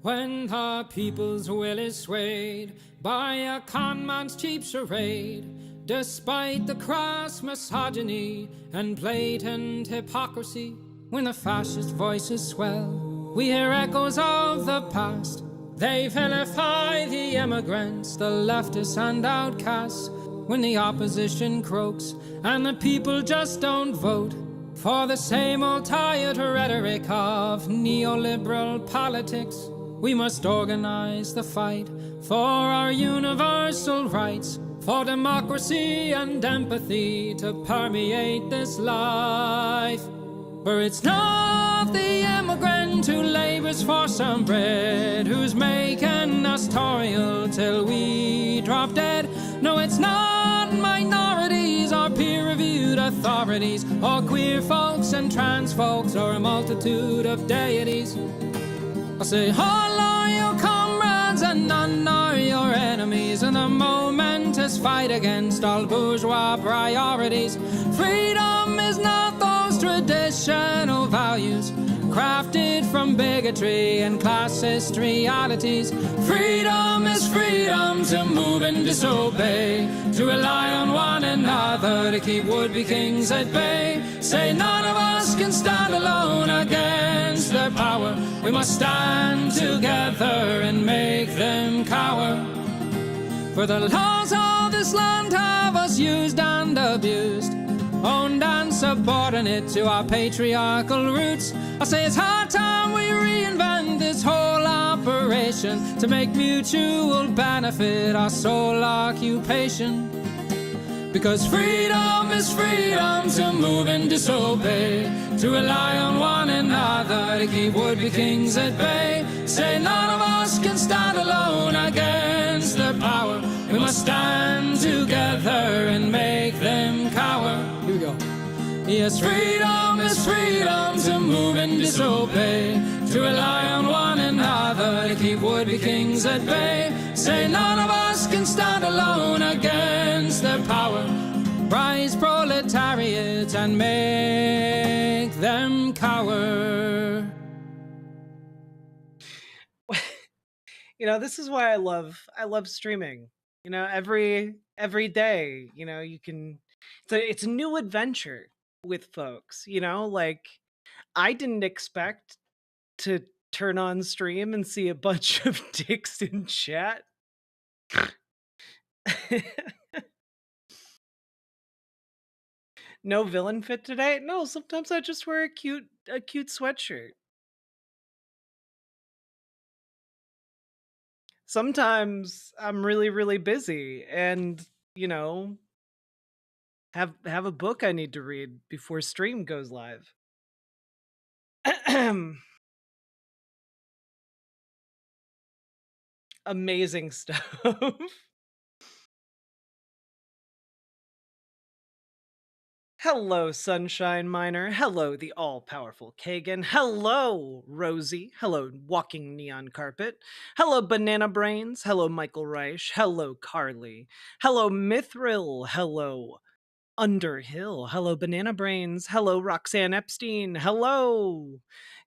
When the people's will is swayed by a con man's cheap charade, despite the crass misogyny and blatant hypocrisy, when the fascist voices swell, we hear echoes of the past. They vilify the immigrants, the leftists and outcasts. When the opposition croaks and the people just don't vote for the same old tired rhetoric of neoliberal politics, we must organize the fight for our universal rights, for democracy and empathy to permeate this life. For it's not the immigrant who labors for some bread, who's making us toil till we drop dead. No, it's not minorities or peer-reviewed authorities, or queer folks and trans folks, or a multitude of deities. I say, all are your comrades and none are your enemies, in the momentous fight against all bourgeois priorities. Freedom is not those traditional values crafted from bigotry and classist realities. Freedom is freedom to move and disobey, to rely on one another to keep would-be kings at bay. Say none of us can stand alone against their power. We must stand together and make them cower. For the laws of this land have us used and abused, owned and subordinate to our patriarchal roots. I say it's high time we reinvent this whole operation to make mutual benefit our sole occupation. Because freedom is freedom to move and disobey, to rely on one another to keep would-be kings at bay. Say none of us can stand alone against their power. We must stand together and make them cower. Here we go. Yes, freedom is freedom to move and disobey, to rely on one another to keep would-be kings at bay. Say none of us can stand alone against their power. Rise, proletariat, and make them cower. This is why I love streaming. Every day, you can. It's a new adventure with folks. Like I didn't expect to turn on stream and see a bunch of dicks in chat. No villain fit today? No, sometimes I just wear a cute sweatshirt. Sometimes I'm really, really busy and, have a book I need to read before stream goes live. Amazing stuff. Hello, Sunshine Miner. Hello, the all-powerful Kagan. Hello, Rosie. Hello, Walking Neon Carpet. Hello, Banana Brains. Hello, Michael Reich. Hello, Carly. Hello, Mithril. Hello, Underhill. Hello, Banana Brains. Hello, Roxanne Epstein. Hello,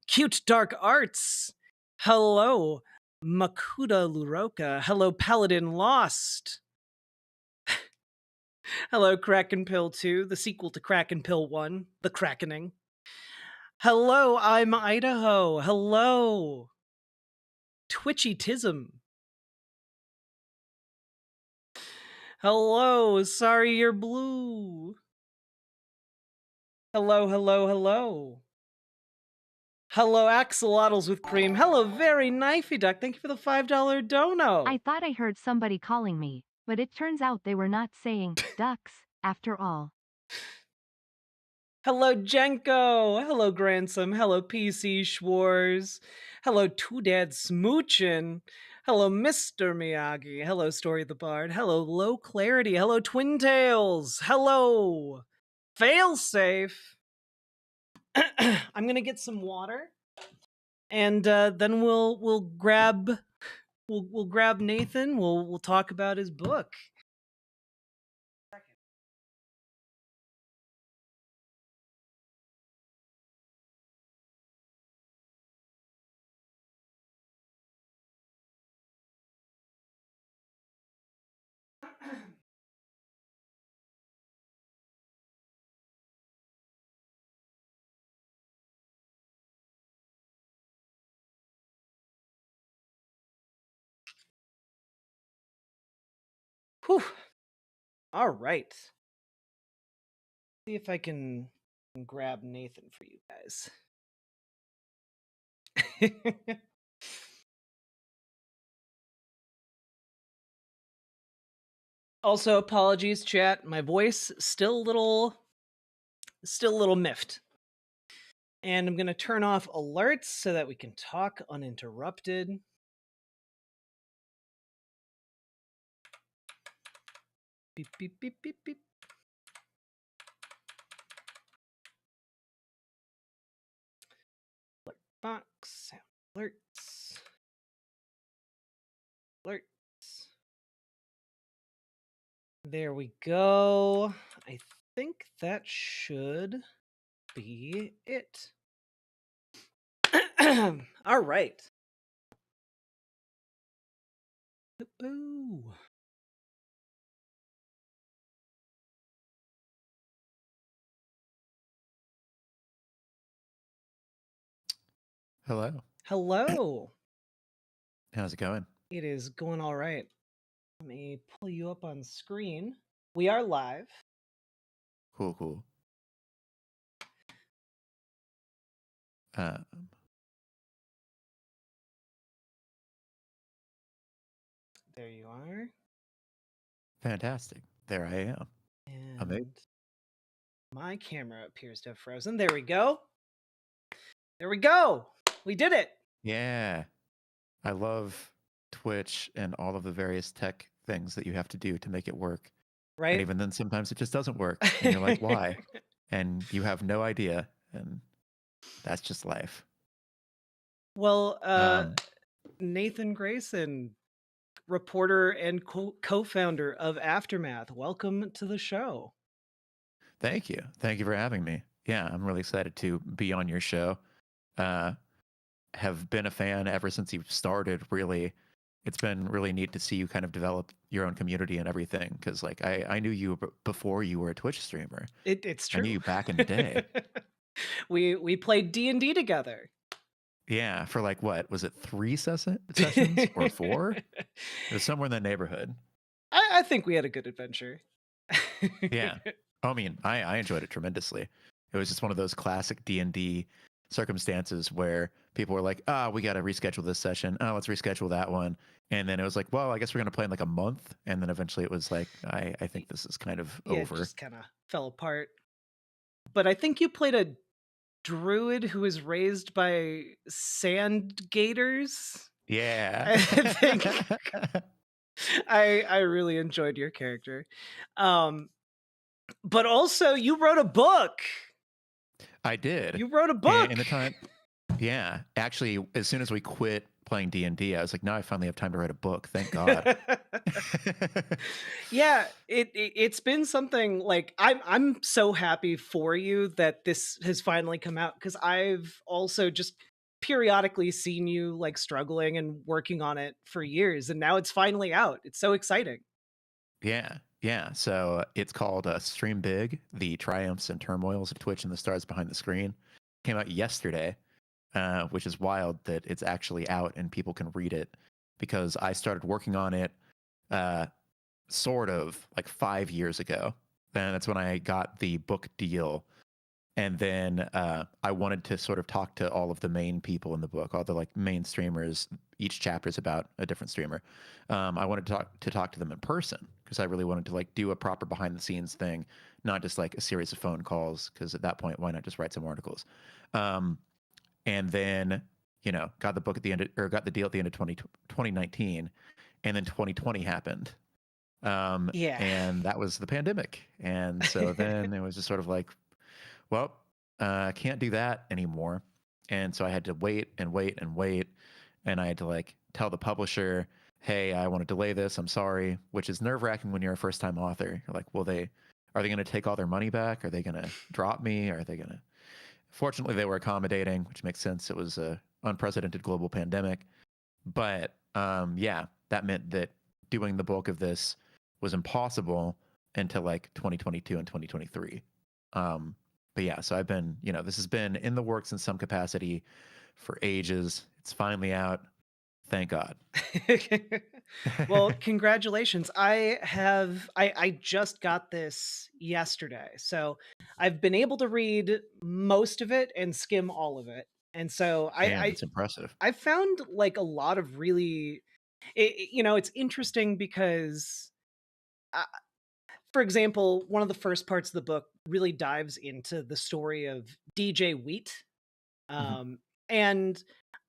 Cute Dark Arts. Hello, Makuda Luroka. Hello, Paladin Lost. Hello, Kraken Pill 2, the sequel to Kraken Pill 1, The Krakening. Hello, I'm Idaho. Hello, Twitchy Tism. Hello, Sorry You're Blue. Hello, hello, hello. Hello, Axolotls with Cream. Hello, Very Knifey Duck. Thank you for the $5 dono. I thought I heard somebody calling me, but it turns out they were not saying ducks after all. Hello, Jenko. Hello, Gransom. Hello, PC Schwarz. Hello, Two Dad Smoochin. Hello, Mr. Miyagi. Hello, Story the Bard. Hello, Low Clarity. Hello, Twin Tails. Hello, Failsafe. I'm gonna get some water, and then we'll grab Nathan. We'll talk about his book. Whew. All right. See if I can grab Nathan for you guys. Also, apologies, chat. My voice still a little miffed. And I'm gonna turn off alerts so that we can talk uninterrupted. Beep beep beep beep beep. Alert box. Alerts. Alerts. There we go. I think that should be it. All right. Ooh. Hello. Hello. How's it going? It is going all right. Let me pull you up on screen. We are live. Cool, cool. Um, There you are. fantastic. There I am. Amazing. And my camera appears to have frozen. There we go. There we go. We did it. Yeah. I love Twitch and all of the various tech things that you have to do to make it work. And Right? even then, sometimes it just doesn't work. And you're like, why? And you have no idea. And that's just life. Well, Um, Nathan Grayson, reporter and co-founder of Aftermath, welcome to the show. Thank you. Thank you for having me. Yeah, I'm really excited to be on your show. Have been a fan ever since you started, really. It's been really neat to see you kind of develop your own community and everything. Because like I knew you before you were a Twitch streamer. It's true. I knew you back in the day. we played D&D together. Yeah, for like what was it, 3 sessions or 4? It was somewhere in that neighborhood. I think we had a good adventure. Yeah. I mean, I enjoyed it tremendously. It was just one of those classic D&D circumstances where people were like, we got to reschedule this session. Oh, let's reschedule that one. And then it was like, well, I guess we're going to play in like a month. And then eventually it was like, I think this is kind of Yeah, over. it just kind of fell apart. But I think you played a druid who was raised by sand gators. Yeah. I think I really enjoyed your character. But also you wrote a book. I did. You wrote a book. In the time. Yeah. Actually, as soon as we quit playing D&D, I was like, now I finally have time to write a book. Thank God. Yeah, it's been something like I'm so happy for you that this has finally come out, because I've also just periodically seen you like struggling and working on it for years, and now it's finally out. It's so exciting. Yeah. Yeah. So it's called Stream Big, The Triumphs and Turmoils of Twitch and the Stars Behind the Screen. Came out yesterday, which is wild that it's actually out and people can read it, because I started working on it sort of like 5 years ago. And that's when I got the book deal. And then I wanted to sort of talk to all of the main people in the book, all the like main streamers. Each chapter is about a different streamer. I wanted to talk to them in person, because I really wanted to like do a proper behind the scenes thing, not just like a series of phone calls. Because at that point, why not just write some articles? And then got the book at the end got the deal at the end of 2019, and then 2020 happened. Yeah. And that was the pandemic. And so then it was just sort of like, well, I can't do that anymore. And so I had to wait and wait and wait. And I had to like tell the publisher, hey, I want to delay this. I'm sorry, which is nerve wracking when you're a first time author. You're like, are they going to take all their money back? Are they going to drop me? Are they going to? Fortunately, they were accommodating, which makes sense. It was a unprecedented global pandemic. But yeah, that meant that doing the bulk of this was impossible until like 2022 and 2023. But yeah, so I've been, this has been in the works in some capacity for ages. It's finally out. Thank God. Well, congratulations. I just got this yesterday. So I've been able to read most of it and skim all of it. And so Man, that's impressive. I found like a lot of really it's interesting because uh, for example, one of the first parts of the book really dives into the story of DJ Wheat. Mhm. And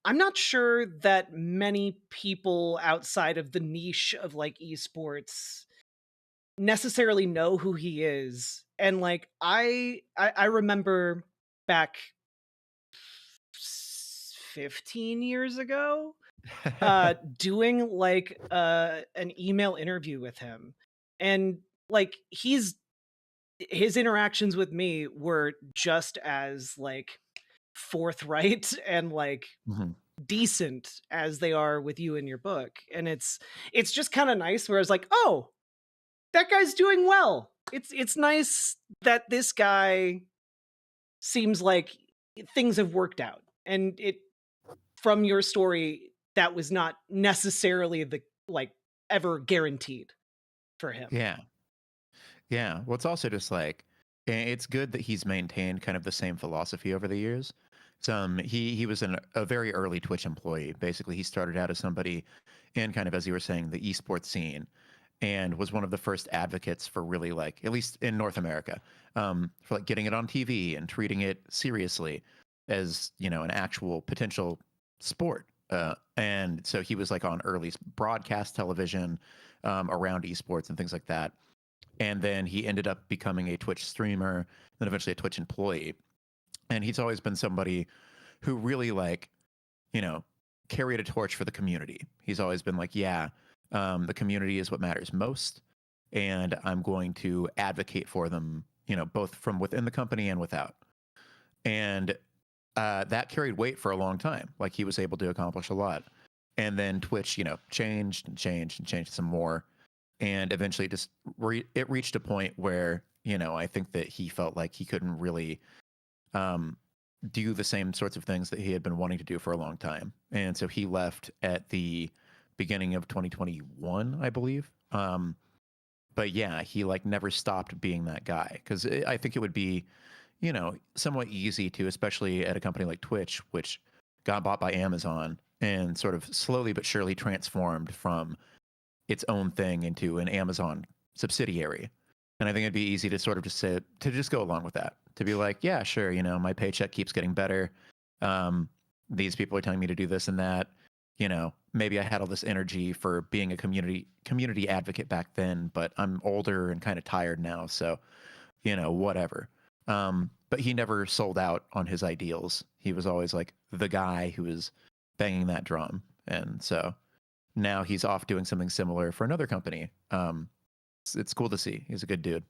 I'm not sure that many people outside of the niche of like esports necessarily know who he is. And like I remember back 15 years ago doing like an email interview with him. And like his interactions with me were just as like forthright and like Mhm. decent as they are with you in your book. And it's just kind of nice where it's like, oh, that guy's doing well. It's nice that this guy seems like things have worked out. And it from your story, that was not necessarily the like ever guaranteed for him. Yeah. Yeah. Well, it's also just like it's good that he's maintained kind of the same philosophy over the years. He was a very early Twitch employee. Basically, he started out as somebody in kind of, as you were saying, the esports scene, and was one of the first advocates for really, like, at least in North America, for like getting it on TV and treating it seriously as, you know, an actual potential sport. And so he was like on early broadcast television around esports and things like that. And then he ended up becoming a Twitch streamer, then eventually a Twitch employee. And he's always been somebody who really, like, you know, carried a torch for the community. He's always been like, yeah, the community is what matters most, and I'm going to advocate for them, you know, both from within the company and without. And that carried weight for a long time. Like, he was able to accomplish a lot. And then Twitch, you know, changed and changed and changed some more, and eventually just it reached a point where, you know, I think that he felt like he couldn't really um, do the same sorts of things that he had been wanting to do for a long time. And so he left at the beginning of 2021, I believe. But yeah, he like never stopped being that guy, because I think it would be, you know, somewhat easy to, especially at a company like Twitch, which got bought by Amazon and sort of slowly but surely transformed from its own thing into an Amazon subsidiary. And I think it'd be easy to sort of just say, to just go along with that, to be like, yeah, sure, you know, my paycheck keeps getting better. Um, these people are telling me to do this and that. You know, maybe I had all this energy for being a community advocate back then, but I'm older and kind of tired now, so, you know, whatever. But he never sold out on his ideals. He was always like the guy who was banging that drum, and so now he's off doing something similar for another company. It's cool to see. He's a good dude.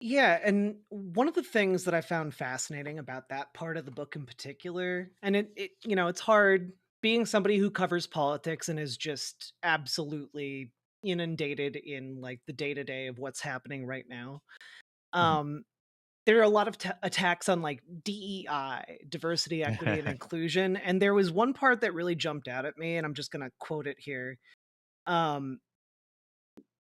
Yeah, and one of the things that I found fascinating about that part of the book in particular, and it it's hard being somebody who covers politics and is just absolutely inundated in like the day-to-day of what's happening right now. Mhm. Um there are a lot of attacks on like DEI, diversity, equity, and inclusion, and there was one part that really jumped out at me, and I'm just going to quote it here. Um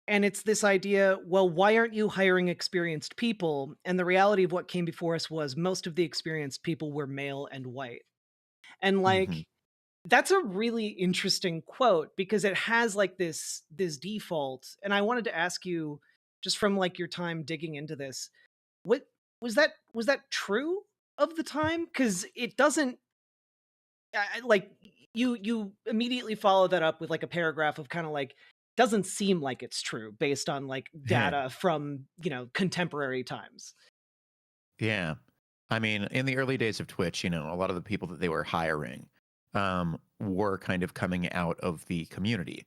and it's this idea, well, why aren't you hiring experienced people? And the reality of what came before us was most of the experienced people were male and white. And like Mhm. that's a really interesting quote because it has like this default. And I wanted to ask you, just from like your time digging into this, what was that true of the time? Because it doesn't like you immediately follow that up with like a paragraph of kind of like doesn't seem like it's true based on like data from contemporary times. Yeah. I mean, in the early days of Twitch, you know, a lot of the people that they were hiring were kind of coming out of the community.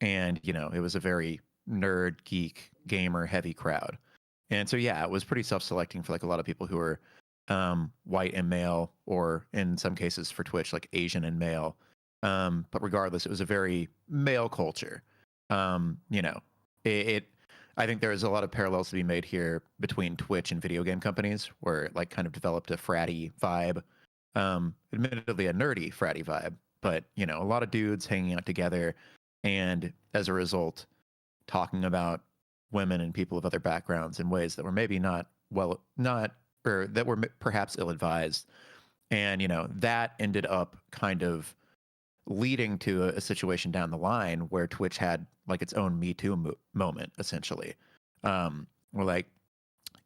And, you know, it was a very nerd, geek, gamer heavy crowd. And so, yeah, it was pretty self selecting for like a lot of people who were white and male, or in some cases for Twitch, like Asian and male. But regardless, it was a very male culture. You know, it I think there's a lot of parallels to be made here between Twitch and video game companies, where it like kind of developed a fratty vibe, admittedly a nerdy fratty vibe, but you know, a lot of dudes hanging out together, and as a result, talking about women and people of other backgrounds in ways that were maybe not or that were perhaps ill-advised. And you know, that ended up kind of leading to a situation down the line where Twitch had like its own Me Too moment, essentially. Where like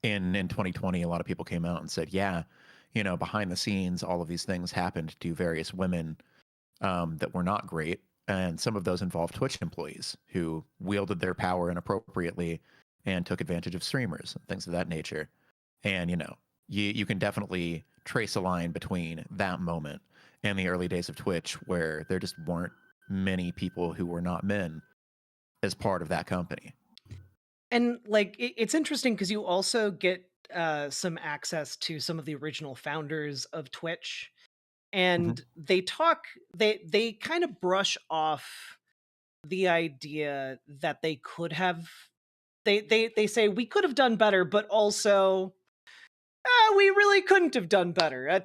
in 2020, a lot of people came out and said, yeah, you know, behind the scenes, all of these things happened to various women that were not great. And some of those involved Twitch employees who wielded their power inappropriately and took advantage of streamers and things of that nature. And, you know, you can definitely trace a line between that moment and the early days of Twitch where there just weren't many people who were not men as part of that company. And like it's interesting because you also get some access to some of the original founders of Twitch, and they kind of brush off the idea that they could have they say we could have done better, but also we really couldn't have done better.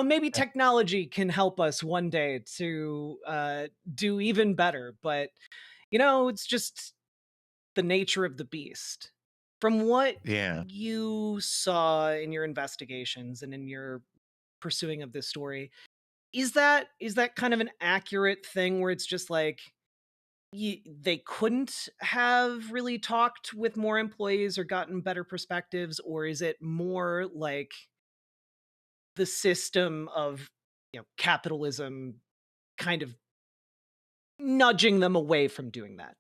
Maybe technology can help us one day to do even better, but it's just the nature of the beast. From what Yeah. you saw in your investigations and in your pursuing of this story, is that kind of an accurate thing where it's just like they couldn't have really talked with more employees or gotten better perspectives, or is it more like the system of capitalism kind of nudging them away from doing that?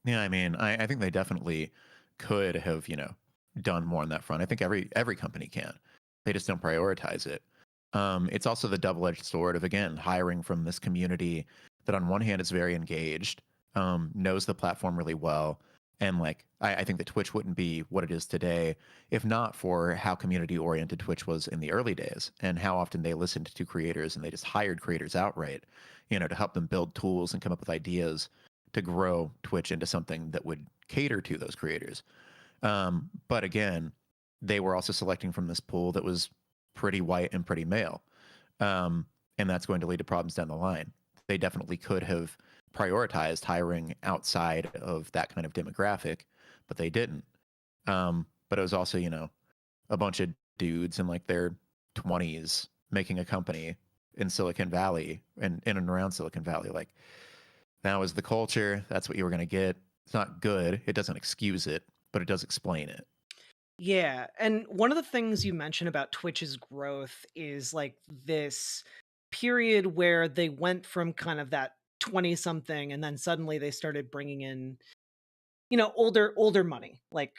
Yeah, I mean, I think they definitely could have, you know, done more on that front. I think every company can. They just don't prioritize it. It's also the double-edged sword of again hiring from this community that on one hand is very engaged, knows the platform really well, and like I think that Twitch wouldn't be what it is today if not for how community-oriented Twitch was in the early days and how often they listened to creators and they just hired creators outright, you know, to help them build tools and come up with ideas to grow Twitch into something that would cater to those creators. But again, they were also selecting from this pool that was pretty white and pretty male. And that's going to lead to problems down the line. They definitely could have prioritized hiring outside of that kind of demographic, but they didn't. But it was also, you know, a bunch of dudes in like their 20s making a company in Silicon Valley and in and around Silicon Valley. Like, that was the culture. That's what you were going to get. It's not good. It doesn't excuse it, but it does explain it. Yeah, and one of the things you mentioned about Twitch's growth is like this period where they went from kind of that 20 something and then suddenly they started bringing in older money, like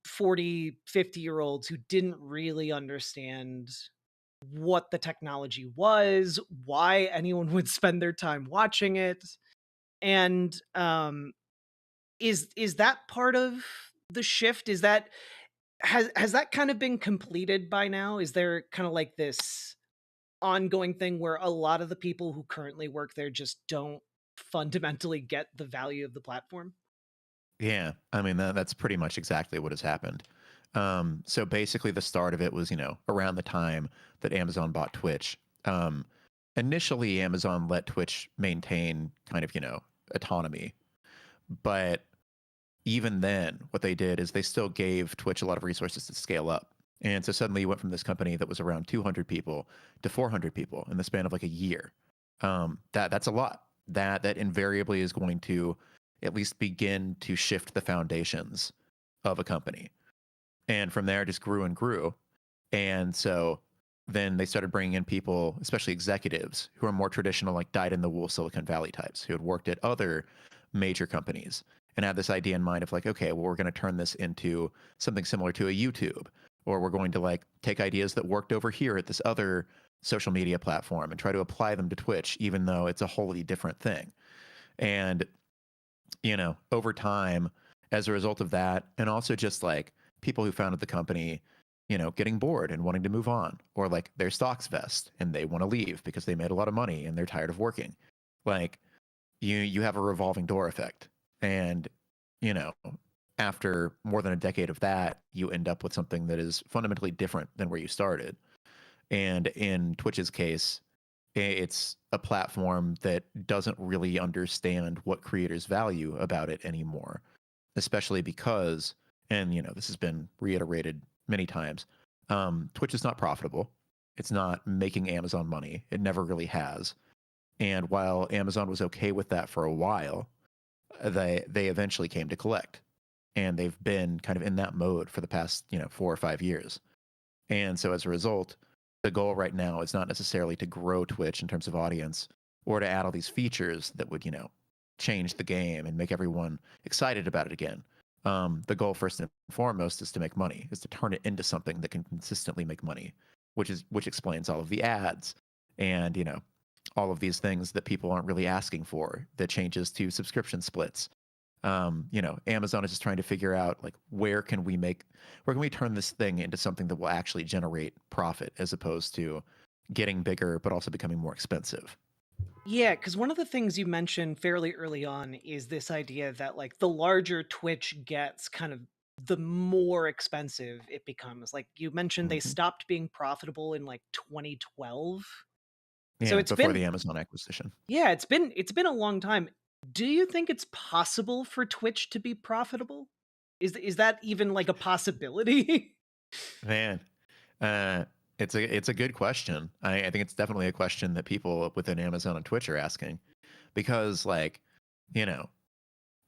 40, 50-year olds who didn't really understand what the technology was, why anyone would spend their time watching it. And is that part of the shift? Is that has that kind of been completed by now? Is there kind of like this ongoing thing where a lot of the people who currently work there just don't fundamentally get the value of the platform? Yeah, I mean that's pretty much exactly what has happened. So basically, the start of it was, you know, around the time that Amazon bought Twitch. Initially, Amazon let Twitch maintain kind of, you know, autonomy, but even then, what they did is they still gave Twitch a lot of resources to scale up. And so suddenly you went from this company that was around 200 people to 400 people in the span of like a year. That's a lot. That invariably is going to at least begin to shift the foundations of a company. And from there, it just grew and grew. And so then they started bringing in people, especially executives, who are more traditional, like dyed in the wool Silicon Valley types, who had worked at other major companies and had this idea in mind of like, okay, well, we're going to turn this into something similar to a YouTube, or we're going to like take ideas that worked over here at this other social media platform and try to apply them to Twitch, even though it's a wholly different thing. And, you know, over time, as a result of that, and also just like people who founded the company, you know, getting bored and wanting to move on, or like their stocks vest and they want to leave because they made a lot of money and they're tired of working. Like you have a revolving door effect. And, you know, after more than a decade of that, you end up with something that is fundamentally different than where you started. And in Twitch's case, It's a platform that doesn't really understand what creators value about it anymore, especially because, and this has been reiterated many times, Twitch is not profitable. It's not making Amazon money. It never really has. And while Amazon was okay with that for a while, they eventually came to collect, and they've been kind of in that mode for the past 4 or 5 years. And so as a result, the goal right now is not necessarily to grow Twitch in terms of audience or to add all these features that would change the game and make everyone excited about it again. The goal first and foremost is to make money, is to turn it into something that can consistently make money, which explains all of the ads and all of these things that people aren't really asking for, that changes to subscription splits. Amazon is just trying to figure out like where can we turn this thing into something that will actually generate profit as opposed to getting bigger but also becoming more expensive. Yeah, because one of the things you mentioned fairly early on is this idea that like the larger Twitch gets, kind of the more expensive it becomes. Like you mentioned, they Mhm. stopped being profitable in like 2012. So Yeah, it's before the been, Amazon acquisition. yeah, it's been a long time. Do you think it's possible for Twitch to be profitable? Is that even like a possibility? Man, uh, it's a good question. I think it's definitely a question that people within Amazon and Twitch are asking because like, you know,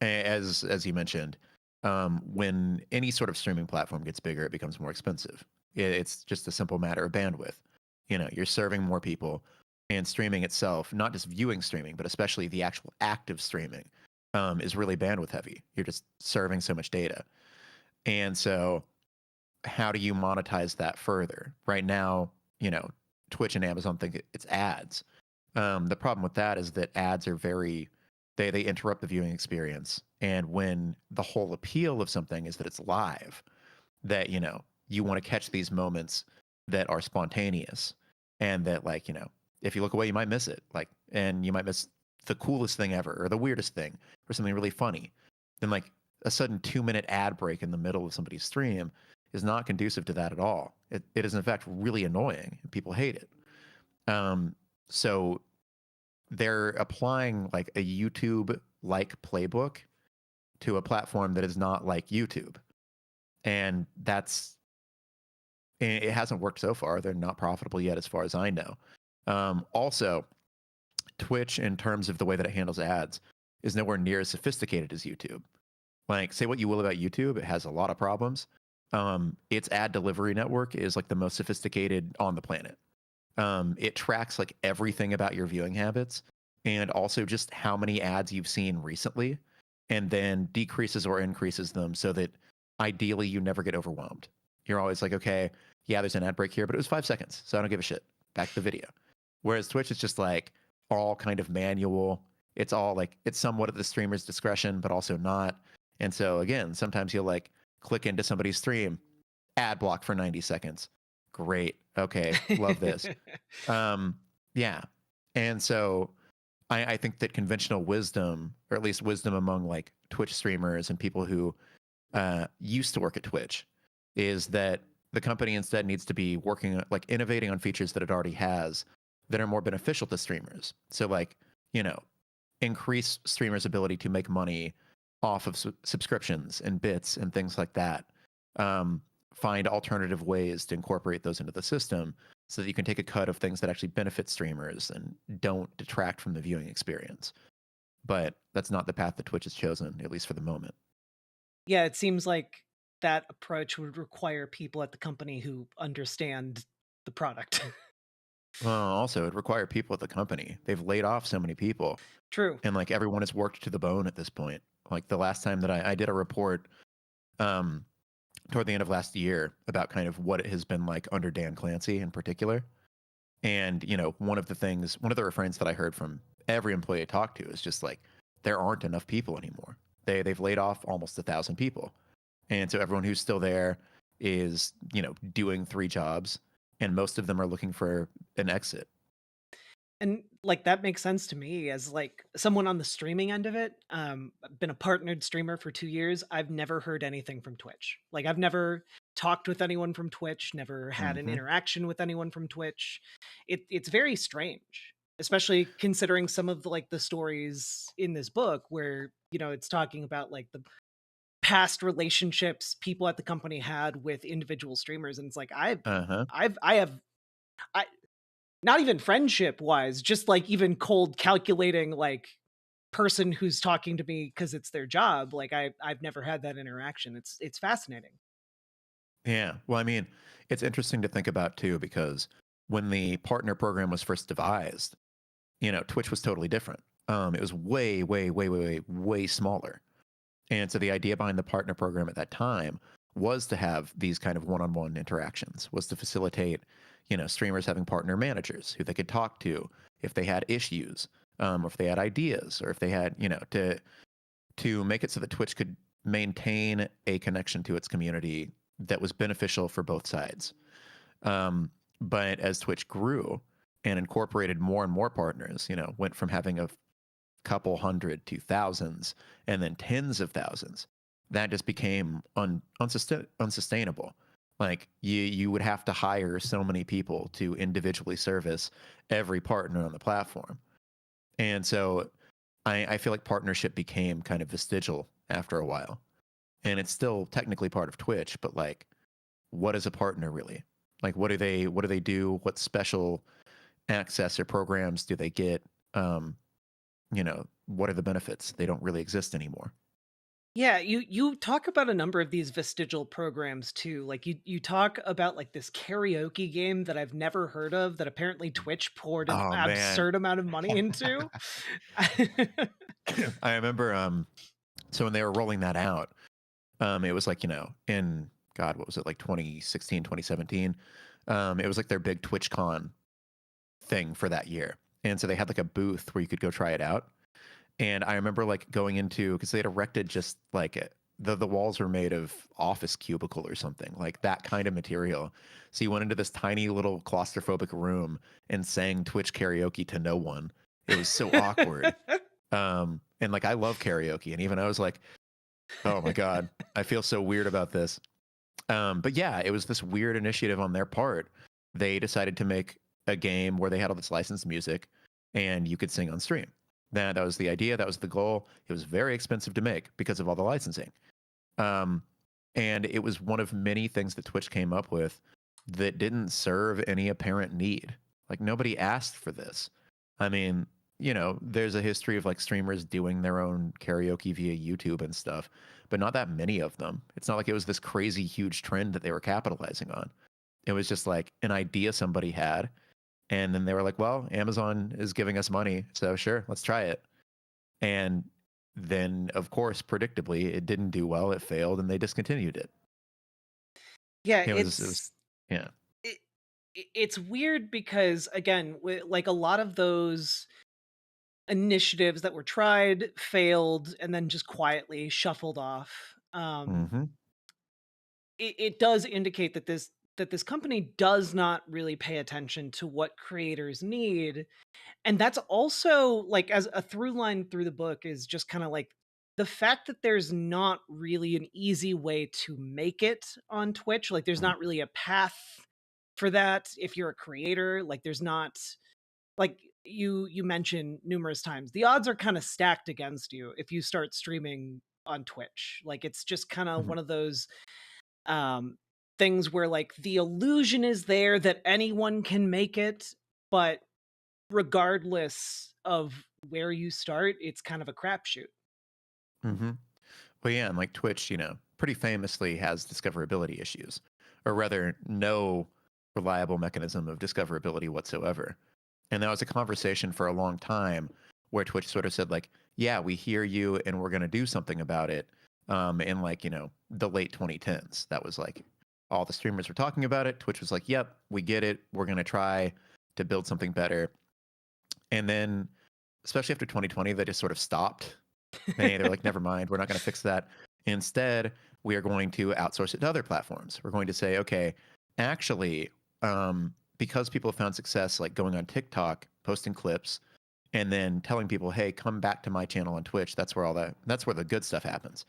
as you mentioned, when any sort of streaming platform gets bigger, it becomes more expensive. It's just a simple matter of bandwidth. You're serving more people, and streaming itself, not just viewing streaming, but especially the actual act of streaming, is really bandwidth heavy. You're just serving so much data, and so how do you monetize that further? Right now, Twitch and Amazon think it's ads. The problem with that is that ads are they interrupt the viewing experience. And when the whole appeal of something is that it's live, that you want to catch these moments that are spontaneous, and that like if you look away, you might miss it. Like, and you might miss the coolest thing ever, or the weirdest thing, or something really funny. Then like a sudden 2-minute ad break in the middle of somebody's stream is not conducive to that at all. It is in fact really annoying, and people hate it. So they're applying like a YouTube like playbook to a platform that is not like YouTube. And it hasn't worked so far. They're not profitable yet, as far as I know. Also, Twitch, in terms of the way that it handles ads, is nowhere near as sophisticated as YouTube. Like, say what you will about YouTube, it has a lot of problems. Its ad delivery network is like the most sophisticated on the planet. It tracks like everything about your viewing habits and also just how many ads you've seen recently, and then decreases or increases them so that ideally you never get overwhelmed. You're always like, okay, yeah, there's an ad break here, but it was 5 seconds, so I don't give a shit. Back to the video. Whereas Twitch is just like all kind of manual. It's all like it's somewhat at the streamer's discretion, but also not. And so again, sometimes you'll like click into somebody's stream, ad block for 90 seconds. Great. Okay. Love this. Yeah. And so I think that conventional wisdom, or at least wisdom among like Twitch streamers and people who used to work at Twitch, is that the company instead needs to be working like innovating on features that it already has that are more beneficial to streamers. So like, increase streamers' ability to make money off of subscriptions and bits and things like that. Find alternative ways to incorporate those into the system so that you can take a cut of things that actually benefit streamers and don't detract from the viewing experience. But that's not the path that Twitch has chosen, at least for the moment. Yeah, it seems like that approach would require people at the company who understand the product. Well, also, it would require people at the company. They've laid off so many people, True. and like everyone is worked to the bone at this point. Like the last time that I did a report um, toward the end of last year about kind of what it has been like under Dan Clancy in particular. And, one of the refrains that I heard from every employee I talked to is just like, there aren't enough people anymore. They've laid off almost 1,000 people. And so everyone who's still there is, doing 3 jobs, and most of them are looking for an exit. And like that makes sense to me as like someone on the streaming end of it. I've been a partnered streamer for 2 years. I've never heard anything from Twitch. Like I've never talked with anyone from Twitch, never had an Mm-hmm. interaction with anyone from Twitch. It's very strange. especially considering some of the stories in this book where, it's talking about like the past relationships people at the company had with individual streamers, and it's like Uh-huh. I have I not even friendship wise, just like even cold calculating like person who's talking to me because it's their job. Like I've never had that interaction. It's fascinating. Yeah. Well, I mean, it's interesting to think about too, because when the partner program was first devised, Twitch was totally different. It was way, way, way, way, way, way smaller. And so the idea behind the partner program at that time was to have these kind of one-on-one interactions, was to facilitate, streamers having partner managers who they could talk to if they had issues, or if they had ideas, or if they had, to make it so that Twitch could maintain a connection to its community that was beneficial for both sides. But as Twitch grew and incorporated more and more partners, went from having a couple hundred to thousands and then tens of thousands, that just became unsustainable. Like you would have to hire so many people to individually service every partner on the platform. And so I feel like partnership became kind of vestigial after a while. And it's still technically part of Twitch, but like, what is a partner really? Like, what do they do? What special access or programs do they get? What are the benefits? They don't really exist anymore. Yeah, you talk about a number of these vestigial programs too. Like you talk about like this karaoke game that I've never heard of that apparently Twitch poured an Oh man. absurd amount of money into. I remember so when they were rolling that out, it was like, in God, what was it, like 2016, 2017? It was like their big TwitchCon thing for that year. And so they had like a booth where you could go try it out. And I remember like going into, because they had erected just like the walls were made of office cubicle or something, like that kind of material. So you went into this tiny little claustrophobic room and sang Twitch karaoke to no one. It was so awkward. And like I love karaoke, and even I was like, oh my God, I feel so weird about this. But yeah, it was this weird initiative on their part. They decided to make a game where they had all this licensed music and you could sing on stream. That was the idea. That was the goal. It was very expensive to make because of all the licensing. And it was one of many things that Twitch came up with that didn't serve any apparent need. Like nobody asked for this. I mean, there's a history of like streamers doing their own karaoke via YouTube and stuff, but not that many of them. It's not like it was this crazy huge trend that they were capitalizing on. It was just like an idea somebody had. And then they were like, well, Amazon is giving us money, so sure, let's try it. And then, of course, predictably, it didn't do well. It failed, and they discontinued it. Yeah, It was yeah. It's weird because again, like a lot of those initiatives that were tried, failed, and then just quietly shuffled off. Mm-hmm. It does indicate that this company does not really pay attention to what creators need. And that's also like as a through line through the book is just kind of like the fact that there's not really an easy way to make it on Twitch. Like there's not really a path for that if you're a creator. Like there's not, like you mentioned numerous times, the odds are kind of stacked against you if you start streaming on Twitch. Like it's just kind of Mm-hmm. one of those um things where like the illusion is there that anyone can make it, but regardless of where you start, it's kind of a crapshoot. Mm-hmm. Well, yeah, and like Twitch, pretty famously has discoverability issues, or rather, no reliable mechanism of discoverability whatsoever. And that was a conversation for a long time where Twitch sort of said, like, yeah, we hear you and we're going to do something about it. In like, the late 2010s. That was like all the streamers were talking about it. Twitch was like, yep, we get it. We're going to try to build something better. And then, especially after 2020, they just sort of stopped. They're like, never mind, we're not going to fix that. Instead, we are going to outsource it to other platforms. We're going to say, okay, actually, because people have found success like going on TikTok, posting clips, and then telling people, hey, come back to my channel on Twitch. That's where the good stuff happens.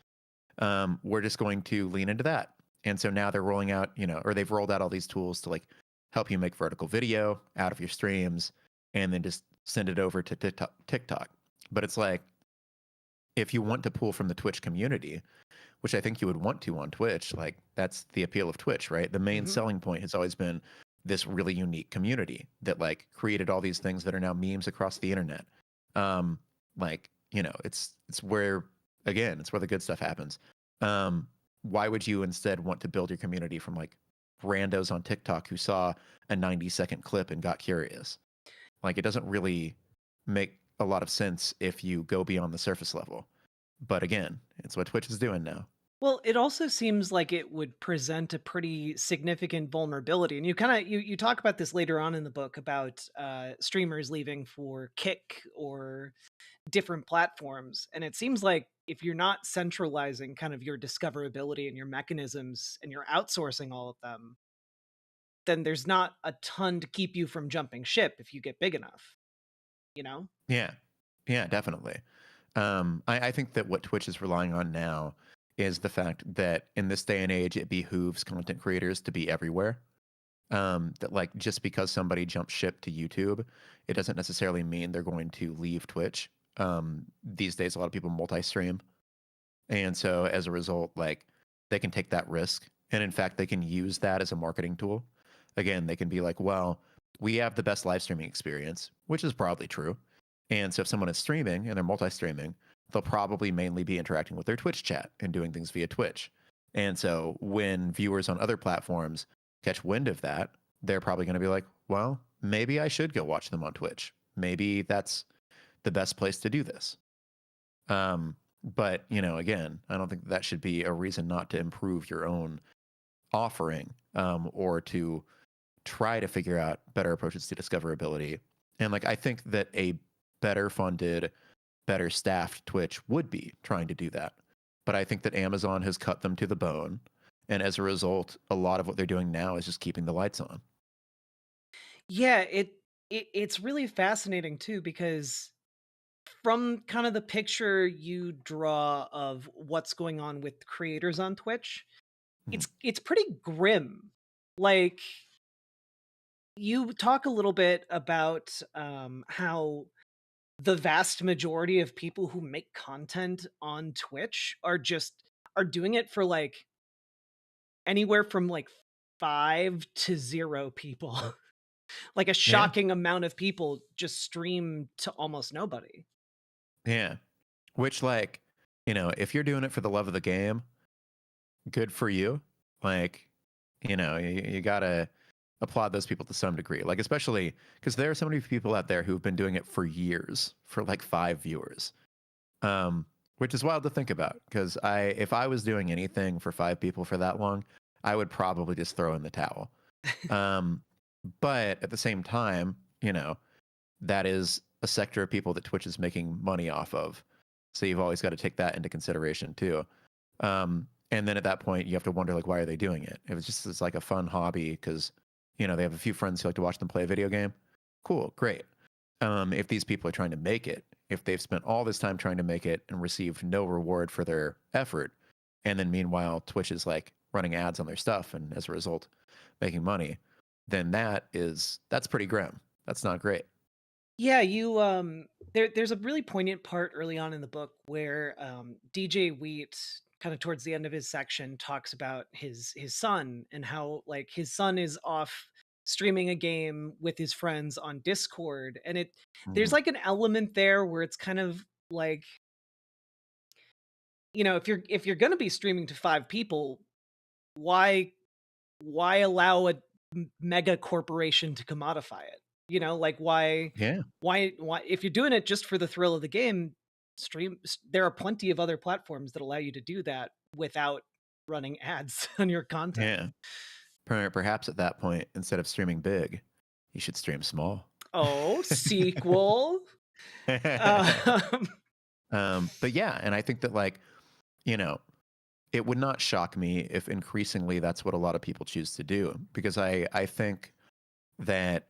We're just going to lean into that. And so now they're rolling out, or they've rolled out all these tools to like help you make vertical video out of your streams and then just send it over to TikTok. But it's like, if you want to pull from the Twitch community, which I think you would want to on Twitch, like that's the appeal of Twitch, right? The main selling point has always been this really unique community that like created all these things that are now memes across the internet. Like, you know, it's where, again, it's where the good stuff happens. Why would you instead want to build your community from like randos on TikTok who saw a 90-second clip and got curious? Like, it doesn't really make a lot of sense if you go beyond the surface level. But again, it's what Twitch is doing now. Well, it also seems like it would present a pretty significant vulnerability, and you kind of you talk about this later on in the book about streamers leaving for Kick or different platforms, and it seems like if you're not centralizing kind of your discoverability and your mechanisms, and you're outsourcing all of them, then there's not a ton to keep you from jumping ship if you get big enough. You know? Yeah, yeah, definitely. I think that what Twitch is relying on now is the fact that in this day and age, it behooves content creators to be everywhere. That like just because somebody jumps ship to YouTube, it doesn't necessarily mean they're going to leave Twitch. These days, a lot of people multi-stream, and so as a result, like they can take that risk, and in fact, they can use that as a marketing tool. Again, they can be like, well, we have the best live streaming experience, which is probably true. And so if someone is streaming and they're multi-streaming, they'll probably mainly be interacting with their Twitch chat and doing things via Twitch. And so when viewers on other platforms catch wind of that, they're probably going to be like, well, maybe I should go watch them on Twitch. Maybe that's the best place to do this. But, you know, again, I don't think that should be a reason not to improve your own offering, or to try to figure out better approaches to discoverability. And like, I think that a better funded, better staffed Twitch would be trying to do that. But I think that Amazon has cut them to the bone. And as a result, a lot of what they're doing now is just keeping the lights on. Yeah, it's really fascinating too, because from kind of the picture you draw of what's going on with creators on Twitch, it's pretty grim. Like, you talk a little bit about how the vast majority of people who make content on Twitch are doing it for like anywhere from like 5 to 0 people. Like a Yeah. shocking amount of people just stream to almost nobody. Yeah. Which, like, you know, if you're doing it for the love of the game, good for you. Like, you know, you gotta applaud those people to some degree. Like, especially because there are so many people out there who've been doing it for years for like 5 viewers. Which is wild to think about, because if I was doing anything for 5 people for that long, I would probably just throw in the towel. But at the same time, you know, that is a sector of people that Twitch is making money off of. So you've always got to take that into consideration too. And then at that point, you have to wonder, like, why are they doing it? If it's just it's like a fun hobby because, you know, they have a few friends who like to watch them play a video game. Cool, great. If these people are trying to make it, if they've spent all this time trying to make it and received no reward for their effort, and then meanwhile Twitch is like running ads on their stuff and as a result making money, then that's pretty grim. That's not great. Yeah, there's a really poignant part early on in the book where DJ Wheat, kind of towards the end of his section, talks about his son and how like his son is off streaming a game with his friends on Discord, and there's like an element there where it's kind of like, you know, if you're going to be streaming to 5 people, why allow a mega corporation to commodify it? You know, like Yeah. why if you're doing it just for the thrill of the game, there are plenty of other platforms that allow you to do that without running ads on your content. Yeah. Perhaps at that point, instead of streaming big, you should stream small. Oh, sequel. But yeah, and I think that, like, you know, it would not shock me if increasingly that's what a lot of people choose to do, because I think that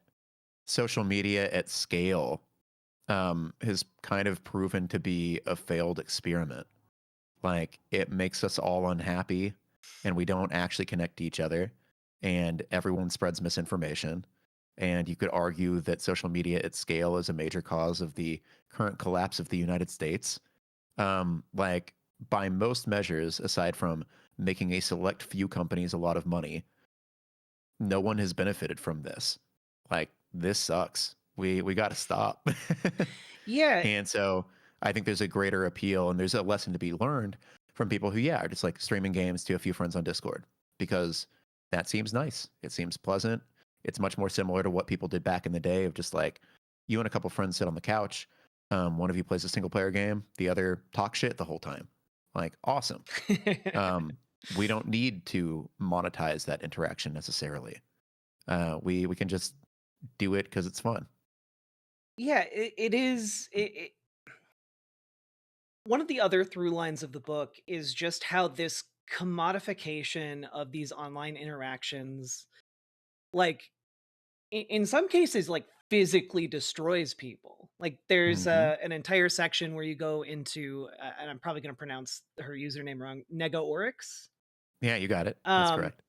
social media at scale has kind of proven to be a failed experiment. Like, it makes us all unhappy and we don't actually connect to each other, and everyone spreads misinformation. And you could argue that social media at scale is a major cause of the current collapse of the United States. Like, by most measures, aside from making a select few companies a lot of money, no one has benefited from this. Like, this sucks. We got to stop. Yeah, And so I think there's a greater appeal and there's a lesson to be learned from people who, yeah, are just like streaming games to a few friends on Discord, because that seems nice. It seems pleasant. It's much more similar to what people did back in the day of just like you and a couple friends sit on the couch. One of you plays a single player game, the other talk shit the whole time. Like, awesome. We don't need to monetize that interaction necessarily. We can just do it because it's fun. yeah, it is. One of the other through lines of the book is just how this commodification of these online interactions, like in some cases, like physically destroys people. Like there's Hmm. an entire section where you go into, and I'm probably going to pronounce her username wrong, Nego Oryx. Yeah, you got it. That's Um, correct.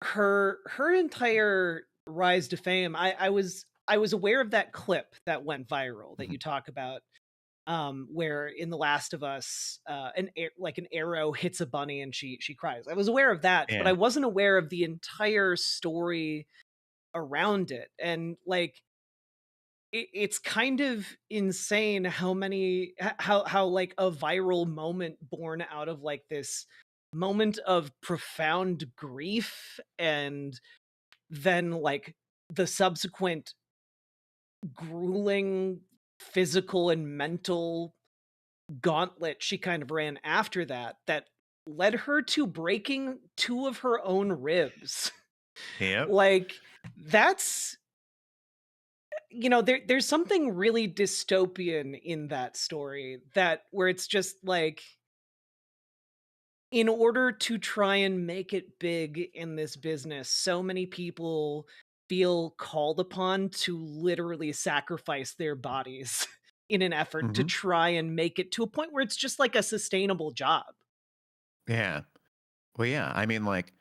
her entire rise to fame. I was aware of that clip that went viral that Mhm. you talk about, where in The Last of Us, like an arrow hits a bunny and she cries. I was aware of that, but Yeah. I wasn't aware of the entire story around it. And like it's kind of insane how many how like a viral moment born out of like this moment of profound grief, and then like the subsequent grueling physical and mental gauntlet she kind of ran after that, that led her to breaking two of her own ribs. Yep. Like that's, there's something really dystopian in that story, that where it's just like, in order to try and make it big in this business, so many people feel called upon to literally sacrifice their bodies in an effort to Hmm. try and make it to a point where it's just like a sustainable job. Yeah. Well, yeah. I mean, like,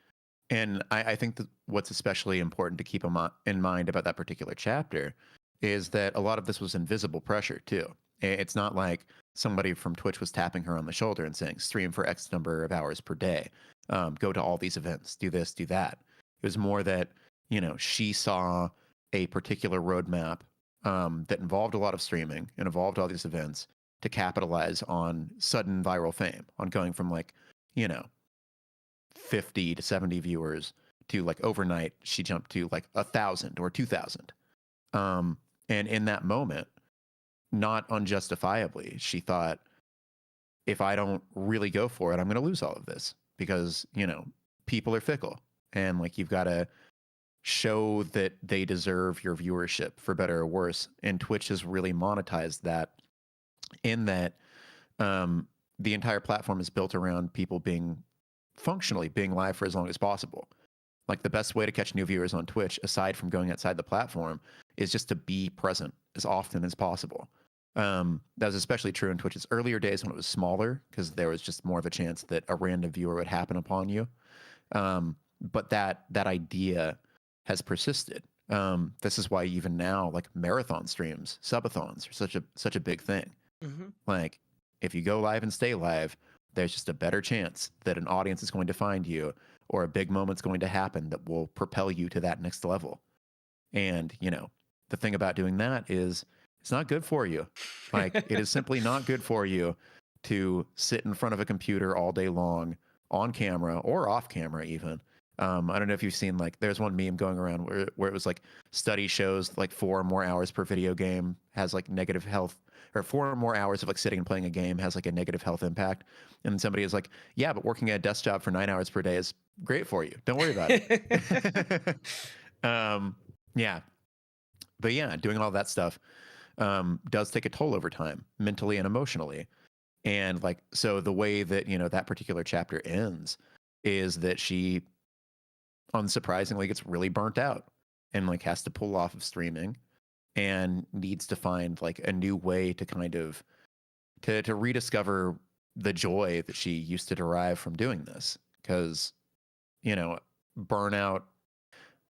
and I think that what's especially important to keep in mind about that particular chapter is that a lot of this was invisible pressure too. It's not like somebody from Twitch was tapping her on the shoulder and saying, stream for X number of hours per day, go to all these events, do this, do that. It was more that, she saw a particular roadmap that involved a lot of streaming and involved all these events to capitalize on sudden viral fame, on going from like, you know, 50 to 70 viewers to like overnight she jumped to like 1,000 or 2,000. And in that moment, not unjustifiably, she thought, if I don't really go for it, I'm going to lose all of this, because people are fickle, and like you've got to show that they deserve your viewership for better or worse. And Twitch has really monetized that, in that um, the entire platform is built around people being live for as long as possible. Like, the best way to catch new viewers on Twitch, aside from going outside the platform, is just to be present as often as possible. That was especially true in Twitch's earlier days when it was smaller, because there was just more of a chance that a random viewer would happen upon you. But that idea has persisted. This is why even now, like, marathon streams, subathons are such a big thing. Mhm. Like, if you go live and stay live, there's just a better chance that an audience is going to find you, or a big moment's going to happen that will propel you to that next level. And, the thing about doing that is it's not good for you. Like, it is simply not good for you to sit in front of a computer all day long, on camera or off camera even. I don't know if you've seen, like, there's one meme going around where it was like, study shows like 4 or more hours per video game has like negative health, or 4 or more hours of like sitting and playing a game has like a negative health impact. And then somebody is like, yeah, but working at a desk job for 9 hours per day is great for you. Don't worry about it. Yeah. But yeah, doing all that stuff does take a toll over time, mentally and emotionally. And like, so the way that, that particular chapter ends is that she unsurprisingly gets really burnt out and like has to pull off of streaming, and needs to find like a new way to kind of to rediscover the joy that she used to derive from doing this. Because, you know, burnout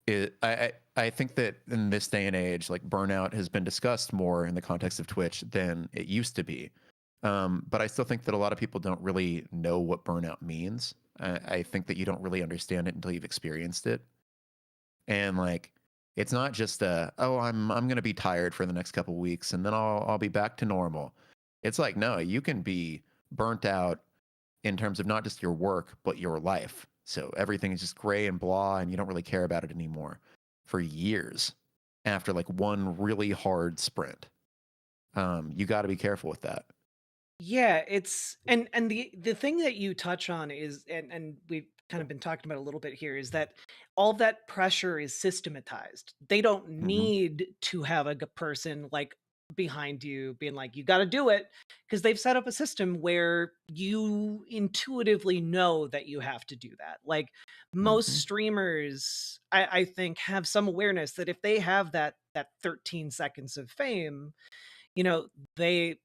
I think that in this day and age, like burnout has been discussed more in the context of Twitch than it used to be. But I still think that a lot of people don't really know what burnout means. I think that you don't really understand it until you've experienced it. And like, it's not just oh, I'm gonna be tired for the next couple weeks and then I'll be back to normal. It's like, no, you can be burnt out in terms of not just your work, but your life. So everything is just gray and blah, and you don't really care about it anymore for years after like one really hard sprint. You got to be careful with that. Yeah, it's and the thing that you touch on is and we've kind of been talking about a little bit here is that all of that pressure is systematized. They don't Hmm. need to have a person like behind you being like you got to do it because they've set up a system where you intuitively know that you have to do that. Like most Hmm. streamers I think have some awareness that if they have that 13 seconds of fame, you know, they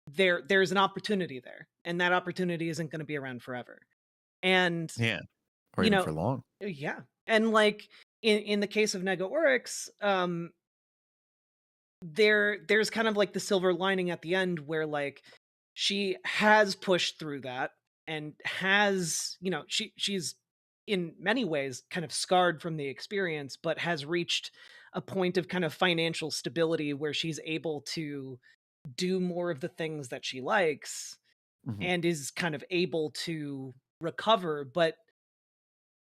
there's an opportunity there, and that opportunity isn't going to be around forever. And Yeah, or you even know, for long. yeah, and like in the case of Nega Oryx, there's kind of like the silver lining at the end where like she has pushed through that and has, you know, she's in many ways kind of scarred from the experience, but has reached a point of kind of financial stability where she's able to do more of the things that she likes Hmm. and is kind of able to recover. But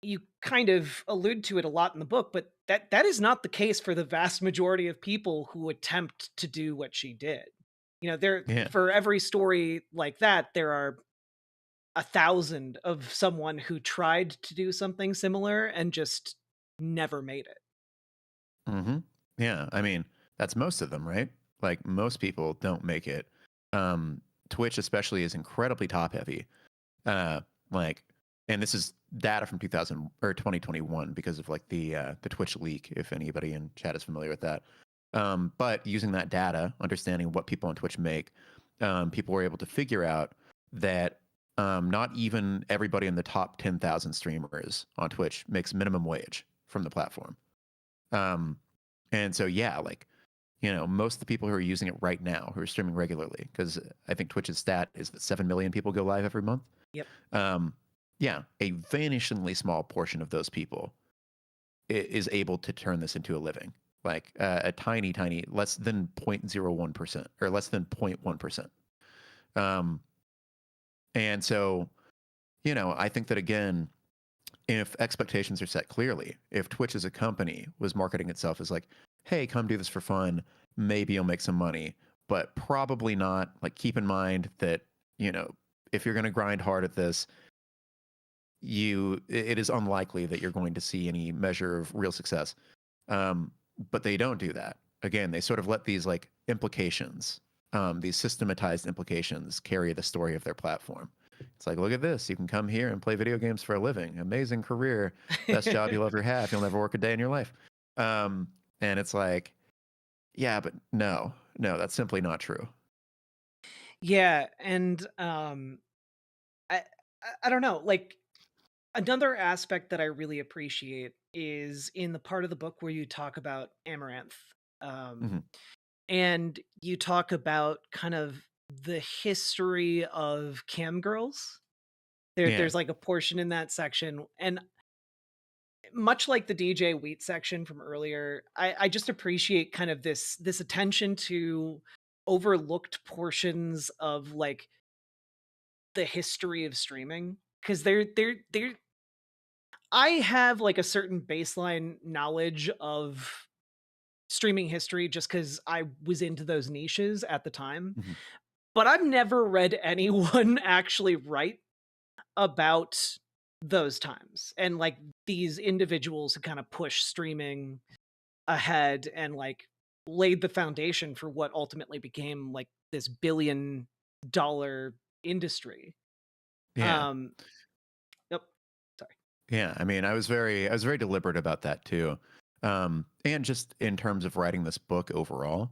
you kind of allude to it a lot in the book, but that is not the case for the vast majority of people who attempt to do what she did. You know, there Yeah. for every story like that, there are 1,000 of someone who tried to do something similar and just never made it. Hmm. Yeah. I mean, that's most of them, right? Like most people don't make it. Um, Twitch especially is incredibly top heavy. Uh, like, and this is data from 2000 or 2021 because of like the Twitch leak, if anybody in chat is familiar with that. But using that data, understanding what people on Twitch make, people were able to figure out that not even everybody in the top 10,000 streamers on Twitch makes minimum wage from the platform. Um, and so, yeah, like, you know, most of the people who are using it right now, who are streaming regularly, because I think Twitch's stat is that 7 million people go live every month. Yep. Um, yeah, a vanishingly small portion of those people is able to turn this into a living. Like a tiny, tiny, less than 0.01% or less than 0.1%. Um, and so, you know, I think that again, if expectations are set clearly, if Twitch as a company was marketing itself as like, hey, come do this for fun, maybe you'll make some money, but probably not. Like, keep in mind that, you know, if you're going to grind hard at this, it is unlikely that you're going to see any measure of real success. But they don't do that. Again, they sort of let these like implications, these systematized implications, carry the story of their platform. It's like, look at this. You can come here and play video games for a living. Amazing career. Best job you'll ever have. You'll never work a day in your life. And it's like, yeah, but no, that's simply not true. Yeah, and I I don't know, like another aspect that I really appreciate is in the part of the book where you talk about Amaranth. Um, Hmm. and you talk about kind of the history of cam girls. Yeah. There's like a portion in that section, and much like the DJ Wheat section from earlier, I just appreciate kind of this attention to overlooked portions of like the history of streaming because they're I have like a certain baseline knowledge of streaming history just because I was into those niches at the time. Hmm. But I've never read anyone actually write about those times and like these individuals who kind of push streaming ahead and like laid the foundation for what ultimately became like this $1 billion industry. Yeah. Um, yep. Sorry. Yeah, I mean, I was very deliberate about that too, and just in terms of writing this book overall,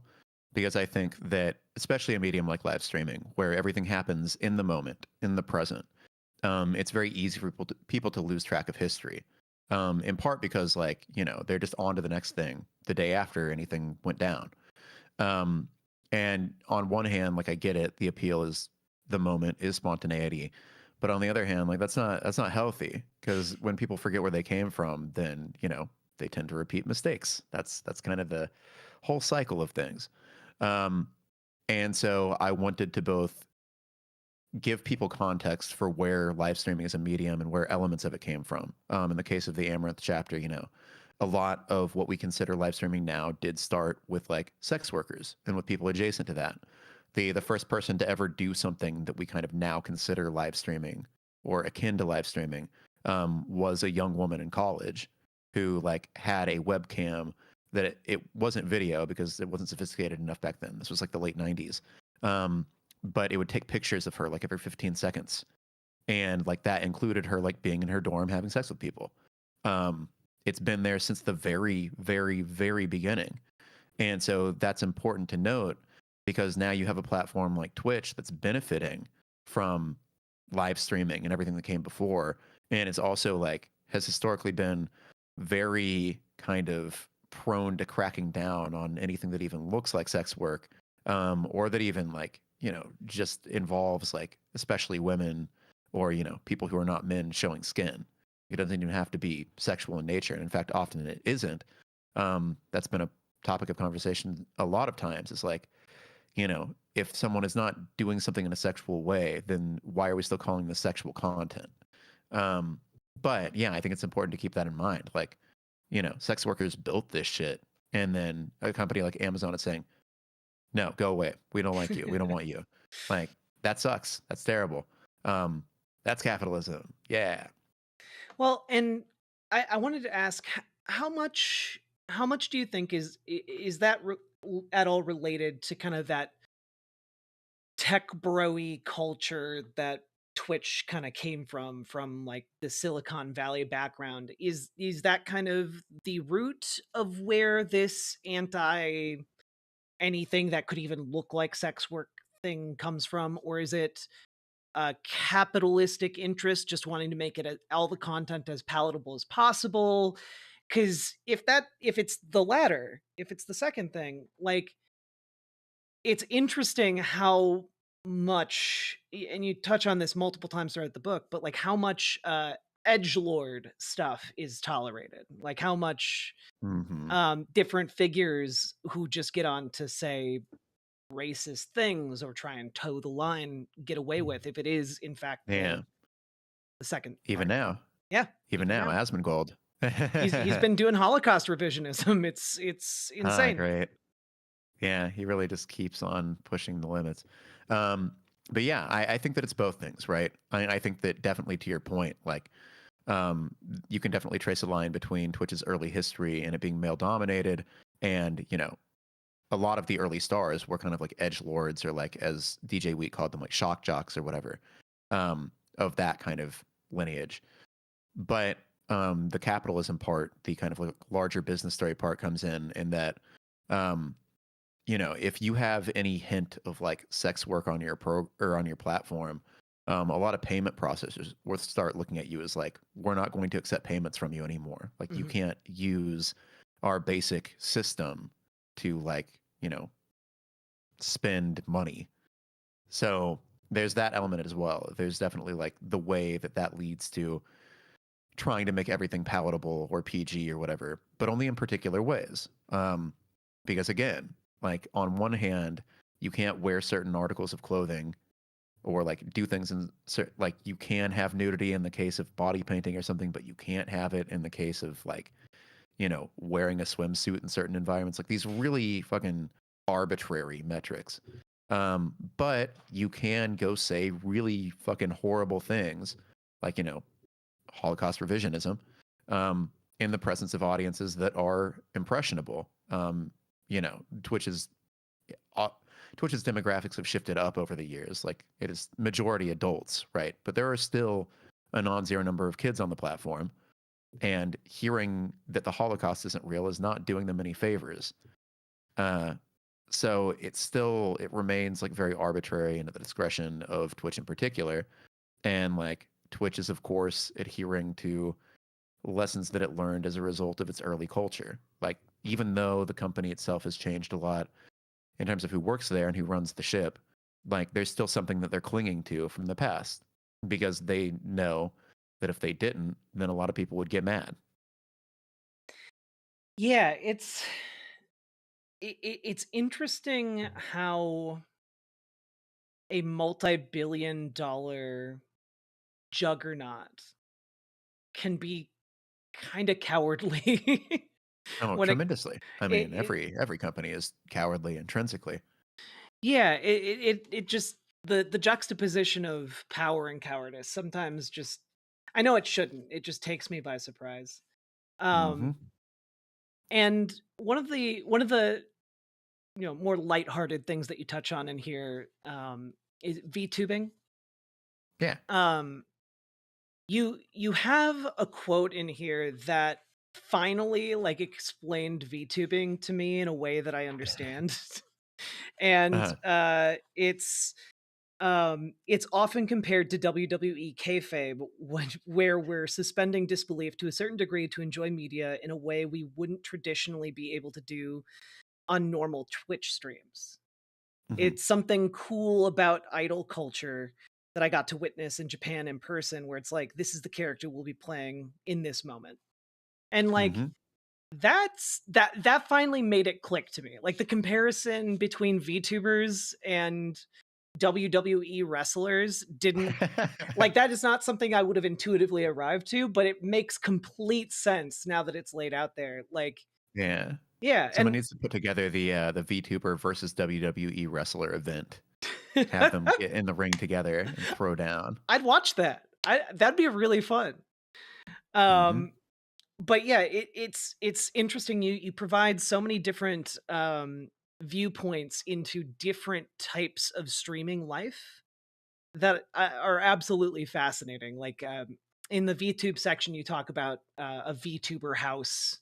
because I think that especially a medium like live streaming, where everything happens in the moment, in the present, it's very easy for people to lose track of history. In part because, like, they're just on to the next thing the day after anything went down. Um, and on one hand, like, I get it, the appeal is the moment, is spontaneity. But on the other hand, like, that's not healthy, because when people forget where they came from, then they tend to repeat mistakes. That's kind of the whole cycle of things. Um, and so I wanted to both give people context for where live streaming as a medium and where elements of it came from. In the case of the Amaranth chapter, a lot of what we consider live streaming now did start with like sex workers and with people adjacent to that. The first person to ever do something that we kind of now consider live streaming or akin to live streaming was a young woman in college who like had a webcam that it wasn't video because it wasn't sophisticated enough back then. This was like the late 90s. But it would take pictures of her like every 15 seconds, and like that included her like being in her dorm having sex with people. It's been there since the very, very, very beginning. And so that's important to note, because now you have a platform like Twitch that's benefiting from live streaming and everything that came before. And it's also like has historically been very kind of prone to cracking down on anything that even looks like sex work, or that even like, just involves like, especially women or, people who are not men showing skin. It doesn't even have to be sexual in nature. And in fact, often it isn't. That's been a topic of conversation a lot of times. It's like, if someone is not doing something in a sexual way, then why are we still calling this sexual content? But yeah, I think it's important to keep that in mind. Like, sex workers built this shit. And then a company like Amazon is saying, no, go away. We don't like you. We don't want you. Like, that sucks. That's terrible. That's capitalism. Yeah. Well, and I wanted to ask how much do you think is that at all related to kind of that tech broy culture that Twitch kind of came from like the Silicon Valley background? Is that kind of the root of where this anti anything that could even look like sex work thing comes from, or is it a capitalistic interest just wanting to make it all the content as palatable as possible? Because if it's the latter, if it's the second thing, like, it's interesting how much, and you touch on this multiple times throughout the book, but like how much edge lord stuff is tolerated, like how much Hmm. different figures who just get on to say racist things or try and toe the line get away with, if it is in fact Yeah. the second Even part. now. Yeah, Even now, Asmongold. he's been doing Holocaust revisionism. It's Ah, insane. great. Yeah, he really just keeps on pushing the limits. Um, but yeah, I think that it's both things, right? I think that definitely, to your point, like, you can definitely trace a line between Twitch's early history and it being male dominated, and a lot of the early stars were kind of like edge lords, or like, as DJ Wheat called them, like shock jocks or whatever, of that kind of lineage. But the capitalism part, the kind of like larger business story part, comes in that, um, if you have any hint of like sex work on your or on your platform, a lot of payment processors will start looking at you as like, we're not going to accept payments from you anymore. Like, you Mhm. can't use our basic system to like, spend money. So there's that element as well. There's definitely like the way that leads to trying to make everything palatable or PG or whatever, but only in particular ways. Because again, like, on one hand, you can't wear certain articles of clothing or like do things in like, you can have nudity in the case of body painting or something, but you can't have it in the case of like, wearing a swimsuit in certain environments. Like, these really fucking arbitrary metrics. But you can go say really fucking horrible things, like, Holocaust revisionism, in the presence of audiences that are impressionable. You know, uh, Twitch's demographics have shifted up over the years. Like, it is majority adults, right? But there are still a non-zero number of kids on the platform, and hearing that the Holocaust isn't real is not doing them any favors. Uh, so it remains like very arbitrary and at the discretion of Twitch in particular. And like, Twitch is of course adhering to lessons that it learned as a result of its early culture. Like, even though the company itself has changed a lot in terms of who works there and who runs the ship, like there's still something that they're clinging to from the past because they know that if they didn't, then a lot of people would get mad. Yeah, it's interesting how a multi-billion-dollar juggernaut can be kind of cowardly Oh, when tremendously. I it, mean, it every company is cowardly intrinsically. yeah, it just the juxtaposition of power and cowardice sometimes just, I know it shouldn't. It just takes me by surprise. Hmm. Um and one of the more lighthearted things that you touch on in here is VTubing. Yeah. Um you have a quote in here that finally like explained VTubing to me in a way that I understand. And Uh-huh. it's often compared to WWE kayfabe, where we're suspending disbelief to a certain degree to enjoy media in a way we wouldn't traditionally be able to do on normal Twitch streams. Hmm. It's something cool about idol culture that I got to witness in Japan in person, where it's like, this is the character we'll be playing in this moment. And like, Hmm. that finally made it click to me. Like the comparison between VTubers and WWE wrestlers didn't, like, that is not something I would have intuitively arrived to, but it makes complete sense now that it's laid out there. Like, Yeah. yeah, Someone and needs to put together the VTuber versus WWE wrestler event. Have them get in the ring together and throw down. I'd watch that. That'd be really fun. Hmm. Um, but yeah, it's interesting. You provide so many different viewpoints into different types of streaming life that are absolutely fascinating. Like in the VTube section, you talk about a VTuber house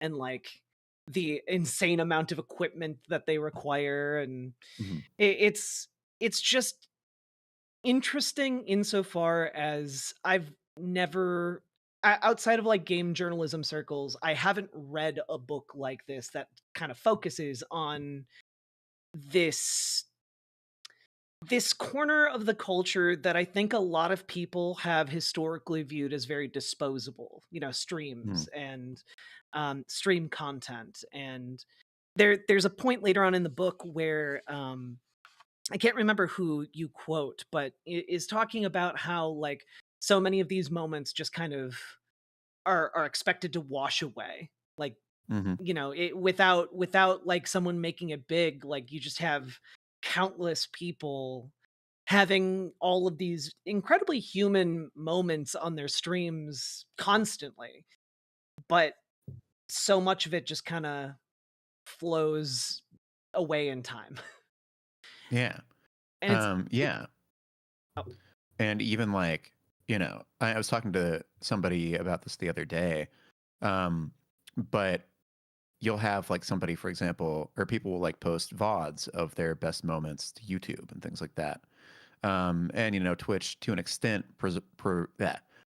and like the insane amount of equipment that they require, and Hmm. it's just interesting insofar as I've never outside of like game journalism circles, I haven't read a book like this that kind of focuses on this this corner of the culture that I think a lot of people have historically viewed as very disposable, streams and stream content. And there's a point later on in the book where I can't remember who you quote, but is talking about how like so many of these moments just kind of are expected to wash away. Like, Hmm. without like someone making it big, like you just have countless people having all of these incredibly human moments on their streams constantly. But so much of it just kind of flows away in time. Yeah. And Yeah. oh, And even like, I was talking to somebody about this the other day. Um, but you'll have like somebody, for example, or people will like post VODs of their best moments to YouTube and things like that. And Twitch to an extent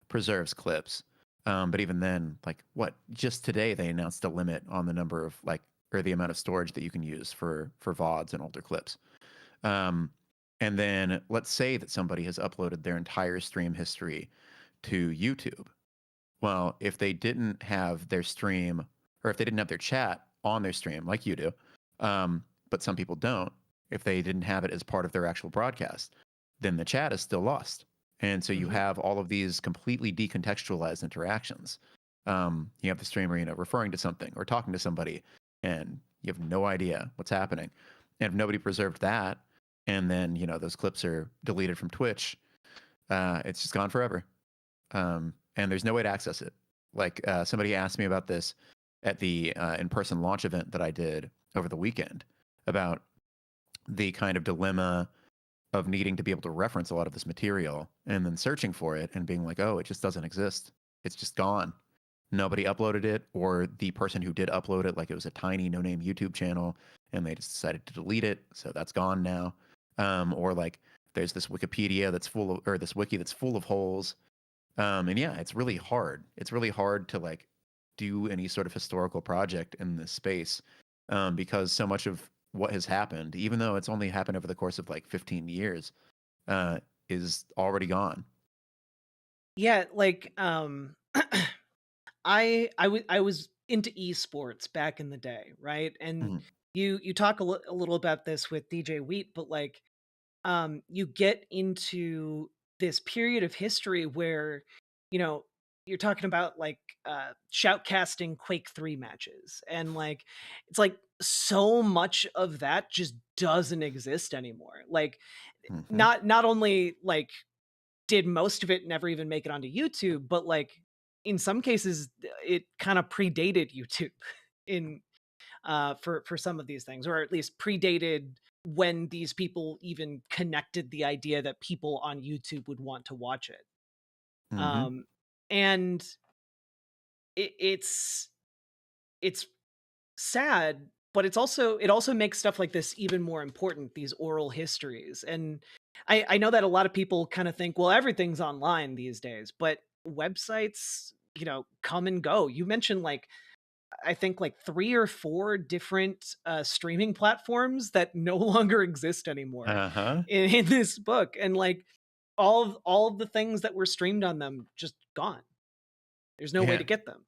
preserves clips. But even then, like what just today they announced a limit on the number of like or the amount of storage that you can use for VODs and older clips. Um, and then let's say that somebody has uploaded their entire stream history to YouTube. Well, if they didn't have their stream or if they didn't have their chat on their stream like you do, but some people don't, if they didn't have it as part of their actual broadcast, then the chat is still lost. And so you mhm. have all of these completely decontextualized interactions. You have the streamer, referring to something or talking to somebody, and you have no idea what's happening. And if nobody preserved that, and then those clips are deleted from Twitch, it's just gone forever. And there's no way to access it. Like somebody asked me about this at the in-person launch event that I did over the weekend about the kind of dilemma of needing to be able to reference a lot of this material and then searching for it and being like, oh, it just doesn't exist. It's just gone. Nobody uploaded it, or the person who did upload it, like it was a tiny no-name YouTube channel, and they just decided to delete it, so that's gone now. Or like there's this Wikipedia that's full of, or this wiki that's full of holes, And yeah, it's really hard. It's really hard to like do any sort of historical project in this space, because so much of what has happened, even though it's only happened over the course of like 15 years, uh, is already gone. Yeah, like I was into esports back in the day, right? And Mhm. you talk a little about this with DJ Wheat, but like you get into this period of history where, you know, you're talking about like shoutcasting Quake 3 matches. And like it's like so much of that just doesn't exist anymore. Like Mhm. not only like did most of it never even make it onto YouTube, but like in some cases it kind of predated YouTube in for some of these things, or at least predated when these people even connected the idea that people on YouTube would want to watch it. Mhm. Um, and it's it's sad, but it also makes stuff like this even more important. These oral histories, and I know that a lot of people kind of think, well, everything's online these days, but websites, come and go. You mentioned like I think like 3 or 4 different, streaming platforms that no longer exist anymore Uh-huh. in this book, and, like, all of the things that were streamed on them just gone. There's no way to Yeah. get them.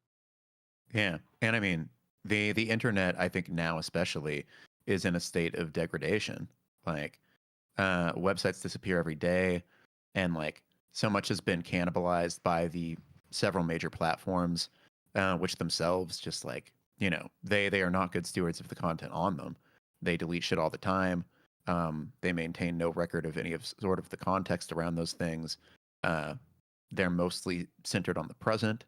Yeah. And I mean, the internet, I think now especially, is in a state of degradation. Like, websites disappear every day, and like so much has been cannibalized by the several major platforms, which themselves just like they are not good stewards of the content on them. They delete shit all the time. They maintain no record of any of sort of the context around those things. Uh, they're mostly centered on the present,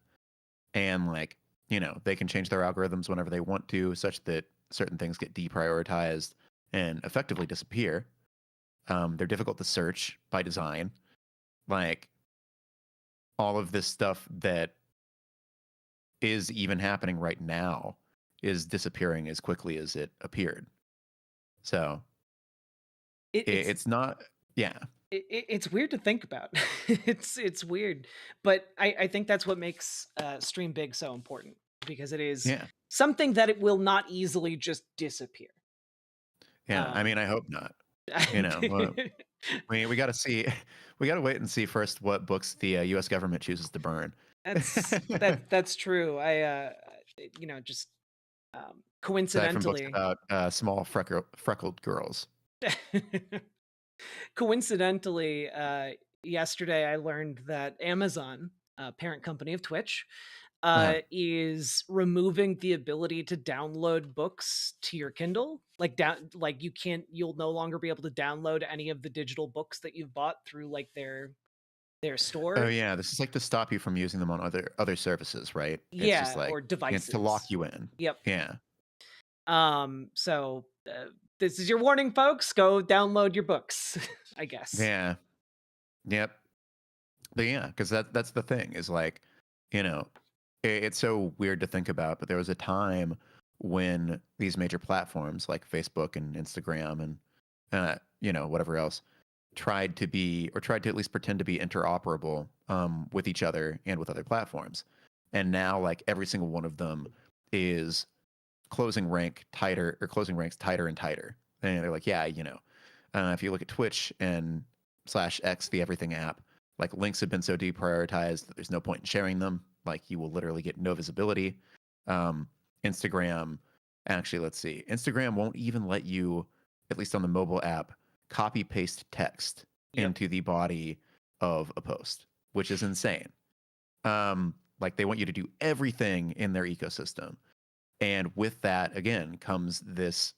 and like they can change their algorithms whenever they want to, such that certain things get deprioritized and effectively disappear. They're difficult to search by design. Like all of this stuff that is even happening right now is disappearing as quickly as it appeared. So It it's it's not, yeah, it's weird to think about. It's weird, but I think that's what makes, Stream Big so important, because it is yeah, something that it will not easily just disappear. yeah. I Um mean, I hope not. We got to see, we got to wait and see first what books the U.S. government chooses to burn. that's true. Just Aside from books coincidentally, about small freckled girls. coincidentally, yesterday I learned that Amazon, parent company of Twitch, Uh-huh. is removing the ability to download books to your Kindle. Like you'll no longer be able to download any of the digital books that you've bought through like their Oh store. yeah, this is like to stop you from using them on other services, right? It's just Yeah, like or it's to lock devices. you in. Yep. Yeah, So this is your warning, folks. Go download your books, I guess. yeah, yep. But yeah, because that's the thing is like, you know, it's so weird to think about, but there was a time when these major platforms like Facebook and Instagram and whatever else tried to be or tried to at least pretend to be interoperable with each other and with other platforms. And now like every single one of them is closing ranks tighter and tighter. And they're like, yeah, if you look at Twitch and slash X, the everything app, like links have been so deprioritized that there's no point in sharing them. Like you will literally get no visibility. Um, Instagram, actually, let's see. Instagram won't even let you, at least on the mobile app, copy paste text Yep. into the body of a post, which is insane. Like they want you to do everything in their ecosystem. And with that, again, comes this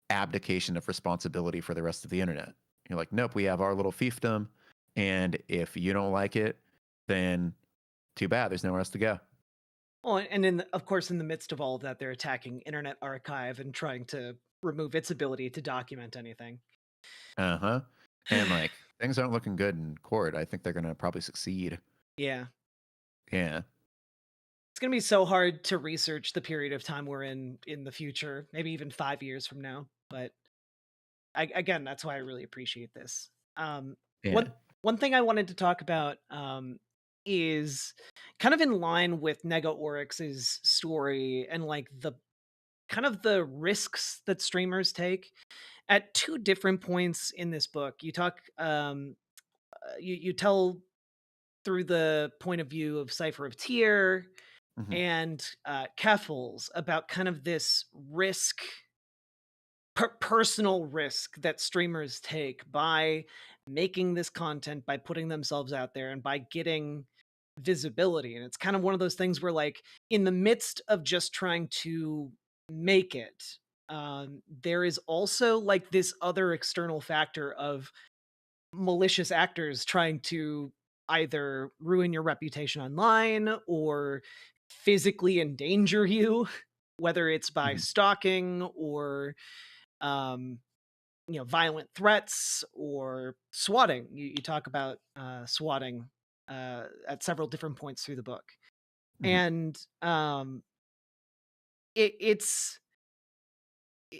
abdication of responsibility for the rest of the internet. You're like, nope, we have our little fiefdom. And if you don't like it, then too bad. There's nowhere else to go. Well, and of course, in the midst of all of that, they're attacking Internet Archive and trying to remove its ability to document anything. Uh huh. And like things aren't looking good in court. I think they're going to probably succeed. Yeah. Yeah. It's going to be so hard to research the period of time we're in the future, maybe even 5 years from now. But again, that's why I really appreciate this. Um, Yeah. one thing I wanted to talk about is kind of in line with Nega Oryx's story and like the kind of the risks that streamers take at two different points in this book. You talk you tell through the point of view of Cypher of Tyr Mhm. and Keffels about kind of this risk, personal risk that streamers take by making this content, by putting themselves out there, and by getting visibility. And it's kind of one of those things where, like, in the midst of just trying to make it, there is also like this other external factor of malicious actors trying to either ruin your reputation online or physically endanger you, whether it's by Mhm. stalking or um, violent threats or swatting. You talk about swatting at several different points through the book, Mhm. and it, it's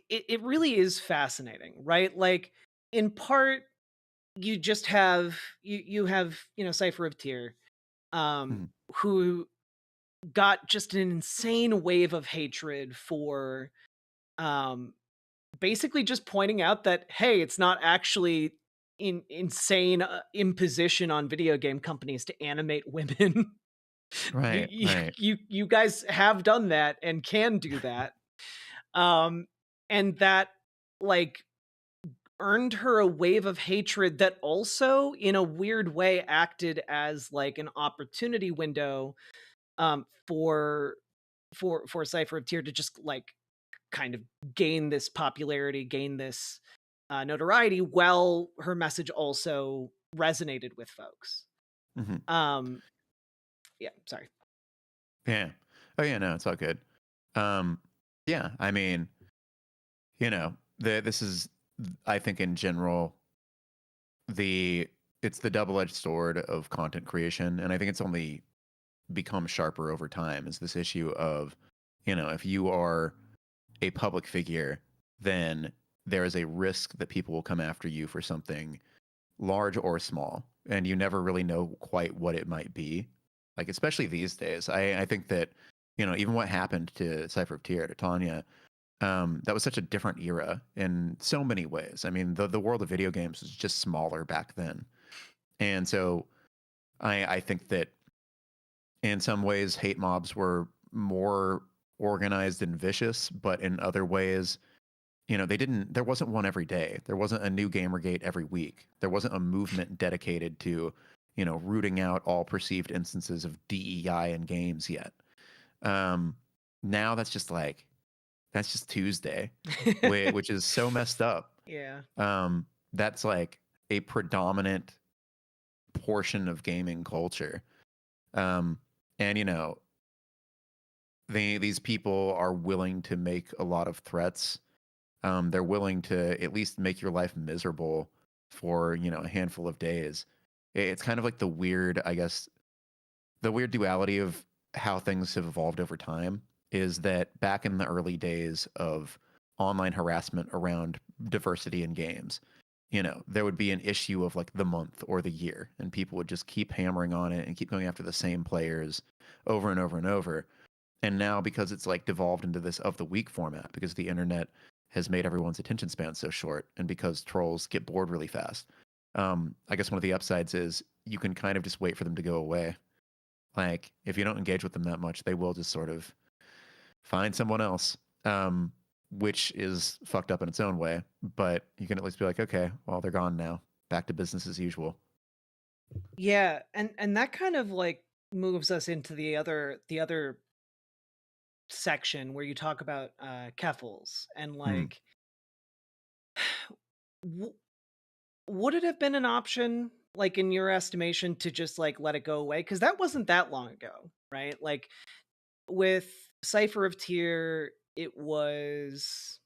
it really is fascinating, right? Like, in part, you just have you have Cypher of Tyr, Mhm. who got just an insane wave of hatred for um basically just pointing out that, hey, it's not actually insane imposition on video game companies to animate women. you, Right. you Right. you guys have done that and can do that, um and that, like, earned her a wave of hatred that also in a weird way acted as like an opportunity window for Cypher of Tyr to just like kind of gain this popularity, gain this notoriety, while her message also resonated with folks. Mhm. Um, yeah, sorry. Yeah. Oh yeah. No, it's all good. Um, yeah. I mean, this is, I think, in general, the it's the double-edged sword of content creation, and I think it's only become sharper over time. Is this issue of, if you are a public figure, then there is a risk that people will come after you for something large or small, and you never really know quite what it might be. Like, especially these days, I think that, even what happened to Cypher of Tyr, to Tanya, that was such a different era in so many ways. I mean, the world of video games was just smaller back then, and so I think that in some ways hate mobs were more organized and vicious, but in other ways, there wasn't one every day. There wasn't a new Gamergate every week. There wasn't a movement dedicated to, rooting out all perceived instances of DEI in games yet. Um, Now that's just Tuesday, which is so messed up. Yeah. That's like a predominant portion of gaming culture. Um, and these people are willing to make a lot of threats. They're willing to at least make your life miserable for a handful of days. It's kind of like I guess, the weird duality of how things have evolved over time is that back in the early days of online harassment around diversity in games, there would be an issue of like the month or the year, and people would just keep hammering on it and keep going after the same players over and over and over. And now, because it's like devolved into this of the week format, because the internet has made everyone's attention span so short, and because trolls get bored really fast, I guess one of the upsides is you can kind of just wait for them to go away. Like, if you don't engage with them that much, they will just sort of find someone else, which is fucked up in its own way. But you can at least be like, okay, well, they're gone now. Back to business as usual. Yeah, and that kind of like moves us into the other section where you talk about Keffels and Hmm. like, w- would it have been an option, like, in your estimation, to just like let it go away? Because that wasn't that long ago, right? Like, with Cypher of Tyr, it was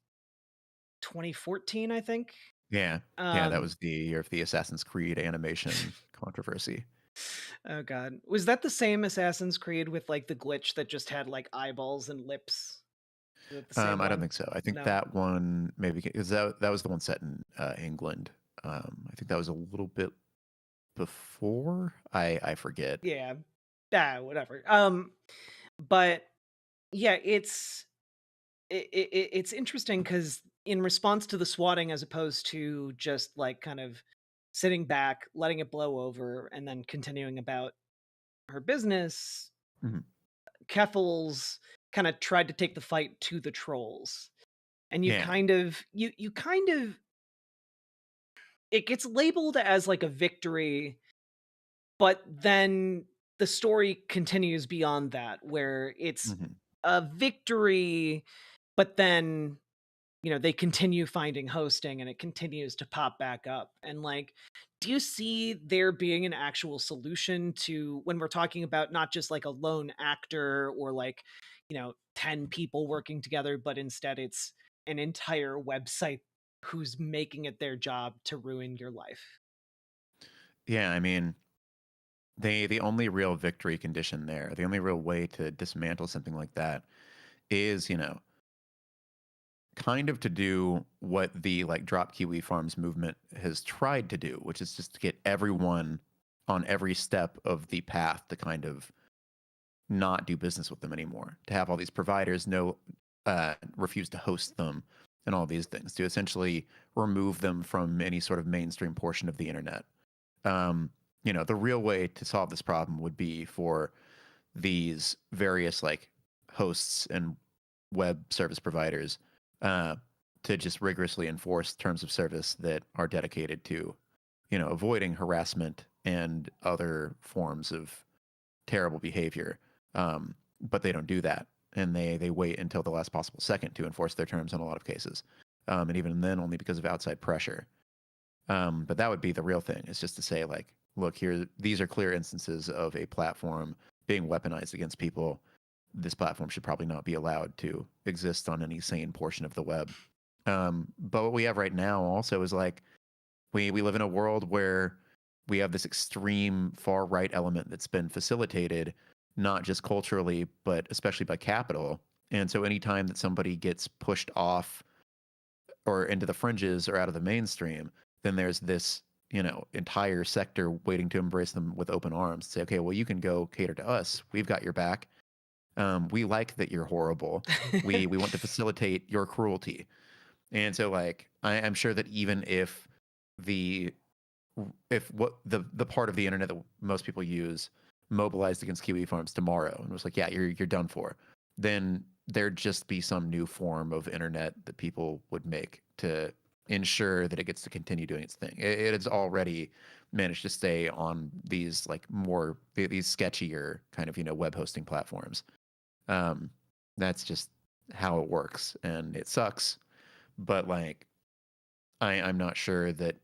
2014, I think. Yeah. Yeah, that Um, was the year of the Assassin's Creed animation controversy. oh god, was that the same Assassin's Creed with like the glitch that just had like eyeballs and lips? Is it the same I don't one? think so. I think No. that one maybe because that was the one set in England. I think that was a little bit before. I forget. Yeah. whatever. But yeah, it's interesting because in response to the swatting, as opposed to just like kind of sitting back, letting it blow over, and then continuing about her business, Mhm. Keffels kind of tried to take the fight to the trolls. And you Yeah. kind of you kind of it gets labeled as like a victory, but then the story continues beyond that where it's Mhm. a victory, but then they continue finding hosting and it continues to pop back up. And like, do you see there being an actual solution to when we're talking about not just like a lone actor or like 10 people working together, but instead it's an entire website who's making it their job to ruin your life? Yeah, I mean, the only real victory condition there, the only real way to dismantle something like that is, kind of to do what the like drop Kiwi Farms movement has tried to do, which is just to get everyone on every step of the path to kind of not do business with them anymore, to have all these providers refuse to host them and all these things, to essentially remove them from any sort of mainstream portion of the internet. Um, the real way to solve this problem would be for these various like hosts and web service providers uh, to just rigorously enforce terms of service that are dedicated to, avoiding harassment and other forms of terrible behavior. But they don't do that, and they wait until the last possible second to enforce their terms in a lot of cases, and even then only because of outside pressure. But that would be the real thing. Is just to say like, look here, these are clear instances of a platform being weaponized against people. This platform should probably not be allowed to exist on any sane portion of the web. But what we have right now also is like we live in a world where we have this extreme far right element that's been facilitated not just culturally but especially by capital. And so anytime that somebody gets pushed off or into the fringes or out of the mainstream, then there's this entire sector waiting to embrace them with open arms. Say, okay, well, you can go cater to us. We've got your back. We like that you're horrible. We want to facilitate your cruelty. And so, like, I'm sure that even the if what the part of the internet that most people use mobilized against Kiwi Farms tomorrow and was like, yeah, you're done for, then there'd just be some new form of internet that people would make to ensure that it gets to continue doing its thing. It has already managed to stay on these like these sketchier kind of web hosting platforms. Um, that's just how it works, and it sucks. But like, I'm not sure that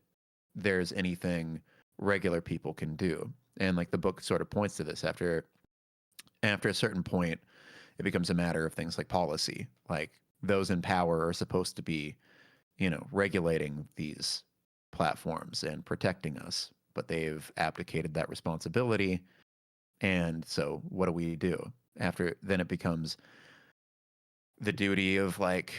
there's anything regular people can do. And like the book sort of points to this after a certain point, it becomes a matter of things like policy. Like those in power are supposed to be, regulating these platforms and protecting us, but they've abdicated that responsibility. And so what do we do? After then it becomes the duty of like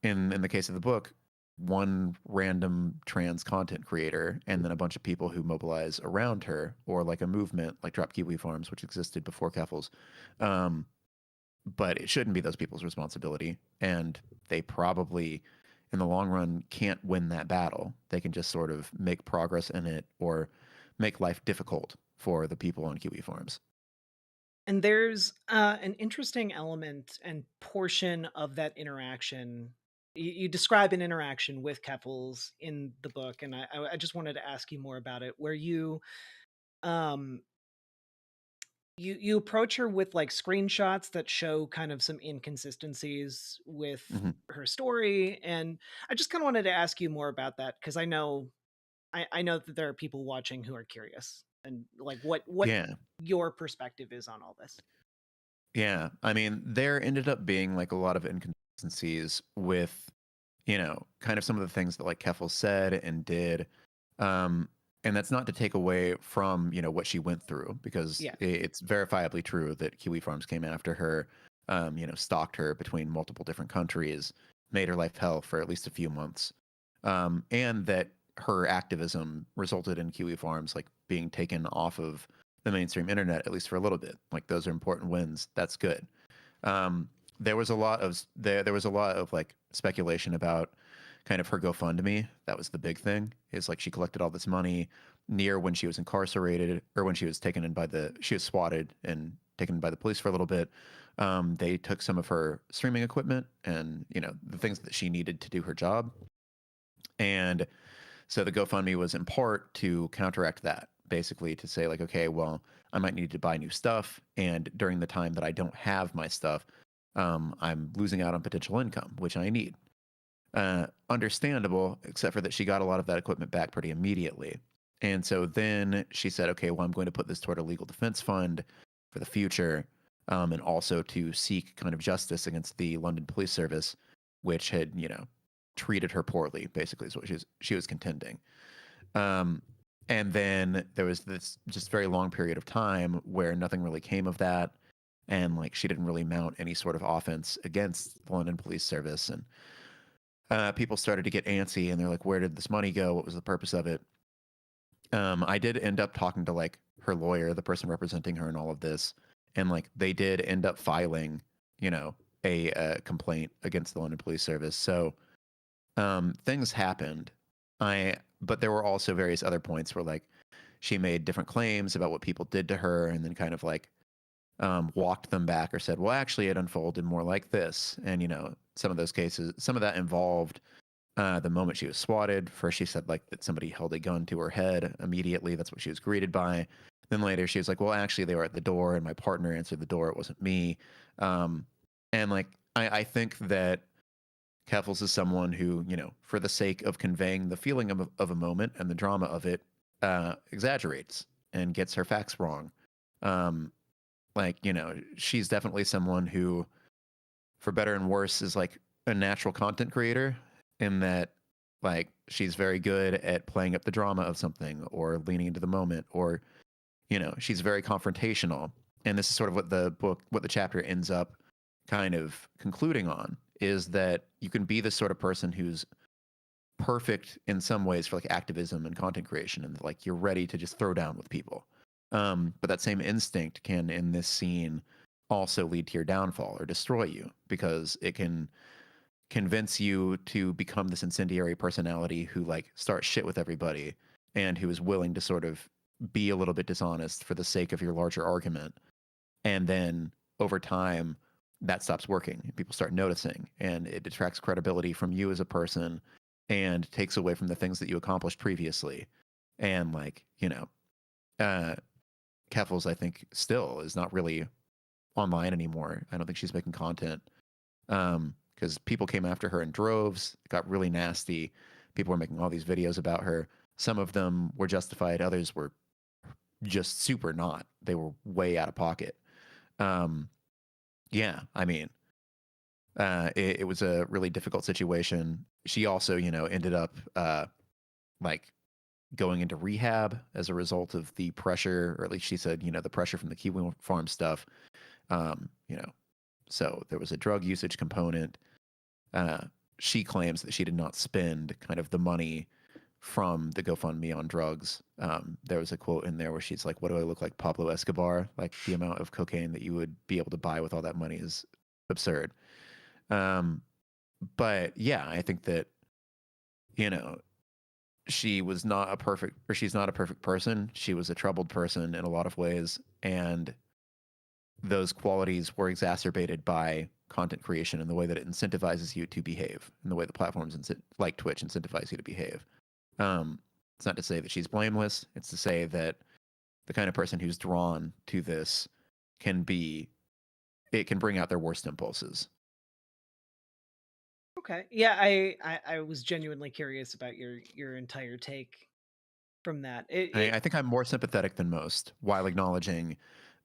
in the case of the book, one random trans content creator and then a bunch of people who mobilize around her, or like a movement like Drop Kiwi Farms, which existed before Keffels. Um, but it shouldn't be those people's responsibility. And they probably, in the long run, can't win that battle. They can just sort of make progress in it or make life difficult for the people on Kiwi Farms. And there's an interesting element and portion of that interaction. You describe an interaction with Keffels in the book, and I just wanted to ask you more about it, where um, you approach her with like screenshots that show kind of some inconsistencies with Hmm. her story, and I just kind of wanted to ask you more about that because I know that there are people watching who are curious and like what Yeah. your perspective is on all this. Yeah. I mean, there ended up being like a lot of inconsistencies with, kind of some of the things that like Keffel said and did. Um, and that's not to take away from, what she went through, because Yeah. it's verifiably true that Kiwi Farms came after her, stalked her between multiple different countries, made her life hell for at least a few months. And that her activism resulted in Kiwi Farms like being taken off of the mainstream internet, at least for a little bit. Like those are important wins. That's good. There was a lot of there was a lot of like speculation about kind of her GoFundMe. That was the big thing. Is like she collected all this money near when she was incarcerated, or when she was taken in by she was swatted and taken by the police for a little bit. They took some of her streaming equipment and the things that she needed to do her job, and so the GoFundMe was in part to counteract that, basically to say like, okay, well, I might need to buy new stuff, and during the time that I don't have my stuff, I'm losing out on potential income, which I need. Understandable, except for that she got a lot of that equipment back pretty immediately. And so then she said, okay, well, I'm going to put this toward a legal defense fund for the future, and also to seek kind of justice against the London Police Service, which had, treated her poorly, basically, is what she was contending. And then there was this just very long period of time where nothing really came of that. And like she didn't really mount any sort of offense against the London Police Service. And people started to get antsy, and they're like, where did this money go? What was the purpose of it? I did end up talking to like her lawyer, the person representing her in all of this. And like they did end up filing, a complaint against the London Police Service. So things happened. But there were also various other points where like she made different claims about what people did to her, and then kind of like walked them back, or said, well, actually it unfolded more like this. And some of those cases, some of that involved the moment she was swatted. First she said like that somebody held a gun to her head immediately. That's what she was greeted by. Then later she was like, well, actually they were at the door and my partner answered the door, it wasn't me. And like I think that Keffels is someone who, for the sake of conveying the feeling of a moment and the drama of it, exaggerates and gets her facts wrong. She's definitely someone who, for better and worse, is like a natural content creator, in that like she's very good at playing up the drama of something or leaning into the moment, or, she's very confrontational. And this is sort of what the chapter ends up kind of concluding on, is that you can be this sort of person who's perfect in some ways for like activism and content creation, and like you're ready to just throw down with people. But that same instinct can, in this scene, also lead to your downfall or destroy you, because it can convince you to become this incendiary personality who like starts shit with everybody, and who is willing to sort of be a little bit dishonest for the sake of your larger argument. And then over time, that stops working and people start noticing, and it detracts credibility from you as a person and takes away from the things that you accomplished previously. And like, Keffels, I think, still is not really online anymore. I don't think she's making content, because people came after her in droves. It got really nasty. People were making all these videos about her. Some of them were justified. Others were just super not. They were way out of pocket. Yeah, I mean, it was a really difficult situation. She also, ended up like going into rehab as a result of the pressure, or at least she said, the pressure from the Kiwi Farm stuff. So there was a drug usage component. She claims that she did not spend kind of the money from the GoFundMe on drugs. There was a quote in there where she's like, what do I look like, Pablo Escobar? Like the amount of cocaine that you would be able to buy with all that money is absurd. But yeah, I think that, she was not a perfect, or she's not a perfect person. She was a troubled person in a lot of ways. And those qualities were exacerbated by content creation and the way that it incentivizes you to behave, and the way the platforms like Twitch incentivize you to behave. It's not to say that she's blameless. It's to say that the kind of person who's drawn to this can bring out their worst impulses. Okay. Yeah, I was genuinely curious about your entire take from that. I think I'm more sympathetic than most, while acknowledging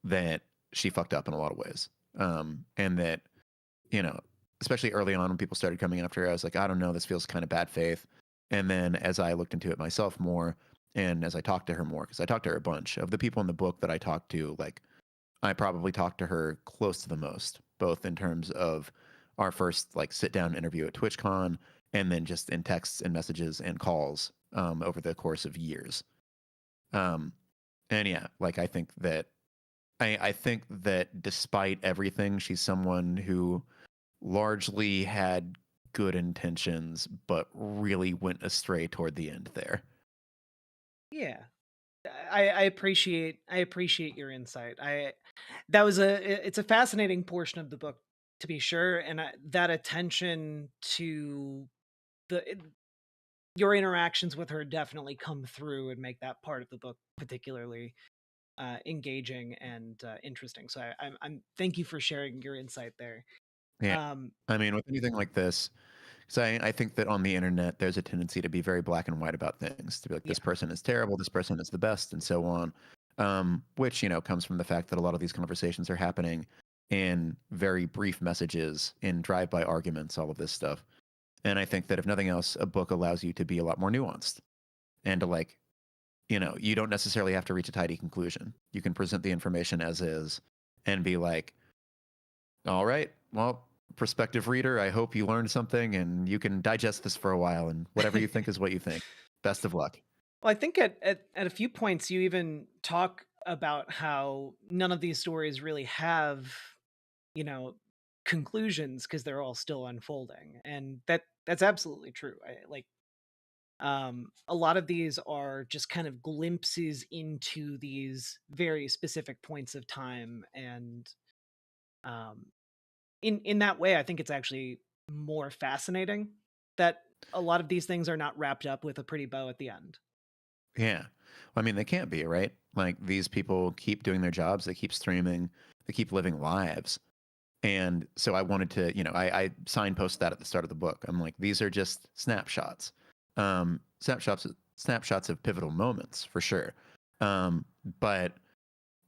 that she fucked up in a lot of ways. And that, especially early on when people started coming after her, I was like, I don't know, this feels kind of bad faith. And then as I looked into it myself more, and as I talked to her more, because I talked to her a bunch, of the people in the book that I talked to, like I probably talked to her close to the most, both in terms of our first like sit down interview at TwitchCon, and then just in texts and messages and calls over the course of years. And yeah, like I think that despite everything, she's someone who largely had good intentions, but really went astray toward the end there. Yeah. I appreciate your insight. That was it's a fascinating portion of the book, to be sure, and that attention to the your interactions with her definitely come through and make that part of the book particularly engaging and interesting. So I'm thank you for sharing your insight there. Yeah. Um, I mean, with anything like this, so I think that on the internet, there's a tendency to be very black and white about things, to be like, yeah, this person is terrible, this person is the best, and so on. Which, comes from the fact that a lot of these conversations are happening in very brief messages, in drive-by arguments, all of this stuff. And I think that if nothing else, a book allows you to be a lot more nuanced and to like, you don't necessarily have to reach a tidy conclusion. You can present the information as is and be like, all right, well, prospective reader, I hope you learned something and you can digest this for a while, and whatever you think is what you think. Best of luck. well, I think at a few points you even talk about how none of these stories really have, you know, conclusions because they're all still unfolding, and that's absolutely true. A lot of these are just kind of glimpses into these very specific points of time, and um, in that way, I think it's actually more fascinating that a lot of these things are not wrapped up with a pretty bow at the end. Yeah. I mean, they can't be, right? Like, these people keep doing their jobs, they keep streaming, they keep living lives. And so I wanted to, I signpost that at the start of the book. I'm like, these are just snapshots. Snapshots of pivotal moments for sure. But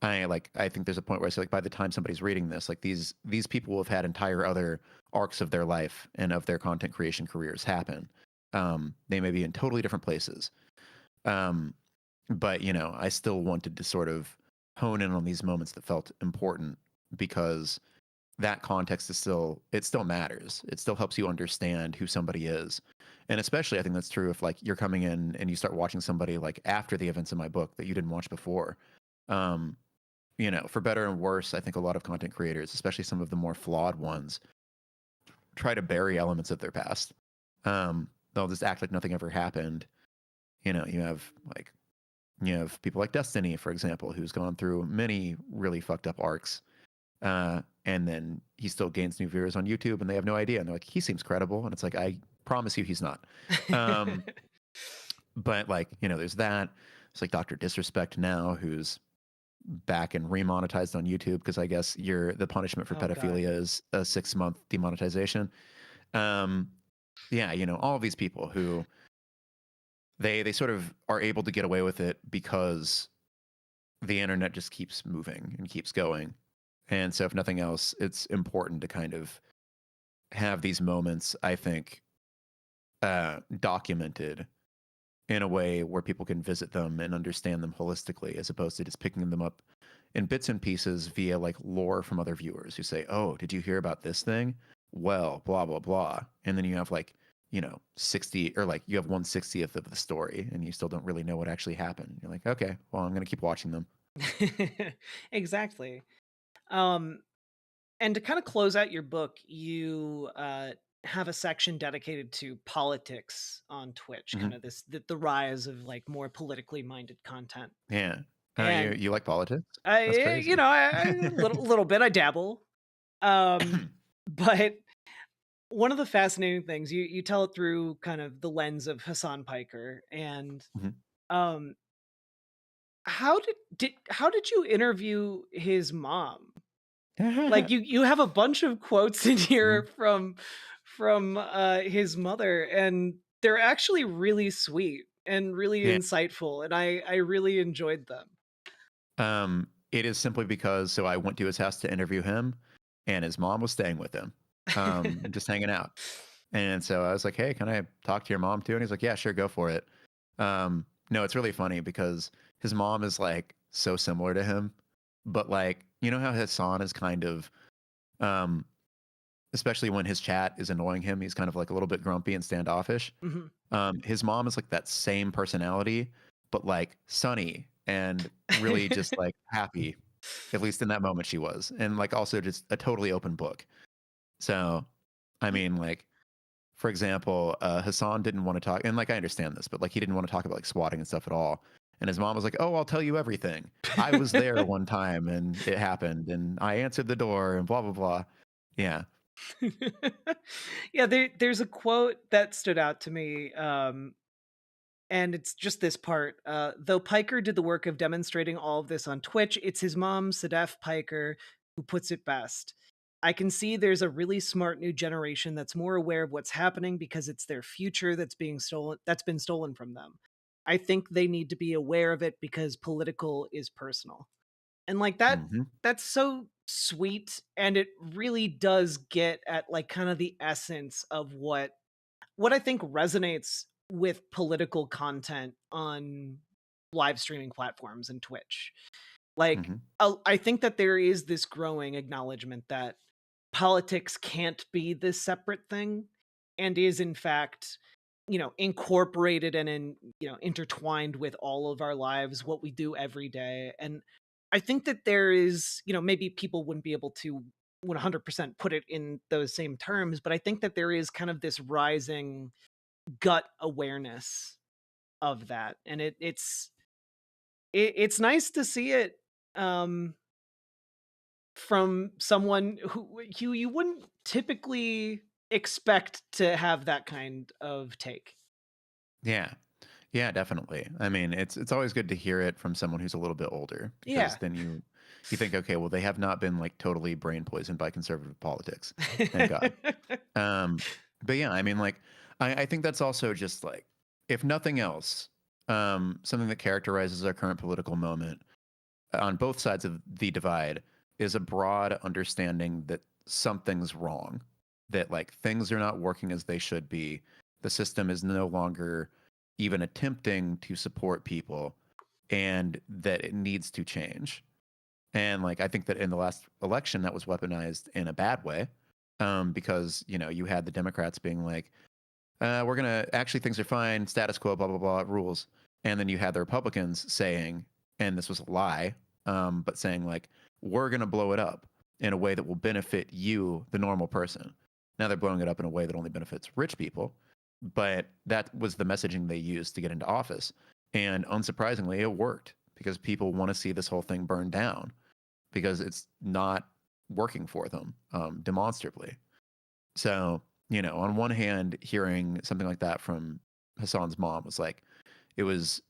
I think there's a point where I say, like, by the time somebody's reading this, like, these people will have had entire other arcs of their life and of their content creation careers happen. They may be in totally different places. But I still wanted to sort of hone in on these moments that felt important, because that context is it still matters. It still helps you understand who somebody is. And especially I think that's true if, like, you're coming in and you start watching somebody like after the events in my book that you didn't watch before. For better and worse, I think a lot of content creators, especially some of the more flawed ones, try to bury elements of their past. They'll just act like nothing ever happened. You have people like Destiny, for example, who's gone through many really fucked up arcs. And then he still gains new viewers on YouTube and they have no idea. And they're like, he seems credible. And it's like, I promise you he's not. But like, there's that. It's like Dr. Disrespect now, who's back and remonetized on YouTube, because I guess the punishment for Oh, God. pedophilia is a 6-month demonetization. All of these people who they sort of are able to get away with it because the internet just keeps moving and keeps going. And so if nothing else, it's important to kind of have these moments, I think, documented in a way where people can visit them and understand them holistically, as opposed to just picking them up in bits and pieces via like lore from other viewers who say, oh, did you hear about this thing? Well, blah, blah, blah. And then you have like, 60, or like you have 1/60th of the story and you still don't really know what actually happened. You're like, okay, well, I'm going to keep watching them. Exactly. And to kind of close out your book, you have a section dedicated to politics on Twitch, kind of the rise of like more politically minded content. Yeah. And You like politics? I, That's crazy. I little bit, I dabble. But one of the fascinating things, you tell it through kind of the lens of Hassan Piker, and Mhm. how did you interview his mom? Like you have a bunch of quotes in here from his mother, and they're actually really sweet and really Yeah. insightful, and I really enjoyed them. It is simply because so I went to his house to interview him, and his mom was staying with him, just hanging out. And so I was like, "Hey, can I talk to your mom too?" And he's like, "Yeah, sure, go for it." No, it's really funny because his mom is like so similar to him, but like how Hassan is kind of, especially when his chat is annoying him, he's kind of like a little bit grumpy and standoffish. Mhm. His mom is like that same personality, but like sunny and really just like happy. At least in that moment she was. And like also just a totally open book. So I mean, like, for example, Hassan didn't want to talk, and like I understand this, but like he didn't want to talk about like swatting and stuff at all. And his mom was like, "Oh, I'll tell you everything. I was there one time, and it happened, and I answered the door, and blah blah blah." Yeah. Yeah, there's a quote that stood out to me, and it's just this part. Though Piker did the work of demonstrating all of this on Twitch, it's his mom, Sedef Piker, who puts it best. I can see there's a really smart new generation that's more aware of what's happening because it's their future that's been stolen from them. I think they need to be aware of it because political is personal. And like Hmm. that's so sweet, and it really does get at like kind of the essence of what I think resonates with political content on live streaming platforms and Twitch. Like, Hmm. I think that there is this growing acknowledgement that politics can't be this separate thing and is in fact, incorporated and intertwined with all of our lives, what we do every day. And I think that there is, maybe people wouldn't be able to 100% put it in those same terms, but I think that there is kind of this rising gut awareness of that, and it's nice to see it, um, from someone who you wouldn't typically expect to have that kind of take. Yeah. Yeah, definitely. I mean, it's always good to hear it from someone who's a little bit older because Yeah. then you think, okay, well, they have not been like totally brain poisoned by conservative politics. Thank God. Um, but yeah, I mean, like, I think that's also just like, if nothing else, something that characterizes our current political moment on both sides of the divide is a broad understanding that something's wrong, that like things are not working as they should be. The system is no longer even attempting to support people, and that it needs to change. And like I think that in the last election, that was weaponized in a bad way, because you had the Democrats being like, "We're gonna actually things are fine, status quo, blah blah blah, rules," and then you had the Republicans saying, and this was a lie, but saying like, "We're gonna blow it up in a way that will benefit you, the normal person." Now they're blowing it up in a way that only benefits rich people, but that was the messaging they used to get into office, and unsurprisingly, it worked because people want to see this whole thing burn down because it's not working for them, demonstrably. So, on one hand, hearing something like that from Hassan's mom was like, it was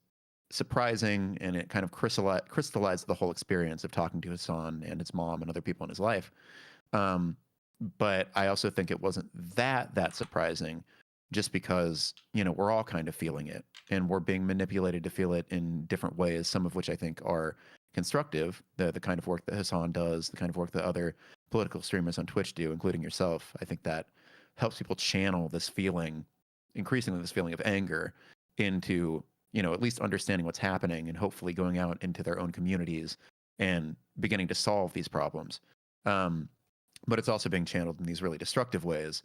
surprising, and it kind of crystallized the whole experience of talking to Hassan and his mom and other people in his life. Um, but I also think it wasn't that surprising, just because we're all kind of feeling it, and we're being manipulated to feel it in different ways. Some of which I think are constructive, the kind of work that Hassan does, the kind of work that other political streamers on Twitch do, including yourself. I think that helps people channel this feeling, increasingly this feeling of anger, into at least understanding what's happening and hopefully going out into their own communities and beginning to solve these problems. Um, but it's also being channeled in these really destructive ways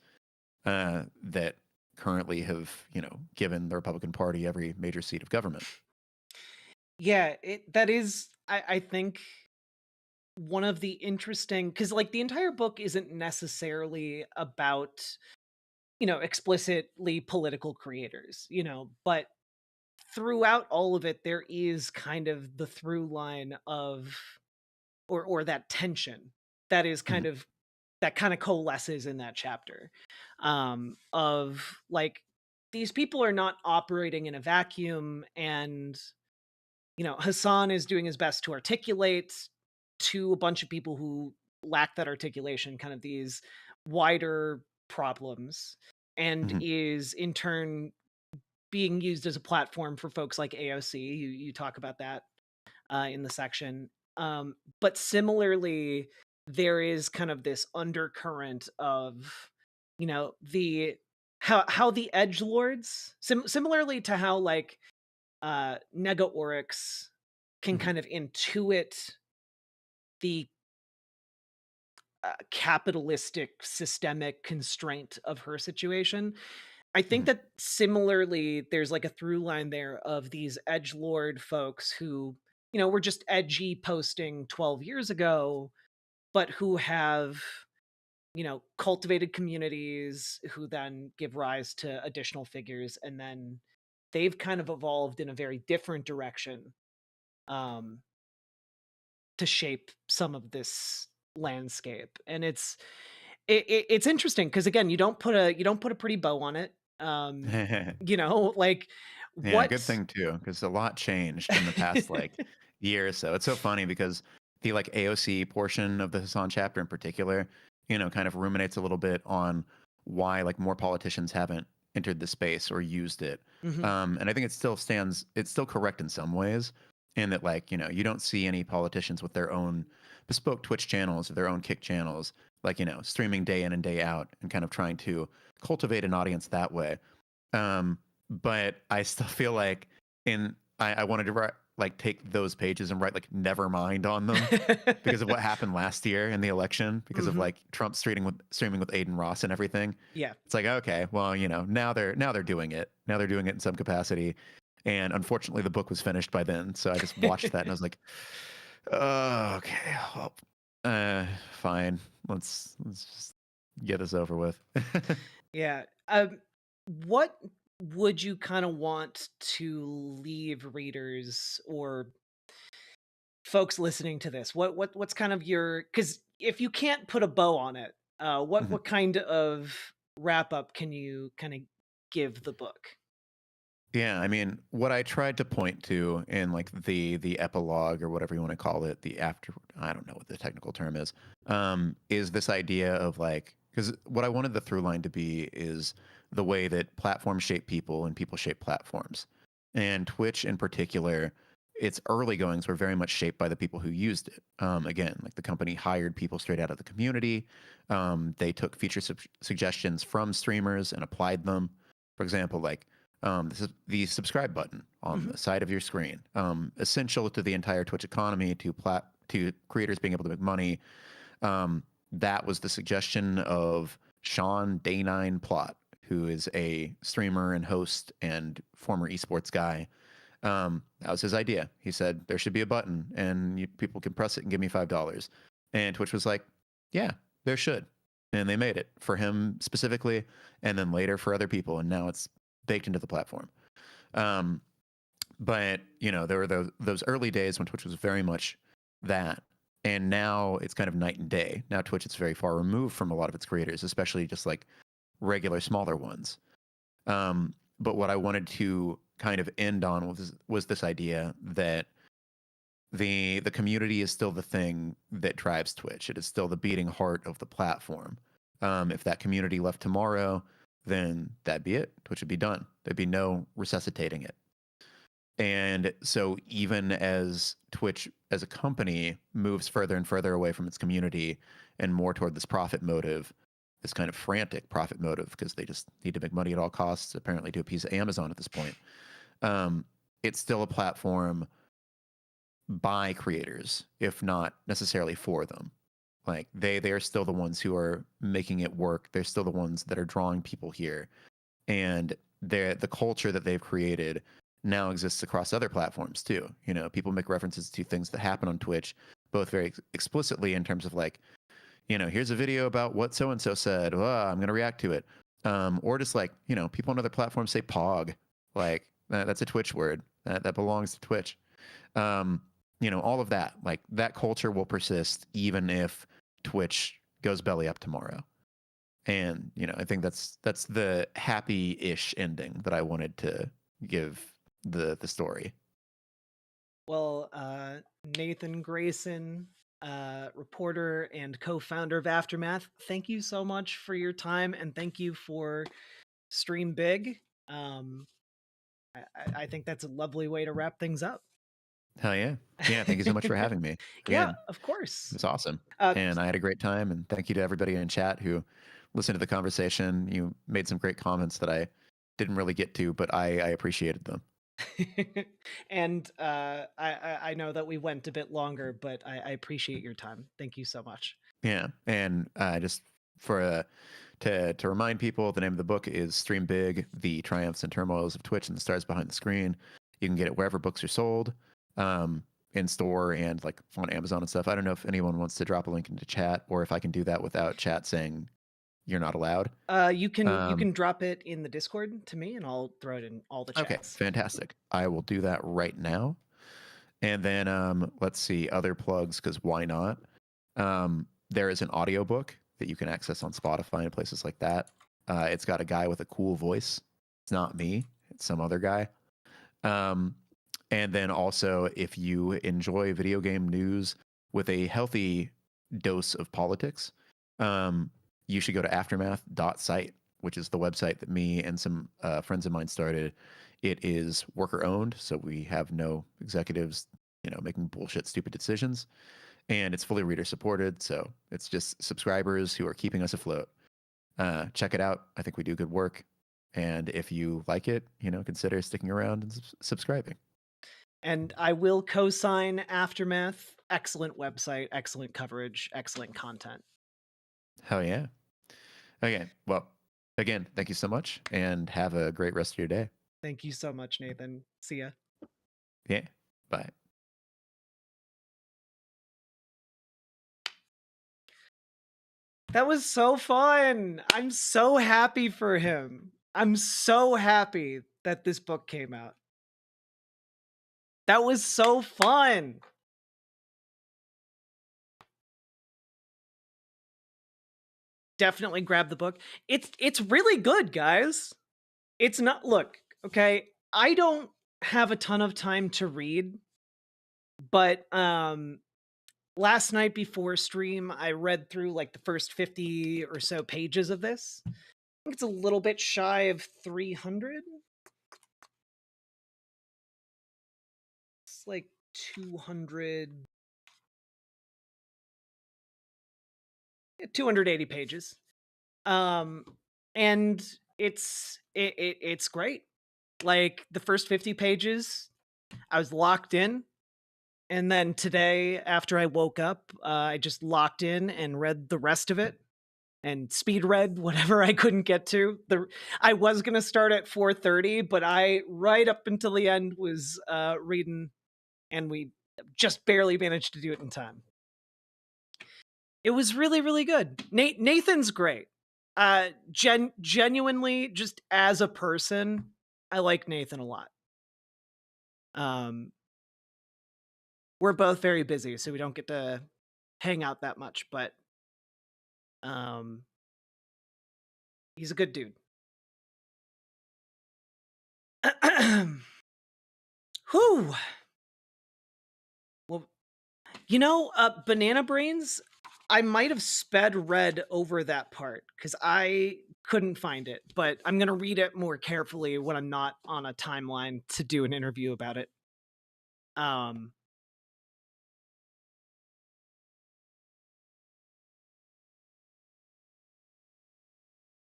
that currently have given the Republican Party every major seat of government. Yeah, that is, I think, one of the interesting, because like the entire book isn't necessarily about explicitly political creators, but throughout all of it there is kind of the through line of, or that tension that is Mhm. that kind of coalesces in that chapter, of like, these people are not operating in a vacuum, and Hassan is doing his best to articulate to a bunch of people who lack that articulation kind of these wider problems, and Mhm. is in turn being used as a platform for folks like AOC. You talk about that in the section. But similarly, there is kind of this undercurrent of, the how the edge lords, similarly to how like Nega Oryx can Mhm. kind of intuit the capitalistic systemic constraint of her situation. I think Mhm. that similarly, there's like a through line there of these edge lord folks who were just edgy posting 12 years ago, but who have, cultivated communities who then give rise to additional figures. And then they've kind of evolved in a very different direction um, to shape some of this landscape. And it's interesting because again, you don't put a pretty bow on it. Like Yeah, what good thing too, because a lot changed in the past like year or so. It's so funny because the like AOC portion of the Hassan chapter in particular, kind of ruminates a little bit on why like more politicians haven't entered the space or used it. Mhm. And I think it's still correct in some ways, in that like, you don't see any politicians with their own bespoke Twitch channels or their own Kick channels, like, streaming day in and day out and kind of trying to cultivate an audience that way. Um, but I still feel like I wanted to write like take those pages and write like never mind on them because of what happened last year in the election, because of Mhm. like Trump streaming with Aiden Ross and everything. Yeah. It's like, okay, well, now they're doing it. Now they're doing it in some capacity. And unfortunately the book was finished by then. So I just watched that and I was like, oh, okay, well, fine. Let's just get this over with. Yeah. What would you kind of want to leave readers or folks listening to this? What's kind of your, because if you can't put a bow on it, what Mhm. what kind of wrap up can you kind of give the book? Yeah, I mean, what I tried to point to in like the epilogue or whatever you want to call it, the after, I don't know what the technical term is this idea of like, because what I wanted the through line to be is the way that platforms shape people and people shape platforms. And Twitch in particular, its early goings were very much shaped by the people who used it. Again, like the company hired people straight out of the community. They took feature suggestions from streamers and applied them. For example, like this is the subscribe button on Mhm. the side of your screen, essential to the entire Twitch economy, to creators being able to make money. That was the suggestion of Sean Day9 Plot, who is a streamer and host and former esports guy. That was his idea. He said there should be a button and people can press it and give me $5. And Twitch was like, yeah, there should. And they made it for him specifically, and then later for other people. And now it's baked into the platform. Um, but there were those early days when Twitch was very much that, and now it's kind of night and day. Now Twitch is very far removed from a lot of its creators, especially just like regular smaller ones. But what I wanted to kind of end on was this idea that the community is still the thing that drives Twitch. It is still the beating heart of the platform. If that community left tomorrow, then that'd be it. Twitch would be done. There'd be no resuscitating it. And so even as Twitch as a company moves further and further away from its community and more toward this profit motive, this kind of frantic profit motive, because they just need to make money at all costs, apparently to appease Amazon at this point, it's still a platform by creators, if not necessarily for them. Like they are still the ones who are making it work. They're still the ones that are drawing people here. And the culture that they've created now exists across other platforms too. People make references to things that happen on Twitch, both very explicitly in terms of like, here's a video about what so and so said. Oh, I'm going to react to it. Or just like, people on other platforms say pog. Like that's a Twitch word that belongs to Twitch. All of that, like that culture will persist even if Twitch goes belly up tomorrow. And I think that's the happy-ish ending that I wanted to give the story. Well, Nathan Grayson, reporter and co-founder of Aftermath, thank you so much for your time, and thank you for Stream Big. I think that's a lovely way to wrap things up. Hell yeah. Yeah, thank you so much for having me. Yeah, Again, of it course. was awesome. Uh, And I had a great time, and thank you to everybody in chat who listened to the conversation. You made some great comments that I didn't really get to, but I appreciated them. and I know that we went a bit longer, but I appreciate your time. Thank you so much. Yeah, and just for to remind people, the name of the book is Stream Big: The Triumphs and Turmoils of Twitch and the Stars Behind the Screen. You can get it wherever books are sold. in store and like on Amazon and stuff. I don't know if anyone wants to drop a link into chat or if I can do that without chat saying you're not allowed. You can drop it in the Discord to me, and I'll throw it in all the chats. Okay, fantastic. I will do that right now. And then let's see other plugs, because why not? There is an audiobook that you can access on Spotify and places like that. It's got a guy with a cool voice. It's not me, it's some other guy. And then also, if you enjoy video game news with a healthy dose of politics, you should go to aftermath.site, which is the website that me and some friends of mine started. It is worker owned, so we have no executives, making bullshit, stupid decisions. And it's fully reader supported, so it's just subscribers who are keeping us afloat. Check it out. I think we do good work. And if you like it, consider sticking around and subscribing. And I will co-sign Aftermath. Excellent website, excellent coverage, excellent content. Hell yeah. Okay, well, again, thank you so much, and have a great rest of your day. Thank you so much, Nathan. See ya. Yeah, bye. That was so fun. I'm so happy for him. I'm so happy that this book came out. That was so fun. Definitely grab the book. It's really good, guys. It's not, look, okay, I don't have a ton of time to read, but last night before stream I read through like the first 50 or so pages of this. I think it's a little bit shy of 300. It's like 200 280 pages. And it's great. Like the first 50 pages, I was locked in. And then today, after I woke up, I just locked in and read the rest of it and speed read whatever I couldn't get to. I was going to start at 4:30, but I, right up until the end, was reading, and we just barely managed to do it in time. It was really, really good. Nathan's great. Genuinely, just as a person, I like Nathan a lot. We're both very busy, so we don't get to hang out that much, but he's a good dude. Whew. Well, Banana Brains, I might have sped read over that part because I couldn't find it, but I'm going to read it more carefully when I'm not on a timeline to do an interview about it. I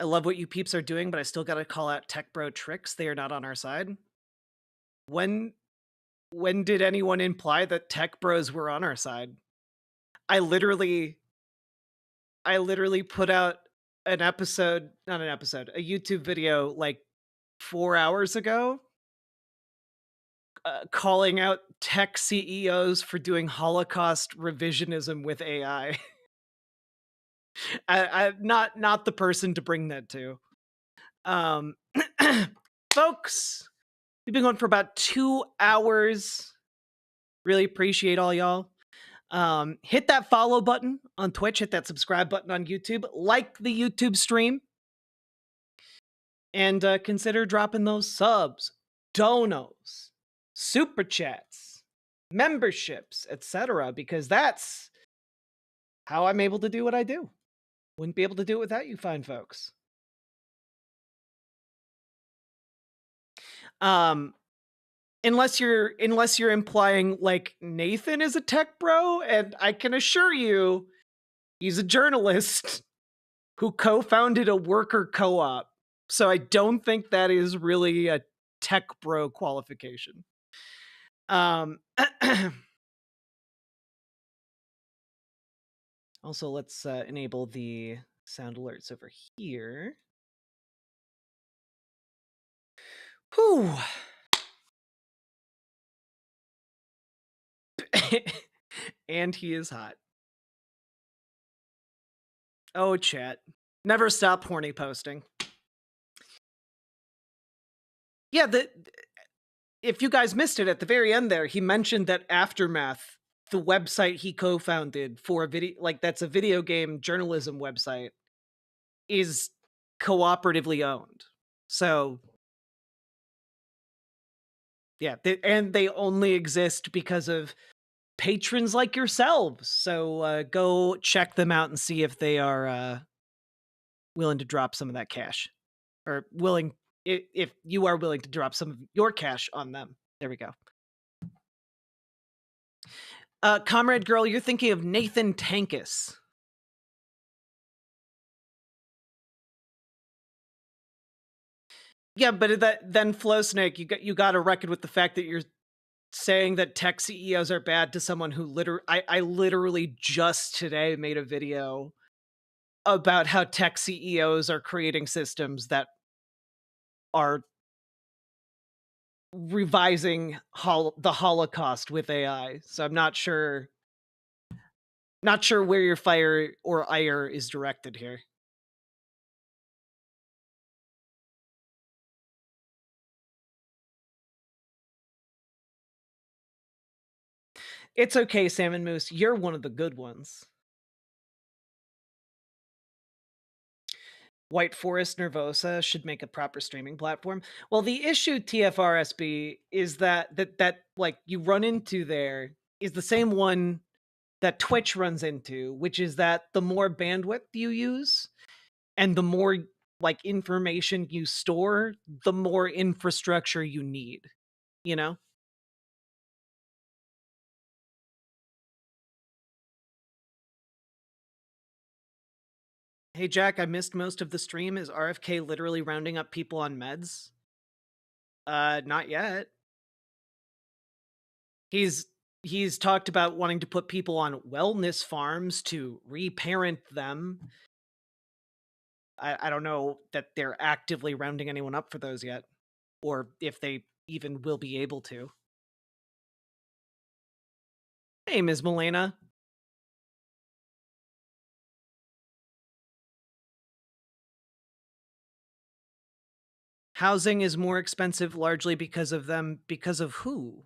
love what you peeps are doing, but I still got to call out Tech Bro Tricks. They are not on our side. When did anyone imply that Tech Bros were on our side? I literally put out a YouTube video like 4 hours ago, calling out tech CEOs for doing Holocaust revisionism with AI. I'm not the person to bring that to. Folks, we've been going for about 2 hours. Really appreciate all y'all. Hit that follow button on Twitch, hit that subscribe button on YouTube, like the YouTube stream, and consider dropping those subs, donos, super chats, memberships, etc., because that's how I'm able to do what I do. Wouldn't be able to do it without you fine folks. Unless you're implying like Nathan is a tech bro, and I can assure you he's a journalist who co-founded a worker co-op. So I don't think that is really a tech bro qualification. Also, let's enable the sound alerts over here. Whew. And he is hot. Oh, chat. Never stop horny posting. Yeah, if you guys missed it at the very end there, he mentioned that Aftermath, the website he co-founded for a video, like that's a video game journalism website, is cooperatively owned. So yeah, and they only exist because of patrons like yourselves. So go check them out and see if they are willing to drop some of that cash, or willing, if you are willing to drop some of your cash on them. There we go. Comrade Girl, you're thinking of Nathan Tankus. Yeah, but then Flow Snake, you got a record with the fact that you're saying that tech CEOs are bad to someone who I literally just today made a video about how tech CEOs are creating systems that are revising the Holocaust with AI. So I'm not sure where your fire or ire is directed here. It's okay, Salmon Moose. You're one of the good ones. White Forest Nervosa should make a proper streaming platform. Well, the issue, TFRSB, is that like you run into there is the same one that Twitch runs into, which is that the more bandwidth you use and the more like information you store, the more infrastructure you need, you know? Hey Jack, I missed most of the stream. Is RFK literally rounding up people on meds? Not yet. He's talked about wanting to put people on wellness farms to reparent them. I don't know that they're actively rounding anyone up for those yet, or if they even will be able to. Hey, Ms. Milena. Housing is more expensive largely because of them. Because of who?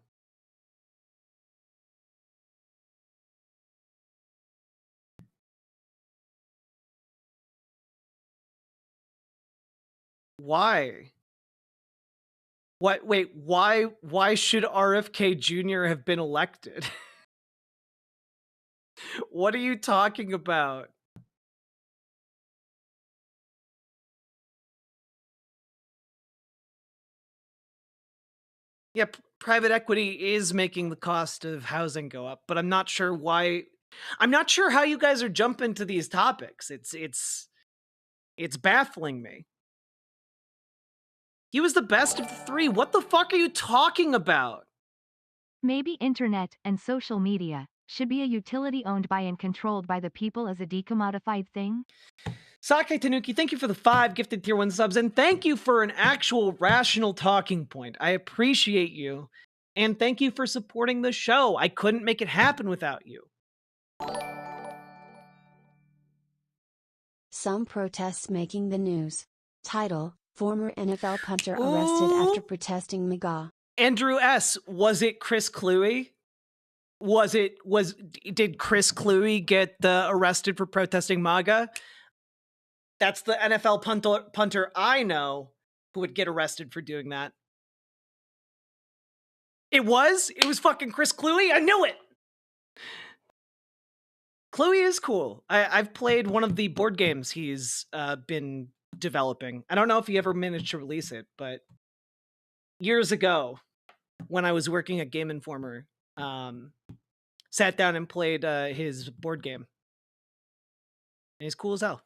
Why? What? Wait, why should RFK Jr. have been elected? What are you talking about? Yeah, private equity is making the cost of housing go up, but I'm not sure why. I'm not sure how you guys are jumping to these topics. It's baffling me. He was the best of the three. What the fuck are you talking about? Maybe internet and social media should be a utility owned by and controlled by the people as a decommodified thing? Sake Tanuki, thank you for the 5 gifted tier 1 subs, and thank you for an actual rational talking point. I appreciate you, and thank you for supporting the show. I couldn't make it happen without you. Some protests making the news. Title: Former NFL punter arrested after protesting MAGA. Andrew S., was it Chris Cluey? Did Chris Cluey get arrested for protesting MAGA? That's the NFL punter I know who would get arrested for doing that. It was fucking Chris Cluey. I knew it. Cluey is cool. I've played one of the board games he's been developing. I don't know if he ever managed to release it, but years ago, when I was working at Game Informer, sat down and played his board game. And he's cool as hell.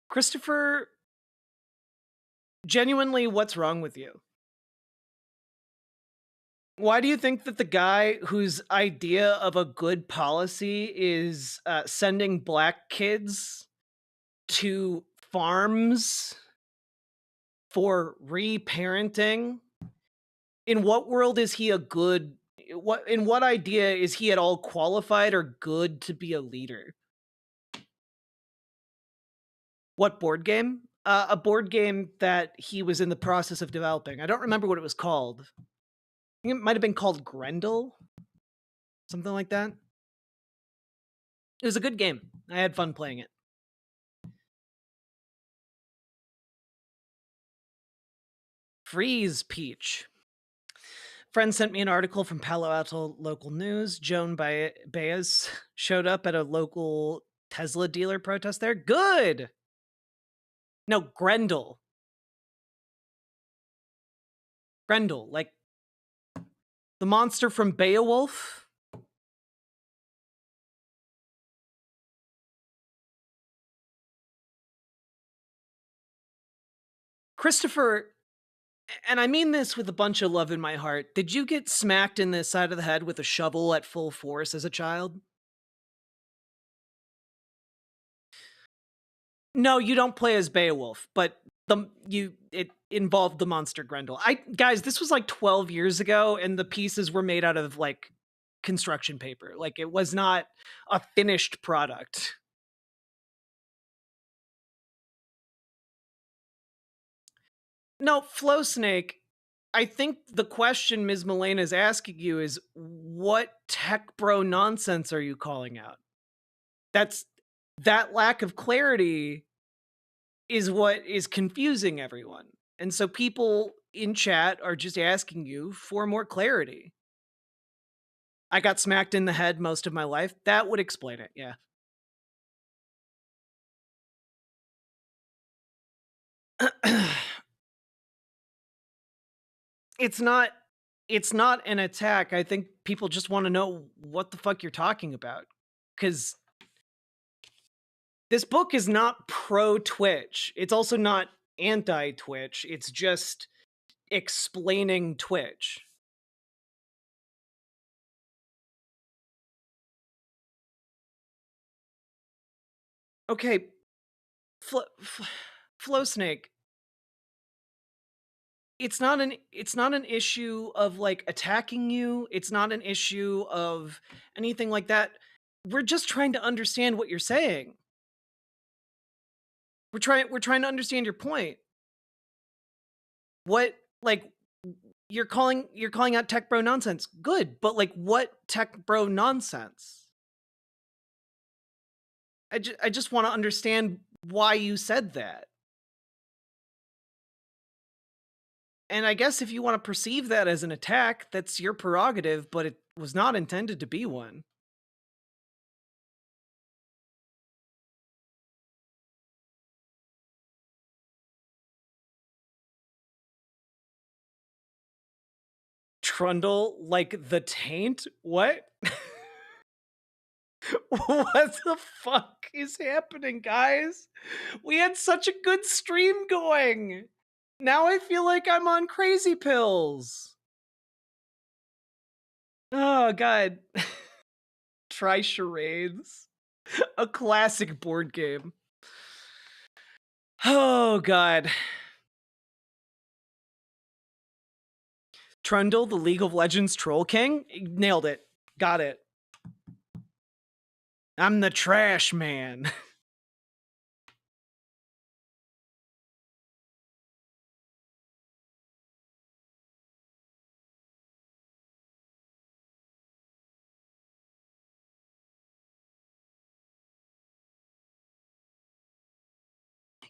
Christopher, genuinely, what's wrong with you? Why do you think that the guy whose idea of a good policy is sending black kids to farms for reparenting, in what world is he a good in what idea is he at all qualified or good to be a leader? What board game? A board game that he was in the process of developing. I don't remember what it was called. I think it might have been called Grendel, something like that. It was a good game. I had fun playing it. Freeze Peach. Friend sent me an article from Palo Alto local news. Joan Baez showed up at a local Tesla dealer protest there. Good. No, Grendel. Grendel, like the monster from Beowulf. Christopher, and I mean this with a bunch of love in my heart, did you get smacked in the side of the head with a shovel at full force as a child? No, you don't play as Beowulf, but it involved the monster Grendel. Guys, this was like 12 years ago, and the pieces were made out of like construction paper. Like it was not a finished product. No, Flow Snake, I think the question Ms. Milena is asking you is, what tech bro nonsense are you calling out? That lack of clarity is what is confusing everyone. And so people in chat are just asking you for more clarity. I got smacked in the head most of my life. That would explain it, yeah. It's not an attack. I think people just want to know what the fuck you're talking about. Cuz this book is not pro Twitch. It's also not anti Twitch. It's just explaining Twitch. Okay, Flow Snake. It's not an issue of like attacking you. It's not an issue of anything like that. We're just trying to understand what you're saying. We're trying to understand your point. What, like, you're calling out tech bro nonsense. Good, but like what tech bro nonsense? I just want to understand why you said that. And I guess if you want to perceive that as an attack, that's your prerogative, but it was not intended to be one. Trundle like the taint? What? What the fuck is happening, guys? We had such a good stream going. Now I feel like I'm on crazy pills. Oh, God. Try charades. A classic board game. Oh, God. Trundle, the League of Legends Troll King? Nailed it. Got it. I'm the trash man.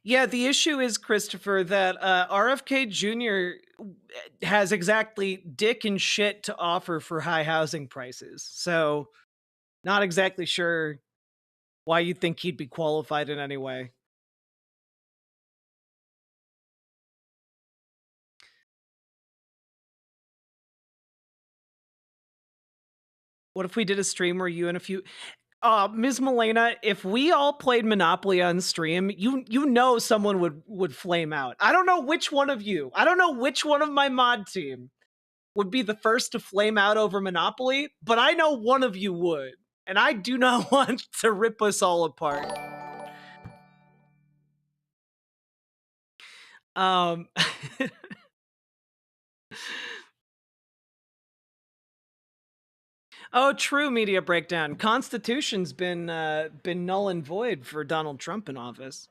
Yeah, the issue is, Christopher, that RFK Jr. has exactly dick and shit to offer for high housing prices. So, not exactly sure why you think he'd be qualified in any way. What if we did a stream where you and a few... Ms. Milena, if we all played Monopoly on stream, you know someone would flame out. I don't know which one of you. I don't know which one of my mod team. would be the first to flame out over Monopoly, but I know one of you would, and I do not want to rip us all apart. Oh, true, media breakdown. Constitution's been null and void for Donald Trump in office.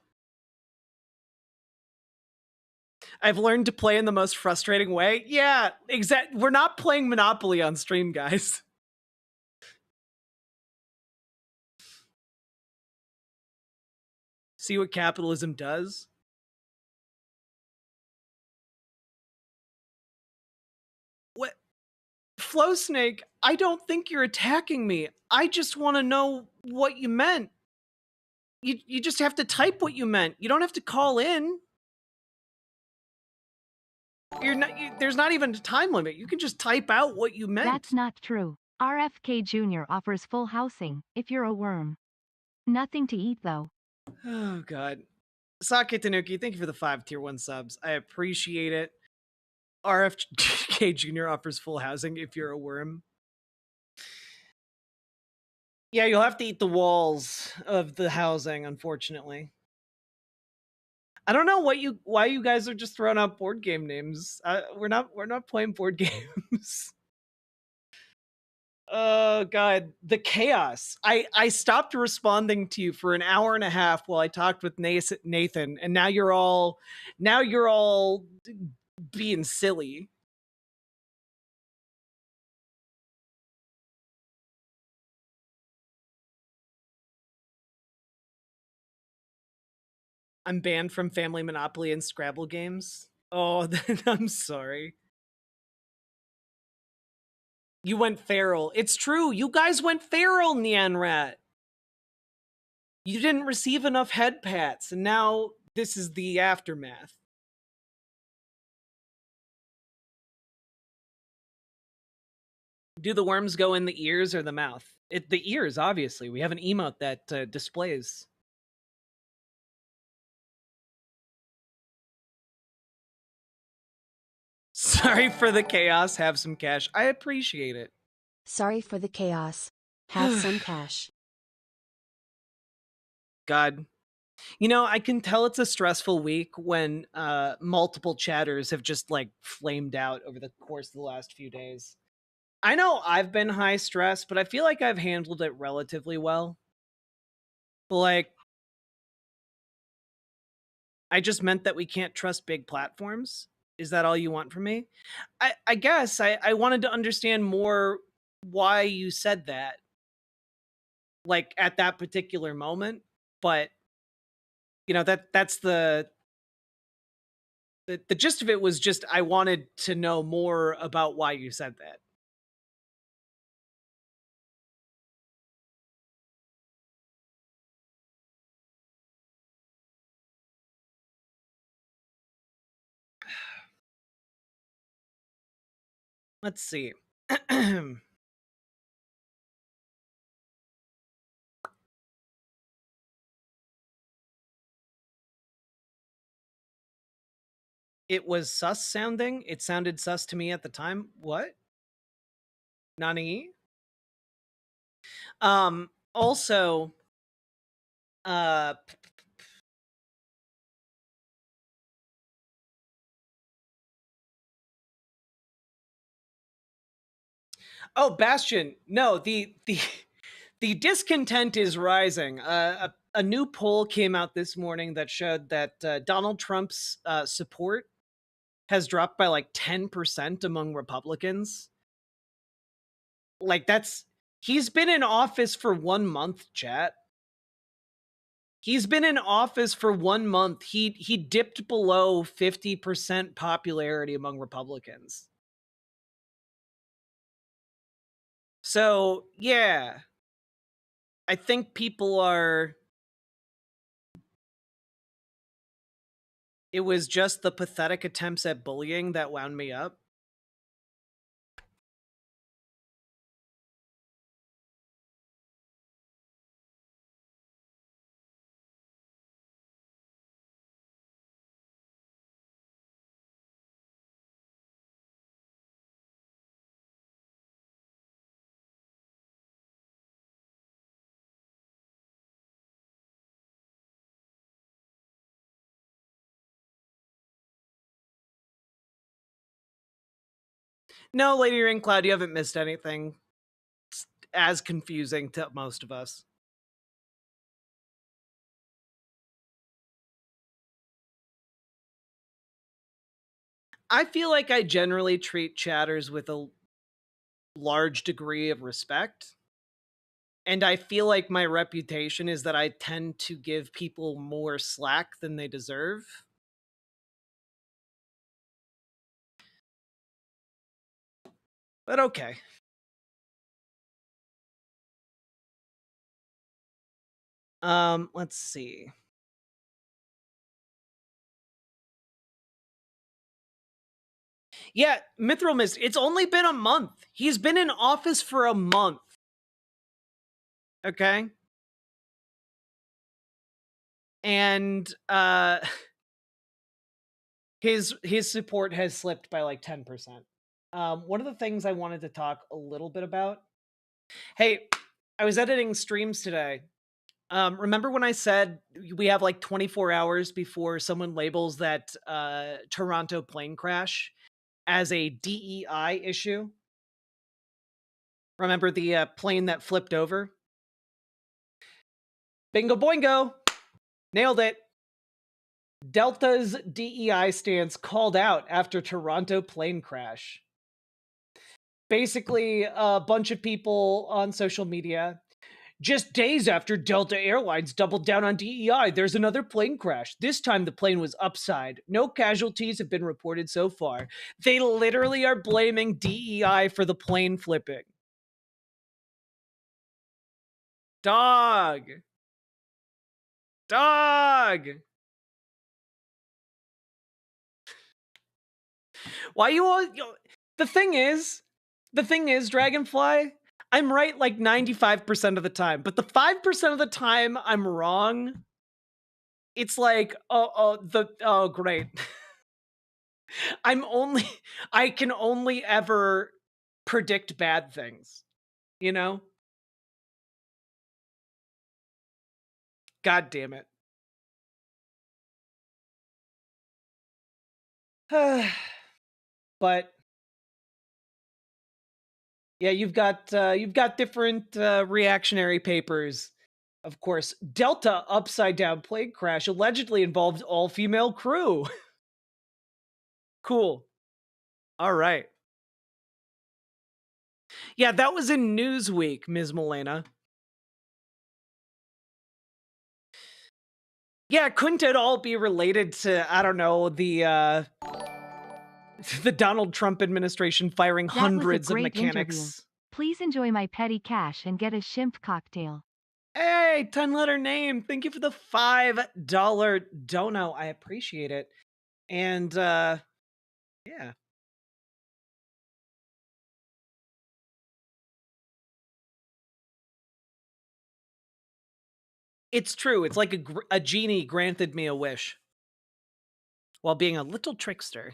I've learned to play in the most frustrating way. Yeah, we're not playing Monopoly on stream, guys. See what capitalism does? What? Flow Snake, I don't think you're attacking me. I just want to know what you meant. You just have to type what you meant. You don't have to call in. There's not even a time limit. You can just type out what you meant. That's not true. RFK Jr. offers full housing, if you're a worm. Nothing to eat, though. Oh, God. Sake Tanuki, thank you for the 5 tier 1 subs. I appreciate it. RFK Jr. offers full housing if you're a worm. Yeah, you'll have to eat the walls of the housing, unfortunately. I don't know why you guys are just throwing out board game names. We're not playing board games. Oh God, the chaos. I stopped responding to you for an hour and a half while I talked with Nathan, and now you're all being silly. I'm banned from Family Monopoly and Scrabble games. Oh, I'm sorry. You went feral. It's true. You guys went feral, Neon Rat. You didn't receive enough head pats, and now this is the aftermath. Do the worms go in the ears or the mouth? The ears, obviously. We have an emote that displays. Sorry for the chaos. Have some cash. I appreciate it. Sorry for the chaos. Have some cash. God. You know, I can tell it's a stressful week when multiple chatters have just like flamed out over the course of the last few days. I know I've been high stress, but I feel like I've handled it relatively well. Like, I just meant that we can't trust big platforms. Is that all you want from me? I guess I wanted to understand more why you said that, like at that particular moment. But you know that's the gist of it was just I wanted to know more about why you said that. Let's see. It was sus sounding. It sounded sus to me at the time. What? Nani? Also, uh, oh, Bastion. No, the discontent is rising. A new poll came out this morning that showed that Donald Trump's support has dropped by like 10% among Republicans. Like he's been in office for 1 month, chat. He's been in office for 1 month. He dipped below 50% popularity among Republicans. So, yeah. I think people are it was just the pathetic attempts at bullying that wound me up. No, Lady Raincloud, you haven't missed anything. It's as confusing to most of us. I feel like I generally treat chatters with a large degree of respect. And I feel like my reputation is that I tend to give people more slack than they deserve. But okay. Let's see. Yeah, Mithril Mist, it's only been a month. He's been in office for a month. Okay? And his support has slipped by like 10%. One of the things I wanted to talk a little bit about. Hey, I was editing streams today. Remember when I said we have like 24 hours before someone labels that Toronto plane crash as a DEI issue? Remember the plane that flipped over? Bingo boingo! Nailed it. Delta's DEI stance called out after Toronto plane crash. Basically, a bunch of people on social media, just days after Delta Airlines doubled down on DEI, there's another plane crash. This time the plane was upside. No casualties have been reported so far. They literally are blaming DEI for the plane flipping. Dog. Why you all? The thing is, Dragonfly, I'm right like 95% of the time, but the 5% of the time I'm wrong. It's like, oh, great. I can only ever predict bad things, you know? God damn it. But yeah, you've got different reactionary papers. Of course, Delta upside down plane crash allegedly involved all female crew. Cool. All right. Yeah, that was in Newsweek, Ms. Milena. Yeah, couldn't it all be related to, I don't know, the Donald Trump administration firing That was a hundreds of great interview. mechanics? Please enjoy my petty cash and get a shimp cocktail. Hey, 10-letter name. Thank you for the $5 dono. I appreciate it. And yeah. It's true. It's like a genie granted me a wish while being a little trickster.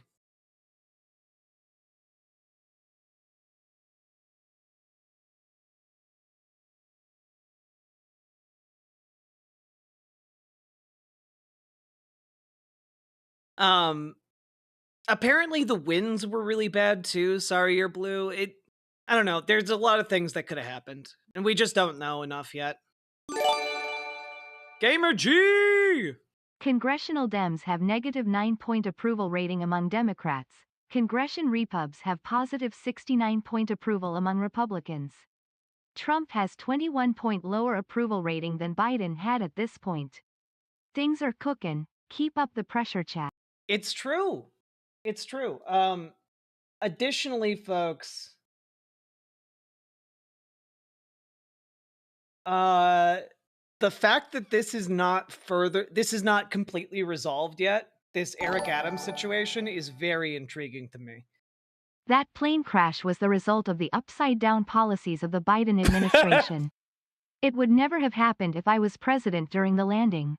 Apparently the winds were really bad too. Sorry, you're blue. I don't know. There's a lot of things that could have happened, and we just don't know enough yet. Gamer G! Congressional Dems have negative 9-point approval rating among Democrats. Congression Repubs have positive 69-point approval among Republicans. Trump has 21-point lower approval rating than Biden had at this point. Things are cooking. Keep up the pressure, chat. It's true. It's true. Additionally, folks, the fact that this is not completely resolved yet, this Eric Adams situation, is very intriguing to me. That plane crash was the result of the upside-down policies of the Biden administration. It would never have happened if I was president during the landing.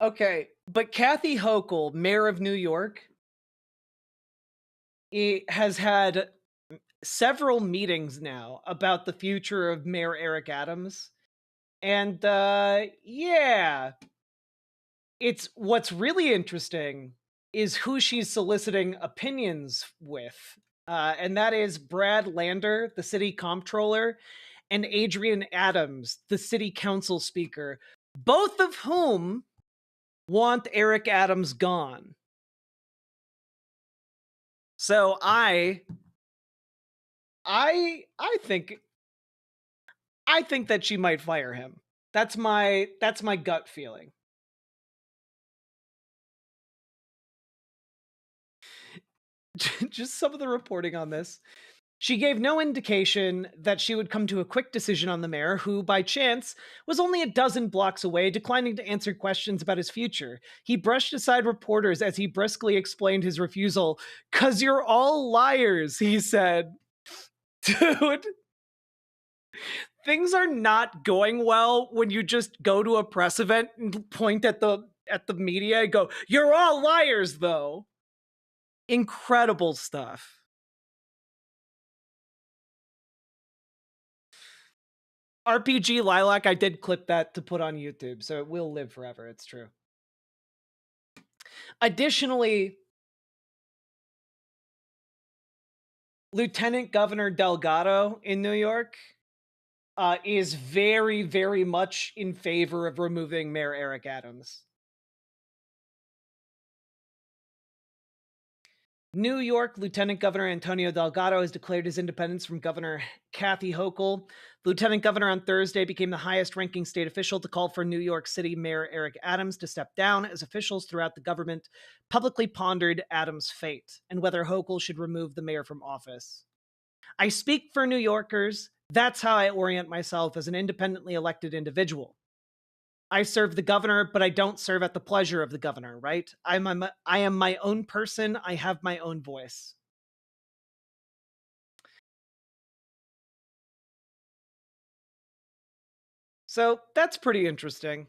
Okay, but Kathy Hochul, mayor of New York, has had several meetings now about the future of Mayor Eric Adams. And yeah, what's really interesting is who she's soliciting opinions with. And that is Brad Lander, the city comptroller, and Adrian Adams, the city council speaker, both of whom want Eric Adams gone. So I think that she might fire him. That's my gut feeling. Just some of the reporting on this. She gave no indication that she would come to a quick decision on the mayor, who, by chance, was only a dozen blocks away, declining to answer questions about his future. He brushed aside reporters as he briskly explained his refusal. "'Cause you're all liars," he said. Dude, things are not going well when you just go to a press event and point at the media and go, "You're all liars," though. Incredible stuff. RPG Lilac, I did clip that to put on YouTube, so it will live forever. It's true. Additionally, Lieutenant Governor Delgado in New York is very, very much in favor of removing Mayor Eric Adams. New York Lieutenant Governor Antonio Delgado has declared his independence from Governor Kathy Hochul. Lieutenant Governor on Thursday became the highest-ranking state official to call for New York City Mayor Eric Adams to step down, as officials throughout the government publicly pondered Adams' fate and whether Hochul should remove the mayor from office. "I speak for New Yorkers. That's how I orient myself as an independently elected individual. I serve the governor, but I don't serve at the pleasure of the governor, right? I am my own person. I have my own voice." So that's pretty interesting.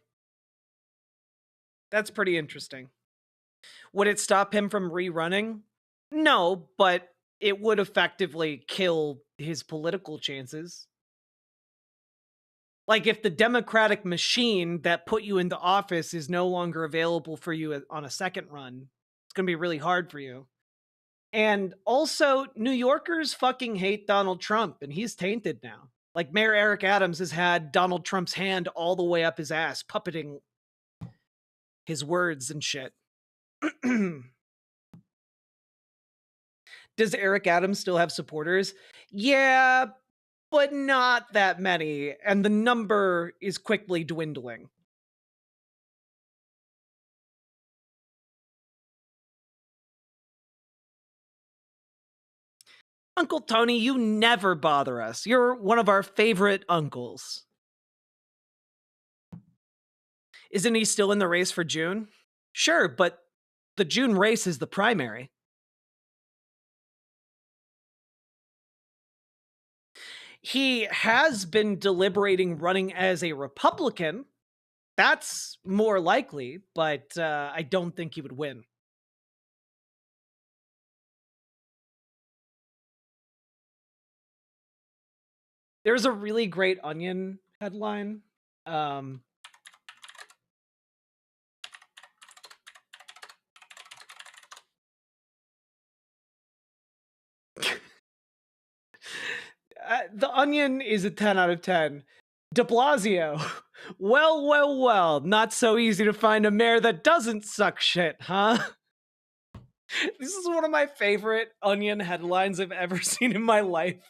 That's pretty interesting. Would it stop him from rerunning? No, but it would effectively kill his political chances. Like, if the democratic machine that put you into office is no longer available for you on a second run, it's going to be really hard for you. And also, New Yorkers fucking hate Donald Trump, and he's tainted now. Like, Mayor Eric Adams has had Donald Trump's hand all the way up his ass, puppeting his words and shit. Does Eric Adams still have supporters? Yeah, but not that many, and the number is quickly dwindling. Uncle Tony, you never bother us. You're one of our favorite uncles. Isn't he still in the race for June? Sure, but the June race is the primary. He has been deliberating running as a Republican. That's more likely, but I don't think he would win. There's a really great Onion headline. The Onion is a 10 out of 10. De Blasio. Well, well, well. Not so easy to find a mayor that doesn't suck shit, huh? This is one of my favorite Onion headlines I've ever seen in my life.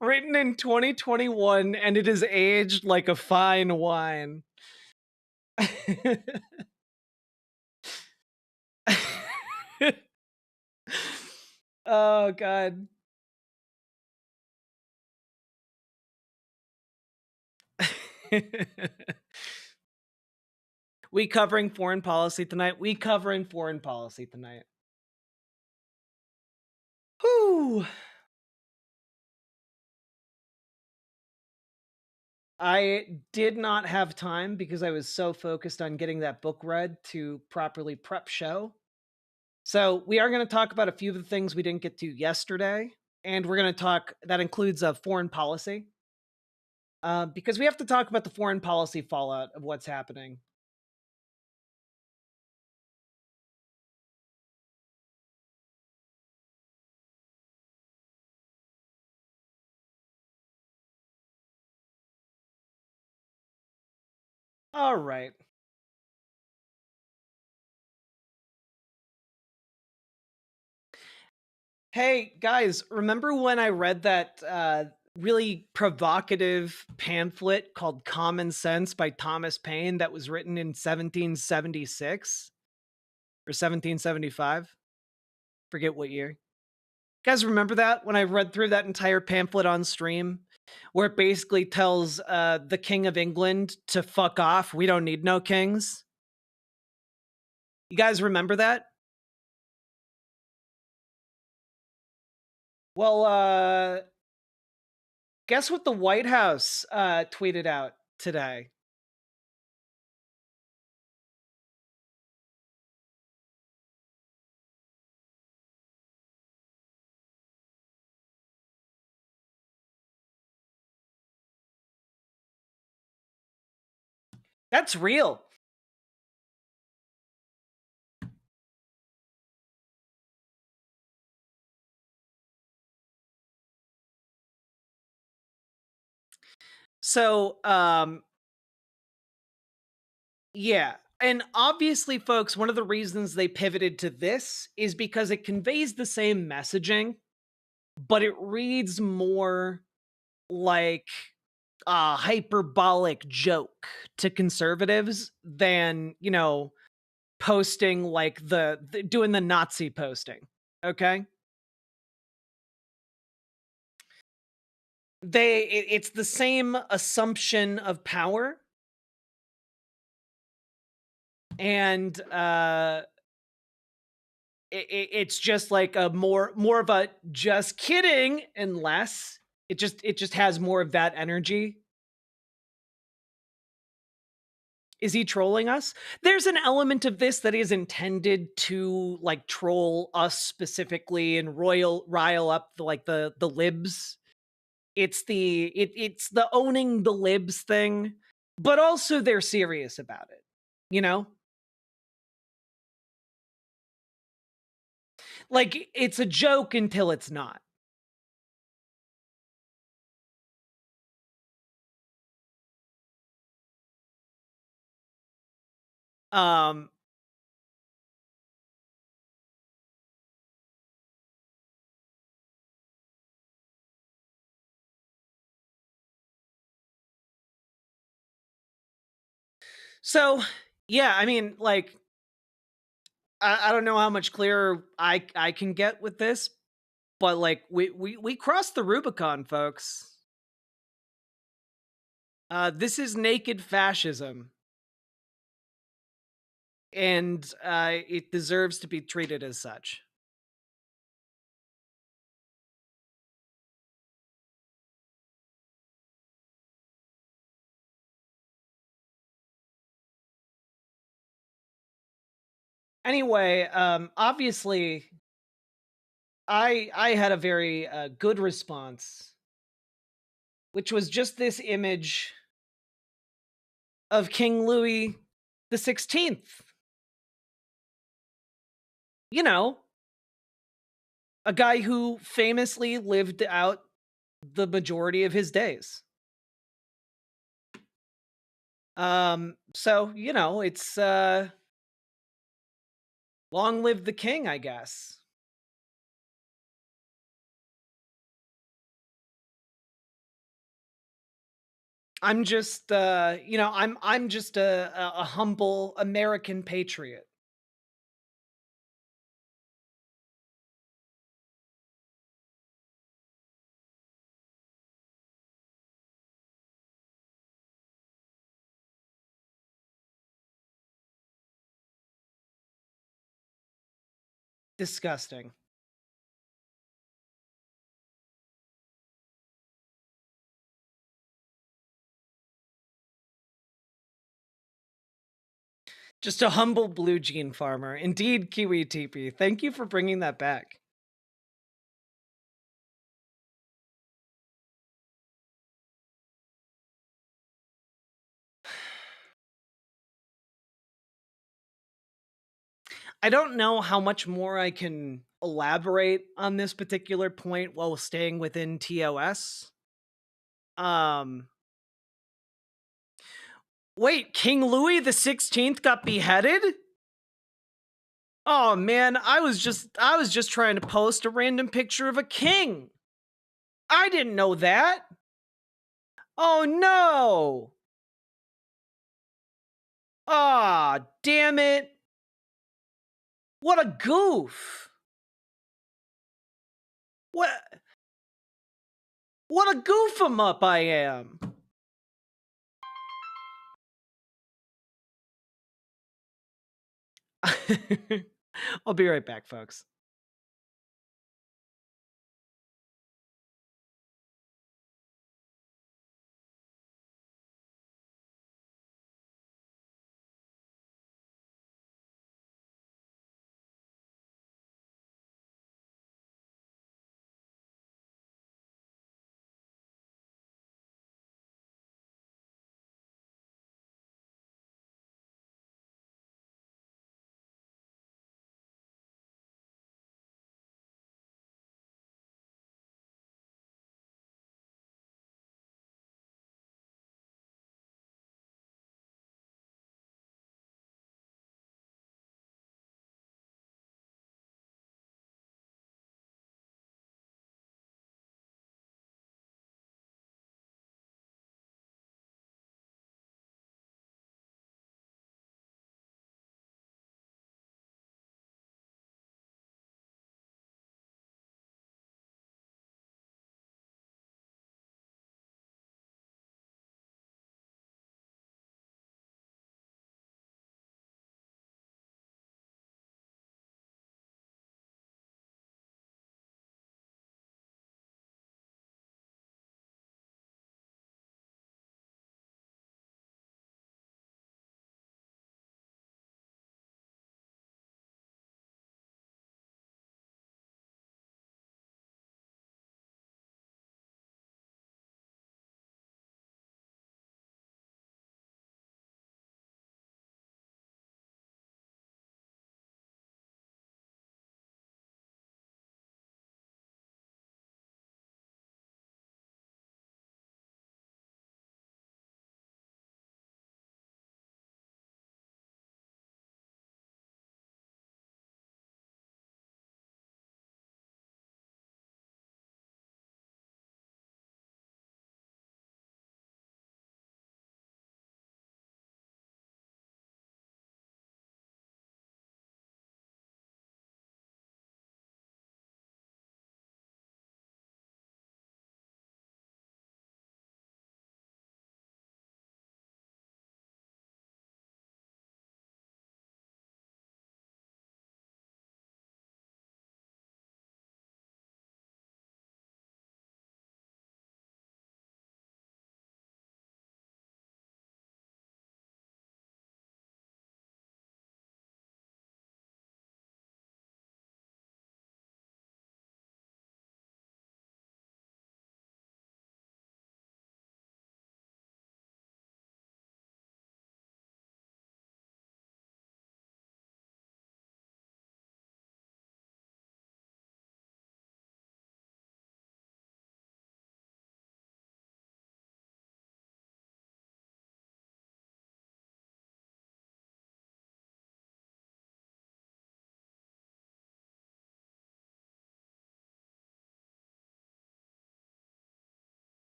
Written in 2021, and it is aged like a fine wine. Oh, God. We covering foreign policy tonight? We covering foreign policy tonight. Whew. I did not have time because I was so focused on getting that book read to properly prep show. So we are going to talk about a few of the things we didn't get to yesterday. And we're going to talk, that includes foreign policy. Because we have to talk about the foreign policy fallout of what's happening. All right. Hey guys, remember when I read that really provocative pamphlet called Common Sense by Thomas Paine that was written in 1776 or 1775? Forget what year. Guys, remember that when I read through that entire pamphlet on stream where it basically tells the King of England to fuck off? We don't need no kings. You guys remember that? Well, guess what the White House tweeted out today? That's real. So, yeah. And obviously, folks, one of the reasons they pivoted to this is because it conveys the same messaging, but it reads more like a hyperbolic joke to conservatives than, posting like doing the Nazi posting. Okay? It's the same assumption of power, and it's just like a more of a just kidding, and less it just has more of that energy. Is he trolling us? There's an element of this that is intended to like troll us specifically and rile up the libs. It's the owning the libs thing, but also they're serious about it, you know? Like it's a joke until it's not. Um so yeah, I mean, like I don't know how much clearer I can get with this, but like we crossed the Rubicon, folks. This is naked fascism, and it deserves to be treated as such. Anyway, obviously, I had a very good response, which was just this image of King Louis the 16th. You know, a guy who famously lived out the majority of his days. So, it's long live the king, I guess. I'm just I'm just a humble American patriot. Disgusting. Just a humble blue jean farmer. Indeed, Kiwi TP. Thank you for bringing that back. I don't know how much more I can elaborate on this particular point while staying within TOS. Um Wait, King Louis the 16th got beheaded? Oh man, I was just trying to post a random picture of a king. I didn't know that. Oh no. Ah, damn it. What a goof. What a goof 'em up I am. I'll be right back, folks.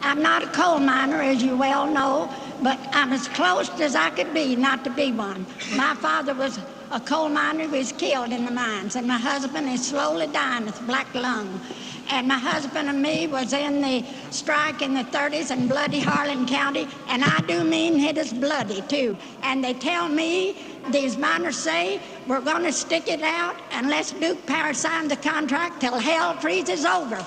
I'm not a coal miner, as you well know, but I'm as close as I could be not to be one. My father was a coal miner who was killed in the mines, and my husband is slowly dying with black lung. And my husband and me was in the strike in the 30s in bloody Harlan County, and I do mean it is bloody too. And they tell me, these miners say, we're going to stick it out unless Duke Power signs the contract till hell freezes over.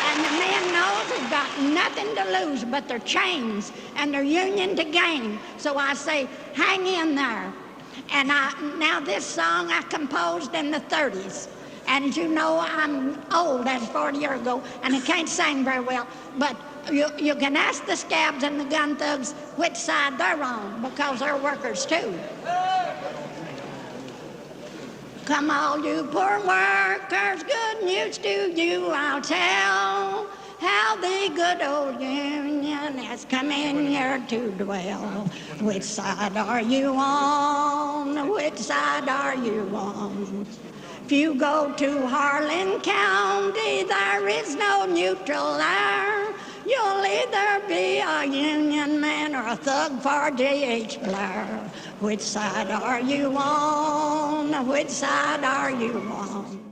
And the men knows they've got nothing to lose but their chains and their union to gain. So I say, hang in there. And now this song I composed in the 30s. And as you know, I'm old, that's 40 years ago, and I can't sing very well. But you can ask the scabs and the gun thugs which side they're on, because they're workers too. Come all you poor workers, good news to you I'll tell, how the good old Union has come in here to dwell. Which side are you on? Which side are you on? If you go to Harlan County, there is no neutral there. You'll either be a Union man or a thug for J.H. Blair. Which side are you on? Which side are you on?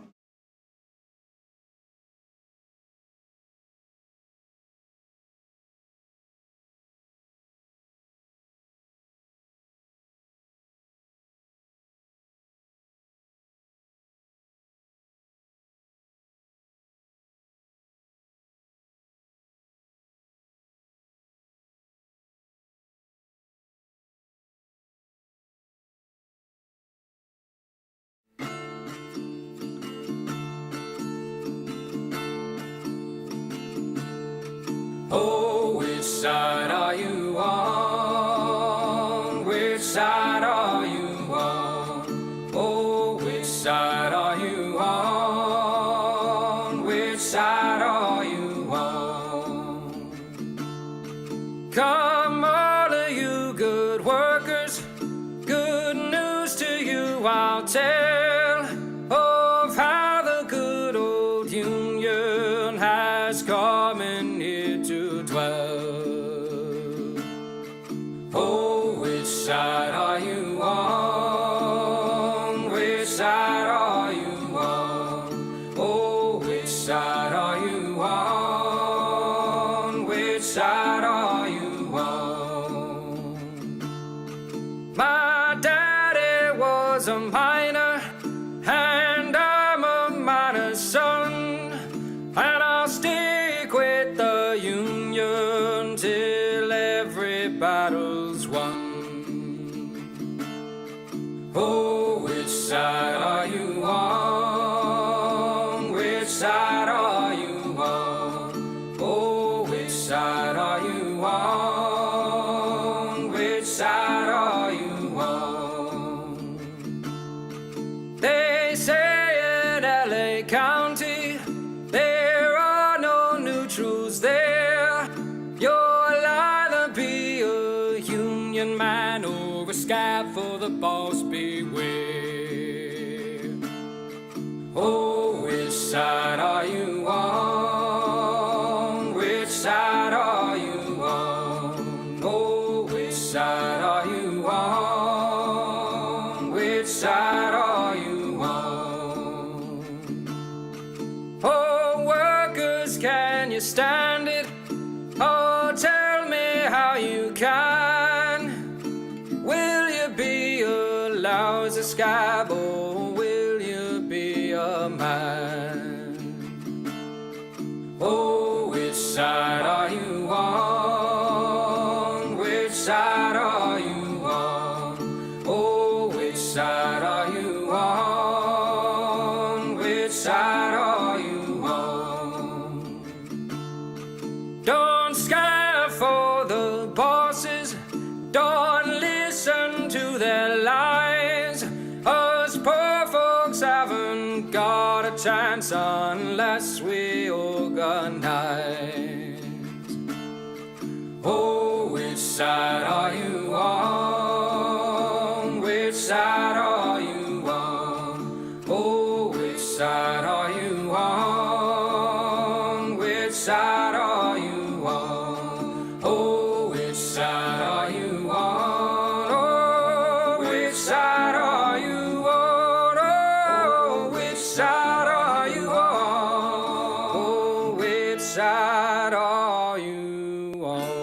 Oh, which side are you on? Which side are you on? Oh, which side are you on? Which side are you on? Come all of you good workers, good news to you I'll tell of how the good old Union has come in here to dwell. Oh, which side are you on? Which side are you on? Oh, which side are you on? Which side are you on? My daddy was a miner, and I'm a miner's son, and I'll stick with the Union till every battle's won. Oh, which side are you on? Which side are you on? Oh, which side are you on? Which side are you on? They say in LA County there are no neutrals there. You'll either be a Union man or a scab for the boss, beware. Oh, which side are you on? Which side are you on? Oh, which side are you on? Which side are you on? Oh, workers, can you stand it? Oh, tell me how you can. Will you be a lousy scab, or will you be a man? Oh, which side are you on? Which side are you on? Oh, which side are you on? Which side are you on? Don't scare for the bosses, don't listen to their lies. Us poor folks haven't got a chance unless we organize. Oh, which side are you on? Which side are you on? Oh, which side are you on? you own.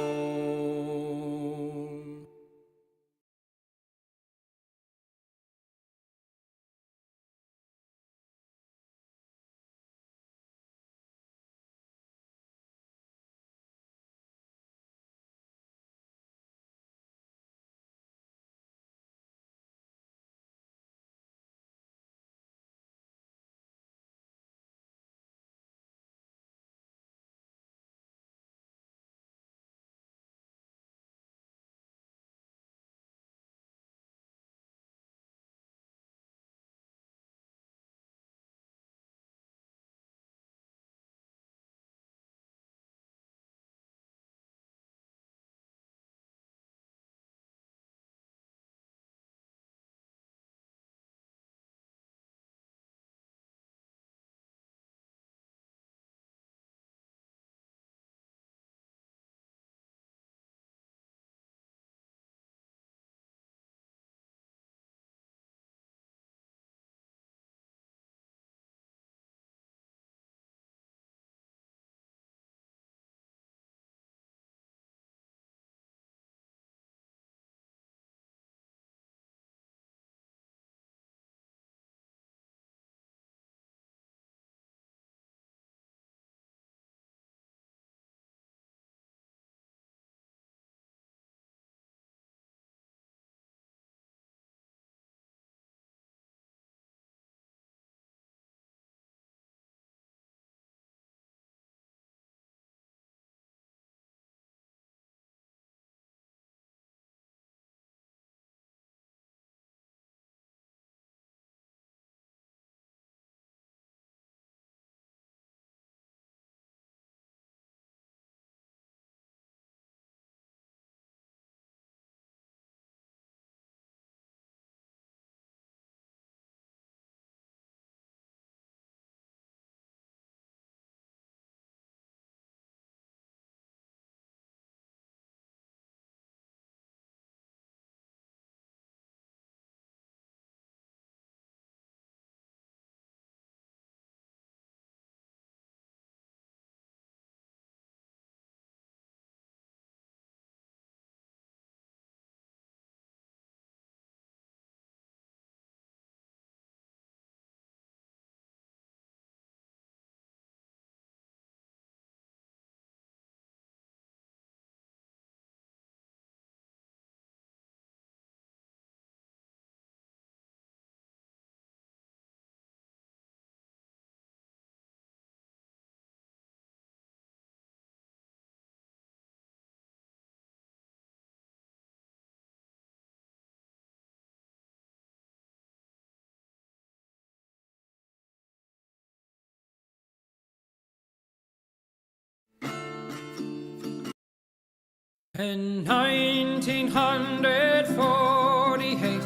In 1948,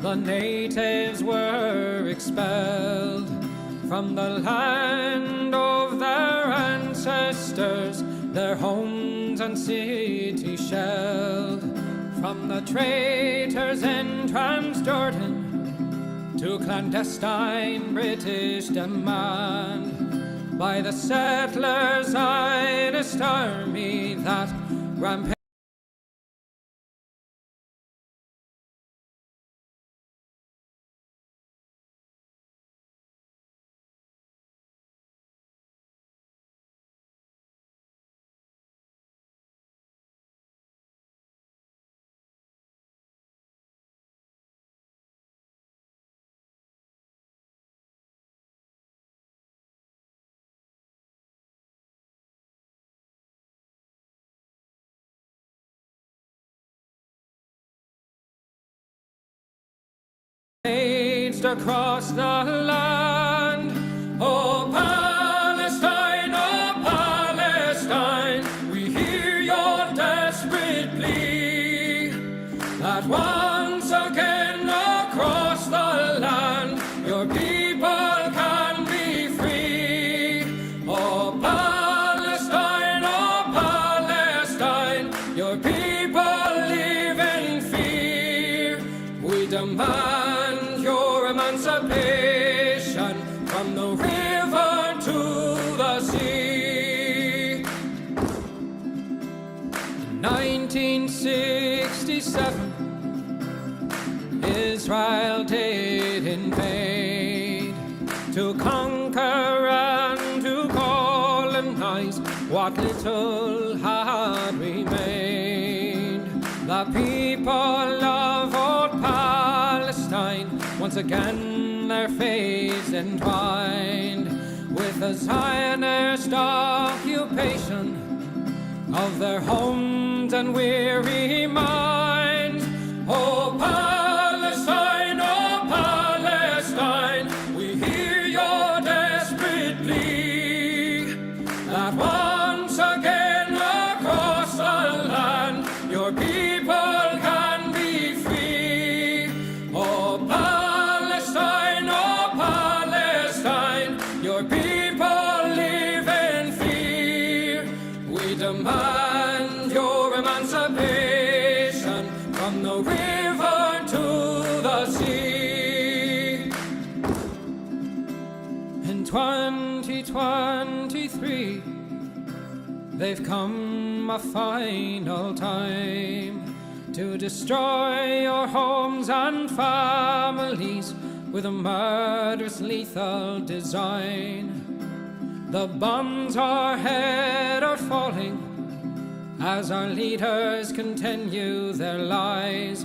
the natives were expelled from the land of their ancestors, their homes and cities shelled. From the traitors in Transjordan to clandestine British demand by the settlers' Zionist army that rampaged. Across the land, oh Palestine, we hear your desperate plea that once again across the land your people can be free. Oh Palestine, your people live in fear. We demand emancipation from the river 1967, Israel did invade to conquer and to colonize what little had remained. The people of old Palestine, once again their fates entwined with the Zionist occupation of their homes and weary minds. Oh Palestine, we hear your desperate plea that once again across the land your people can be free. Oh Palestine, your people live in fear. We demand your emancipation from the river to the sea. In 2023, they've come a final time to destroy your homes and families with a murderous, lethal design. The bombs overhead are falling as our leaders continue their lies.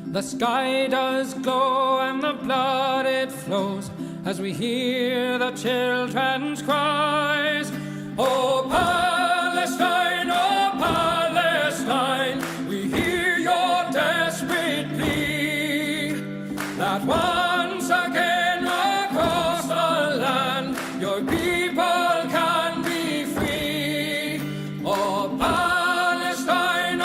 The sky does glow and the blood it flows as we hear the children's cries. Oh Palestine, we hear your desperate plea that once again across the land your people can be free. Oh Palestine,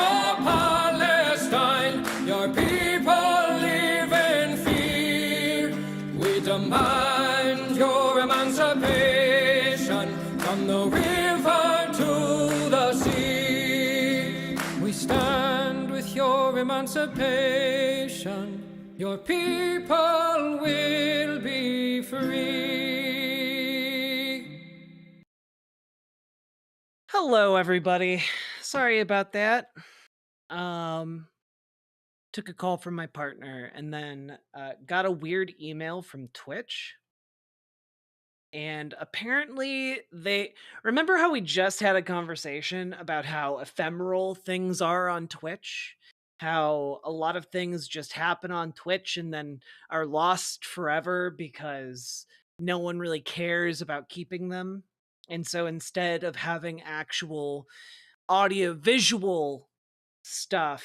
your people live in fear. We demand your emancipation from the river to the sea. We stand with your emancipation. Your people will be free. Hello, everybody. Sorry about that. Took a call from my partner and then got a weird email from Twitch. And apparently they remember how we just had a conversation about how ephemeral things are on Twitch? How a lot of things just happen on Twitch and then are lost forever because no one really cares about keeping them. And so instead of having actual audio visual stuff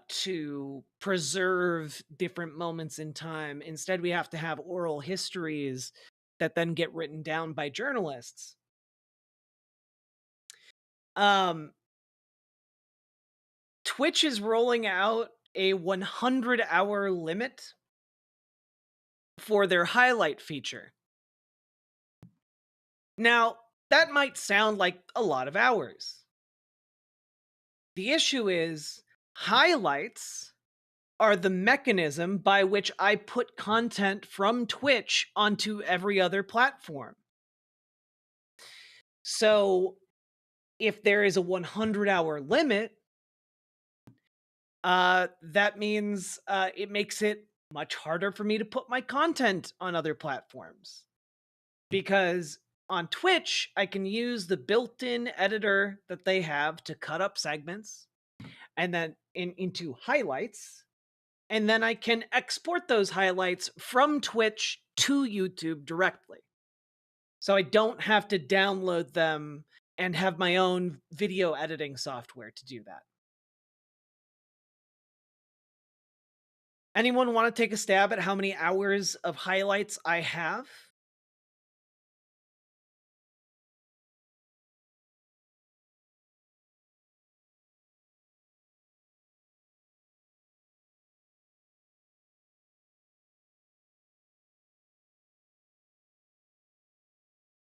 to preserve different moments in time, instead we have to have oral histories that then get written down by journalists. Twitch is rolling out a 100-hour limit for their highlight feature. Now, that might sound like a lot of hours. The issue is, highlights are the mechanism by which I put content from Twitch onto every other platform. So, if there is a 100-hour limit, that means it makes it much harder for me to put my content on other platforms. Because on Twitch, I can use the built-in editor that they have to cut up segments and then into highlights. And then I can export those highlights from Twitch to YouTube directly. So I don't have to download them and have my own video editing software to do that. Anyone want to take a stab at how many hours of highlights I have?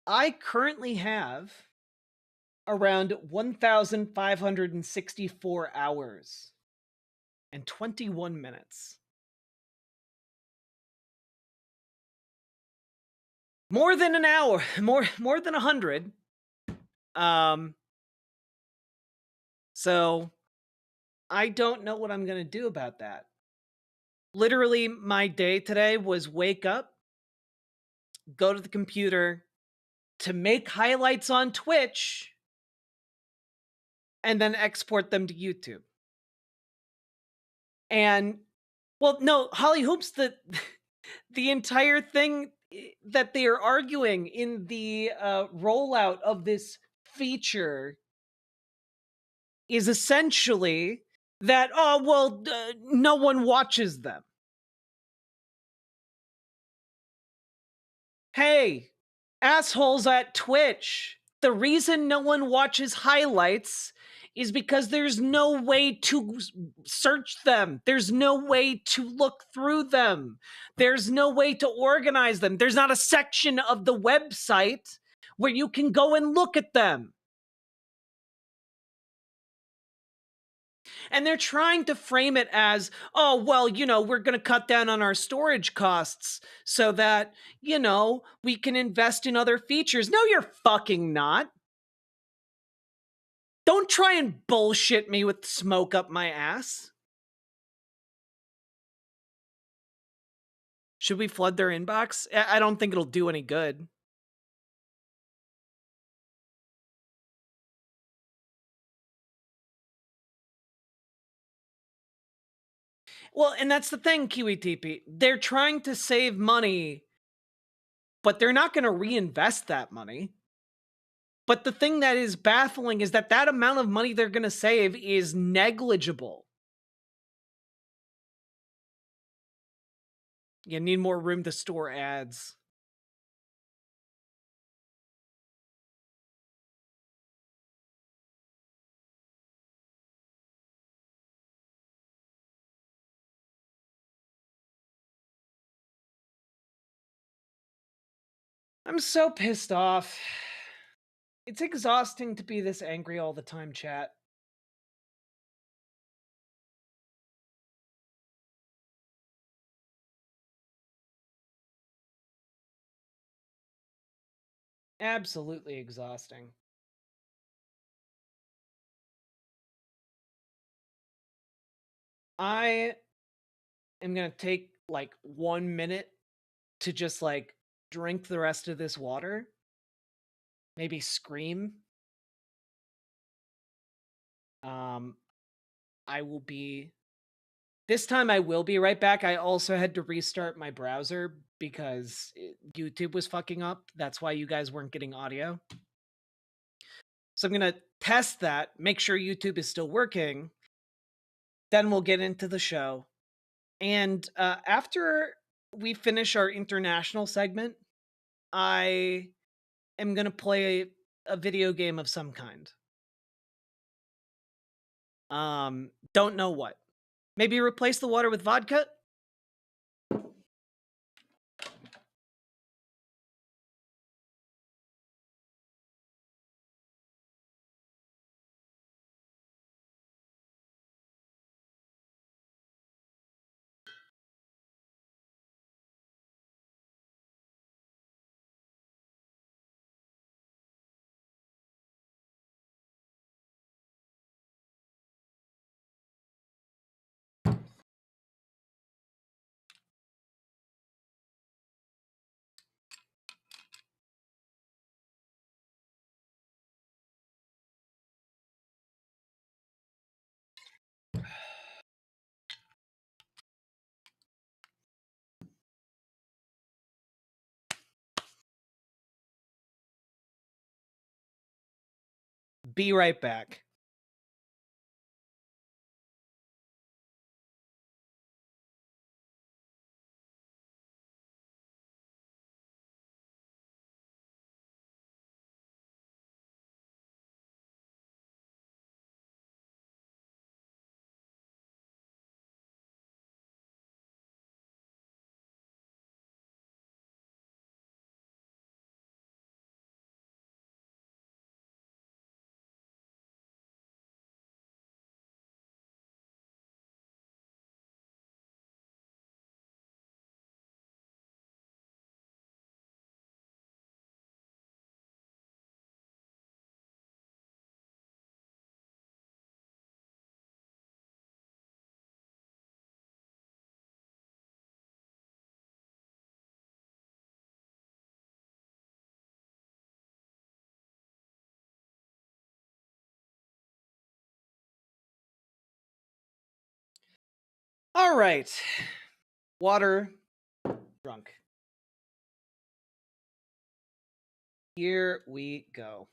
I currently have around 1,564 hours and 21 minutes. More than an hour, more than 100. So I don't know what I'm going to do about that. Literally, my day today was wake up, go to the computer to make highlights on Twitch, and then export them to YouTube. And well, no, Holly Hoops, the entire thing that they are arguing in the rollout of this feature is essentially that, oh, well, no one watches them. Hey, assholes at Twitch, the reason no one watches highlights is because there's no way to search them. There's no way to look through them. There's no way to organize them. There's not a section of the website where you can go and look at them. And they're trying to frame it as, oh, well, we're going to cut down on our storage costs so that, we can invest in other features. No, you're fucking not. Don't try and bullshit me with smoke up my ass. Should we flood their inbox? I don't think it'll do any good. Well, and that's the thing, QETP. They're trying to save money, but they're not going to reinvest that money. But the thing that is baffling is that amount of money they're going to save is negligible. You need more room to store ads. I'm so pissed off. It's exhausting to be this angry all the time, chat. Absolutely exhausting. I am going to take like 1 minute to just like drink the rest of this water. Maybe scream. This time I will be right back. I also had to restart my browser because YouTube was fucking up. That's why you guys weren't getting audio. So I'm going to test that, make sure YouTube is still working. Then we'll get into the show. And after we finish our international segment, I am going to play a video game of some kind. Don't know what. Maybe replace the water with vodka? Be right back. All right. Water drunk. Here we go.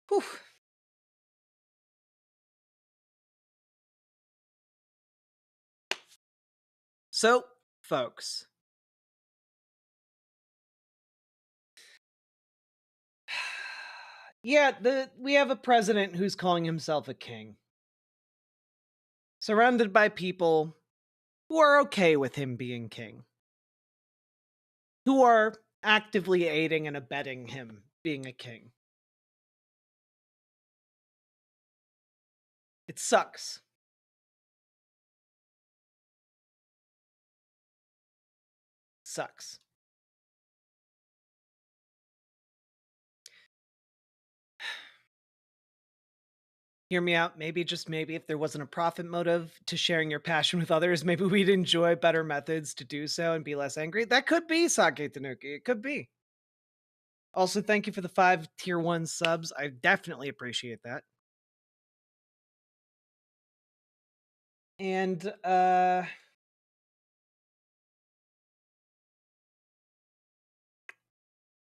Whew. So, folks, yeah, we have a president who's calling himself a king, surrounded by people who are okay with him being king, who are actively aiding and abetting him being a king. It sucks. Sucks. Hear me out. Maybe, just maybe, if there wasn't a profit motive to sharing your passion with others, maybe we'd enjoy better methods to do so and be less angry. That could be Sake Tanuki. It could be. Also, thank you for the 5 tier 1 subs. I definitely appreciate that. And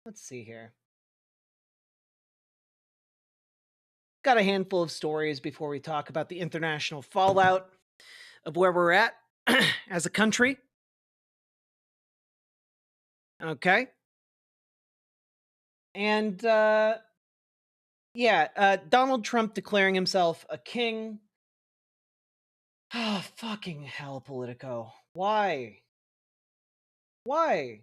let's see here. Got a handful of stories before we talk about the international fallout of where we're at as a country. Okay. And Donald Trump declaring himself a king. Oh, fucking hell, Politico. Why? Why?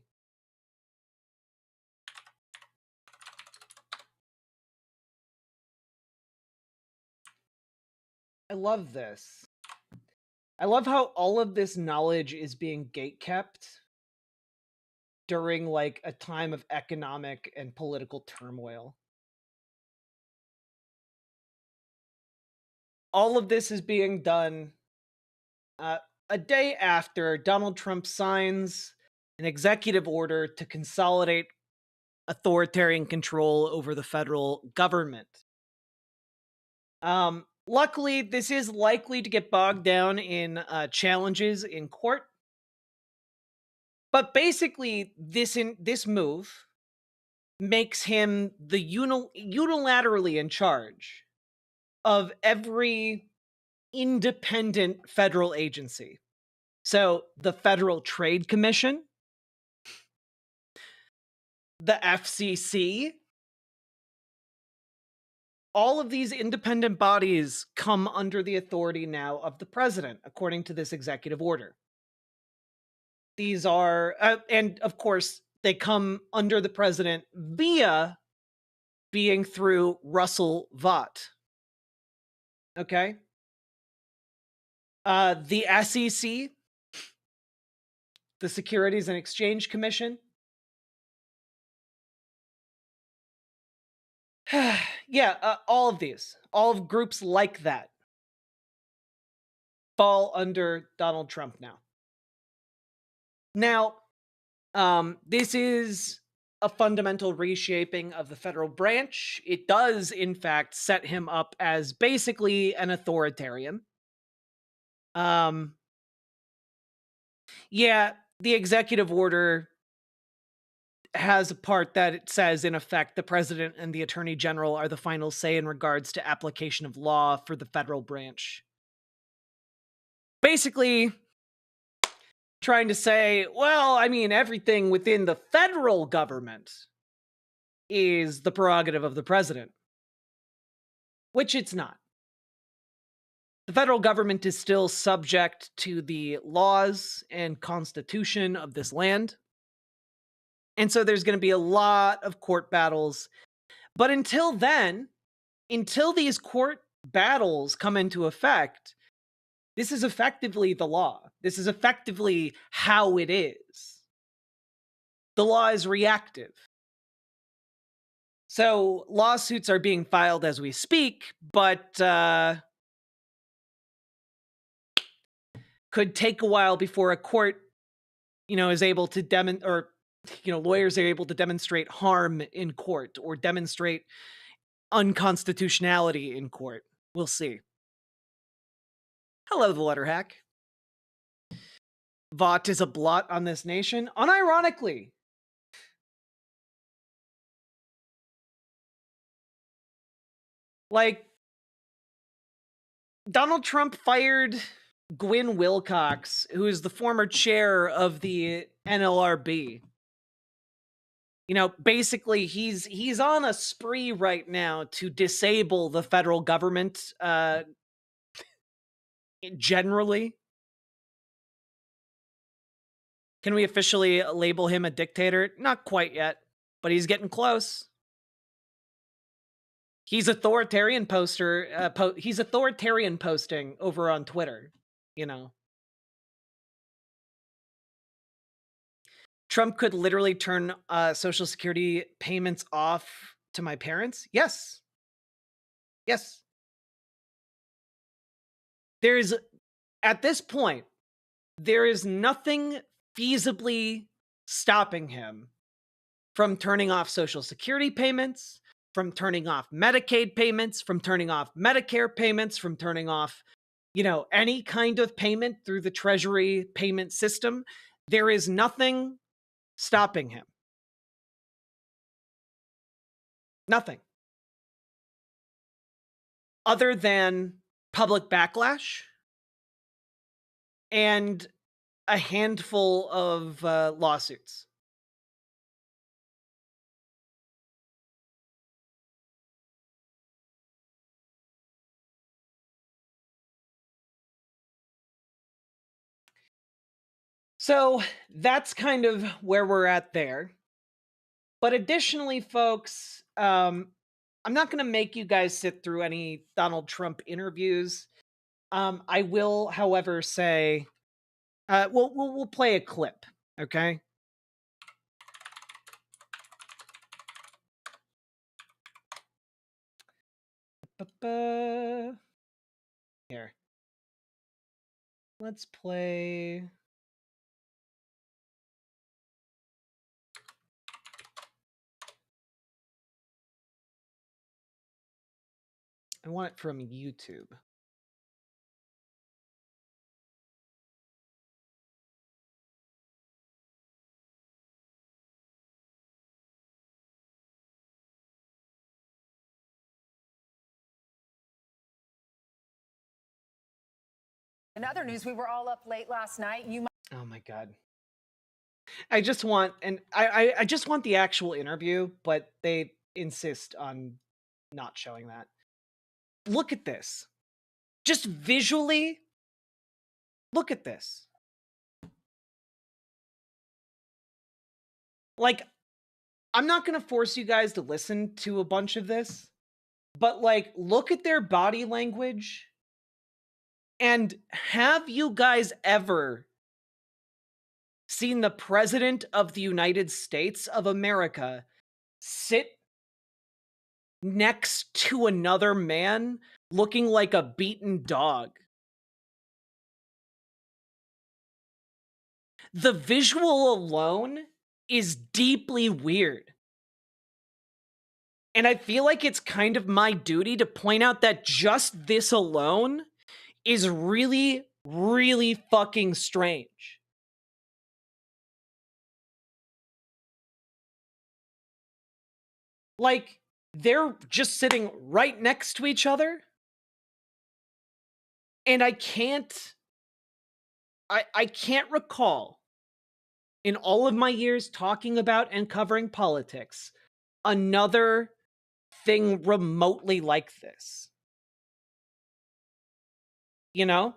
I love this. I love how all of this knowledge is being gatekept during like a time of economic and political turmoil. All of this is being done a day after Donald Trump signs an executive order to consolidate authoritarian control over the federal government. Luckily, this is likely to get bogged down in challenges in court. But basically, this move makes him the unilaterally in charge of every independent federal agency. So the Federal Trade Commission, the FCC, all of these independent bodies come under the authority now of the president, according to this executive order. These are, and of course, they come under the president via being through Russell Vought. Okay? The SEC, the Securities and Exchange Commission. All of these, all of groups like that fall under Donald Trump now. Now, this is a fundamental reshaping of the federal branch. It does, in fact, set him up as basically an authoritarian. The executive order has a part that it says, in effect, the president and the attorney general are the final say in regards to application of law for the federal branch. Basically, trying to say, well, I mean, everything within the federal government is the prerogative of the president, which it's not. The federal government is still subject to the laws and constitution of this land. And so there's going to be a lot of court battles. But until then, until these court battles come into effect, this is effectively the law. This is effectively how it is. The law is reactive. So lawsuits are being filed as we speak, but could take a while before a court, is able to lawyers are able to demonstrate harm in court or demonstrate unconstitutionality in court. We'll see. Hello, the letter hack. Vought is a blot on this nation, unironically. Like, Donald Trump fired Gwyn Wilcox, who is the former chair of the NLRB. You know, basically, he's on a spree right now to disable the federal government generally. Can we officially label him a dictator? Not quite yet, but he's getting close. He's authoritarian he's authoritarian posting over on Twitter, you know. Trump could literally turn Social Security payments off to my parents? Yes. Yes. At this point, there is nothing feasibly stopping him from turning off Social Security payments, from turning off Medicaid payments, from turning off Medicare payments, from turning off, you know, any kind of payment through the Treasury payment system. There is nothing stopping him. Nothing. Other than public backlash and a handful of lawsuits. So that's kind of where we're at there. But additionally, folks, I'm not going to make you guys sit through any Donald Trump interviews. I will, however, say, we'll play a clip, okay? Here. Let's play. I want it from YouTube. In other news, we were all up late last night. Oh my God. I just want, and I just want the actual interview, but they insist on not showing that. Look at this. Just visually, look at this. Like, I'm not going to force you guys to listen to a bunch of this, but like, look at their body language. And have you guys ever seen the President of the United States of America sit next to another man looking like a beaten dog? The visual alone is deeply weird. And I feel like it's kind of my duty to point out that just this alone is really, really fucking strange. Like, they're just sitting right next to each other. And I can't recall in all of my years talking about and covering politics another thing remotely like this. You know?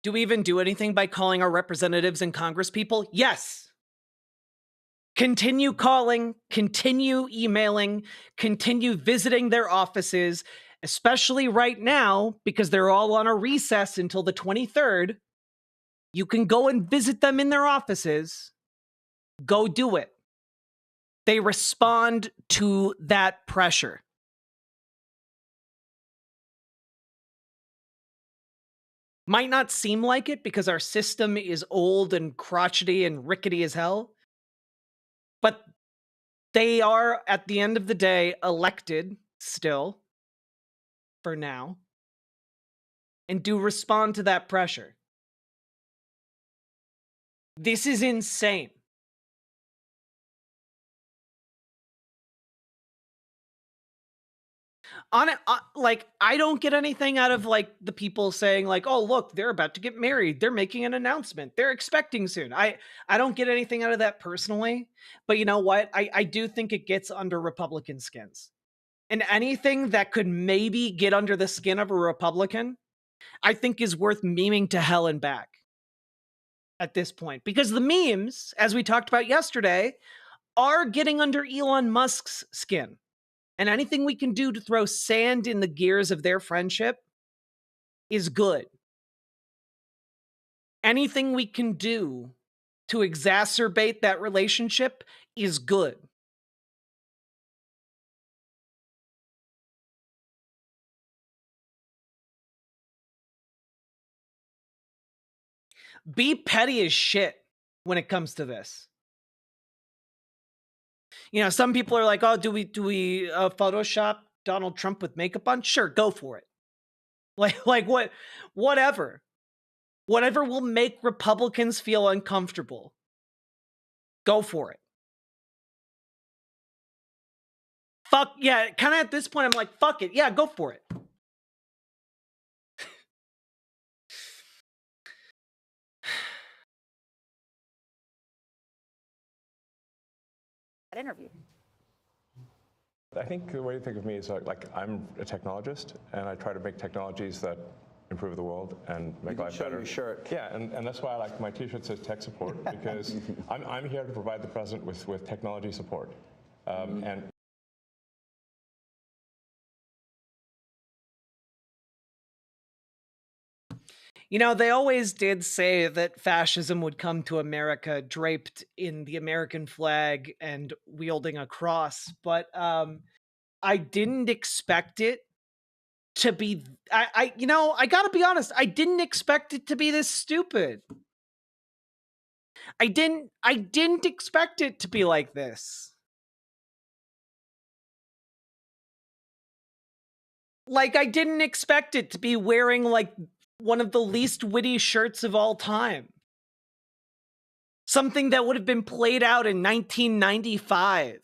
Do we even do anything by calling our representatives and Congress people? Yes. Continue calling, continue emailing, continue visiting their offices, especially right now because they're all on a recess until the 23rd. You can go and visit them in their offices. Go do it. They respond to that pressure. Might not seem like it because our system is old and crotchety and rickety as hell. But they are, at the end of the day, elected still, for now, and do respond to that pressure. This is insane. On it, like, I don't get anything out of like the people saying like, "Oh, look, they're about to get married. They're making an announcement. They're expecting soon." I don't get anything out of that personally, but you know what? I do think it gets under Republican skins. And anything that could maybe get under the skin of a Republican, I think is worth memeing to hell and back at this point. Because the memes, as we talked about yesterday, are getting under Elon Musk's skin. And anything we can do to throw sand in the gears of their friendship is good. Anything we can do to exacerbate that relationship is good. Be petty as shit when it comes to this. You know, some people are like, "Oh, do we Photoshop Donald Trump with makeup on?" Sure, go for it. Like what? Whatever. Whatever will make Republicans feel uncomfortable. Go for it. Fuck yeah! Kind of at this point, I'm like, fuck it. Yeah, go for it. That interview. I think the way to think of me is like I'm a technologist, and I try to make technologies that improve the world and make life better. Your shirt. Yeah, and that's why I like my T-shirt says tech support, because I'm here to provide the president with technology support, and. You know, they always did say that fascism would come to America draped in the American flag and wielding a cross, but I didn't expect it to be I you know, I got to be honest, I didn't expect it to be this stupid. I didn't expect it to be like this. Like, I didn't expect it to be wearing like one of the least witty shirts of all time. Something that would have been played out in 1995.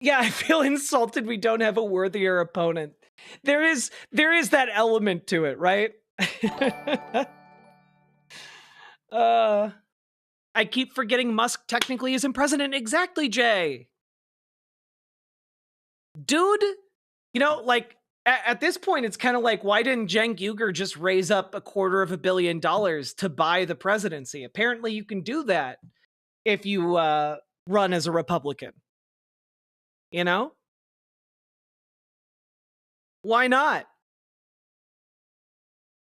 Yeah, I feel insulted we don't have a worthier opponent. There is that element to it, right? I keep forgetting Musk technically isn't president. Exactly, Jay. Dude, you know, like, at this point, it's kind of like, why didn't Cenk Uygur just raise up $250 million to buy the presidency? Apparently, you can do that if you run as a Republican. You know? Why not?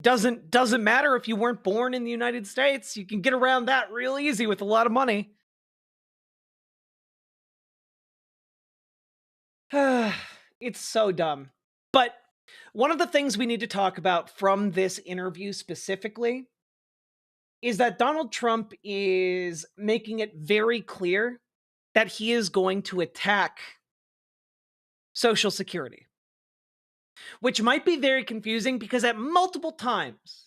Doesn't matter if you weren't born in the United States. You can get around that real easy with a lot of money. It's so dumb. But one of the things we need to talk about from this interview specifically is that Donald Trump is making it very clear that he is going to attack Social Security, which might be very confusing because at multiple times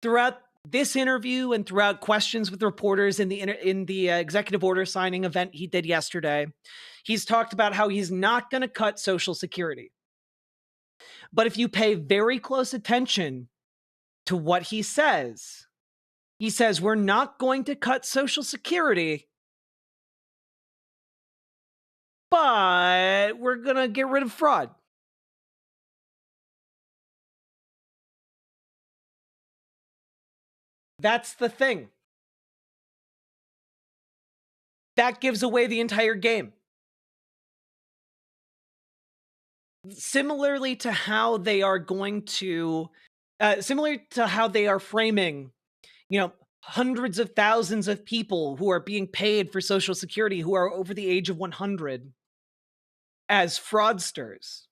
throughout this interview and throughout questions with reporters in the executive order signing event he did yesterday, he's talked about how he's not going to cut Social Security. But if you pay very close attention to what he says we're not going to cut Social Security, but we're going to get rid of fraud. That's the thing. That gives away the entire game. Similarly to how they are going to, similar to how they are framing, you know, hundreds of thousands of people who are being paid for Social Security who are over the age of 100 as fraudsters.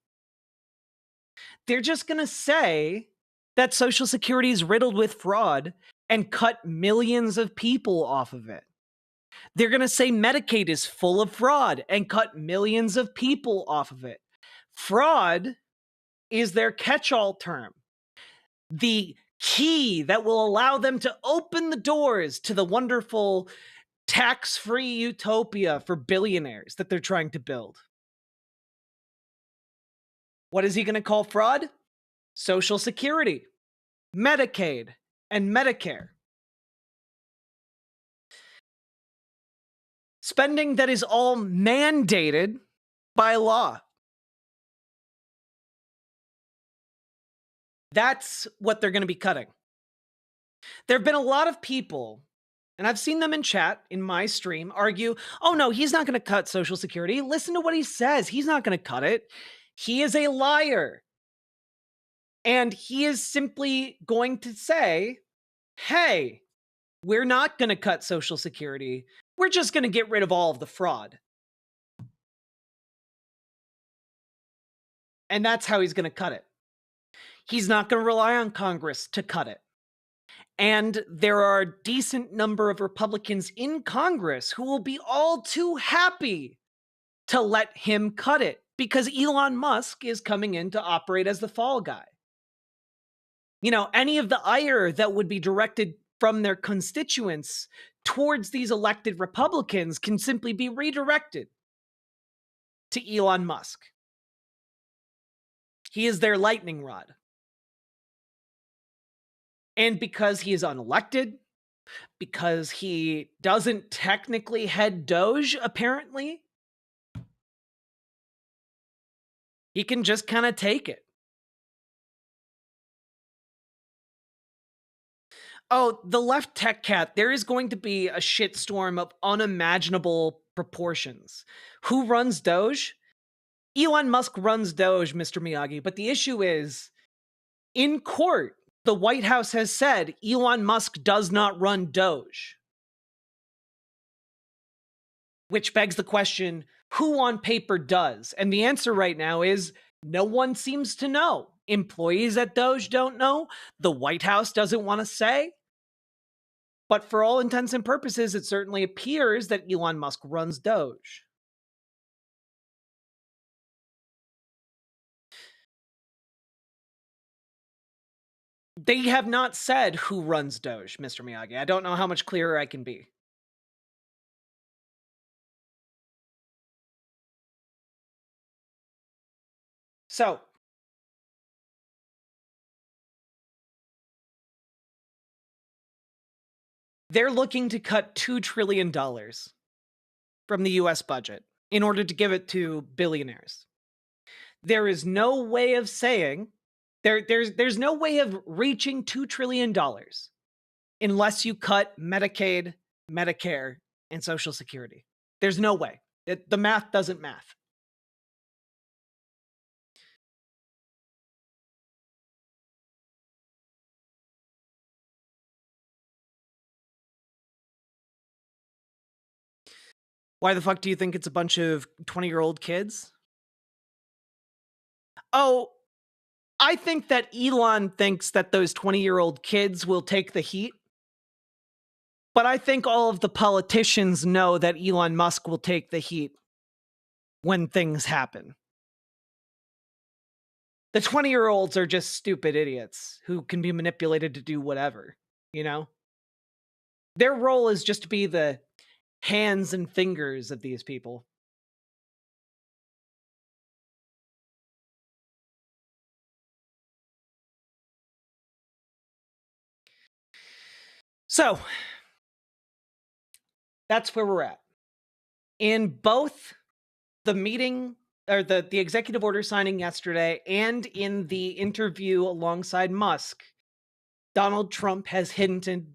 They're just going to say that Social Security is riddled with fraud and cut millions of people off of it. They're going to say Medicaid is full of fraud and cut millions of people off of it. Fraud is their catch-all term. The key that will allow them to open the doors to the wonderful tax-free utopia for billionaires that they're trying to build. What is he going to call fraud? Social Security, Medicaid, and Medicare. Spending that is all mandated by law. That's what they're going to be cutting. There have been a lot of people, and I've seen them in chat in my stream, argue, oh no, he's not going to cut Social Security. Listen to what he says. He's not going to cut it. He is a liar. And he is simply going to say, hey, we're not going to cut Social Security. We're just going to get rid of all of the fraud. And that's how he's going to cut it. He's not going to rely on Congress to cut it. And there are a decent number of Republicans in Congress who will be all too happy to let him cut it because Elon Musk is coming in to operate as the fall guy. You know, any of the ire that would be directed from their constituents towards these elected Republicans can simply be redirected to Elon Musk. He is their lightning rod. And because he is unelected, because he doesn't technically head Doge, apparently, he can just kind of take it. Oh, the left tech cat, there is going to be a shitstorm of unimaginable proportions. Who runs Doge? Elon Musk runs Doge, Mr. Miyagi, but the issue is, in court, the White House has said Elon Musk does not run Doge. Which begs the question, who on paper does? And the answer right now is no one seems to know. Employees at Doge don't know. The White House doesn't want to say. But for all intents and purposes, it certainly appears that Elon Musk runs Doge. They have not said who runs Doge, Mr. Miyagi. I don't know how much clearer I can be. So, they're looking to cut $2 trillion from the US budget in order to give it to billionaires. There is no way of saying, there's no way of reaching $2 trillion unless you cut Medicaid, Medicare, and Social Security. There's no way. The math doesn't math. Why the fuck do you think it's a bunch of 20-year-old kids? Oh, I think that Elon thinks that those 20-year-old kids will take the heat. But I think all of the politicians know that Elon Musk will take the heat when things happen. The 20-year-olds are just stupid idiots who can be manipulated to do whatever, you know? Their role is just to be the hands and fingers of these people. So, that's where we're at. In both the meeting, or the executive order signing yesterday, and in the interview alongside Musk, Donald Trump has hinted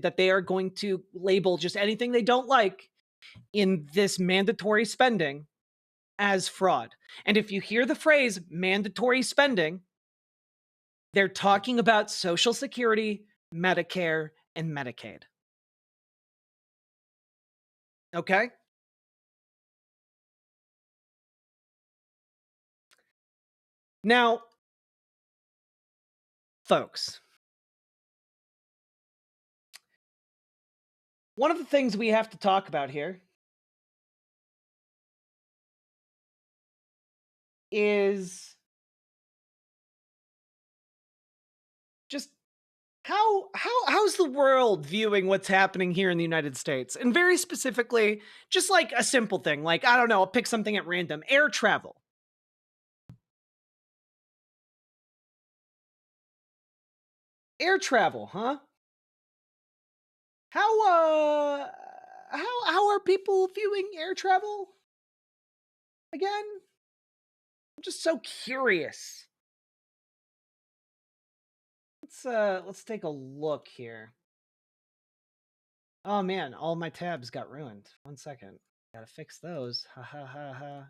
that they are going to label just anything they don't like in this mandatory spending as fraud. And if you hear the phrase mandatory spending, they're talking about Social Security, Medicare, and Medicaid. Okay? Now, folks, one of the things we have to talk about here is just how's the world viewing what's happening here in the United States? And very specifically, just like a simple thing, like, I don't know, I'll pick something at random. Air travel. Air travel, huh? How are people viewing air travel? Again? I'm just so curious. Let's take a look here. Oh man, all my tabs got ruined. 1 second. Gotta fix those. Ha ha ha ha.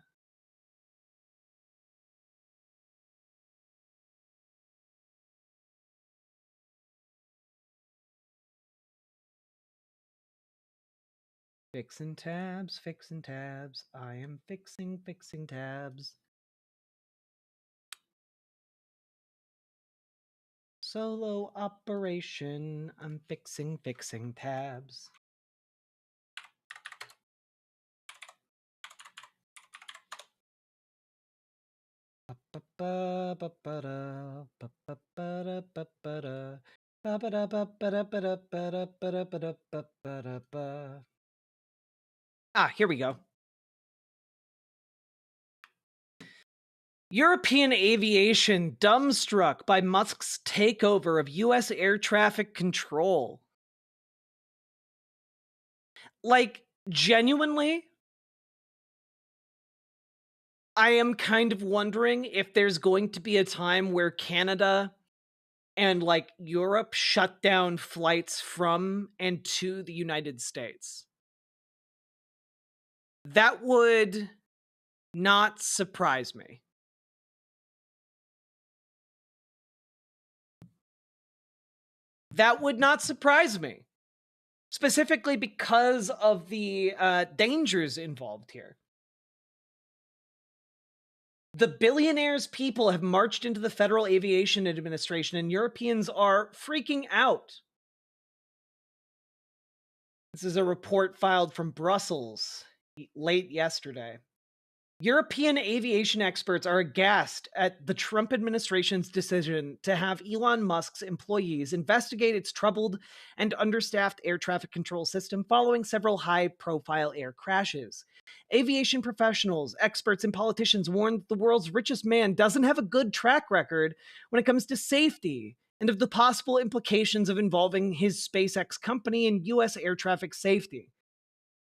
Fixing tabs, fixing tabs. I am fixing tabs. Solo operation. I'm fixing tabs. Ah, here we go. European aviation dumbstruck by Musk's takeover of US air traffic control. Like, genuinely, I am kind of wondering if there's going to be a time where Canada and, like, Europe shut down flights from and to the United States. That would not surprise me. That would not surprise me. Specifically because of the dangers involved here. The billionaires' people have marched into the Federal Aviation Administration, and Europeans are freaking out. This is a report filed from Brussels late yesterday. European aviation experts are aghast at the Trump administration's decision to have Elon Musk's employees investigate its troubled and understaffed air traffic control system following several high-profile air crashes. Aviation professionals, experts, and politicians warned the world's richest man doesn't have a good track record when it comes to safety and of the possible implications of involving his SpaceX company in U.S. air traffic safety.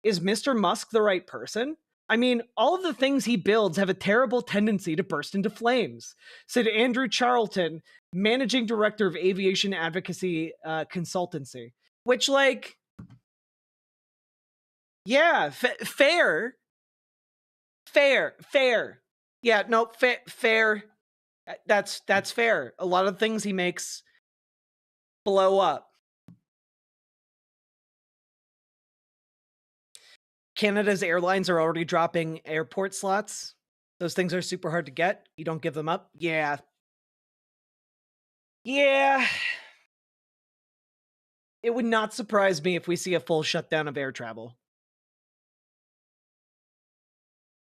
Is Mr. Musk the right person? I mean, all of the things he builds have a terrible tendency to burst into flames, said Andrew Charlton, managing director of aviation advocacy consultancy. Which, like, yeah, fair. Yeah, no, fair. That's fair. A lot of things he makes blow up. Canada's airlines are already dropping airport slots. Those things are super hard to get. You don't give them up. Yeah. It would not surprise me if we see a full shutdown of air travel.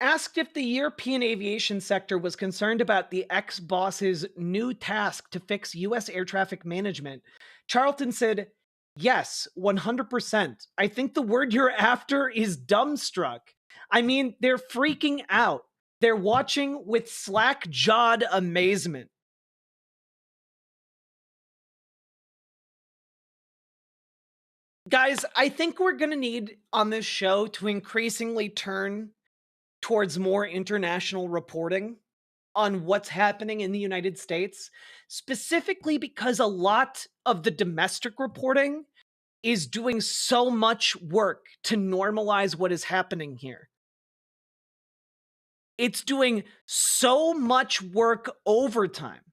Asked if the European aviation sector was concerned about the ex-boss's new task to fix US air traffic management, Charlton said, "Yes, 100%. I think the word you're after is dumbstruck. I mean, they're freaking out. They're watching with slack-jawed amazement." Guys, I think we're going to need on this show to increasingly turn towards more international reporting on what's happening in the United States, specifically because a lot of the domestic reporting is doing so much work to normalize what is happening here. It's doing so much work overtime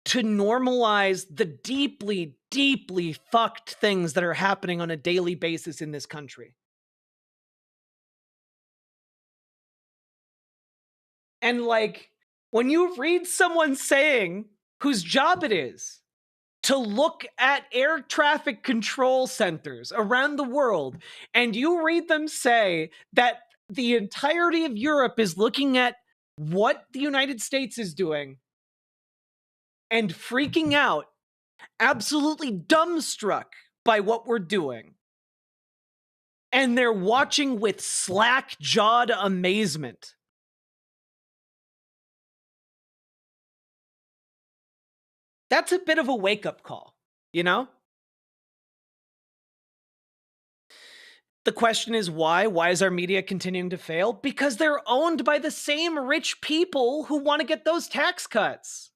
to normalize the deeply, deeply fucked things that are happening on a daily basis in this country. And like, when you read someone saying whose job it is to look at air traffic control centers around the world, and you read them say that the entirety of Europe is looking at what the United States is doing and freaking out, absolutely dumbstruck by what we're doing. And they're watching with slack-jawed amazement. That's a bit of a wake-up call, you know? The question is why? Why is our media continuing to fail? Because they're owned by the same rich people who want to get those tax cuts.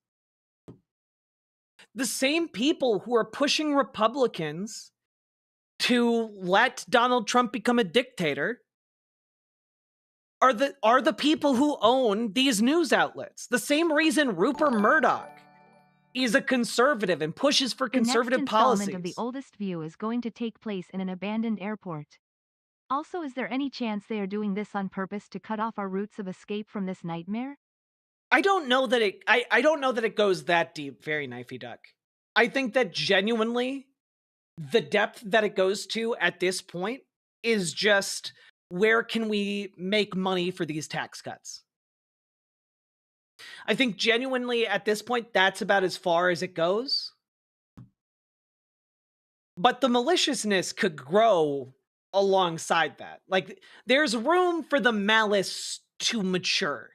The same people who are pushing Republicans to let Donald Trump become a dictator are the people who own these news outlets. The same reason Rupert Murdoch is a conservative and pushes for conservative The next policies. installment of The Oldest View is going to take place in an abandoned airport. Also, is there any chance they are doing this on purpose to cut off our routes of escape from this nightmare? I don't know that I don't know that it goes that deep, very knifey duck. I think that genuinely the depth that it goes to at this point is just where can we make money for these tax cuts? I think genuinely at this point that's about as far as it goes. But the maliciousness could grow alongside that. Like, there's room for the malice to mature.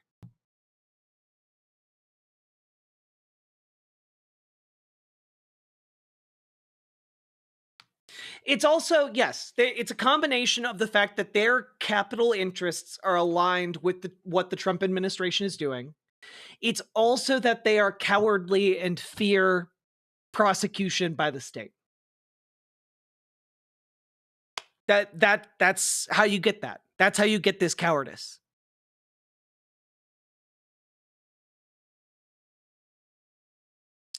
It's also, yes, it's a combination of the fact that their capital interests are aligned with what the Trump administration is doing. It's also that they are cowardly and fear prosecution by the state. That's how you get that. That's how you get this cowardice.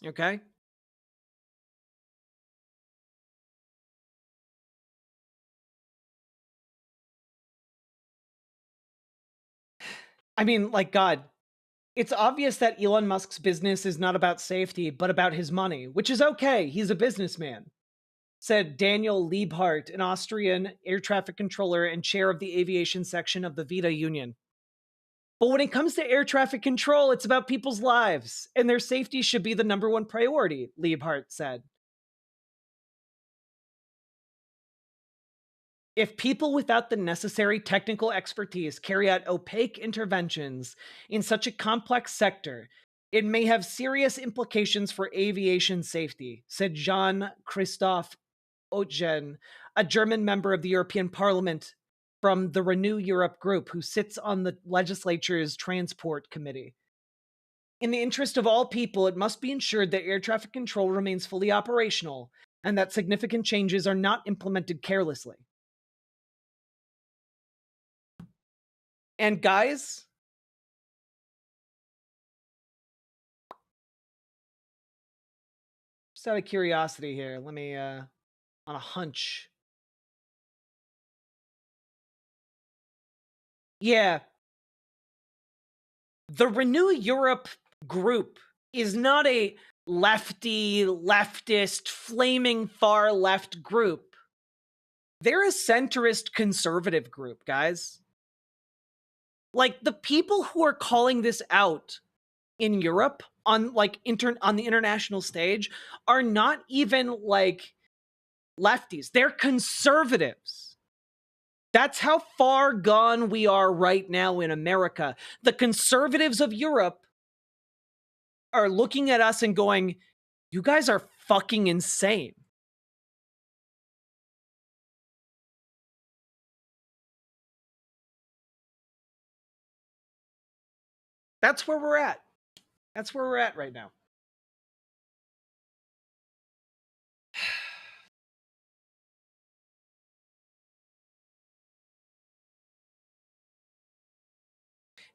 Okay? I mean, like, God, it's obvious that Elon Musk's business is not about safety, but about his money, which is okay. He's a businessman, said Daniel Liebhardt, an Austrian air traffic controller and chair of the aviation section of the VITA union. But when it comes to air traffic control, it's about people's lives, and their safety should be the number one priority, Liebhardt said. If people without the necessary technical expertise carry out opaque interventions in such a complex sector, it may have serious implications for aviation safety, said Jean Christophe Oetjen, a German member of the European Parliament from the Renew Europe group who sits on the legislature's Transport Committee. In the interest of all people, it must be ensured that air traffic control remains fully operational and that significant changes are not implemented carelessly. And guys, just out of curiosity here, let me, on a hunch. Yeah. The Renew Europe group is not a leftist, flaming far left group. They're a centrist conservative group, guys. Like, the people who are calling this out in Europe on like on the international stage are not even like lefties. They're conservatives. That's how far gone we are right now in America. The conservatives of Europe are looking at us and going, "You guys are fucking insane." That's where we're at. That's where we're at right now.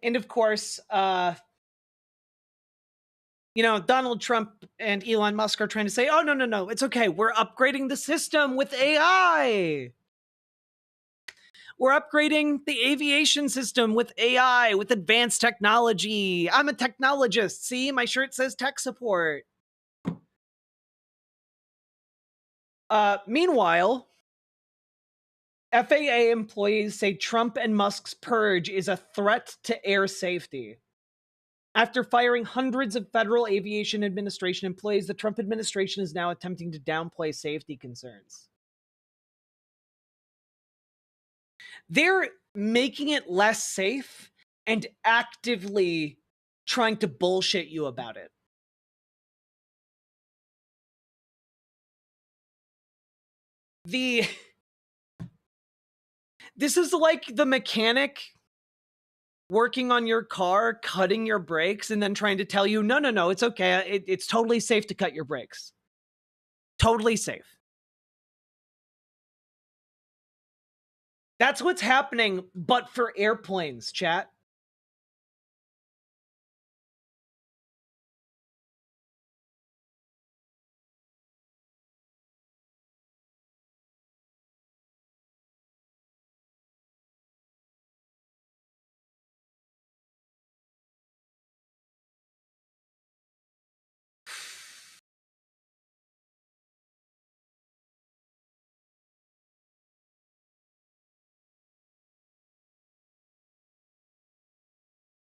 And of course, You know, Donald Trump and Elon Musk are trying to say, oh, no, it's okay. We're upgrading the system with AI. We're upgrading the aviation system with AI, with advanced technology. I'm a technologist. See, my shirt says tech support. Meanwhile, FAA employees say Trump and Musk's purge is a threat to air safety. After firing hundreds of Federal Aviation Administration employees, the Trump administration is now attempting to downplay safety concerns. They're making it less safe and actively trying to bullshit you about it. This is like the mechanic working on your car, cutting your brakes, and then trying to tell you, no, it's okay. It's totally safe to cut your brakes. Totally safe. That's what's happening, but for airplanes, chat.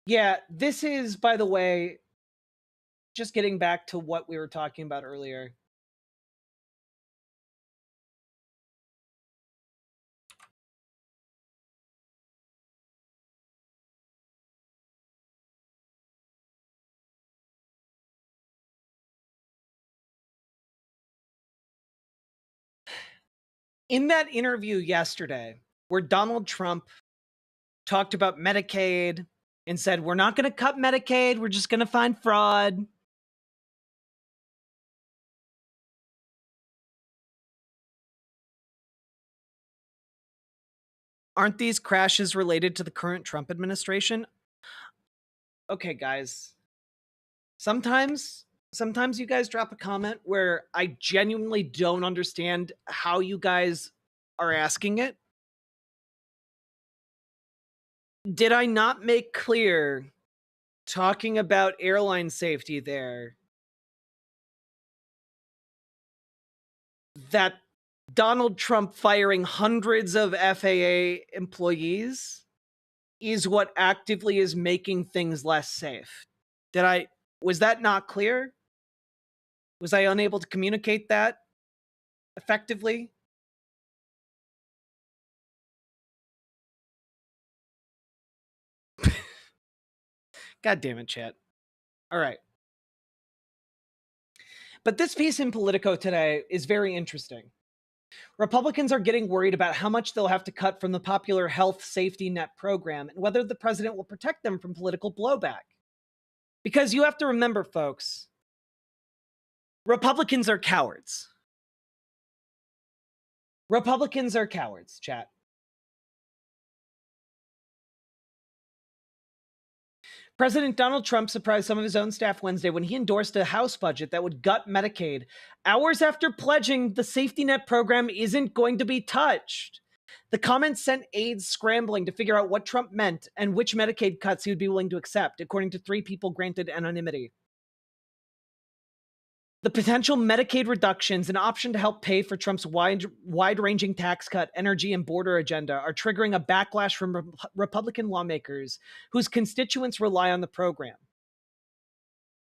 Yeah, this is, by the way, just getting back to what we were talking about earlier. In that interview yesterday, where Donald Trump talked about Medicaid and said, we're not going to cut Medicaid, we're just going to find fraud. Aren't these crashes related to the current Trump administration? Okay, guys. Sometimes you guys drop a comment where I genuinely don't understand how you guys are asking it. Did I not make clear, talking about airline safety there, that Donald Trump firing hundreds of FAA employees is what actively is making things less safe? Was that not clear? Was I unable to communicate that effectively? God damn it, chat. All right. But this piece in Politico today is very interesting. Republicans are getting worried about how much they'll have to cut from the popular health safety net program and whether the president will protect them from political blowback. Because you have to remember, folks, Republicans are cowards. Republicans are cowards, chat. President Donald Trump surprised some of his own staff Wednesday when he endorsed a House budget that would gut Medicaid, hours after pledging the safety net program isn't going to be touched. The comments sent aides scrambling to figure out what Trump meant and which Medicaid cuts he would be willing to accept, according to 3 people granted anonymity. The potential Medicaid reductions, an option to help pay for Trump's wide-ranging tax cut, energy, and border agenda, are triggering a backlash from Republican lawmakers whose constituents rely on the program.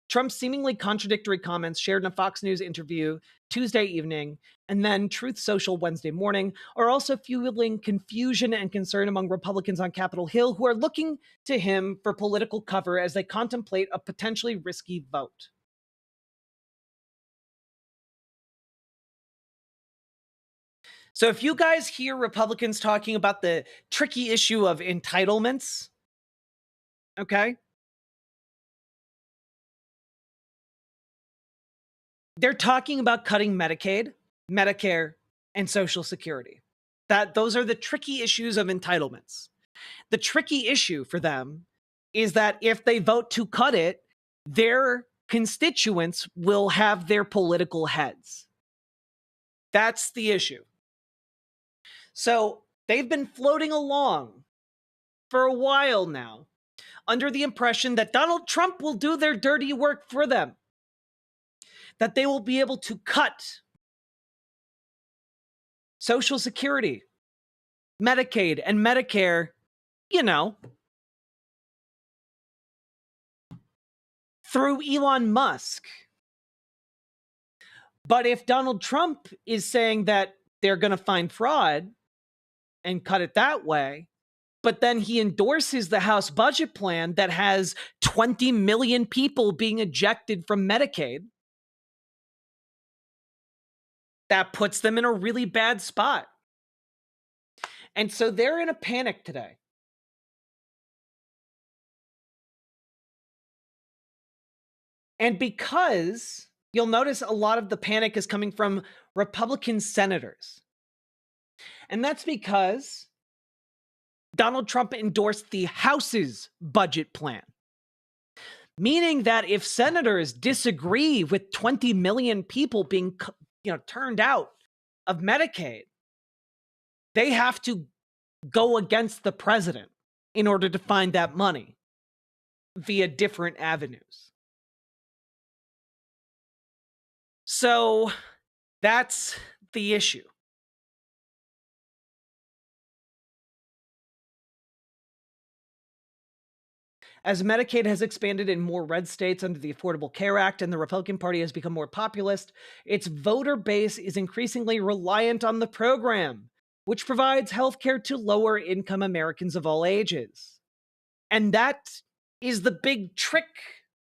Trump's seemingly contradictory comments shared in a Fox News interview Tuesday evening and then Truth Social Wednesday morning are also fueling confusion and concern among Republicans on Capitol Hill who are looking to him for political cover as they contemplate a potentially risky vote. So if you guys hear Republicans talking about the tricky issue of entitlements, okay, they're talking about cutting Medicaid, Medicare, and Social Security. Those are the tricky issues of entitlements. The tricky issue for them is that if they vote to cut it, they're constituents will have their political heads. That's the issue. So they've been floating along for a while now under the impression that Donald Trump will do their dirty work for them, that they will be able to cut Social Security, Medicaid, and Medicare, through Elon Musk. But if Donald Trump is saying that they're going to find fraud and cut it that way, but then he endorses the House budget plan that has 20 million people being ejected from Medicaid, that puts them in a really bad spot. And so they're in a panic today. And because you'll notice a lot of the panic is coming from Republican senators. And that's because Donald Trump endorsed the House's budget plan, meaning that if senators disagree with 20 million people being turned out of Medicaid, they have to go against the president in order to find that money via different avenues. So that's the issue. As Medicaid has expanded in more red states under the Affordable Care Act and the Republican Party has become more populist, its voter base is increasingly reliant on the program, which provides health care to lower income Americans of all ages. And that is the big trick,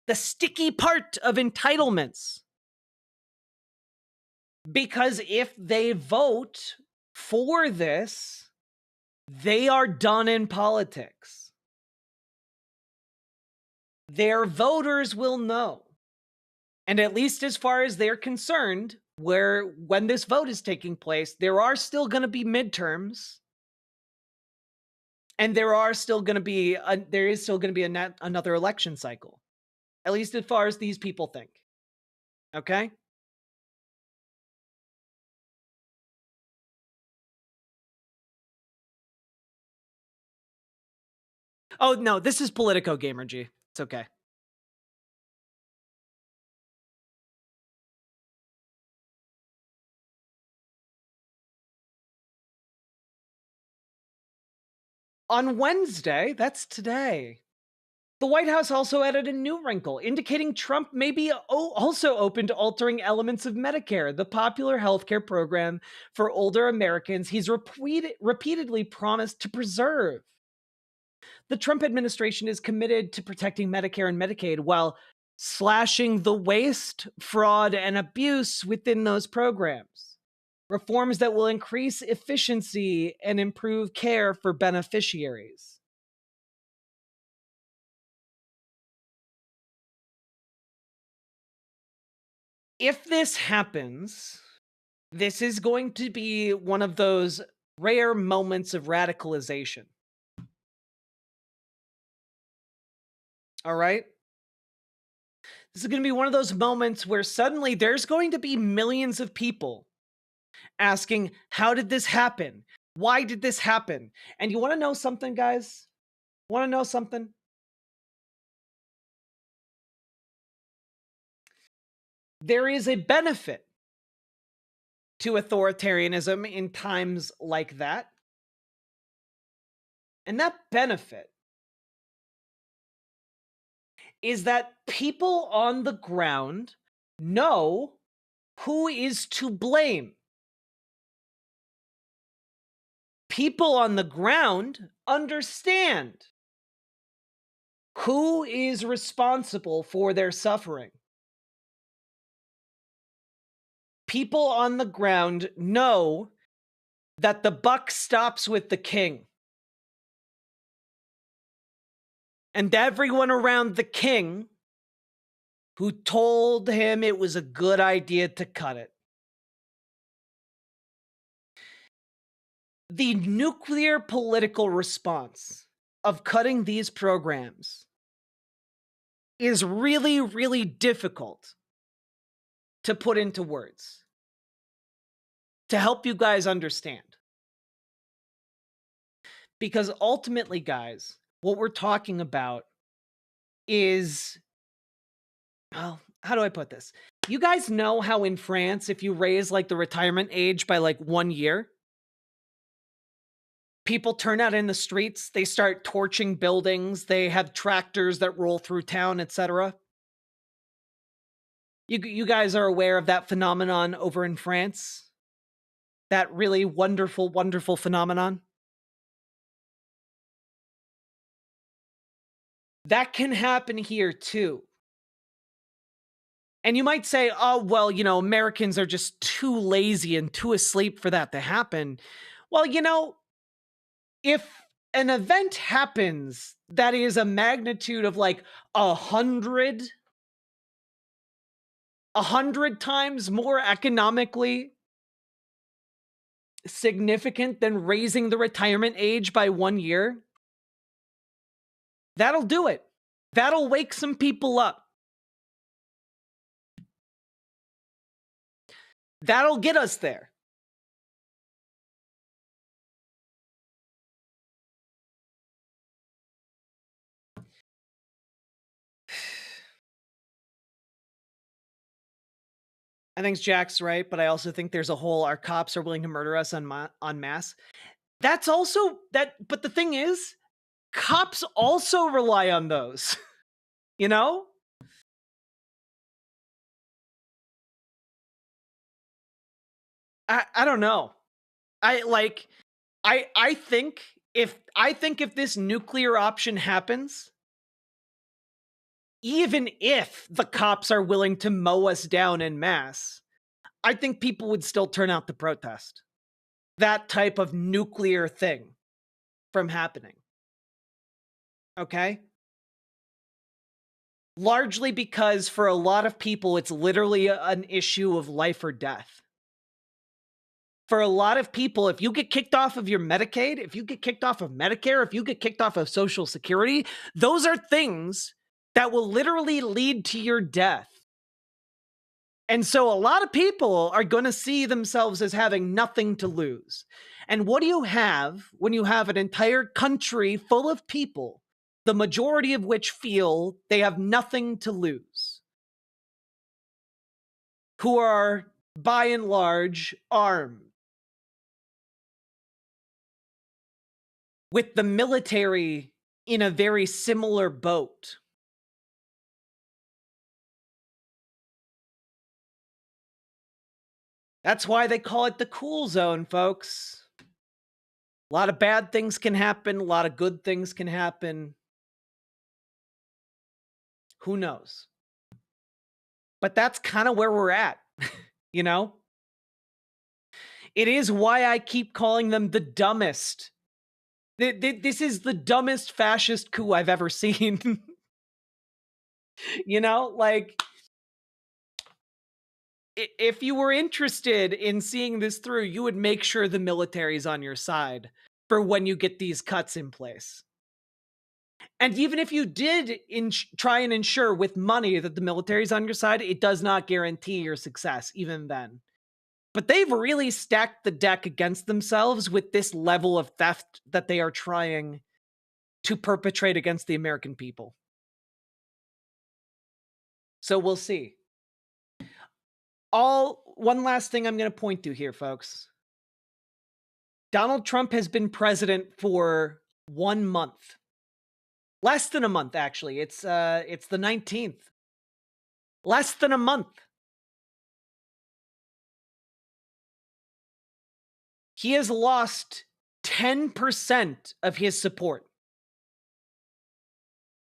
the sticky part of entitlements. Because if they vote for this, they are done in politics. Their voters will know. And at least as far as they're concerned, when this vote is taking place, there are still going to be midterms. And there is still going to be another election cycle. At least as far as these people think. Okay? Oh, no, this is Politico Gamer G. It's okay. On Wednesday, that's today, the White House also added a new wrinkle, indicating Trump may be also open to altering elements of Medicare, the popular healthcare program for older Americans he's repeatedly promised to preserve. The Trump administration is committed to protecting Medicare and Medicaid while slashing the waste, fraud, and abuse within those programs. Reforms that will increase efficiency and improve care for beneficiaries. If this happens, this is going to be one of those rare moments of radicalization. All right? This is going to be one of those moments where suddenly there's going to be millions of people asking, how did this happen? Why did this happen? And you want to know something, guys? Want to know something? There is a benefit to authoritarianism in times like that. And that benefit is that people on the ground know who is to blame. People on the ground understand who is responsible for their suffering. People on the ground know that the buck stops with the king. And everyone around the king who told him it was a good idea to cut it. The nuclear political response of cutting these programs is really, really difficult to put into words to help you guys understand. Because ultimately, guys, what we're talking about is, well, how do I put this? You guys know how in France, if you raise like the retirement age by like 1 year, people turn out in the streets, they start torching buildings, they have tractors that roll through town, etc. You guys are aware of that phenomenon over in France? That really wonderful, wonderful phenomenon? That can happen here too. And you might say, oh, well, Americans are just too lazy and too asleep for that to happen. Well, if an event happens that is a magnitude of like 100 times more economically significant than raising the retirement age by 1 year, that'll do it. That'll wake some people up. That'll get us there. I think Jack's right, but I also think there's a whole our cops are willing to murder us en masse. That's also that, but the thing is, cops also rely on those. You know? I don't know. I think if this nuclear option happens, even if the cops are willing to mow us down en masse, I think people would still turn out to protest that type of nuclear thing from happening. Okay? Largely because for a lot of people, it's literally an issue of life or death. For a lot of people, if you get kicked off of your Medicaid, if you get kicked off of Medicare, if you get kicked off of Social Security, those are things that will literally lead to your death. And so a lot of people are going to see themselves as having nothing to lose. And what do you have when you have an entire country full of people, the majority of which feel they have nothing to lose, who are, by and large, armed, with the military in a very similar boat? That's why they call it the cool zone, folks. A lot of bad things can happen. A lot of good things can happen. Who knows? But that's kind of where we're at, you know? It is why I keep calling them the dumbest. This is the dumbest fascist coup I've ever seen. You know, like, if you were interested in seeing this through, you would make sure the military's on your side for when you get these cuts in place. And even if you did try and ensure with money that the military's on your side, it does not guarantee your success, even then. But they've really stacked the deck against themselves with this level of theft that they are trying to perpetrate against the American people. So we'll see. One last thing I'm going to point to here, folks. Donald Trump has been president for 1 month. Less than a month, actually. It's the 19th. Less than a month. He has lost 10% of his support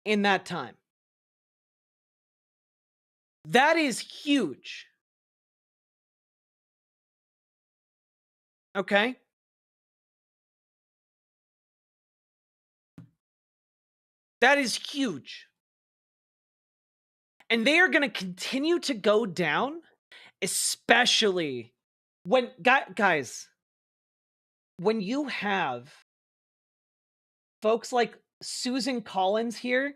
in that time. That is huge. Okay? That is huge. And they are going to continue to go down, especially when, guys, when you have folks like Susan Collins here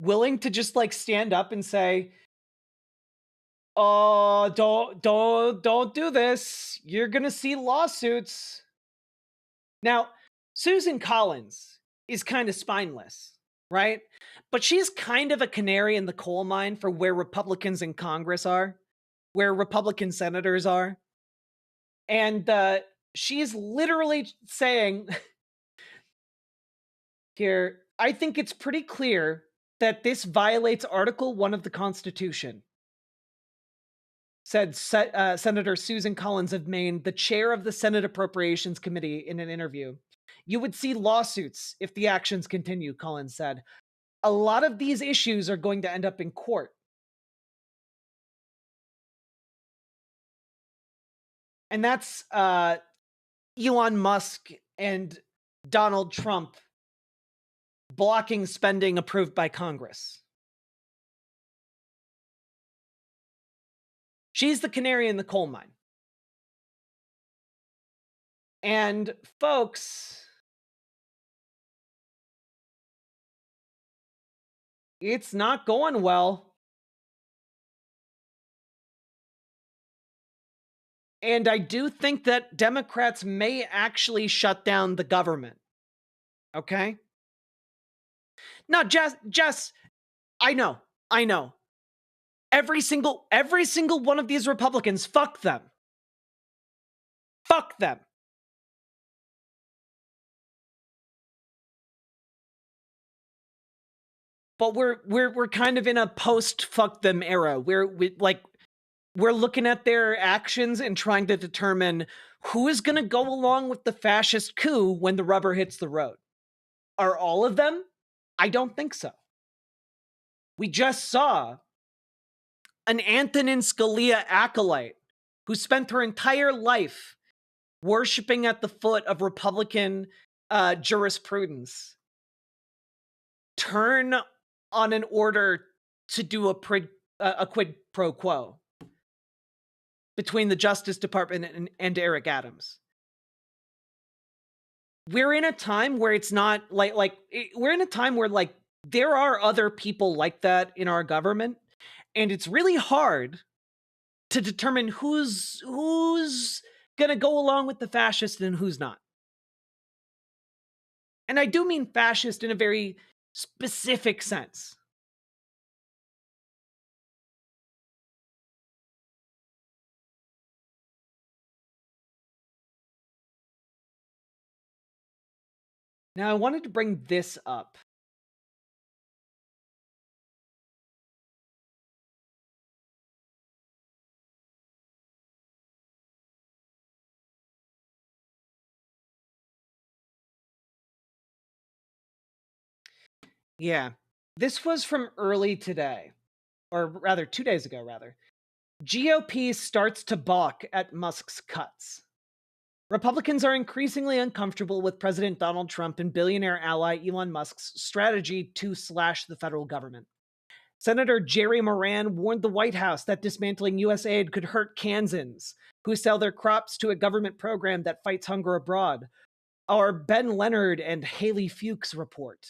willing to just like stand up and say, "Oh, don't do this. You're gonna see lawsuits." Now, Susan Collins is kind of spineless, right? But she's kind of a canary in the coal mine for where Republicans in Congress are, where Republican senators are. And she's literally saying here, I think it's pretty clear that this violates Article 1 of the Constitution, said Senator Susan Collins of Maine, the chair of the Senate Appropriations Committee, in an interview. You would see lawsuits if the actions continue, Collins said. A lot of these issues are going to end up in court. And that's Elon Musk and Donald Trump blocking spending approved by Congress. She's the canary in the coal mine. And folks, it's not going well. And I do think that Democrats may actually shut down the government. Okay? No, Jess, I know. Every single one of these Republicans, fuck them. Fuck them. But we're kind of in a post fuck them era where we're looking at their actions and trying to determine who is going to go along with the fascist coup when the rubber hits the road. Are all of them? I don't think so. We just saw an Antonin Scalia acolyte who spent her entire life worshiping at the foot of Republican jurisprudence turn on an order to do a quid pro quo between the Justice Department and Eric Adams. We're in a time where it's not we're in a time where like there are other people like that in our government, and it's really hard to determine who's gonna go along with the fascist and who's not. And I do mean fascist in a very specific sense. Now, I wanted to bring this up. Yeah, this was from early today, or rather 2 days ago, rather. GOP starts to balk at Musk's cuts. Republicans are increasingly uncomfortable with President Donald Trump and billionaire ally Elon Musk's strategy to slash the federal government. Senator Jerry Moran warned the White House that dismantling U.S. aid could hurt Kansans who sell their crops to a government program that fights hunger abroad. Our Ben Leonard and Haley Fuchs report.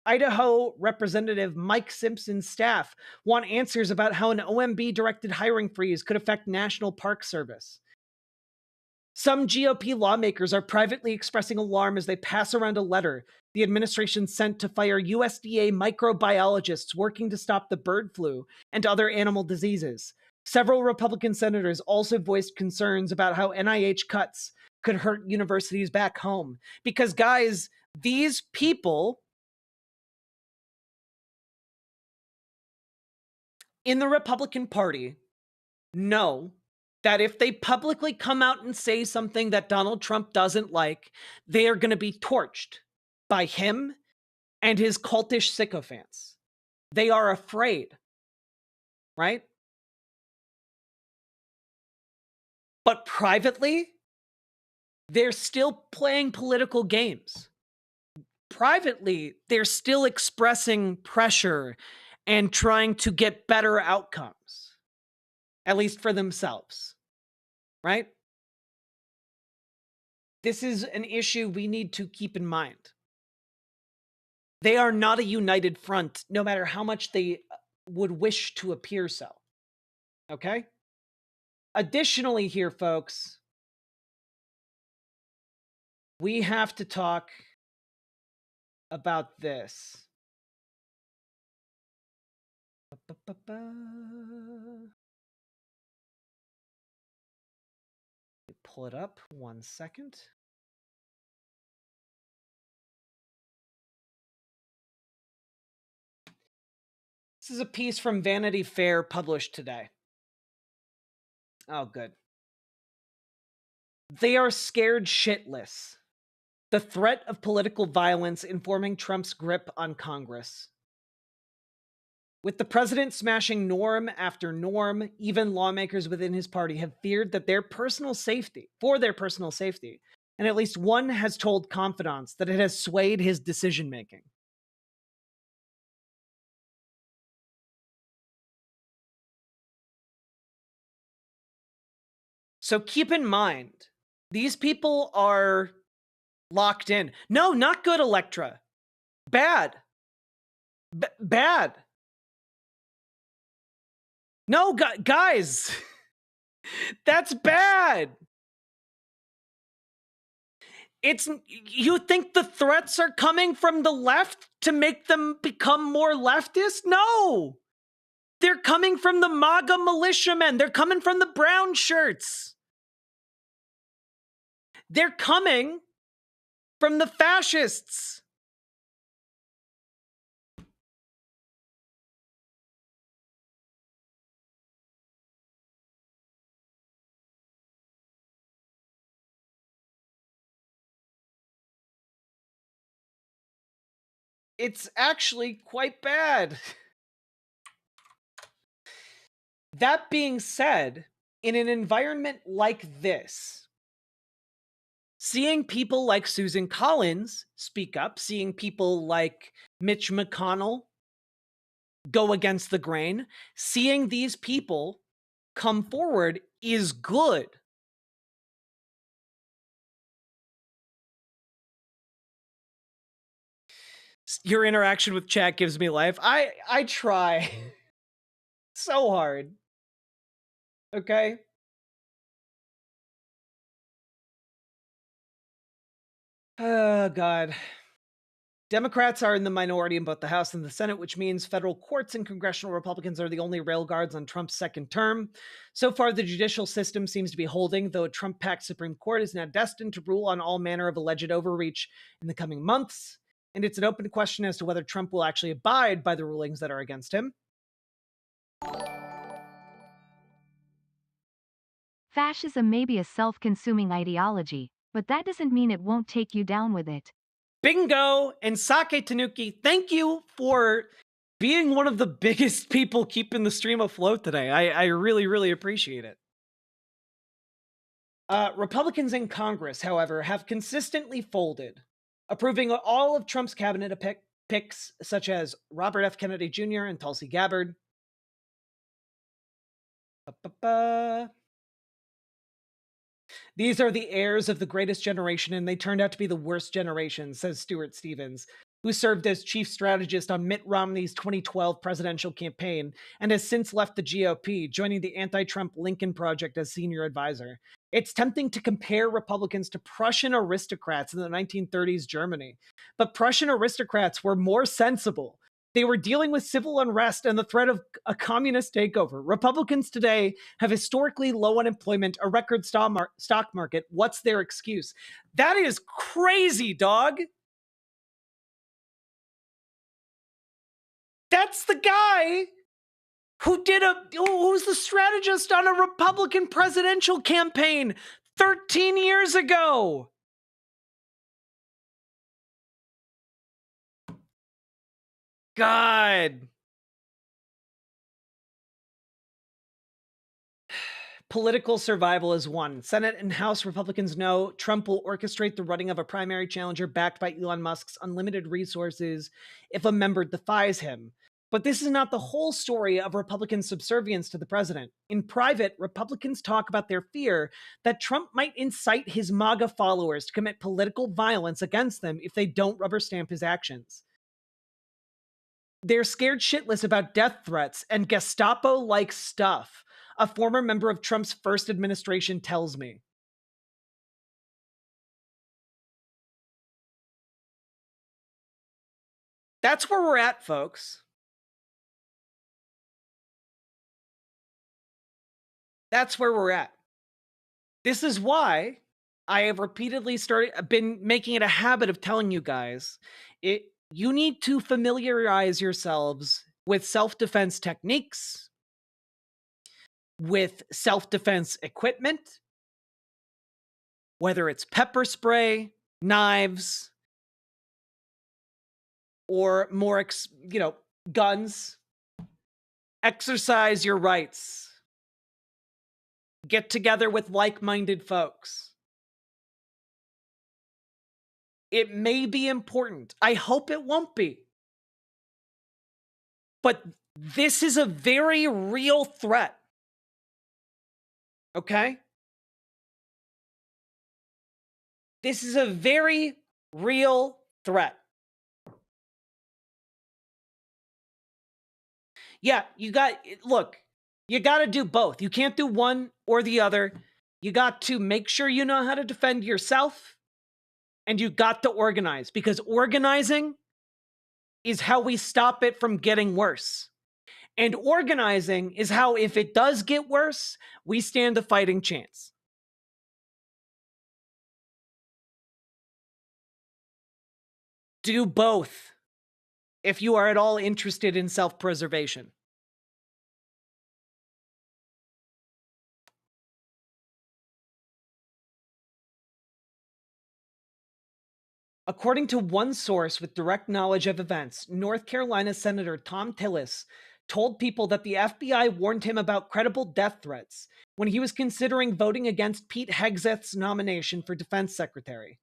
Idaho Representative Mike Simpson's staff want answers about how an OMB-directed hiring freeze could affect National Park Service. Some GOP lawmakers are privately expressing alarm as they pass around a letter the administration sent to fire USDA microbiologists working to stop the bird flu and other animal diseases. Several Republican senators also voiced concerns about how NIH cuts could hurt universities back home. Because, guys, these people in the Republican Party know that if they publicly come out and say something that Donald Trump doesn't like, they are going to be torched by him and his cultish sycophants. They are afraid, right? But privately, they're still playing political games. Privately, they're still expressing pressure and trying to get better outcomes, at least for themselves, right? This is an issue we need to keep in mind. They are not a united front, no matter how much they would wish to appear so. Okay? Additionally, here, folks, we have to talk about this. Pull it up 1 second. This is a piece from Vanity Fair published today. Oh, good. They are scared shitless. The threat of political violence informing Trump's grip on Congress. With the president smashing norm after norm, even lawmakers within his party have feared that their personal safety, and at least one has told confidants that it has swayed his decision-making. So keep in mind, these people are locked in. No, not good, Electra. Bad. Bad. No, guys. That's bad. You think the threats are coming from the left to make them become more leftist? No. They're coming from the MAGA militiamen. They're coming from the brown shirts. They're coming from the fascists. It's actually quite bad. That being said, in an environment like this, seeing people like Susan Collins speak up, seeing people like Mitch McConnell go against the grain, seeing these people come forward is good. Your interaction with chat gives me life. I try so hard. Okay? Oh, God. Democrats are in the minority in both the House and the Senate, which means federal courts and congressional Republicans are the only rail guards on Trump's second term. So far, the judicial system seems to be holding, though a Trump-packed Supreme Court is now destined to rule on all manner of alleged overreach in the coming months. And it's an open question as to whether Trump will actually abide by the rulings that are against him. Fascism may be a self-consuming ideology, but that doesn't mean it won't take you down with it. Bingo! And Sake Tanuki, thank you for being one of the biggest people keeping the stream afloat today. I really, really appreciate it. Republicans in Congress, however, have consistently folded, approving all of Trump's cabinet picks, such as Robert F. Kennedy Jr. and Tulsi Gabbard. These are the heirs of the greatest generation, and they turned out to be the worst generation, says Stuart Stevens, who served as chief strategist on Mitt Romney's 2012 presidential campaign and has since left the GOP, joining the anti-Trump Lincoln Project as senior advisor. It's tempting to compare Republicans to Prussian aristocrats in the 1930s Germany, but Prussian aristocrats were more sensible. They were dealing with civil unrest and the threat of a communist takeover. Republicans today have historically low unemployment, a record stock market. What's their excuse? That is crazy, dog. That's the guy who's the strategist on a Republican presidential campaign 13 years ago. God. Political survival is one. Senate and House Republicans know Trump will orchestrate the running of a primary challenger backed by Elon Musk's unlimited resources if a member defies him. But this is not the whole story of Republican subservience to the president. In private, Republicans talk about their fear that Trump might incite his MAGA followers to commit political violence against them if they don't rubber stamp his actions. They're scared shitless about death threats and Gestapo-like stuff, a former member of Trump's first administration tells me. That's where we're at, folks. That's where we're at. This is why I have repeatedly been making it a habit of telling you guys, you need to familiarize yourselves with self-defense techniques, with self-defense equipment, whether it's pepper spray, knives, or more, guns. Exercise your rights. Get together with like-minded folks. It may be important. I hope it won't be. But this is a very real threat. Okay? This is a very real threat. Yeah, you got to do both. You can't do one or the other. You got to make sure you know how to defend yourself, and you got to organize, because organizing is how we stop it from getting worse. And organizing is how, if it does get worse, we stand a fighting chance. Do both if you are at all interested in self-preservation. According to one source with direct knowledge of events, North Carolina Senator Tom Tillis told people that the FBI warned him about credible death threats when he was considering voting against Pete Hegseth's nomination for defense secretary.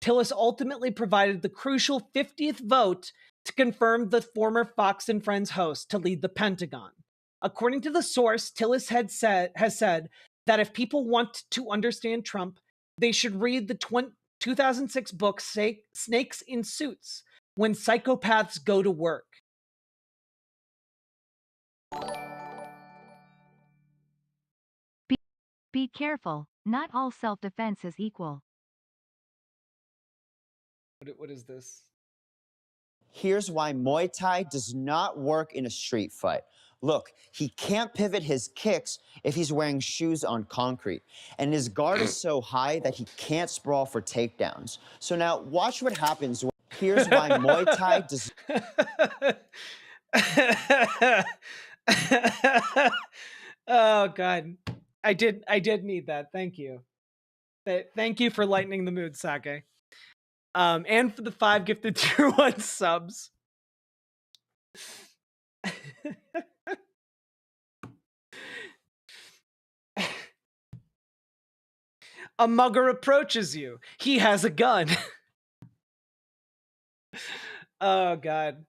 Tillis ultimately provided the crucial 50th vote to confirm the former Fox and Friends host to lead the Pentagon. According to the source, Tillis has said that if people want to understand Trump, they should read the 2006 book Snakes in Suits, When Psychopaths Go to Work. Be careful, not all self-defense is equal. What is this? Here's why Muay Thai does not work in a street fight. Look, he can't pivot his kicks if he's wearing shoes on concrete. And his guard is so high that he can't sprawl for takedowns. So now watch what happens. Here's why Muay Thai does... Oh, God. I did need that. Thank you. Thank you for lightening the mood, Sake. And for the 5 gifted tier 1 subs. A mugger approaches you. He has a gun. Oh, God.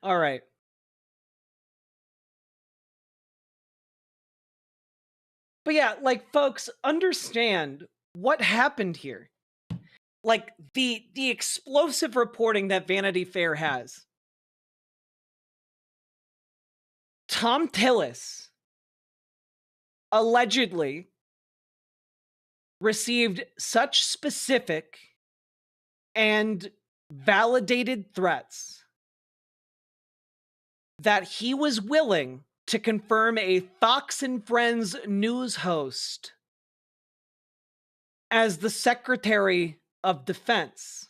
All right. But yeah, like, folks, understand what happened here. Like, the explosive reporting that Vanity Fair has. Tom Tillis allegedly received such specific and validated threats that he was willing to confirm a Fox and Friends news host as the Secretary of Defense.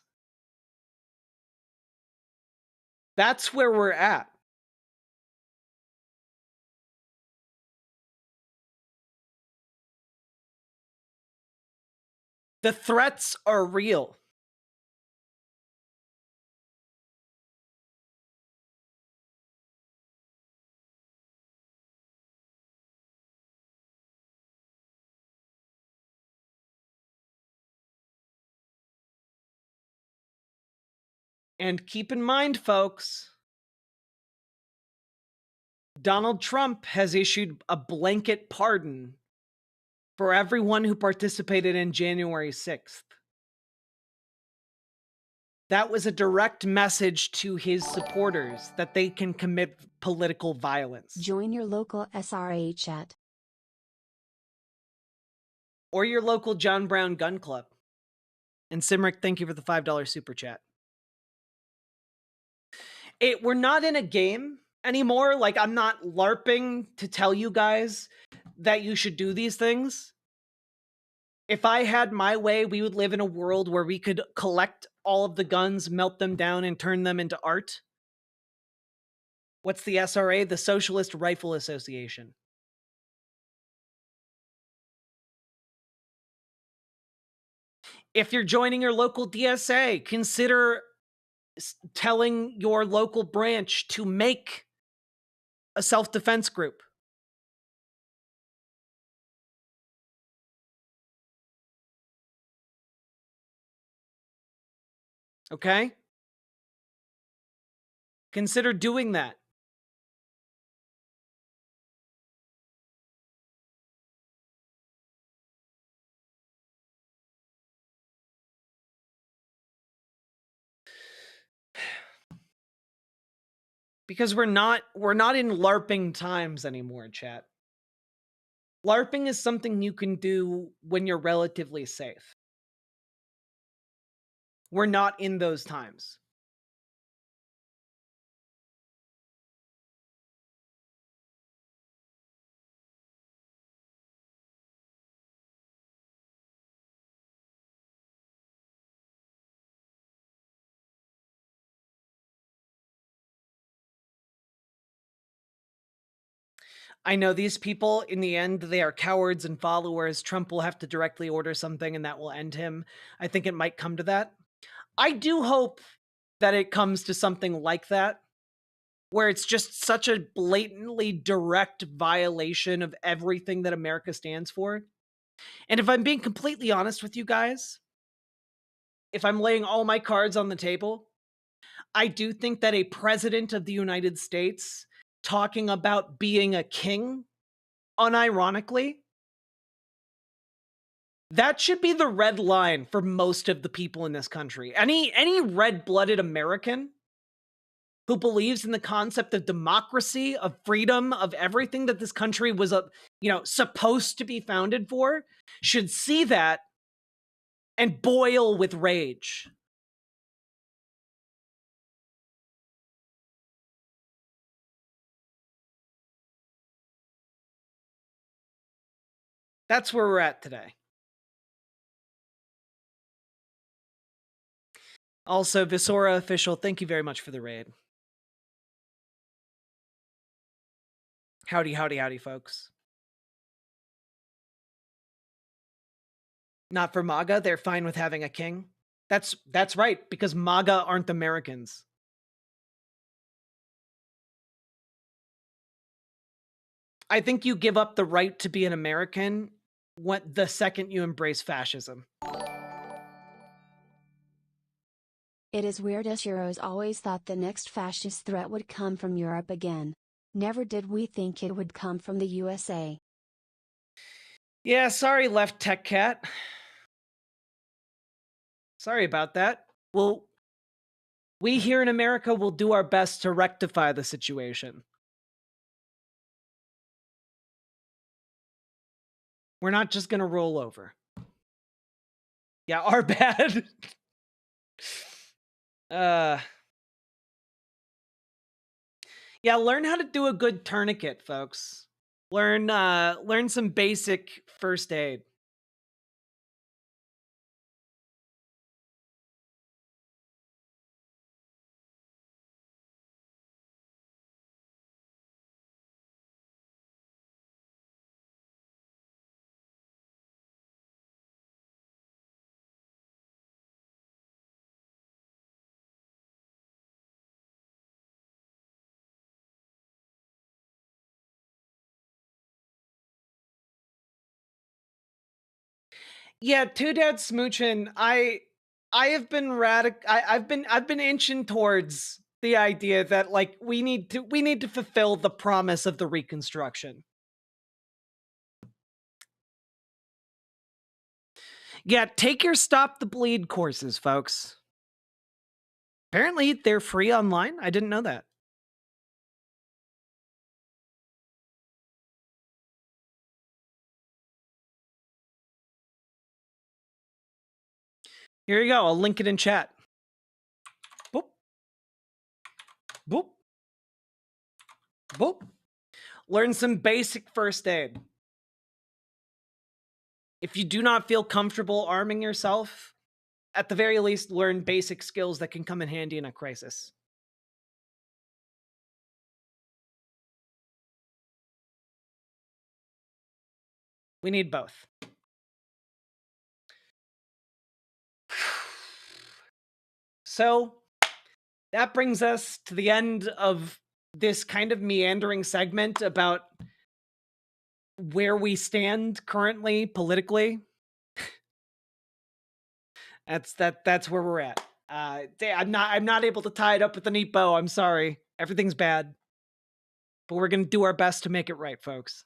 That's where we're at. The threats are real. And keep in mind, folks, Donald Trump has issued a blanket pardon for everyone who participated in January 6th. That was a direct message to his supporters that they can commit political violence. Join your local SRA chat. Or your local John Brown Gun Club. And Simric, thank you for the $5 super chat. We're not in a game anymore. Like, I'm not LARPing to tell you guys that you should do these things. If I had my way, we would live in a world where we could collect all of the guns, melt them down, and turn them into art. What's the SRA? The Socialist Rifle Association. If you're joining your local DSA, consider telling your local branch to make a self-defense group. Okay? Consider doing that. Because we're not in LARPing times anymore, chat. LARPing is something you can do when you're relatively safe. We're not in those times. I know these people, in the end, they are cowards and followers. Trump will have to directly order something and that will end him. I think it might come to that. I do hope that it comes to something like that, where it's just such a blatantly direct violation of everything that America stands for. And if I'm being completely honest with you guys, if I'm laying all my cards on the table, I do think that a president of the United States talking about being a king, unironically, that should be the red line for most of the people in this country. Any red-blooded American who believes in the concept of democracy, of freedom, of everything that this country was, supposed to be founded for, should see that and boil with rage. That's where we're at today. Also, Visora Official, thank you very much for the raid. Howdy, howdy, howdy, folks. Not for MAGA, they're fine with having a king. That's right, because MAGA aren't Americans. I think you give up the right to be an American the second you embrace fascism. It is weird us Euros always thought the next fascist threat would come from Europe again. Never did we think it would come from the USA. Yeah, sorry, Left Tech Cat. Sorry about that. Well, we here in America will do our best to rectify the situation. We're not just gonna roll over. Yeah, our bad. Yeah, learn how to do a good tourniquet, folks. Learn some basic first aid. Yeah, Two Dad Smoochin', I have been I've been inching towards the idea that like we need to fulfill the promise of the Reconstruction. Yeah, take your Stop the Bleed courses, folks. Apparently, they're free online. I didn't know that. Here you go. I'll link it in chat. Boop. Boop. Boop. Learn some basic first aid. If you do not feel comfortable arming yourself, at the very least, learn basic skills that can come in handy in a crisis. We need both. So that brings us to the end of this kind of meandering segment about where we stand currently politically. That's where we're at. I'm not able to tie it up with a neat bow. I'm sorry. Everything's bad. But we're going to do our best to make it right, folks.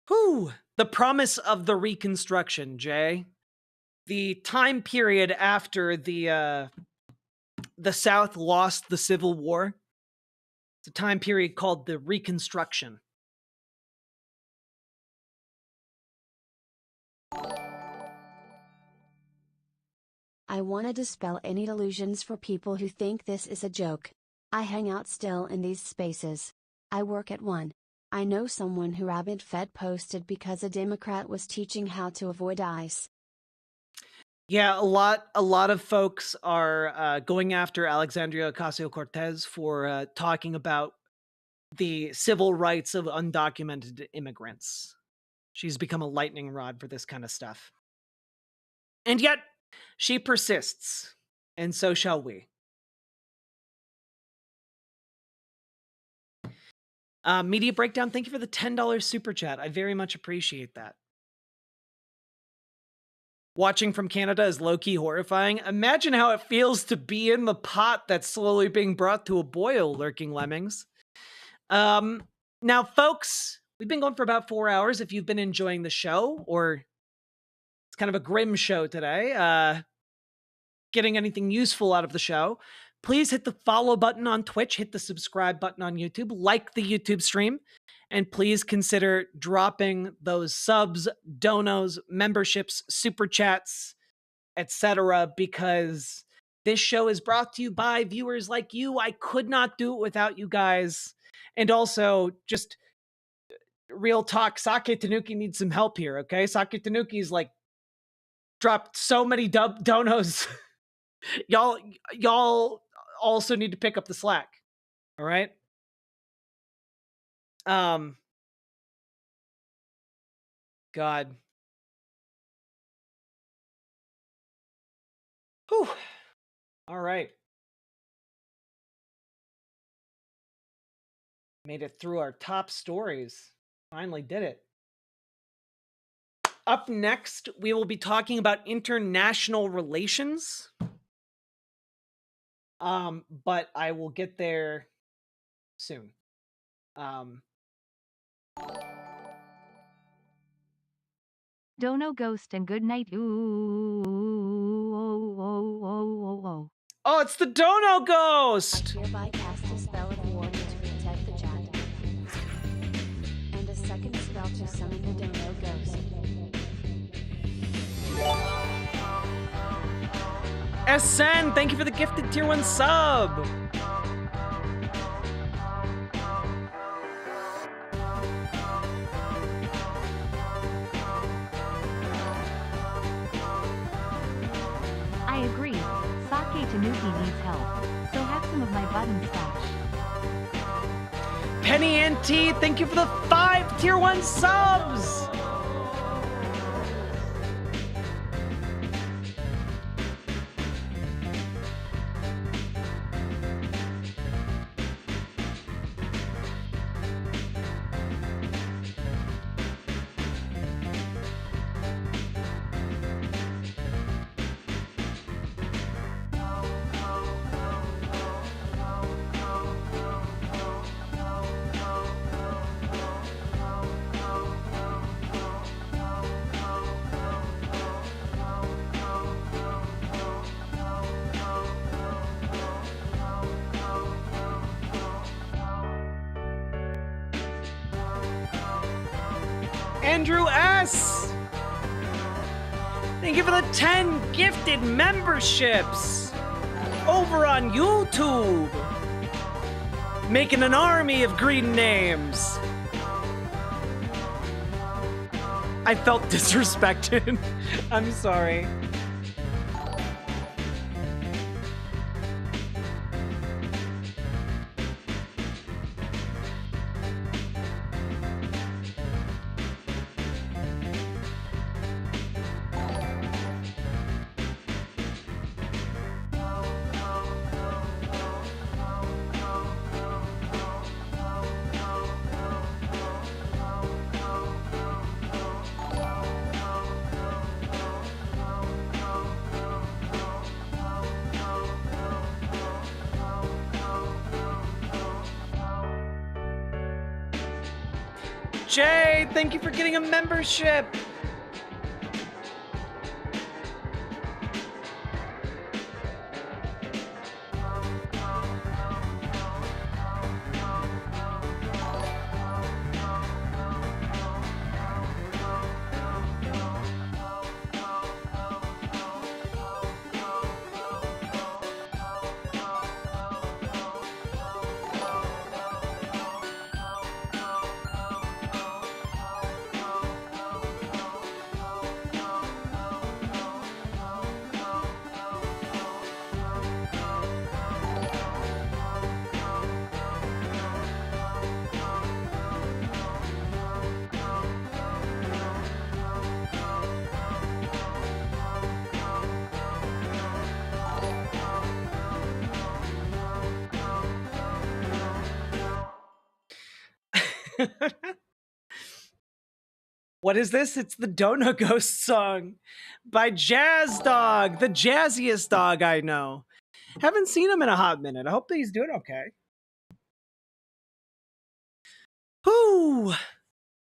Whew. The promise of the Reconstruction, Jay. The time period after the South lost the Civil War. It's a time period called the Reconstruction. I want to dispel any delusions for people who think this is a joke. I hang out still in these spaces. I work at one. I know someone who rabbit fed posted because a Democrat was teaching how to avoid ICE. Yeah, a lot of folks are going after Alexandria Ocasio-Cortez for talking about the civil rights of undocumented immigrants. She's become a lightning rod for this kind of stuff. And yet, she persists, and so shall we. Media Breakdown, thank you for the $10 super chat. I very much appreciate that. Watching from Canada is low-key horrifying. Imagine how it feels to be in the pot that's slowly being brought to a boil, Lurking Lemmings. Now, folks, we've been going for about 4 hours. If you've been enjoying the show, or it's kind of a grim show today, getting anything useful out of the show, please hit the follow button on Twitch, hit the subscribe button on YouTube, like the YouTube stream, and please consider dropping those subs, donos, memberships, super chats, etc., because this show is brought to you by viewers like you. I could not do it without you guys. And also, just real talk, Sake Tanuki needs some help here, okay? Sake Tanuki's like dropped so many donos. y'all also need to pick up the slack. All right? God. Whew. All right. Made it through our top stories. Finally did it. Up next, we will be talking about international relations. But I will get there soon. Dono Ghost and good night. Ooh, oh, oh, oh, oh. Oh, it's the Dono Ghost! I hereby cast a spell of warning to protect the chat. And a second spell to summon the Dono Ghost. SN, thank you for the gifted tier 1 sub! I agree. Sake Tanuki needs help. So have some of my button stash. Penny NT, thank you for the 5 tier 1 subs! Andrew S. Thank you for the 10 gifted memberships over on YouTube. Making an army of green names. I felt disrespected. I'm sorry. Jay, thank you for getting a membership. What is this? It's the Dono Ghost song by Jazz Dog, the jazziest dog I know. Haven't seen him in a hot minute. I hope that he's doing okay. Whoo!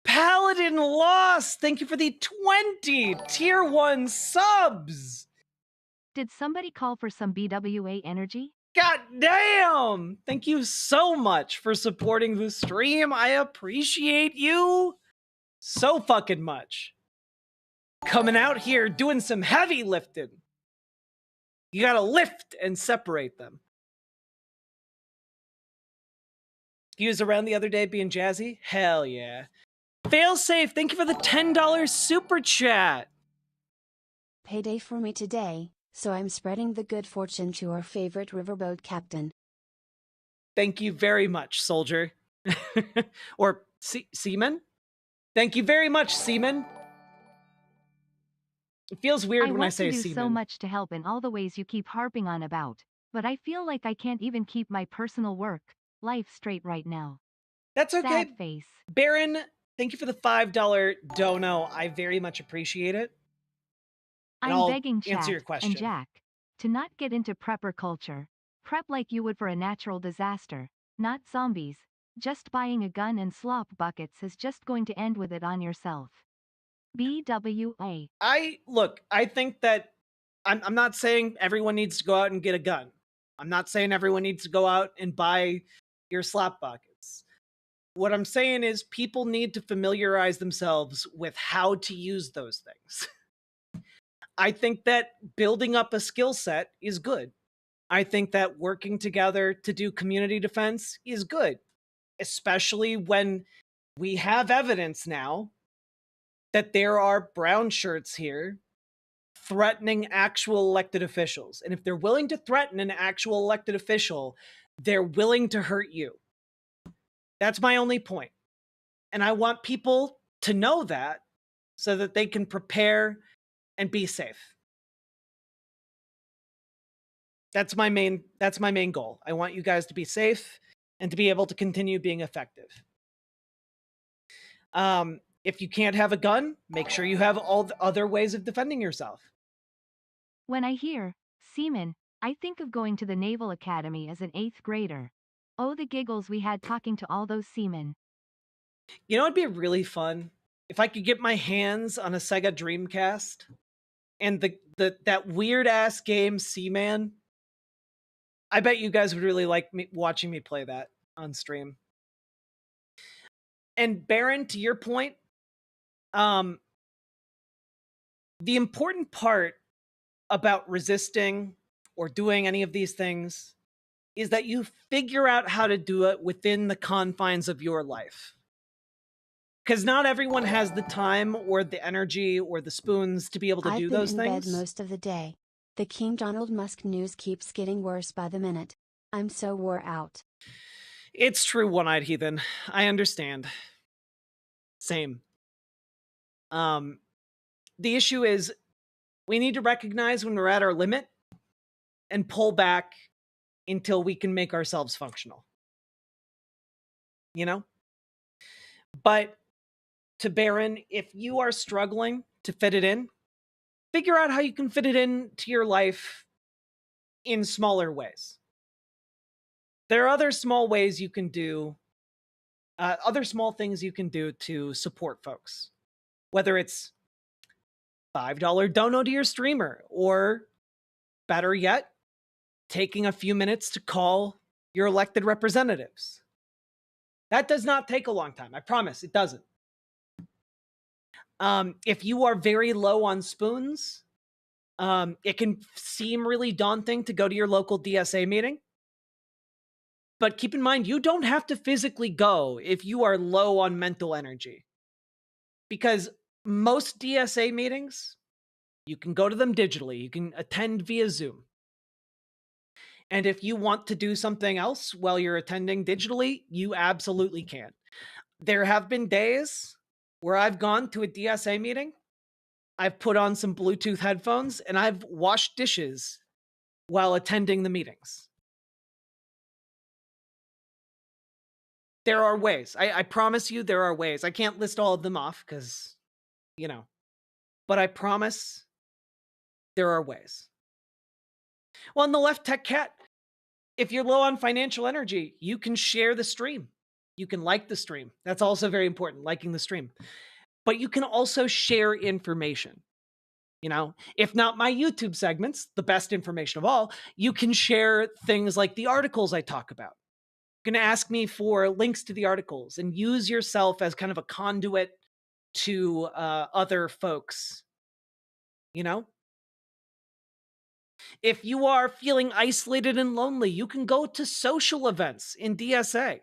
Paladin Lost, thank you for the 20 tier 1 subs. Did somebody call for some BWA energy? God damn! Thank you so much for supporting the stream. I appreciate you so fucking much. Coming out here doing some heavy lifting. You gotta lift and separate them. He was around the other day being jazzy? Hell yeah. Failsafe, thank you for the $10 super chat. Payday for me today, so I'm spreading the good fortune to our favorite riverboat captain. Thank you very much, soldier. Or seaman? Thank you very much, seaman. It feels weird when I say want to do seaman. so much to help in all the ways you keep harping on about, but I feel like I can't even keep my personal life straight right now. That's okay. Sad face. Baron, thank you for the $5 dono. I very much appreciate it. And I'm I'll begging answer Chat your question. and Jack to not get into prepper culture. Prep like you would for a natural disaster, not zombies. Just buying a gun and slop buckets is just going to end with it on yourself. BWA. I think that I'm not saying everyone needs to go out and get a gun. I'm not saying everyone needs to go out and buy your slop buckets. What I'm saying is people need to familiarize themselves with how to use those things. I think that building up a skill set is good. I think that working together to do community defense is good, especially when we have evidence now that there are brown shirts here threatening actual elected officials. And if they're willing to threaten an actual elected official, they're willing to hurt you. That's my only point. And I want people to know that so that they can prepare and be safe. That's my main goal. I want you guys to be safe and to be able to continue being effective. If you can't have a gun, make sure you have all the other ways of defending yourself. When I hear seaman, I think of going to the Naval Academy as an 8th grader. Oh, the giggles we had talking to all those seamen. You know, it'd be really fun if I could get my hands on a Sega Dreamcast and that weird ass game Seaman. I bet you guys would really like watching me play that on stream. And Baron, to your point, The important part about resisting or doing any of these things is that you figure out how to do it within the confines of your life. Because not everyone has the time or the energy or the spoons to be able to I've do been those in things. bed most of the day. The King Donald Musk news keeps getting worse by the minute. I'm so wore out. It's true, one-eyed heathen. I understand. Same. The issue is we need to recognize when we're at our limit and pull back until we can make ourselves functional. You know? But to Baron, if you are struggling to fit it in, figure out how you can fit it into your life in smaller ways. There are other small ways you can do, other small things you can do to support folks. Whether it's $5 dono to your streamer, or better yet, taking a few minutes to call your elected representatives. That does not take a long time. I promise it doesn't. If you are very low on spoons, it can seem really daunting to go to your local DSA meeting. But keep in mind, you don't have to physically go if you are low on mental energy. Because most DSA meetings, you can go to them digitally. You can attend via Zoom. And if you want to do something else while you're attending digitally, you absolutely can. There have been days where I've gone to a DSA meeting, I've put on some Bluetooth headphones, and I've washed dishes while attending the meetings. There are ways. I promise you there are ways. I can't list all of them off because, but I promise there are ways. Well, on the left tech cat, if you're low on financial energy, you can share the stream. You can like the stream. That's also very important, liking the stream. But you can also share information. If not my YouTube segments, the best information of all, you can share things like the articles I talk about. Going to ask me for links to the articles and use yourself as kind of a conduit to other folks. If you are feeling isolated and lonely, you can go to social events in DSA.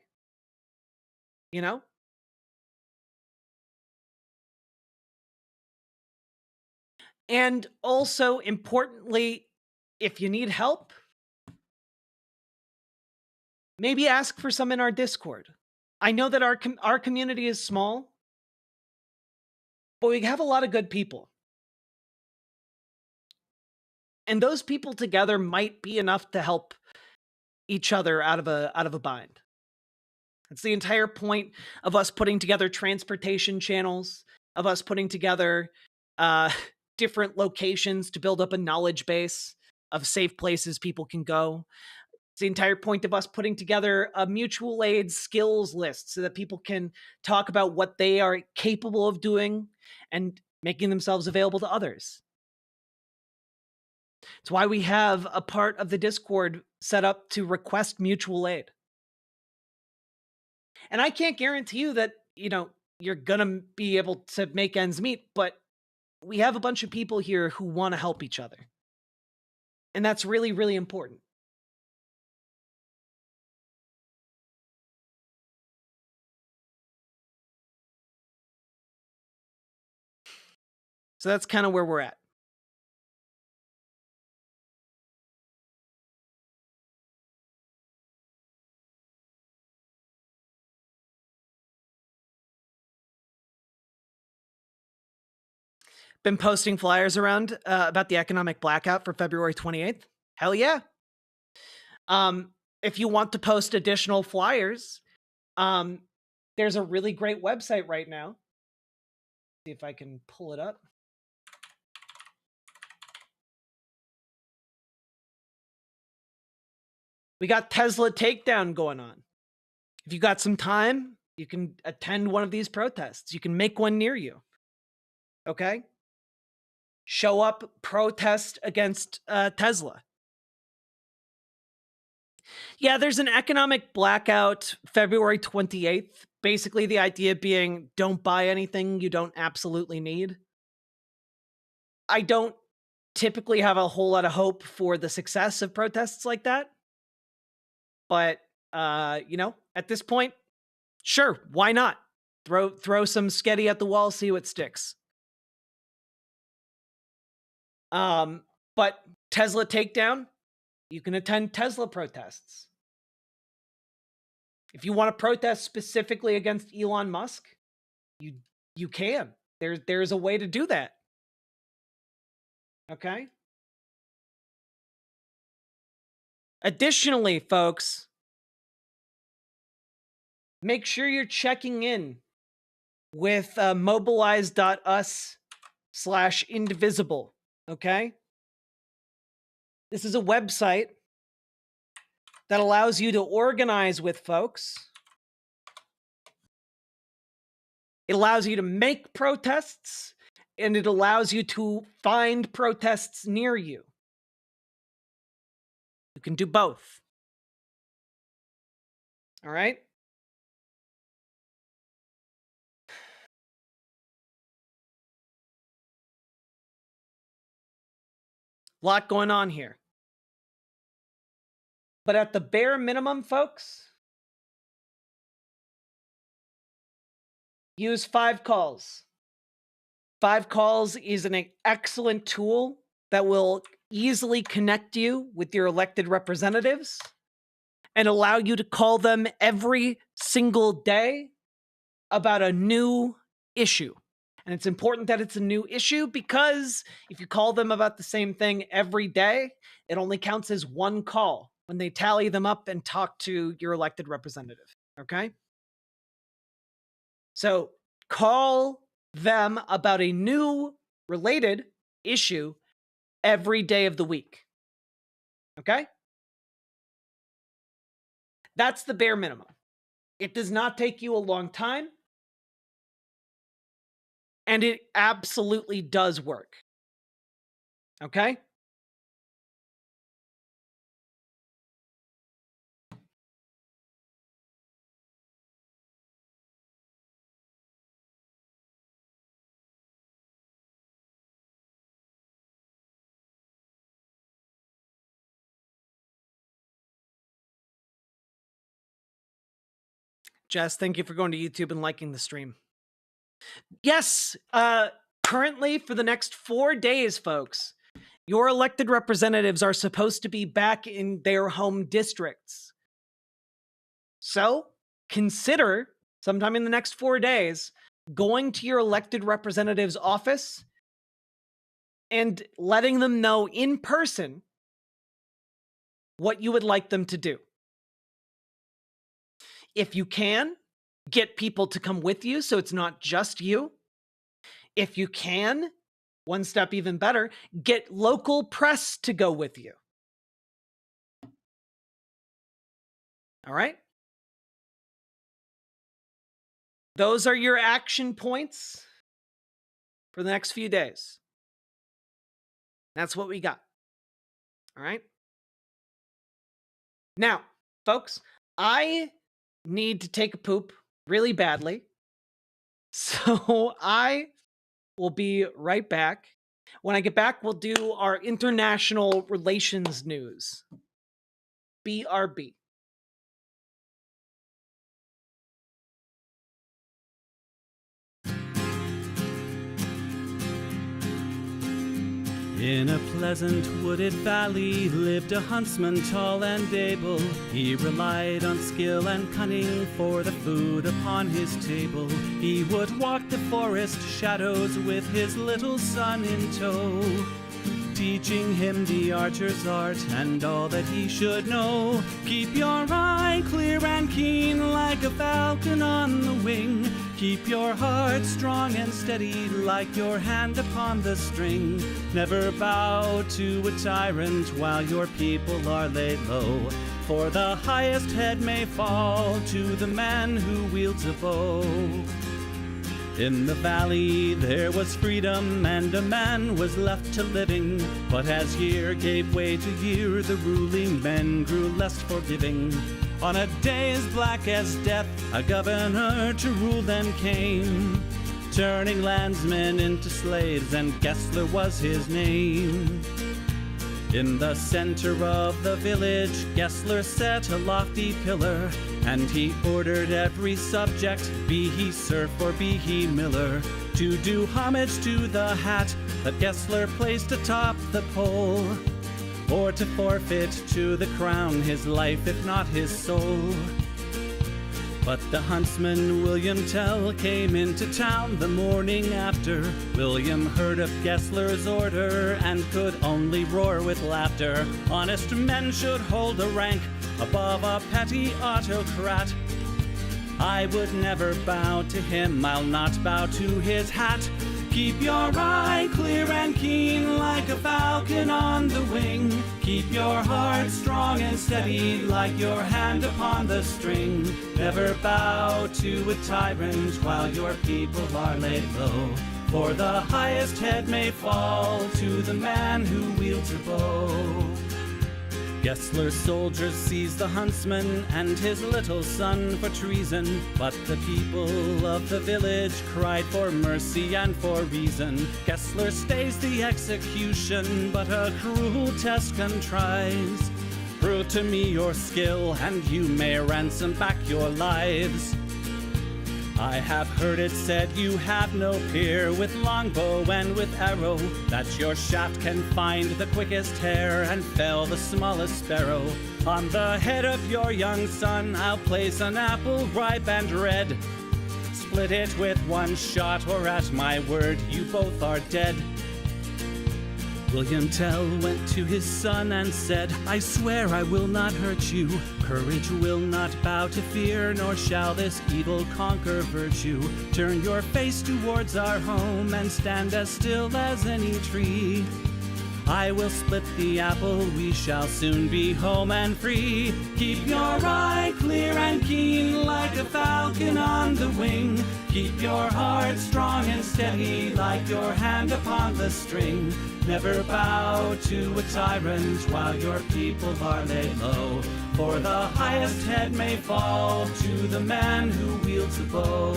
And also, importantly, if you need help, maybe ask for some in our Discord. I know that our community is small, but we have a lot of good people. And those people together might be enough to help each other out of a bind. It's the entire point of us putting together transportation channels, of us putting together different locations to build up a knowledge base of safe places people can go. It's the entire point of us putting together a mutual aid skills list so that people can talk about what they are capable of doing and making themselves available to others. It's why we have a part of the Discord set up to request mutual aid. And I can't guarantee you that, you're going to be able to make ends meet, but we have a bunch of people here who want to help each other. And that's really, really important. So that's kind of where we're at. Been posting flyers around about the economic blackout for February 28th. Hell yeah. If you want to post additional flyers, there's a really great website right now. See if I can pull it up. We got Tesla takedown going on. If you got some time, you can attend one of these protests. You can make one near you. Okay? Show up, protest against Tesla. Yeah, there's an economic blackout February 28th, Basically, the idea being don't buy anything you don't absolutely need. I don't typically have a whole lot of hope for the success of protests like that. But, at this point, sure, why not? Throw some sketty at the wall, see what sticks. But Tesla takedown, you can attend Tesla protests. If you want to protest specifically against Elon Musk, you can. There's a way to do that. Okay? Additionally, folks, make sure you're checking in with mobilize.us/indivisible, okay? This is a website that allows you to organize with folks. It allows you to make protests, and it allows you to find protests near you. You can do both. All right? Lot going on here. But at the bare minimum, folks, use 5 calls. 5 calls is an excellent tool that will easily connect you with your elected representatives and allow you to call them every single day about a new issue. And it's important that it's a new issue because if you call them about the same thing every day, it only counts as 1 call when they tally them up and talk to your elected representative, okay? So call them about a new related issue every day of the week, okay? That's the bare minimum. It does not take you a long time, and it absolutely does work, okay? Jess, thank you for going to YouTube and liking the stream. Yes, currently for the next 4 days, folks, your elected representatives are supposed to be back in their home districts. So consider sometime in the next 4 days going to your elected representative's office and letting them know in person what you would like them to do. If you can, get people to come with you so it's not just you. If you can, one step even better, get local press to go with you. All right? Those are your action points for the next few days. That's what we got. All right? Now, folks, I need to take a poop really badly. So I will be right back. When I get back, we'll do our international relations news. BRB. In a pleasant wooded valley lived a huntsman tall and able. He relied on skill and cunning for the food upon his table. He would walk the forest shadows with his little son in tow, teaching him the archer's art and all that he should know. Keep your eye clear and keen like a falcon on the wing. Keep your heart strong and steady like your hand upon the string. Never bow to a tyrant while your people are laid low, for the highest head may fall to the man who wields a bow. In the valley there was freedom and a man was left to living, but as year gave way to year the ruling men grew less forgiving. On a day as black as death, a governor to rule then came, turning landsmen into slaves, and Gessler was his name. In the center of the village, Gessler set a lofty pillar, and he ordered every subject, be he serf or be he miller, to do homage to the hat that Gessler placed atop the pole, or to forfeit to the crown his life, if not his soul. But the huntsman William Tell came into town the morning after. William heard of Gessler's order and could only roar with laughter. Honest men should hold a rank above a petty autocrat. I would never bow to him, I'll not bow to his hat. Keep your eye clear and keen like a falcon on the wing. Keep your heart strong and steady like your hand upon the string. Never bow to a tyrant while your people are laid low. For the highest head may fall to the man who wields a bow. Gessler's soldiers seized the huntsman and his little son for treason, but the people of the village cried for mercy and for reason. Gessler stays the execution, but a cruel test contrives. Prove to me your skill, and you may ransom back your lives. I have heard it said you have no peer with longbow and with arrow, that your shaft can find the quickest hare and fell the smallest sparrow. On the head of your young son I'll place an apple ripe and red. Split it with one shot, or at my word you both are dead. William Tell went to his son and said, I swear I will not hurt you. Courage will not bow to fear, nor shall this evil conquer virtue. Turn your face towards our home and stand as still as any tree. I will split the apple, we shall soon be home and free. Keep your eye clear and keen like a falcon on the wing. Keep your heart strong and steady like your hand upon the string. Never bow to a tyrant while your people are laid low. For the highest head may fall to the man who wields a bow.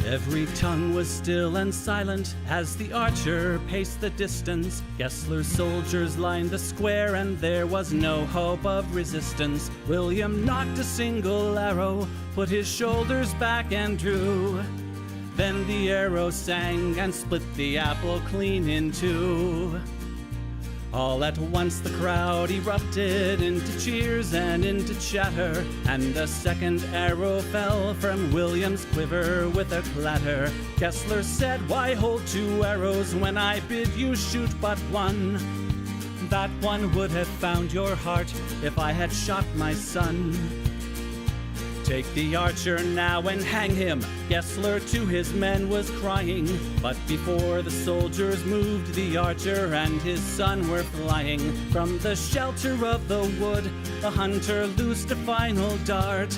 Every tongue was still and silent as the archer paced the distance. Gessler's soldiers lined the square and there was no hope of resistance. William knocked a single arrow, put his shoulders back and drew. Then the arrow sang and split the apple clean in two. All at once the crowd erupted into cheers and into chatter, and a second arrow fell from William's quiver with a clatter. Gessler said, why hold two arrows when I bid you shoot but one? That one would have found your heart if I had shot my son. Take the archer now and hang him, Gessler to his men was crying. But before the soldiers moved, the archer and his son were flying. From the shelter of the wood, the hunter loosed a final dart.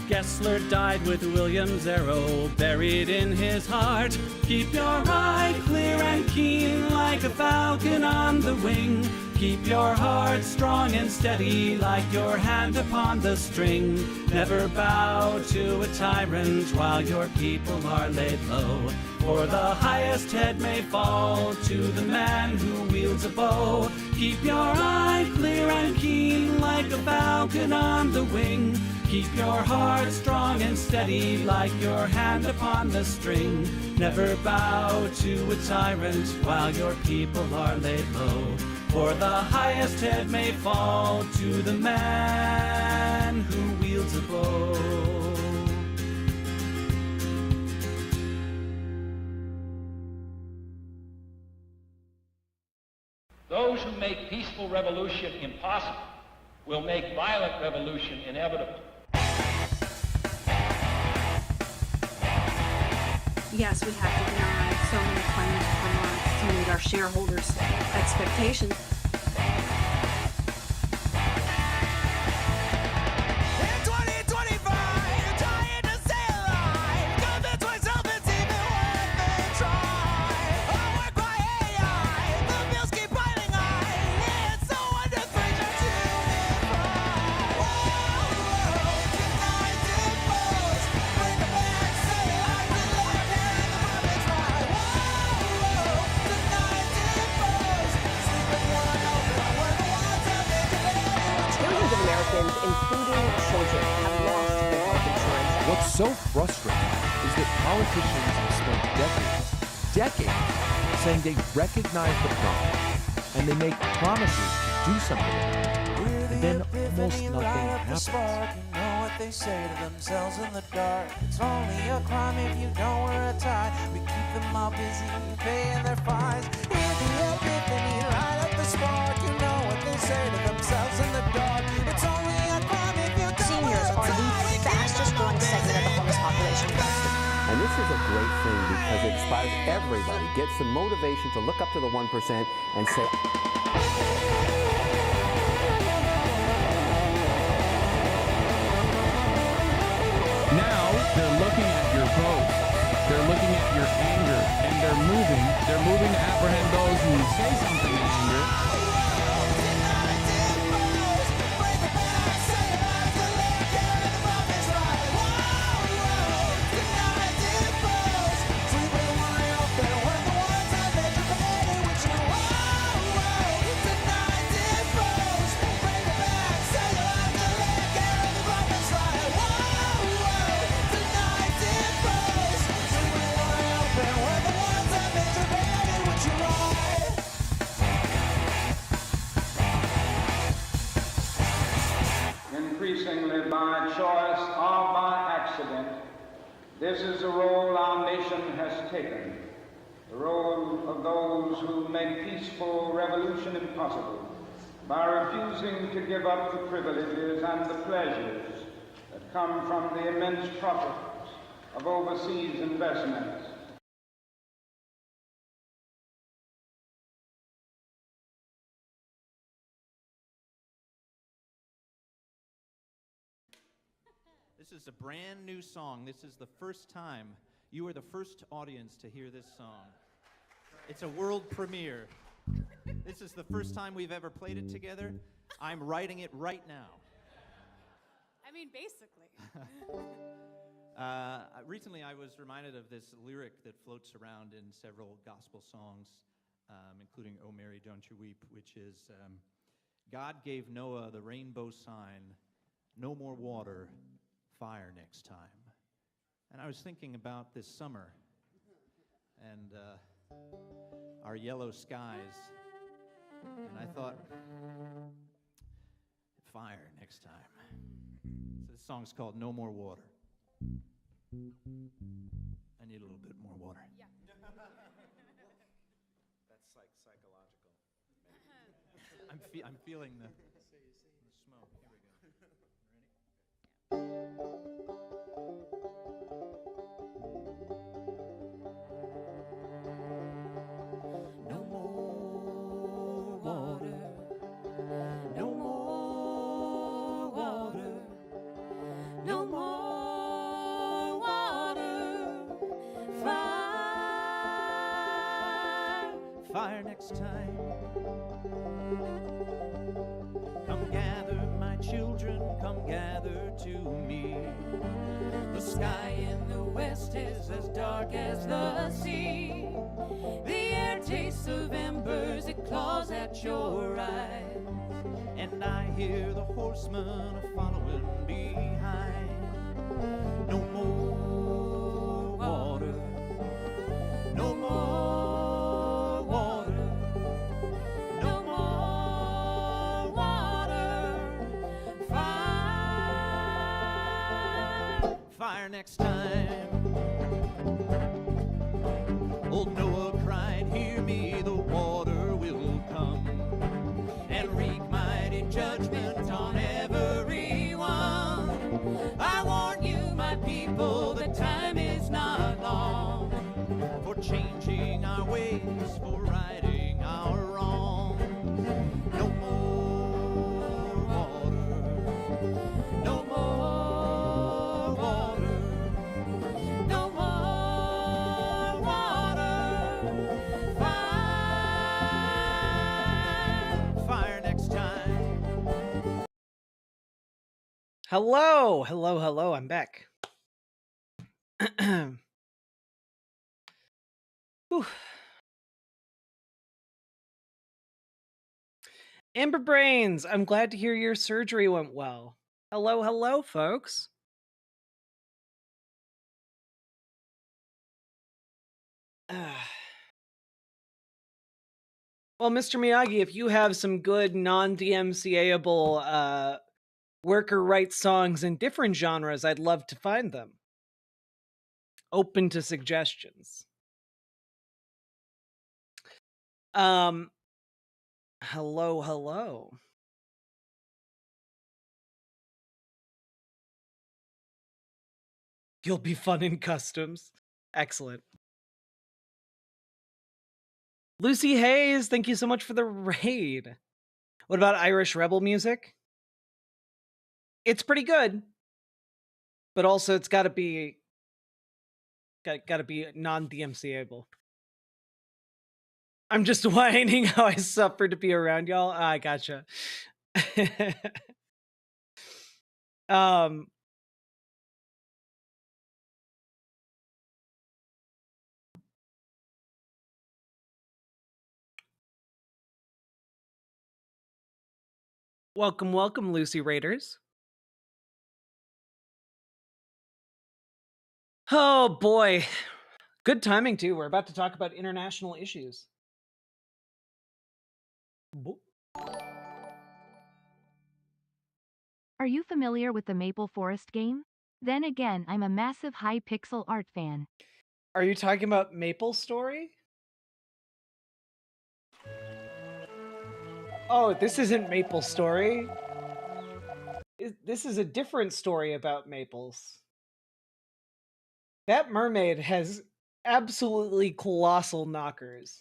Gessler died with William's arrow buried in his heart. Keep your eye clear and keen like a falcon on the wing. Keep your heart strong and steady like your hand upon the string. Never bow to a tyrant while your people are laid low. For the highest head may fall to the man who wields a bow. Keep your eye clear and keen like a falcon on the wing. Keep your heart strong and steady like your hand upon the string. Never bow to a tyrant while your people are laid low. For the highest head may fall to the man who wields a bow. Those who make peaceful revolution impossible will make violent revolution inevitable. Yes, we have to deny so many claims per month to meet our shareholders' expectations. Americans, including children, have lost their health insurance. What's so frustrating is that politicians have spent decades, saying they recognize the problem, and they make promises to do something about it, and then almost nothing happens. You know what they say to themselves in the dark. It's only a crime if you don't wear a tie. We keep them all busy paying their fines. Hear the epiphany, light up the spark. You know what they say to themselves in the dark. It's only a crime if you don't wear a tie. Seniors are the fastest growing segment of the homeless population. And this is a great thing because it inspires everybody, gets the motivation to look up to the 1% and say, Now they're looking at your post, they're looking at your anger, and they're moving to apprehend those who say something in anger. Increasingly by choice or by accident, this is the role our nation has taken, the role of those who make peaceful revolution impossible by refusing to give up the privileges and the pleasures that come from the immense profits of overseas investments. This is a brand new song. This is the first time. You are the first audience to hear this song. It's a world premiere. This is the first time we've ever played it together. I'm writing it right now. I mean, basically. Recently, I was reminded of this lyric that floats around in several gospel songs, including "Oh Mary, Don't You Weep," which is, God gave Noah the rainbow sign, no more water, fire next time. And I was thinking about this summer and our yellow skies, and I thought, fire next time. So this song's called No More Water. I need a little bit more water. Yeah. That's like psychological. I'm feeling the smoke. Here we go. no more water, no more water, no more water, fire next time. Come gather, my children, come gather to me. The sky in the west is as dark as the sea. The air tastes of embers, it claws at your eyes. And I hear the horsemen are following behind. No more water, no more water, no more water, fire next time. Old Noah cried, hear me, the water will come and wreak mighty judgment on everyone. I warn you, my people, the time is not long for changing our ways, for righting our wrong. No more water, no more water, no more water, fire next time. Hello, hello, I'm back. Whew. Amber Brains, I'm glad to hear your surgery went well. Hello, hello, folks. Well, Mr. Miyagi, if you have some good non-DMCA-able worker rights songs in different genres, I'd love to find them. Open to suggestions. Hello, hello. You'll be fun in customs. Excellent. Lucy Hayes, thank you so much for the raid. What about Irish Rebel music? It's pretty good, but also it's got to be non-DMCA-able. I'm just whining how I suffer to be around y'all. I gotcha. Welcome, welcome, Lucy Raiders. Oh boy. Good timing too. We're about to talk about international issues. Are you familiar with the Maple Forest game? Then again, I'm a massive high pixel art fan. Are you talking about Maple Story? Oh, this isn't Maple Story. This is a different story about maples. That mermaid has absolutely colossal knockers.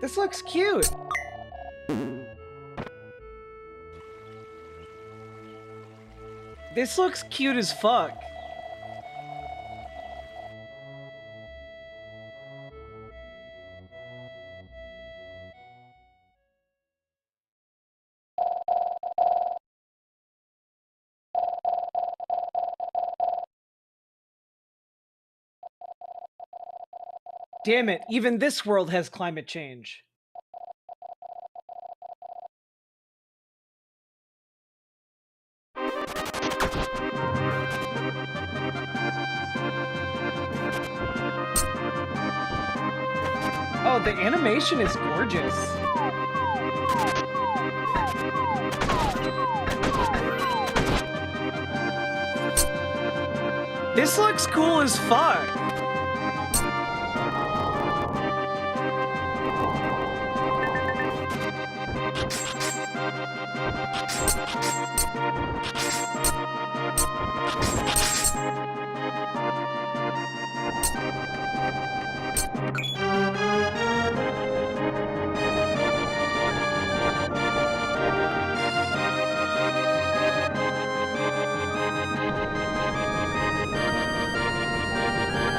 This looks cute. This looks cute as fuck. Damn it, even this world has climate change. Oh, the animation is gorgeous. This looks cool as fuck.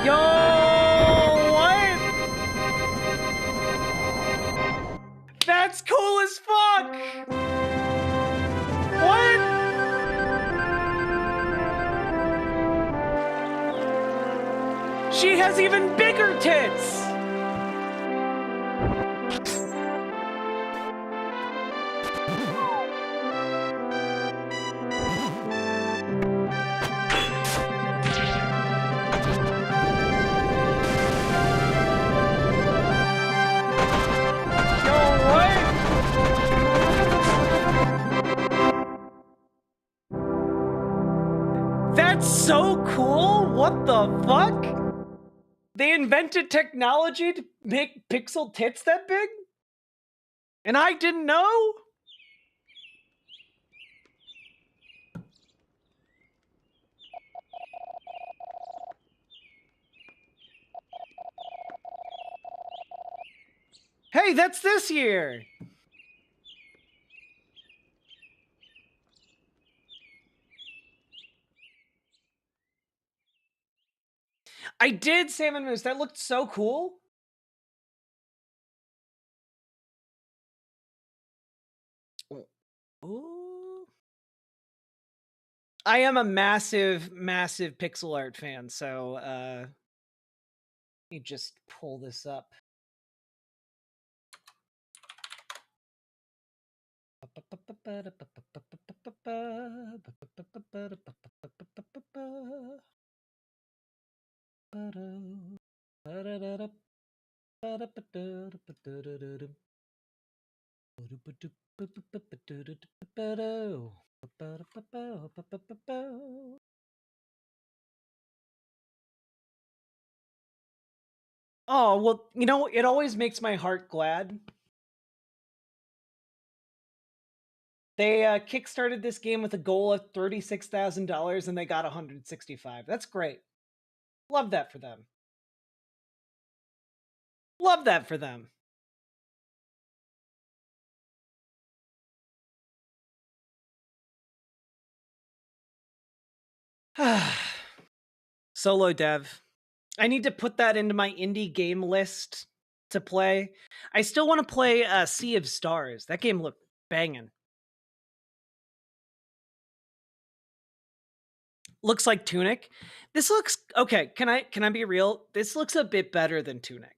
Yo, what? That's cool as fuck. What? She has even bigger tits. That's so cool! What the fuck? They invented technology to make pixel tits that big? And I didn't know? Hey, that's this year! I did Salmon Moose. That looked so cool. Ooh. I am a massive, massive pixel art fan, so let me just pull this up. Oh, well, you know, it always makes my heart glad. They kickstarted this game with a goal of $36,000 and they got 165. That's great. Love that for them. Love that for them. Solo dev. I need to put that into my indie game list to play. I still want to play Sea of Stars. That game looked banging. Looks like Tunic. This looks okay. Can I be real? This looks a bit better than Tunic.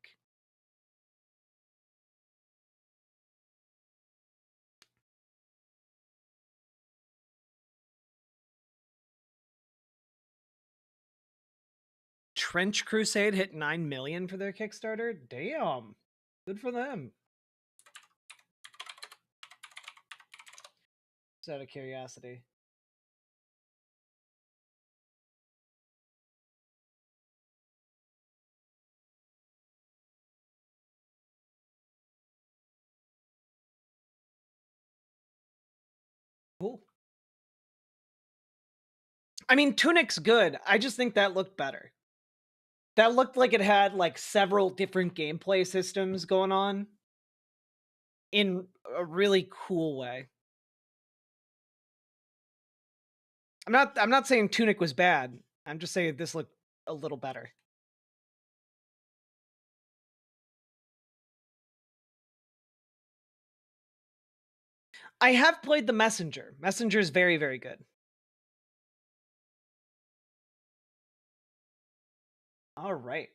Trench Crusade hit 9 million for their Kickstarter. Damn. Good for them. Just out of curiosity. Cool. I mean, Tunic's good. I just think that looked better. That looked like it had like several different gameplay systems going on in a really cool way. I'm not saying Tunic was bad. I'm just saying this looked a little better. I have played The Messenger. Messenger is very, very good. All right.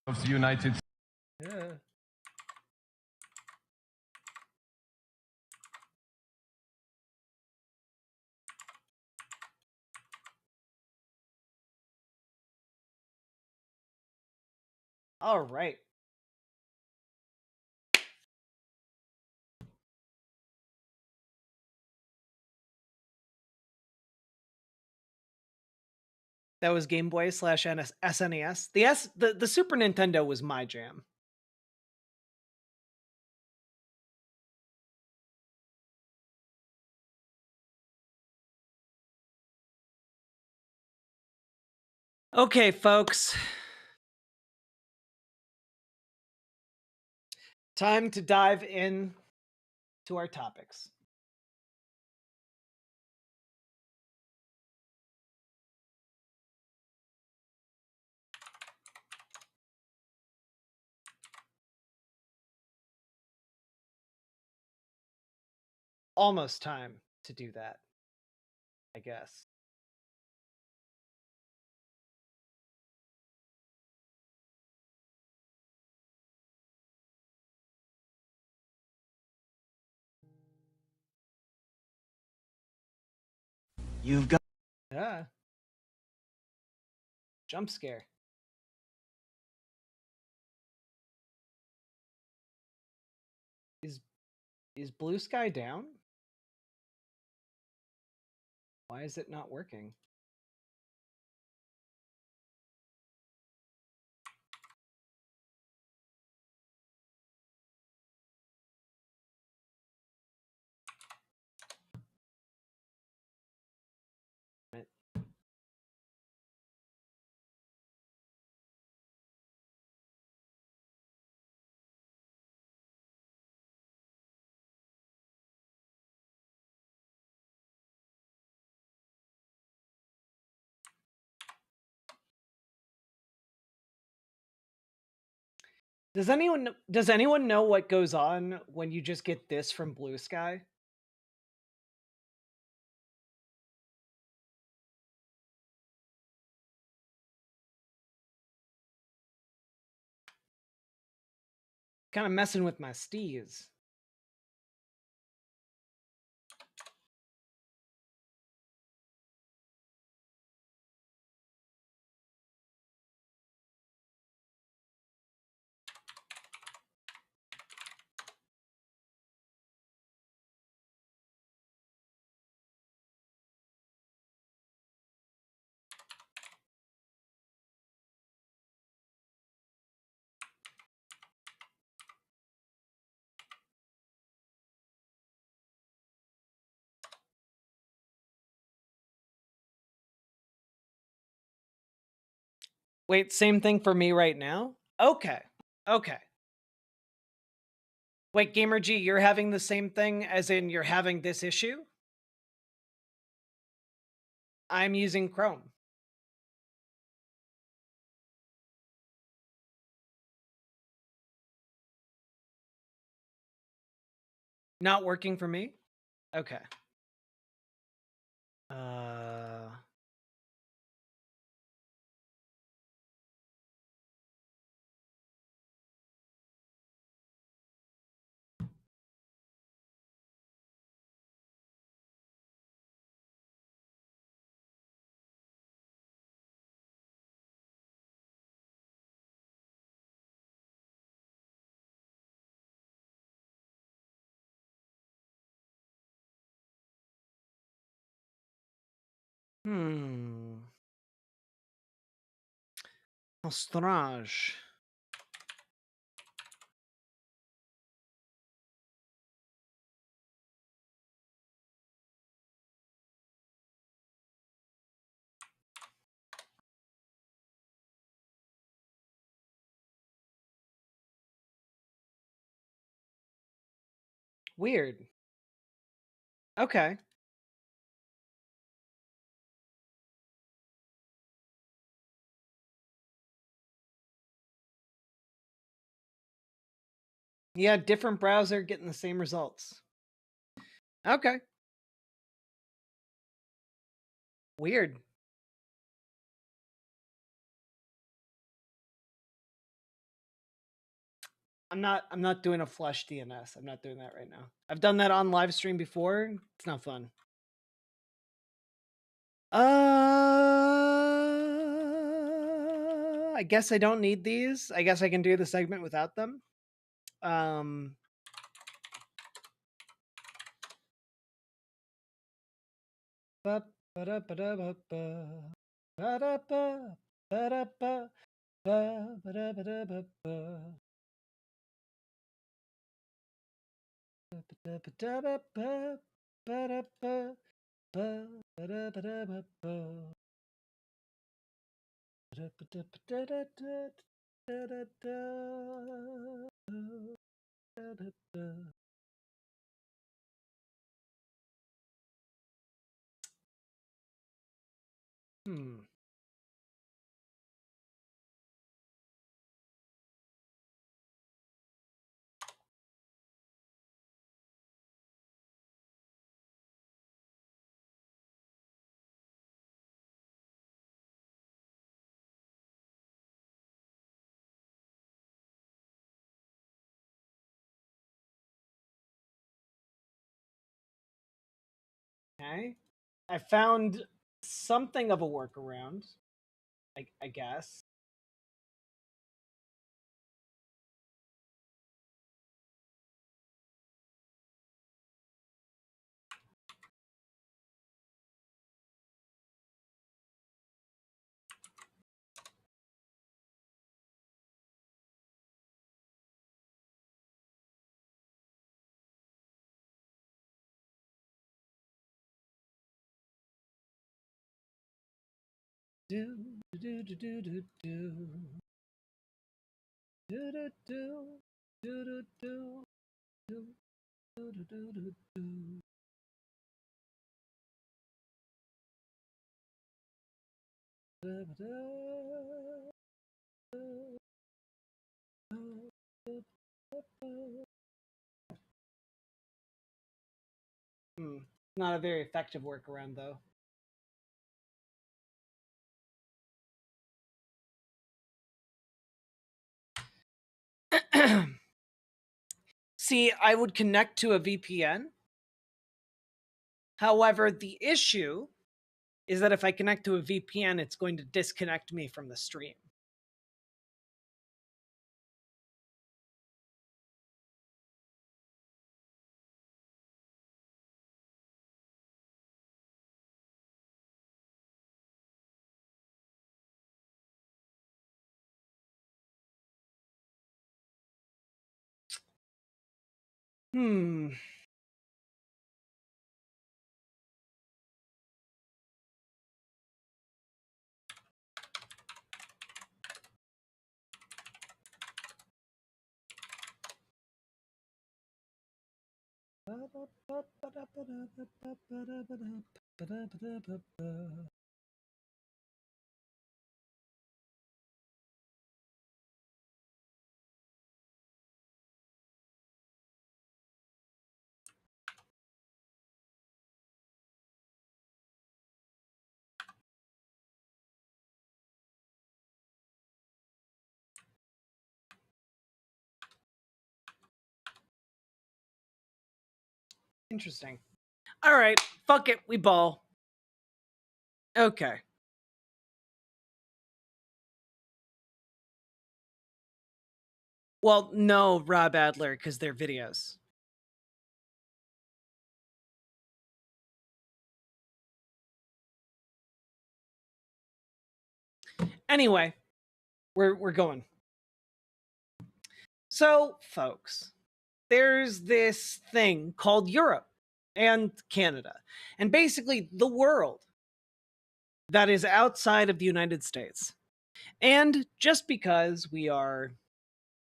Of the United Yeah. All right. That was Game Boy / SNES. The Super Nintendo was my jam. Okay, folks. Time to dive in to our topics. Almost time to do that, I guess. You've got. Yeah. Jump scare. Is Blue Sky down? Why is it not working? Does anyone know what goes on when you just get this from Blue Sky? Kind of messing with my steez. Wait, same thing for me right now? Okay. Okay. Wait, Gamer G, you're having the same thing as in you're having this issue? I'm using Chrome. Not working for me? Okay. How strange. Weird. Okay. Yeah, different browser getting the same results. Okay. Weird. I'm not doing a flush DNS. I'm not doing that right now. I've done that on live stream before. It's not fun. I guess I don't need these. I guess I can do the segment without them. Okay. I found something of a workaround, I guess. Do do do do do do. Do do do do do do do do do do do. Not a very effective workaround, though. See, I would connect to a VPN. However, the issue is that if I connect to a VPN, it's going to disconnect me from the stream. Interesting. All right, fuck it, we ball. Okay. Well, no, Rob Adler, because they're videos. Anyway, we're going. So, folks, there's this thing called Europe and Canada, and basically the world that is outside of the United States. And just because we are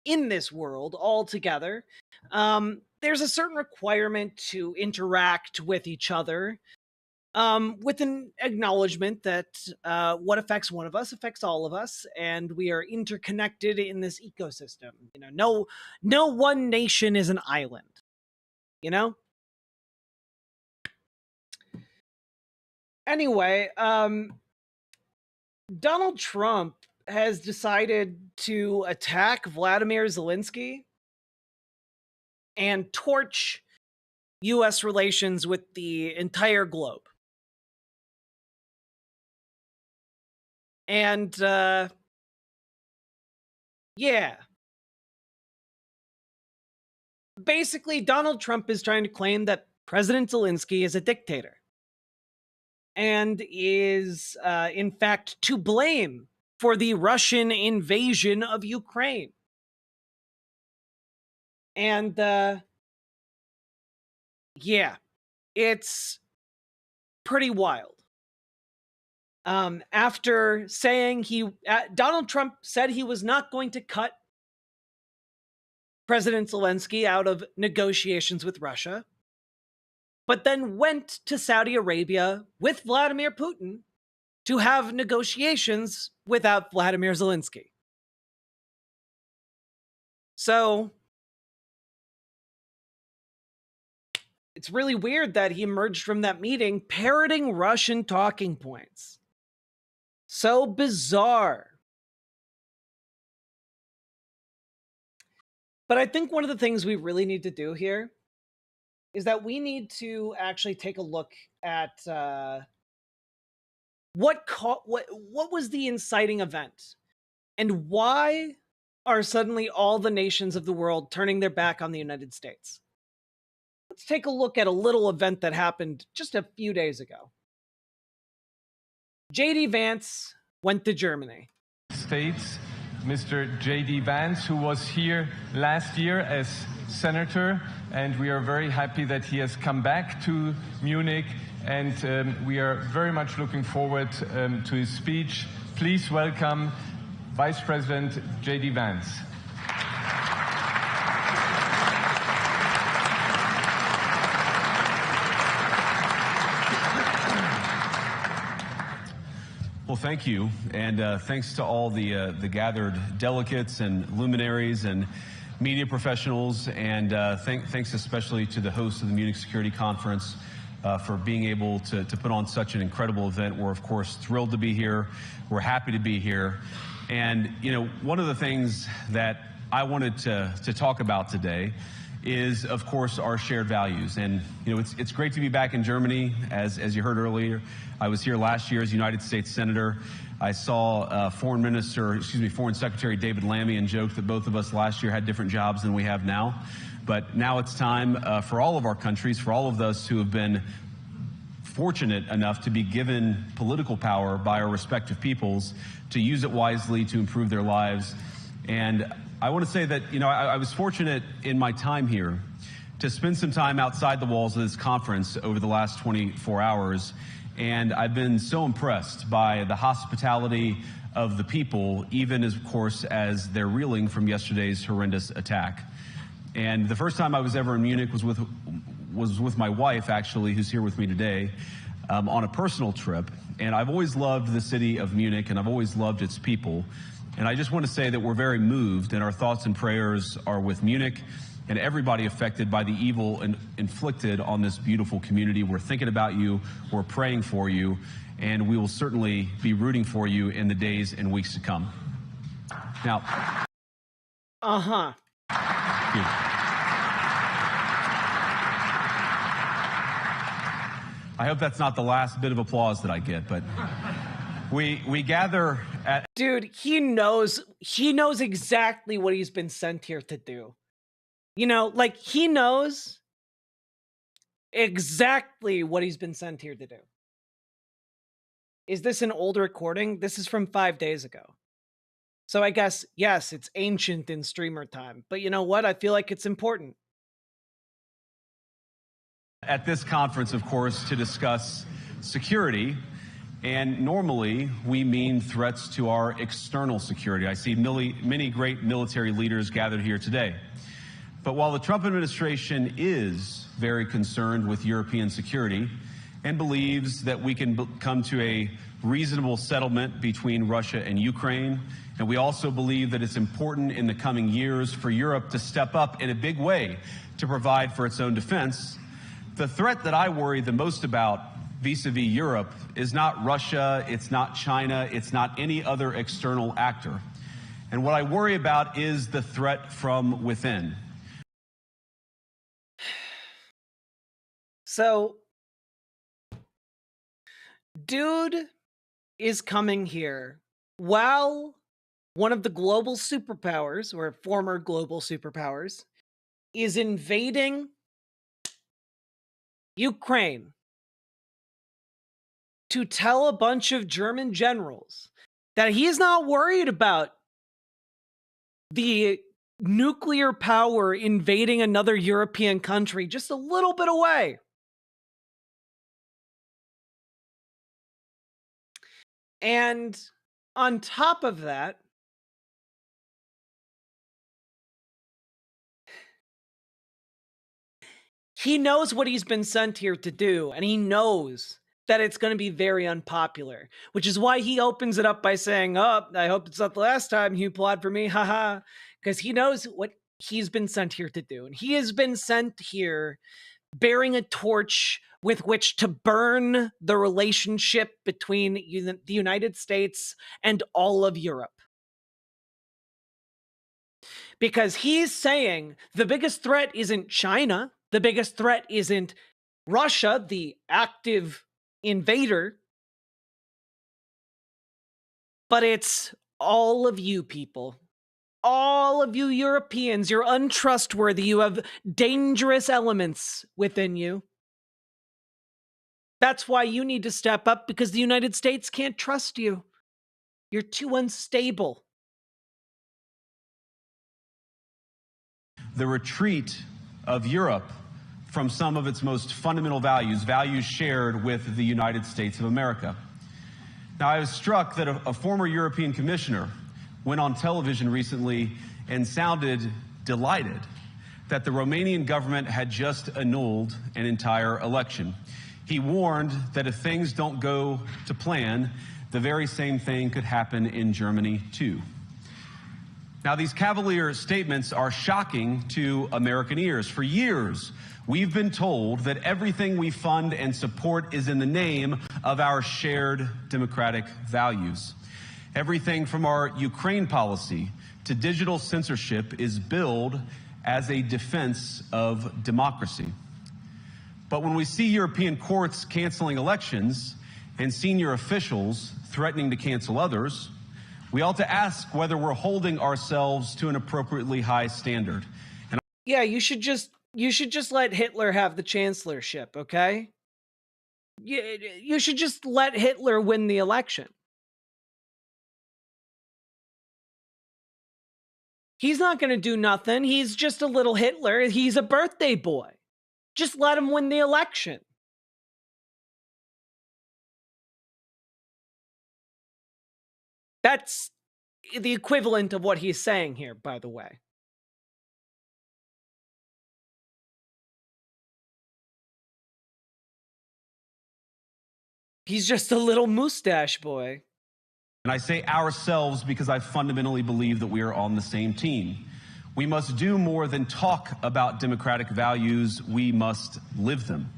in this world all together, there's a certain requirement to interact with each other, with an acknowledgement that what affects one of us affects all of us, and we are interconnected in this ecosystem. You know, no one nation is an island. You know. Anyway, Donald Trump has decided to attack Vladimir Zelensky and torch U.S. relations with the entire globe. And, yeah. Basically, Donald Trump is trying to claim that President Zelensky is a dictator and is, in fact, to blame for the Russian invasion of Ukraine. And, yeah, it's pretty wild. After saying Donald Trump said he was not going to cut President Zelensky out of negotiations with Russia, but then went to Saudi Arabia with Vladimir Putin to have negotiations without Vladimir Zelensky. So it's really weird that he emerged from that meeting parroting Russian talking points. So bizarre. But I think one of the things we really need to do here is that we need to actually take a look at what was the inciting event, and why are suddenly all the nations of the world turning their back on the United States. Let's take a look at a little event that happened just a few days ago. J.D. Vance went to Germany. States, Mr. J.D. Vance, who was here last year as senator, and we are very happy that he has come back to Munich, and we are very much looking forward to his speech. Please welcome Vice President J.D. Vance. Well, thank you, and thanks to all the gathered delegates and luminaries and media professionals, and thanks especially to the host of the Munich Security Conference for being able to put on such an incredible event. We're, of course, thrilled to be here. We're happy to be here. And, you know, one of the things that I wanted to talk about today is, of course, our shared values. And, you know, it's great to be back in Germany. As you heard earlier, I was here last year as United States Senator. I saw Foreign Secretary David Lammy and joked that both of us last year had different jobs than we have now. But now it's time for all of our countries, for all of us who have been fortunate enough to be given political power by our respective peoples, to use it wisely to improve their lives. And I want to say that, you know, I was fortunate in my time here to spend some time outside the walls of this conference over the last 24 hours. And I've been so impressed by the hospitality of the people, even as, of course, as they're reeling from yesterday's horrendous attack. And the first time I was ever in Munich was with my wife, actually, who's here with me today, on a personal trip. And I've always loved the city of Munich, and I've always loved its people. And I just want to say that we're very moved, and our thoughts and prayers are with Munich and everybody affected by the evil inflicted on this beautiful community. We're thinking about you, we're praying for you, and we will certainly be rooting for you in the days and weeks to come. Now, I hope that's not the last bit of applause that I get, but we gather at... Dude, he knows exactly what he's been sent here to do. You know, like, he knows exactly what he's been sent here to do. Is this an old recording? This is from 5 days ago. So I guess, yes, it's ancient in streamer time. But you know what? I feel like it's important. At this conference, of course, to discuss security. And normally, we mean threats to our external security. I see many great military leaders gathered here today. But while the Trump administration is very concerned with European security and believes that we can come to a reasonable settlement between Russia and Ukraine, and we also believe that it's important in the coming years for Europe to step up in a big way to provide for its own defense, the threat that I worry the most about vis-a-vis Europe is not Russia, it's not China, it's not any other external actor. And what I worry about is the threat from within. So, dude is coming here while one of the global superpowers, or former global superpowers, is invading Ukraine to tell a bunch of German generals that he is not worried about the nuclear power invading another European country just a little bit away. And on top of that, he knows what he's been sent here to do, and he knows that it's going to be very unpopular, which is why he opens it up by saying, "Oh, I hope it's not the last time you applaud for me, haha," because he knows what he's been sent here to do. And he has been sent here bearing a torch with which to burn the relationship between the United States and all of Europe. Because he's saying the biggest threat isn't China, the biggest threat isn't Russia, the active invader, but it's all of you people. All of you Europeans, you're untrustworthy. You have dangerous elements within you. That's why you need to step up, because the United States can't trust you. You're too unstable. The retreat of Europe from some of its most fundamental values, values shared with the United States of America. Now, I was struck that a former European commissioner went on television recently and sounded delighted that the Romanian government had just annulled an entire election. He warned that if things don't go to plan, the very same thing could happen in Germany too. Now, these cavalier statements are shocking to American ears. For years, we've been told that everything we fund and support is in the name of our shared democratic values. Everything from our Ukraine policy to digital censorship is billed as a defense of democracy. But when we see European courts canceling elections and senior officials threatening to cancel others, we ought to ask whether we're holding ourselves to an appropriately high standard. Yeah, you should just let Hitler have the chancellorship, okay? You should just let Hitler win the election. He's not going to do nothing. He's just a little Hitler. He's a birthday boy. Just let him win the election. That's the equivalent of what he's saying here, by the way. He's just a little mustache boy. And I say ourselves because I fundamentally believe that we are on the same team. We must do more than talk about democratic values. We must live them.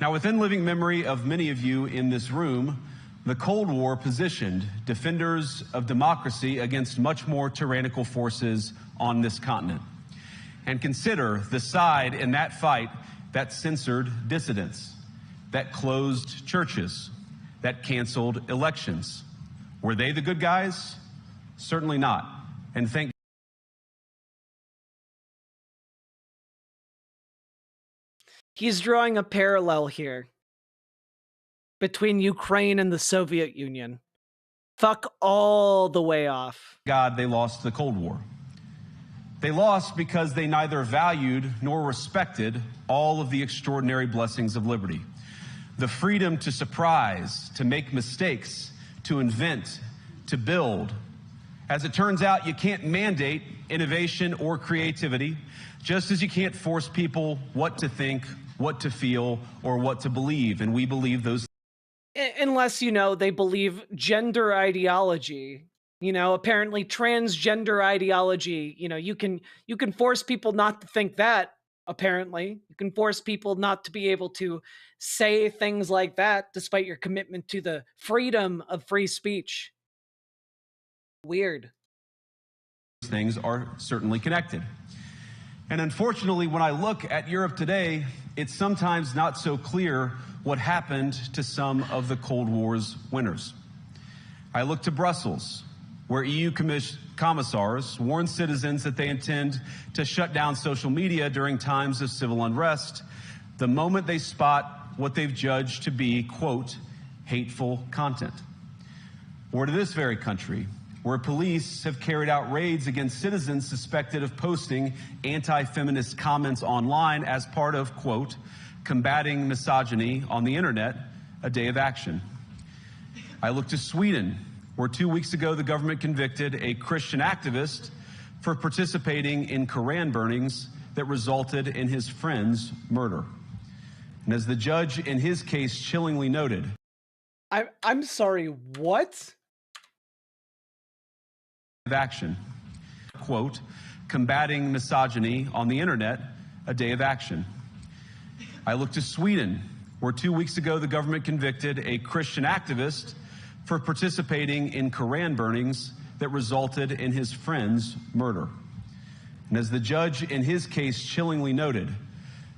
Now, within living memory of many of you in this room, the Cold War positioned defenders of democracy against much more tyrannical forces on this continent. And consider the side in that fight that censored dissidents, that closed churches, that canceled elections. Were they the good guys? Certainly not. And thank He's drawing a parallel here between Ukraine and the Soviet Union. Fuck all the way off. God they lost the Cold War. They lost because they neither valued nor respected all of the extraordinary blessings of liberty. The freedom to surprise, to make mistakes, to invent, to build. As it turns out, you can't mandate innovation or creativity, just as you can't force people what to think, what to feel, or what to believe. And we believe those. Unless, they believe gender ideology. Apparently transgender ideology, you can force people not to think that, apparently. You can force people not to be able to say things like that despite your commitment to the freedom of free speech. Weird. Things are certainly connected. And unfortunately, when I look at Europe today, it's sometimes not so clear what happened to some of the Cold War's winners. I look to Brussels, where EU commissars warn citizens that they intend to shut down social media during times of civil unrest the moment they spot what they've judged to be, quote, hateful content. Or to this very country, where police have carried out raids against citizens suspected of posting anti-feminist comments online as part of, quote, combating misogyny on the internet, a day of action. I look to Sweden, where 2 weeks ago the government convicted a Christian activist for participating in Koran burnings that resulted in his friend's murder. And as the judge in his case chillingly noted, I'm sorry, what? Of action, quote, combating misogyny on the internet, a day of action. I look to Sweden, where 2 weeks ago the government convicted a Christian activist for participating in Koran burnings that resulted in his friend's murder. And as the judge in his case chillingly noted,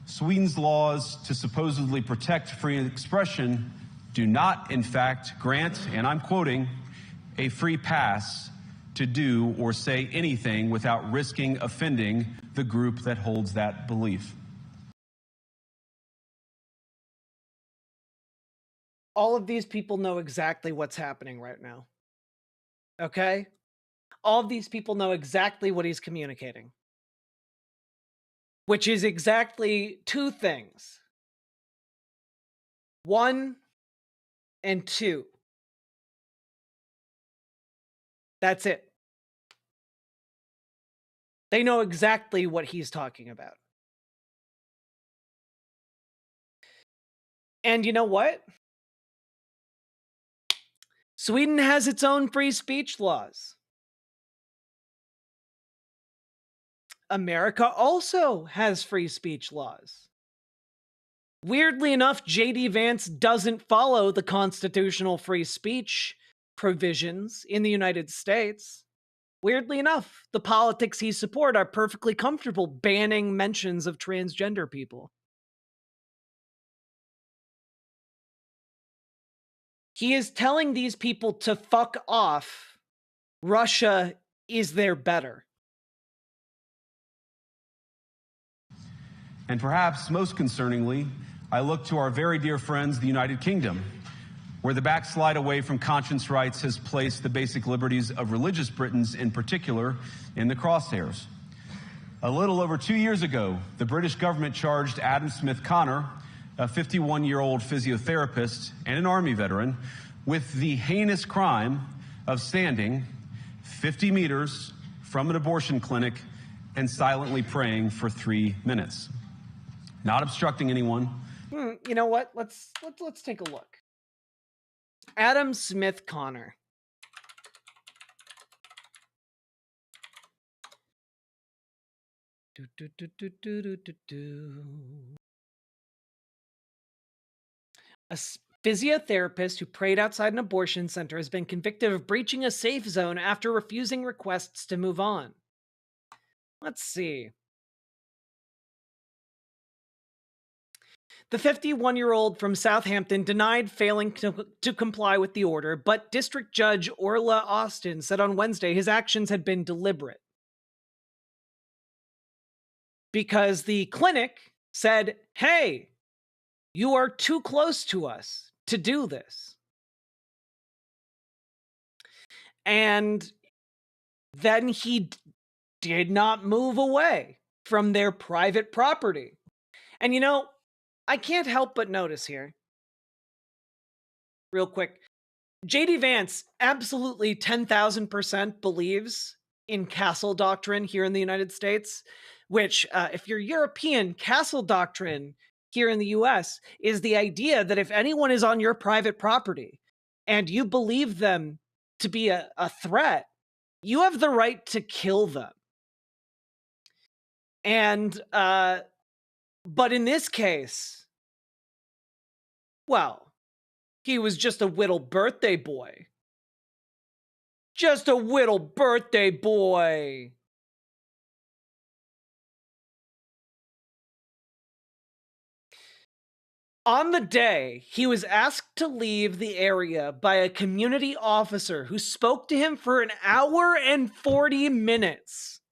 Sweden's laws to supposedly protect free expression do not, in fact, grant, and I'm quoting, a free pass to do or say anything without risking offending the group that holds that belief. All of these people know exactly what's happening right now. Okay? All of these people know exactly what he's communicating. Which is exactly two things. 1 and 2. That's it. They know exactly what he's talking about. And you know what? Sweden has its own free speech laws. America also has free speech laws. Weirdly enough, J.D. Vance doesn't follow the constitutional free speech provisions in the United States. Weirdly enough, the politics he supports are perfectly comfortable banning mentions of transgender people. He is telling these people to fuck off. Russia is their better. And perhaps most concerningly, I look to our very dear friends, the United Kingdom, where the backslide away from conscience rights has placed the basic liberties of religious Britons in particular in the crosshairs. A little over 2 years ago, the British government charged Adam Smith Connor, a 51-year-old physiotherapist and an Army veteran, with the heinous crime of standing 50 meters from an abortion clinic and silently praying for 3 minutes. Not obstructing anyone. You know what? Let's take a look. Adam Smith Connor. A physiotherapist who prayed outside an abortion center has been convicted of breaching a safe zone after refusing requests to move on. Let's see. The 51-year-old from Southampton denied failing to comply with the order, but District Judge Orla Austin said on Wednesday his actions had been deliberate. Because the clinic said, hey, you are too close to us to do this. And then he did not move away from their private property. And you know, I can't help but notice here, real quick, J.D. Vance absolutely 10,000% believes in castle doctrine here in the United States, which, if you're European, castle doctrine here in the US is the idea that if anyone is on your private property and you believe them to be a threat, you have the right to kill them. And, but in this case, well, he was just a whittle birthday boy. Just a whittle birthday boy. On the day, he was asked to leave the area by a community officer who spoke to him for 1 hour and 40 minutes.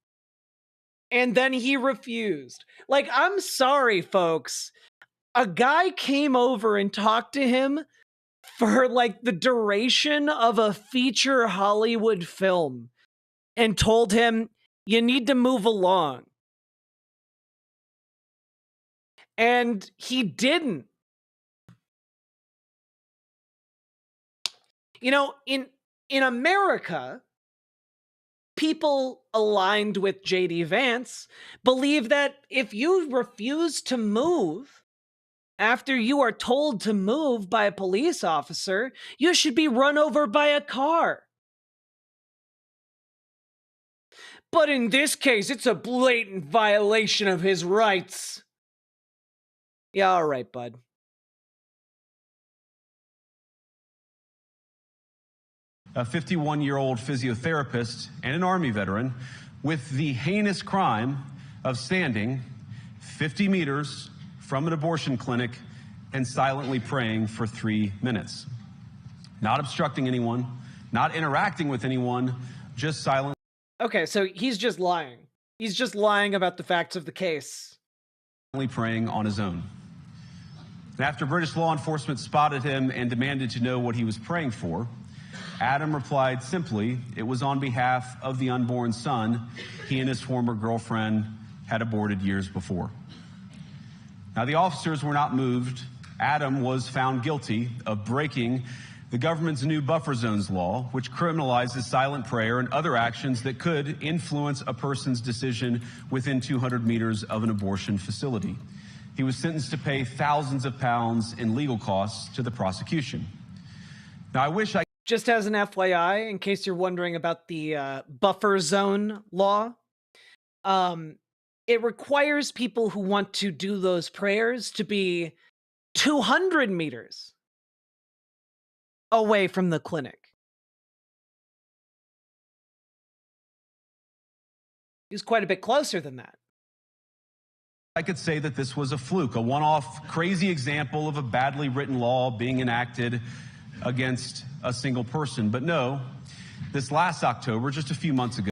And then he refused. Like, I'm sorry, folks. A guy came over and talked to him for like the duration of a feature Hollywood film and told him, you need to move along. And he didn't. You know, in America, people aligned with J.D. Vance believe that if you refuse to move after you are told to move by a police officer, you should be run over by a car. But in this case, it's a blatant violation of his rights. Yeah, all right, bud. A 51-year-old physiotherapist and an Army veteran with the heinous crime of standing 50 meters from an abortion clinic and silently praying for 3 minutes. Not obstructing anyone, not interacting with anyone, just silent. Okay, so he's just lying. He's just lying about the facts of the case. Praying on his own. And after British law enforcement spotted him and demanded to know what he was praying for, Adam replied simply, it was on behalf of the unborn son he and his former girlfriend had aborted years before. Now, the officers were not moved. Adam was found guilty of breaking the government's new buffer zones law, which criminalizes silent prayer and other actions that could influence a person's decision within 200 meters of an abortion facility. He was sentenced to pay thousands of pounds in legal costs to the prosecution. Now, I wish I... Just as an FYI, in case you're wondering about the buffer zone law, it requires people who want to do those prayers to be 200 meters away from the clinic. He was quite a bit closer than that. I could say that this was a fluke, a one-off crazy example of a badly written law being enacted against a single person. But no, this last October, just a few months ago,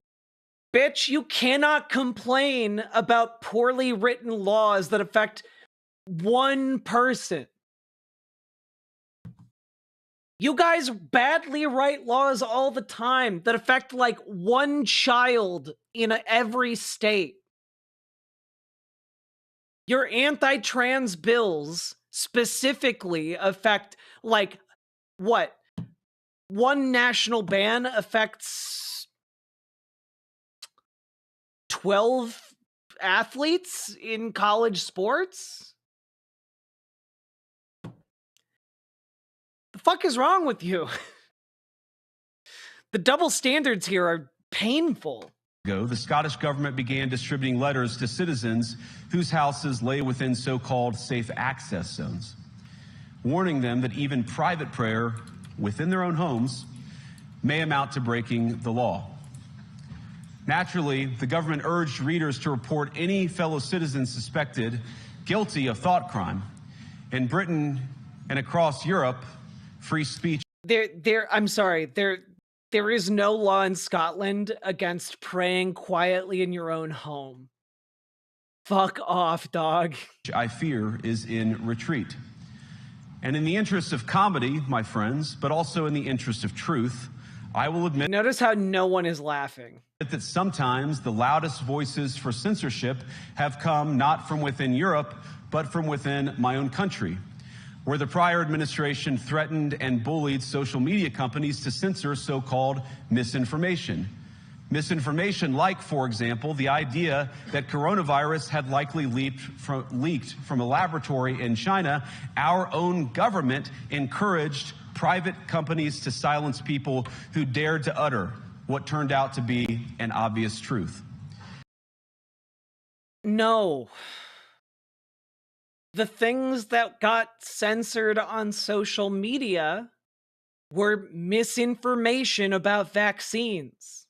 Bitch, you cannot complain about poorly written laws that affect one person. You guys badly write laws all the time that affect like one child in every state. Your anti-trans bills specifically affect like what? One national ban affects 12 athletes in college sports? The fuck is wrong with you? The double standards here are painful. The Scottish government began distributing letters to citizens whose houses lay within so-called safe access zones, warning them that even private prayer within their own homes may amount to breaking the law. Naturally, the government urged readers to report any fellow citizens suspected guilty of thought crime. In Britain and across Europe, free speech. I'm sorry, there is no law in Scotland against praying quietly in your own home. Fuck off, dog. I fear is in retreat. And in the interest of comedy, my friends, but also in the interest of truth, I will admit. Notice how no one is laughing. That sometimes the loudest voices for censorship have come not from within Europe, but from within my own country, where the prior administration threatened and bullied social media companies to censor so-called misinformation. Misinformation like, for example, the idea that coronavirus had likely leaked from a laboratory in China. Our own government encouraged private companies to silence people who dared to utter what turned out to be an obvious truth. No. The things that got censored on social media were misinformation about vaccines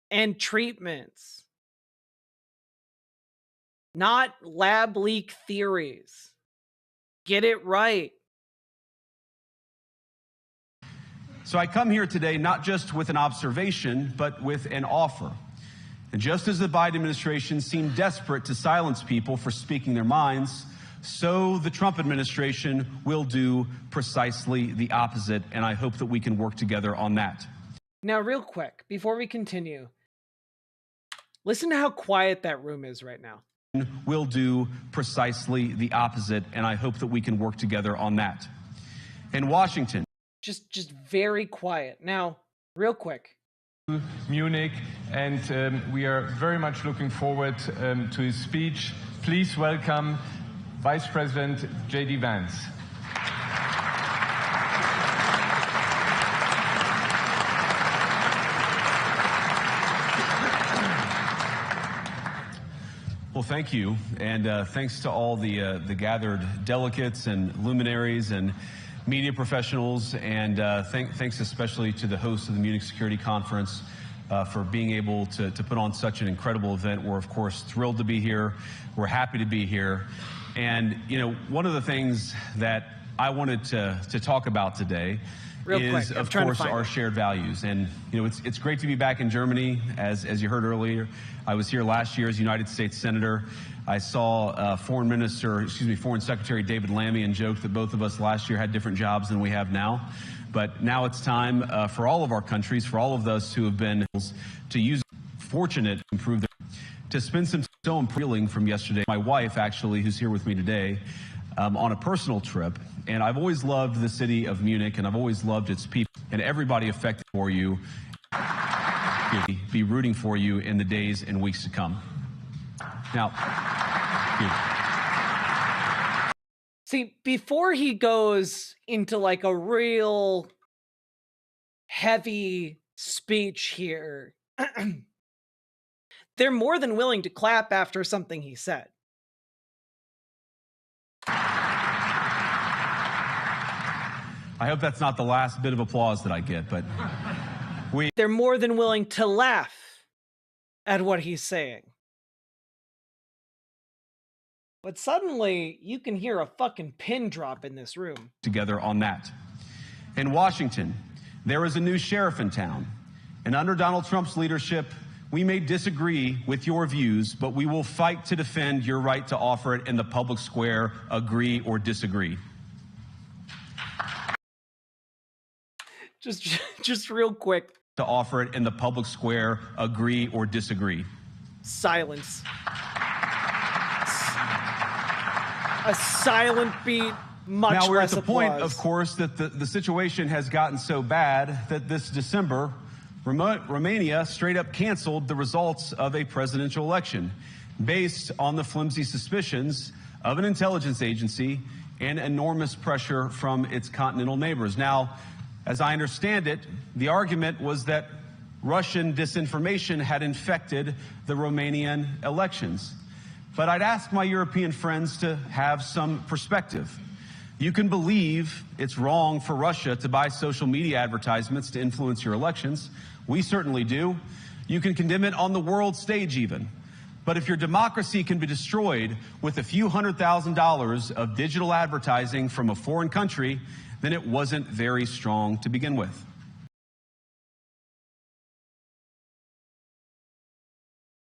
and treatments, not lab leak theories. Get it right. So I come here today not just with an observation, but with an offer. And just as the Biden administration seemed desperate to silence people for speaking their minds, so the Trump administration will do precisely the opposite, and I hope that we can work together on that. Now, real quick, before we continue, listen to how quiet that room is right now. Will do precisely the opposite, and I hope that we can work together on that. In Washington. Just very quiet. Now, real quick. Munich, and we are very much looking forward to his speech. Please welcome Vice President J.D. Vance. Well, thank you, and thanks to all the gathered delegates and luminaries and media professionals, and thanks especially to the host of the Munich Security Conference for being able to put on such an incredible event. We're, of course, thrilled to be here. We're happy to be here. And, you know, one of the things that I wanted to talk about today is, of course, our shared values. And, you know, it's great to be back in Germany. As you heard earlier, I was here last year as United States Senator. I saw Foreign Secretary David Lammy and joked that both of us last year had different jobs than we have now. But now it's time for all of our countries, for all of us who have been to use fortunate to improve their, to spend some so healing from yesterday. My wife, actually, who's here with me today, on a personal trip. And I've always loved the city of Munich, and I've always loved its people and everybody affected for you. Be rooting for you in the days and weeks to come. Now, see, before he goes into like a real heavy speech here, they're more than willing to clap after something he said. I hope that's not the last bit of applause that I get, but they're more than willing to laugh at what he's saying. But suddenly, you can hear a fucking pin drop in this room. Together on that. In Washington, there is a new sheriff in town, and under Donald Trump's leadership, we may disagree with your views, but we will fight to defend your right to offer it in the public square, agree or disagree. Just real quick. To offer it in the public square, agree or disagree. Silence. A silent beat, much now we're less at the applause. point, of course, that the situation has gotten so bad that this December, Romania straight up canceled the results of a presidential election based on the flimsy suspicions of an intelligence agency and enormous pressure from its continental neighbors. Now, as I understand it, the argument was that Russian disinformation had infected the Romanian elections. But I'd ask my European friends to have some perspective. You can believe it's wrong for Russia to buy social media advertisements to influence your elections. We certainly do. You can condemn it on the world stage even. But if your democracy can be destroyed with a few $100,000 of digital advertising from a foreign country, then it wasn't very strong to begin with.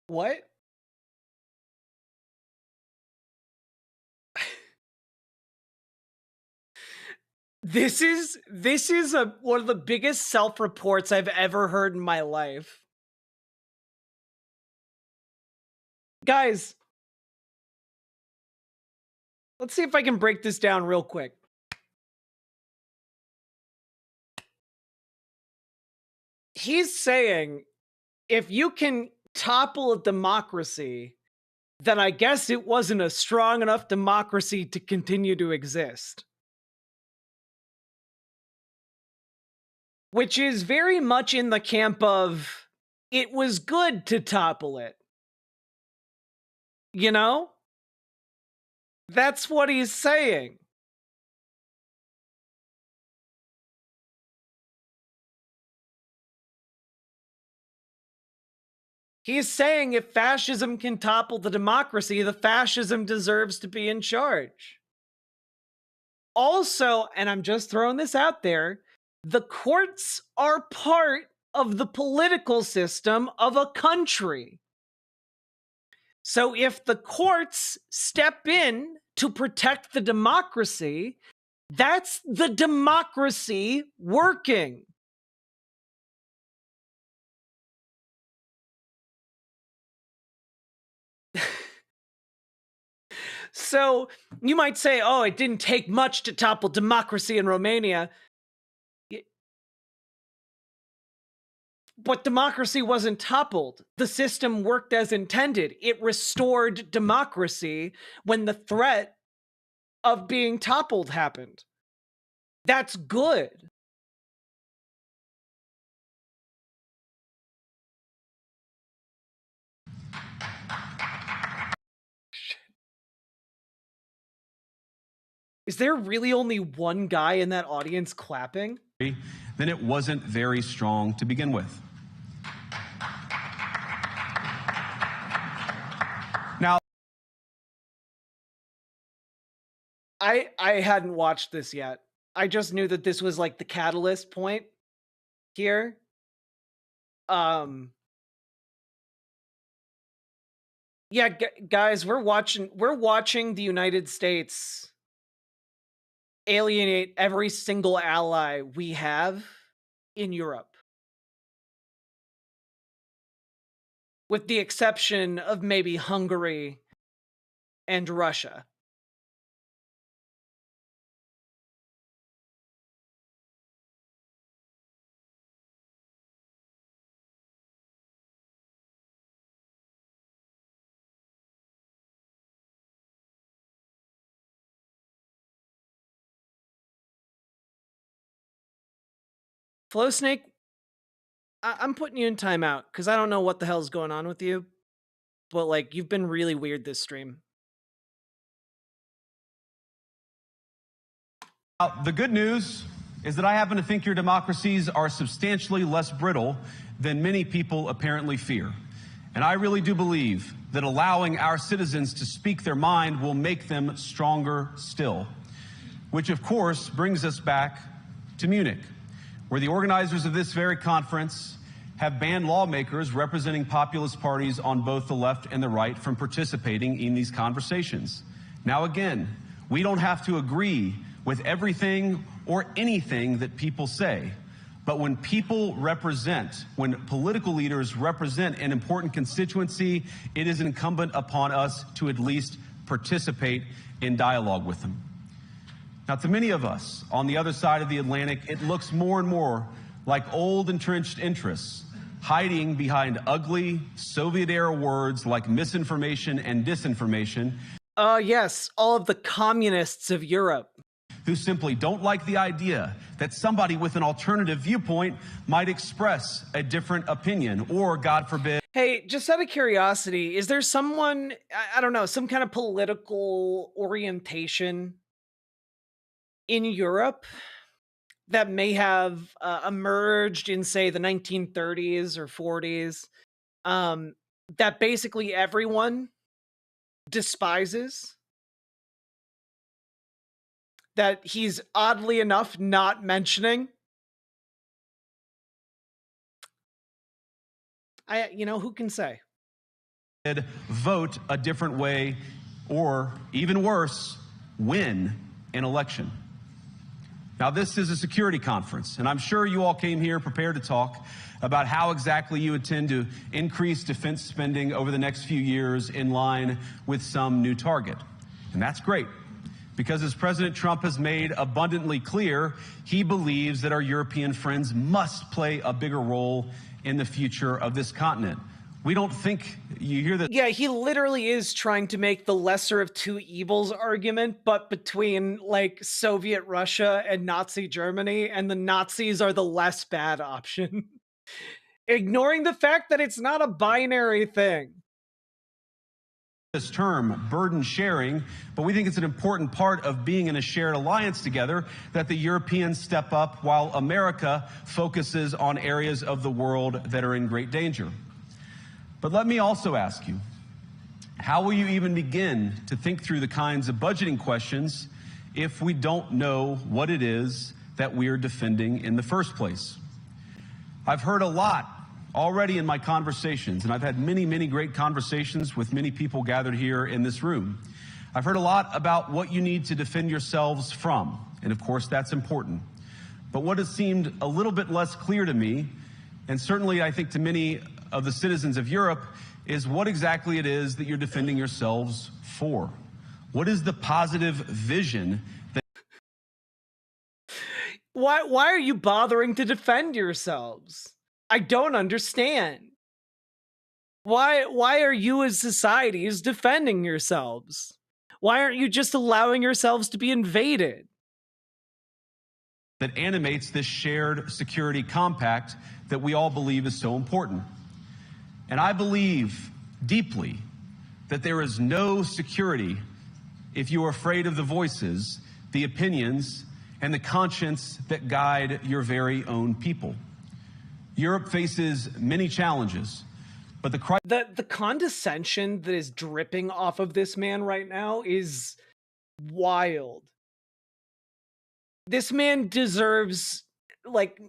What? This is one of the biggest self-reports I've ever heard in my life. Guys, let's see if I can break this down real quick. He's saying, if you can topple a democracy, then I guess it wasn't a strong enough democracy to continue to exist. Which is very much in the camp of, it was good to topple it. You know? That's what he's saying. He's saying if fascism can topple the democracy, the fascism deserves to be in charge. Also, and I'm just throwing this out there, the courts are part of the political system of a country. So if the courts step in to protect the democracy, that's the democracy working. So you might say, oh, it didn't take much to topple democracy in Romania. But democracy wasn't toppled. The system worked as intended. It restored democracy when the threat of being toppled happened. That's good. Is there really only one guy in that audience clapping? Then it wasn't very strong to begin with. Now, I hadn't watched this yet. I just knew that this was like the catalyst point here. Yeah, guys, we're watching the United States alienate every single ally we have in Europe. With the exception of maybe Hungary and Russia. Flow Snake, I'm putting you in timeout because I don't know what the hell's going on with you. but like you've been really weird this stream. The good news is that I happen to think your democracies are substantially less brittle than many people apparently fear. And I really do believe that allowing our citizens to speak their mind will make them stronger still. Which, of course, brings us back to Munich, where the organizers of this very conference have banned lawmakers representing populist parties on both the left and the right from participating in these conversations. Now, again, we don't have to agree with everything or anything that people say. But when people represent, when political leaders represent an important constituency, it is incumbent upon us to at least participate in dialogue with them. Now, to many of us on the other side of the Atlantic, it looks more and more like old entrenched interests hiding behind ugly Soviet-era words like misinformation and disinformation. Yes, all of the communists of Europe. Who simply don't like the idea that somebody with an alternative viewpoint might express a different opinion or, God forbid... Hey, just out of curiosity, is there someone, I don't know, some kind of political orientation in Europe that may have emerged in, say, the 1930s or 40s that basically everyone despises? That he's oddly enough not mentioning? Who can say? Vote a different way, or even worse, win an election. Now, this is a security conference, and I'm sure you all came here prepared to talk about how exactly you intend to increase defense spending over the next few years in line with some new target. And that's great, because as President Trump has made abundantly clear, he believes that our European friends must play a bigger role in the future of this continent. We don't think you hear that. Yeah, he literally is trying to make the lesser of two evils argument, but between like Soviet Russia and Nazi Germany, and the Nazis are the less bad option. Ignoring the fact that it's not a binary thing. This term, burden sharing, but we think it's an important part of being in a shared alliance together that the Europeans step up while America focuses on areas of the world that are in great danger. But let me also ask you, how will you even begin to think through the kinds of budgeting questions if we don't know what it is that we're defending in the first place? I've heard a lot already in my conversations, and I've had many, many great conversations with many people gathered here in this room. I've heard a lot about what you need to defend yourselves from, and of course that's important. But what has seemed a little bit less clear to me, and certainly I think to many of the citizens of Europe, is what exactly it is that you're defending yourselves for. What is the positive vision that... Why are you bothering to defend yourselves? I don't understand. Why are you as societies defending yourselves? Why aren't you just allowing yourselves to be invaded? That animates this shared security compact that we all believe is so important. And I believe deeply that there is no security if you are afraid of the voices, the opinions, and the conscience that guide your very own people. Europe faces many challenges, but the condescension that is dripping off of this man right now is wild. This man deserves, like,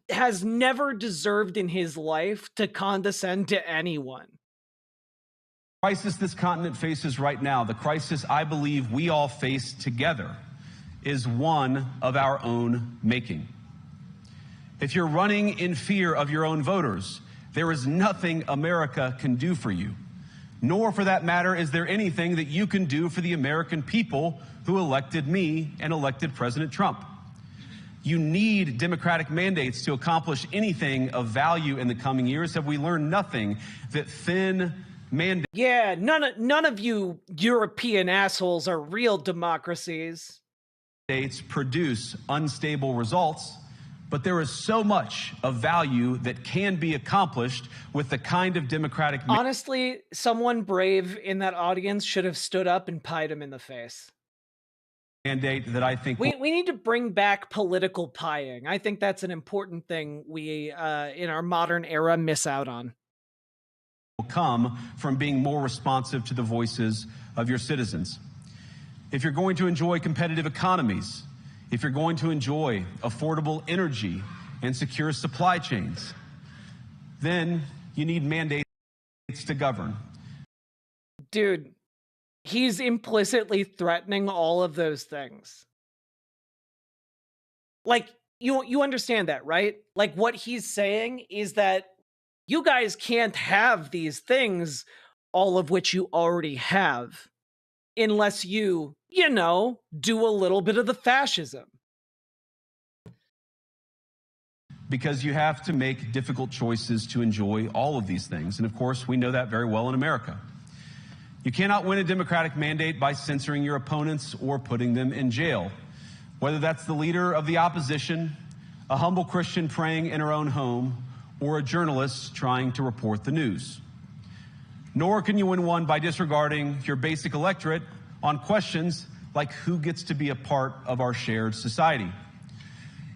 has never deserved in his life to condescend to anyone. The crisis this continent faces right now, the crisis I believe we all face together, is one of our own making. If you're running in fear of your own voters, there is nothing America can do for you. Nor, for that matter, is there anything that you can do for the American people who elected me and elected President Trump. You need democratic mandates to accomplish anything of value in the coming years. Have we learned nothing that thin mandates... Yeah, none of you European assholes are real democracies. ...produce unstable results, But there is so much of value that can be accomplished with the kind of democratic Honestly, someone brave in that audience should have stood up and pied him in the face. mandate that I think we need to bring back political pieing. I think that's an important thing we in our modern era miss out on. will come from being more responsive to the voices of your citizens. If you're going to enjoy competitive economies, if you're going to enjoy affordable energy and secure supply chains, then you need mandates to govern. Dude, he's implicitly threatening all of those things. Like, you understand that, right? Like, what he's saying is that you guys can't have these things, all of which you already have, unless you know, do a little bit of the fascism. Because you have to make difficult choices to enjoy all of these things. And of course, we know that very well in America. You cannot win a democratic mandate by censoring your opponents or putting them in jail, whether that's the leader of the opposition, a humble Christian praying in her own home, or a journalist trying to report the news. Nor can you win one by disregarding your basic electorate on questions like who gets to be a part of our shared society.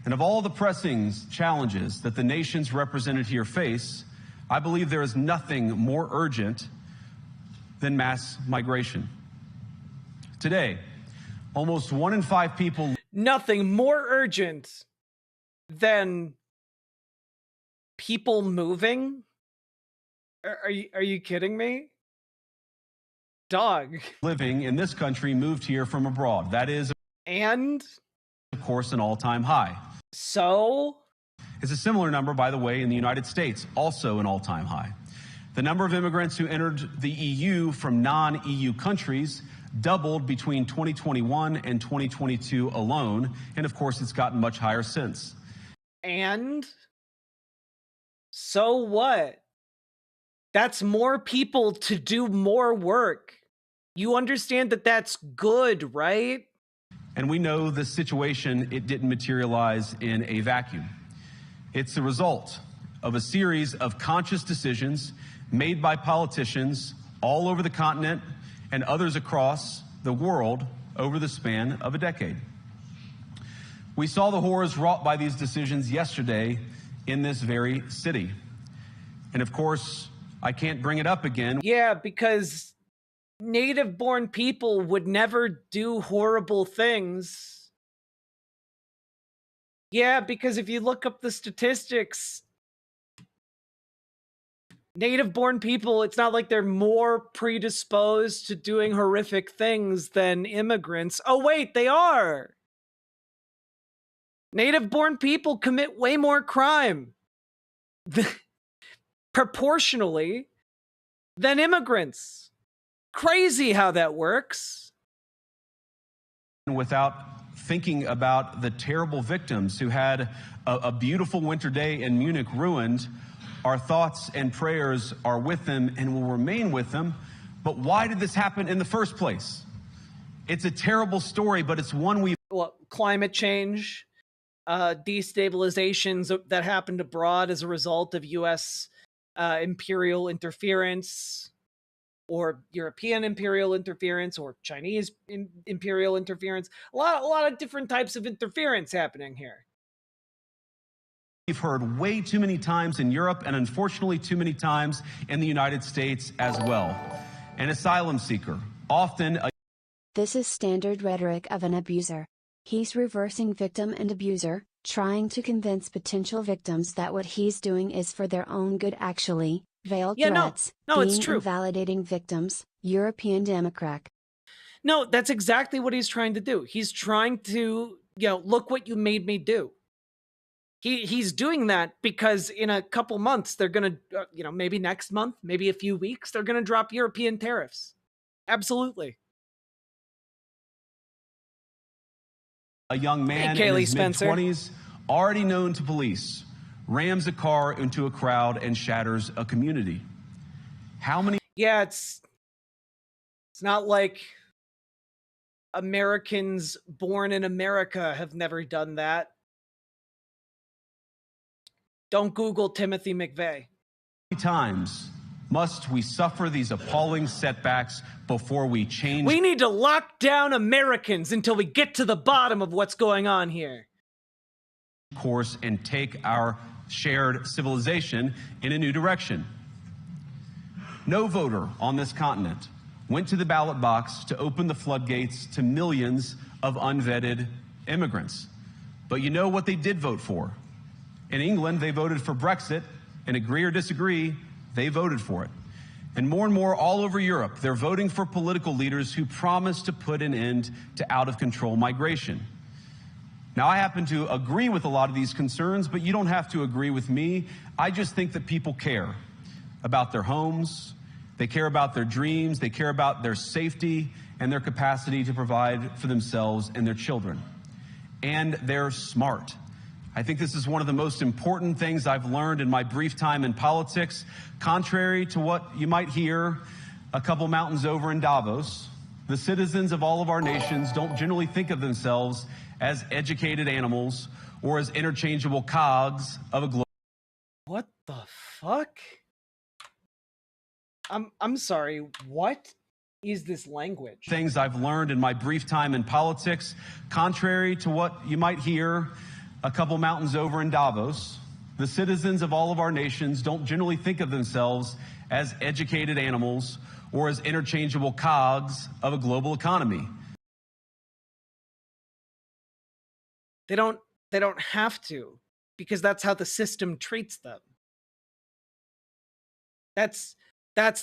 And of all the pressing challenges that the nations represented here face, I believe there is nothing more urgent than mass migration. Today, almost 1 in 5 people... Nothing more urgent than people moving? Are you kidding me? Dog. Living in this country moved here from abroad. That is, and of course, an all-time high. So? It's a similar number, by the way, in the United States, also an all-time high. The number of immigrants who entered the EU from non-EU countries doubled between 2021 and 2022 alone, and of course, it's gotten much higher since. And? So what? That's more people to do more work. You understand that that's good, right? And we know the situation, it didn't materialize in a vacuum. It's the result of a series of conscious decisions made by politicians all over the continent and others across the world over the span of a decade. We saw the horrors wrought by these decisions yesterday in this very city. And of course, I can't bring it up again. Yeah, because native-born people would never do horrible things. Yeah, because if you look up the statistics, native-born people, it's not like they're more predisposed to doing horrific things than immigrants. Oh, wait, they are! Native-born people commit way more crime proportionally than immigrants. Crazy how that works. Without thinking about the terrible victims who had a beautiful winter day in Munich ruined, our thoughts and prayers are with them and will remain with them. But why did this happen in the first place? It's a terrible story, but it's one we... Well, climate change, destabilizations that happened abroad as a result of U.S. Imperial interference, or European imperial interference, or Chinese imperial interference. A lot of different types of interference happening here. We've heard way too many times in Europe, and unfortunately too many times in the United States as well. An asylum seeker, often a... This is standard rhetoric of an abuser. He's reversing victim and abuser, trying to convince potential victims that what he's doing is for their own good. Actually, veiled threats, no, it's true. Invalidating victims, European Democrat. No, that's exactly what he's trying to do. He's trying to, look what you made me do. He's doing that because in a couple months, they're going to, maybe next month, maybe a few weeks, they're going to drop European tariffs. Absolutely. A young man in his mid-20s, already known to police, rams a car into a crowd and shatters a community. How many... Yeah, it's not like Americans born in America have never done that. Don't Google Timothy McVeigh. Times must we suffer these appalling setbacks before we change? We need to lock down Americans until we get to the bottom of what's going on here. Course and take our shared civilization in a new direction. No voter on this continent went to the ballot box to open the floodgates to millions of unvetted immigrants. But you know what they did vote for? In England, they voted for Brexit, and agree or disagree, they voted for it. And more all over Europe, they're voting for political leaders who promise to put an end to out-of-control migration. Now, I happen to agree with a lot of these concerns, but you don't have to agree with me. I just think that people care about their homes, they care about their dreams, they care about their safety and their capacity to provide for themselves and their children. And they're smart. I think this is one of the most important things I've learned in my brief time in politics. Contrary to what you might hear a couple mountains over in Davos, the citizens of all of our nations don't generally think of themselves as educated animals or as interchangeable cogs of a global. What the fuck? I'm sorry, what is this language? Things I've learned in my brief time in politics, contrary to what you might hear a couple mountains over in Davos, the citizens of all of our nations don't generally think of themselves as educated animals or as interchangeable cogs of a global economy. They don't have to, because that's how the system treats them. That's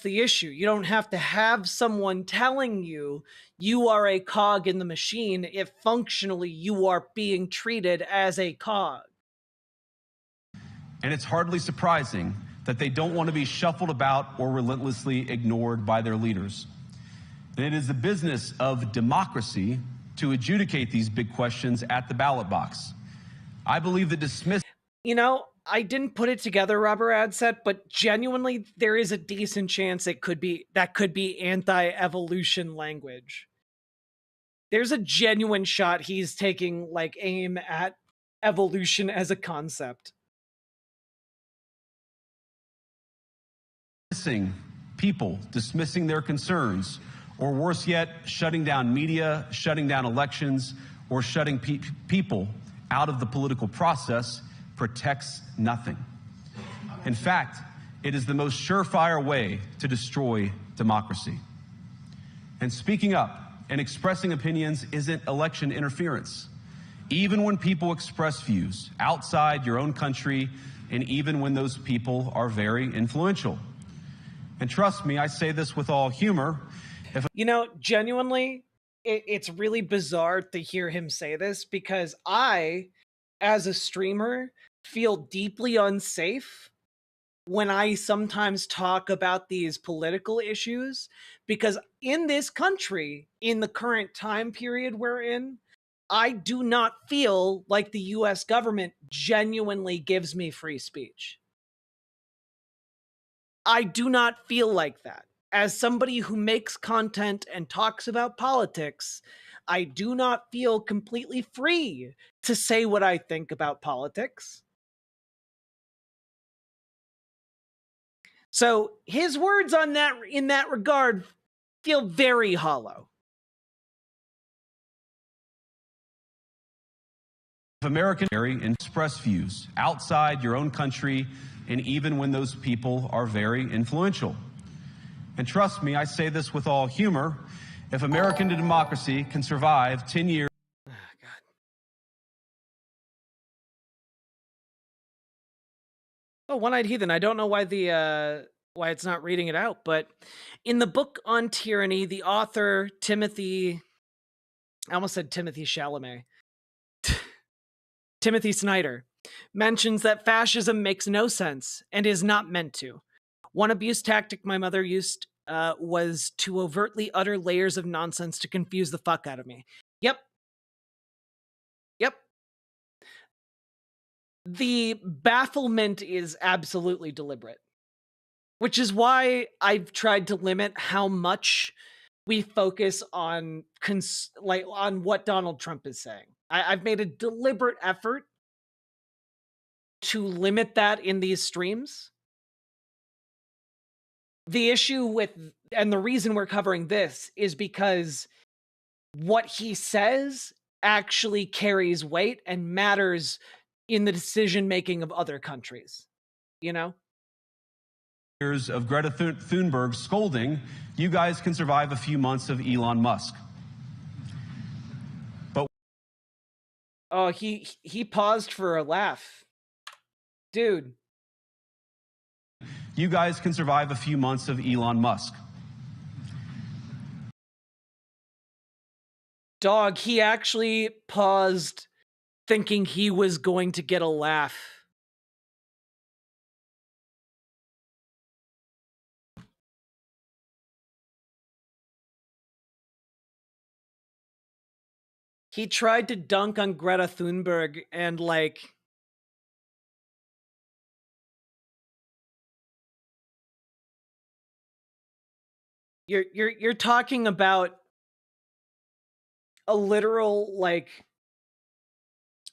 the issue. You don't have to have someone telling you you are a cog in the machine if functionally you are being treated as a cog. And it's hardly surprising that they don't want to be shuffled about or relentlessly ignored by their leaders. And it is the business of democracy to adjudicate these big questions at the ballot box. I believe that You know, I didn't put it together, Robert Adset, but genuinely there is a decent chance that could be anti-evolution language. There's a genuine shot he's taking like aim at evolution as a concept. People dismissing their concerns, or worse yet, shutting down media, shutting down elections, or shutting people out of the political process protects nothing. In fact, it is the most surefire way to destroy democracy. And speaking up and expressing opinions isn't election interference. Even when people express views outside your own country, and even when those people are very influential. And trust me, I say this with all humor. You know, genuinely, it's really bizarre to hear him say this, because I, as a streamer, feel deeply unsafe when I sometimes talk about these political issues, because in this country, in the current time period we're in, I do not feel like the US government genuinely gives me free speech. I do not feel like that. As somebody who makes content and talks about politics, I do not feel completely free to say what I think about politics. So his words on that, in that regard, feel very hollow. American and express views outside your own country, and even when those people are very influential. And trust me, I say this with all humor. If American democracy can survive 10 years. Oh, One-Eyed Heathen. I don't know why why it's not reading it out, but in the book on tyranny, the author I almost said Timothy Chalamet, Timothy Snyder, mentions that fascism makes no sense and is not meant to. One abuse tactic my mother used was to overtly utter layers of nonsense to confuse the fuck out of me. Yep. The bafflement is absolutely deliberate, which is why I've tried to limit how much we focus on on what Donald Trump is saying. I've made a deliberate effort to limit that in these streams. The issue with, and the reason we're covering this is because what he says actually carries weight and matters in the decision making of other countries, you know? Years of Greta Thunberg scolding, you guys can survive a few months of Elon Musk. But oh, he paused for a laugh. Dude. You guys can survive a few months of Elon Musk. Dog, he actually paused thinking he was going to get a laugh. He tried to dunk on Greta Thunberg and like you're talking about a literal like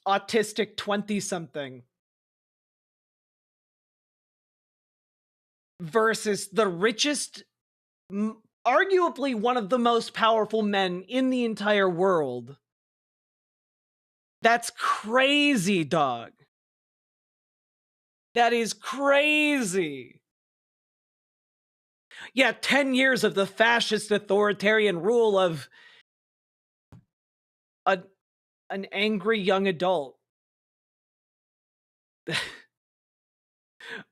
autistic 20-something versus the richest, arguably one of the most powerful men in the entire world. That's crazy, dog. That is crazy. Yeah, 10 years of the fascist authoritarian rule of an angry young adult.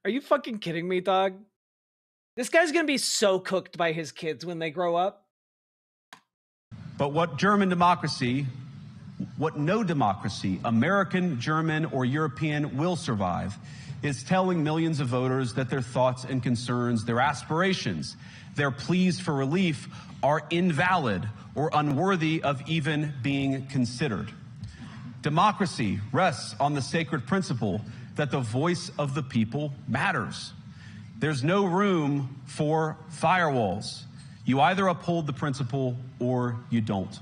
Are you fucking kidding me, dog? This guy's gonna be so cooked by his kids when they grow up. But what German democracy, what no democracy, American, German, or European, will survive is telling millions of voters that their thoughts and concerns, their aspirations, their pleas for relief are invalid or unworthy of even being considered. Democracy rests on the sacred principle that the voice of the people matters. There's no room for firewalls. You either uphold the principle or you don't.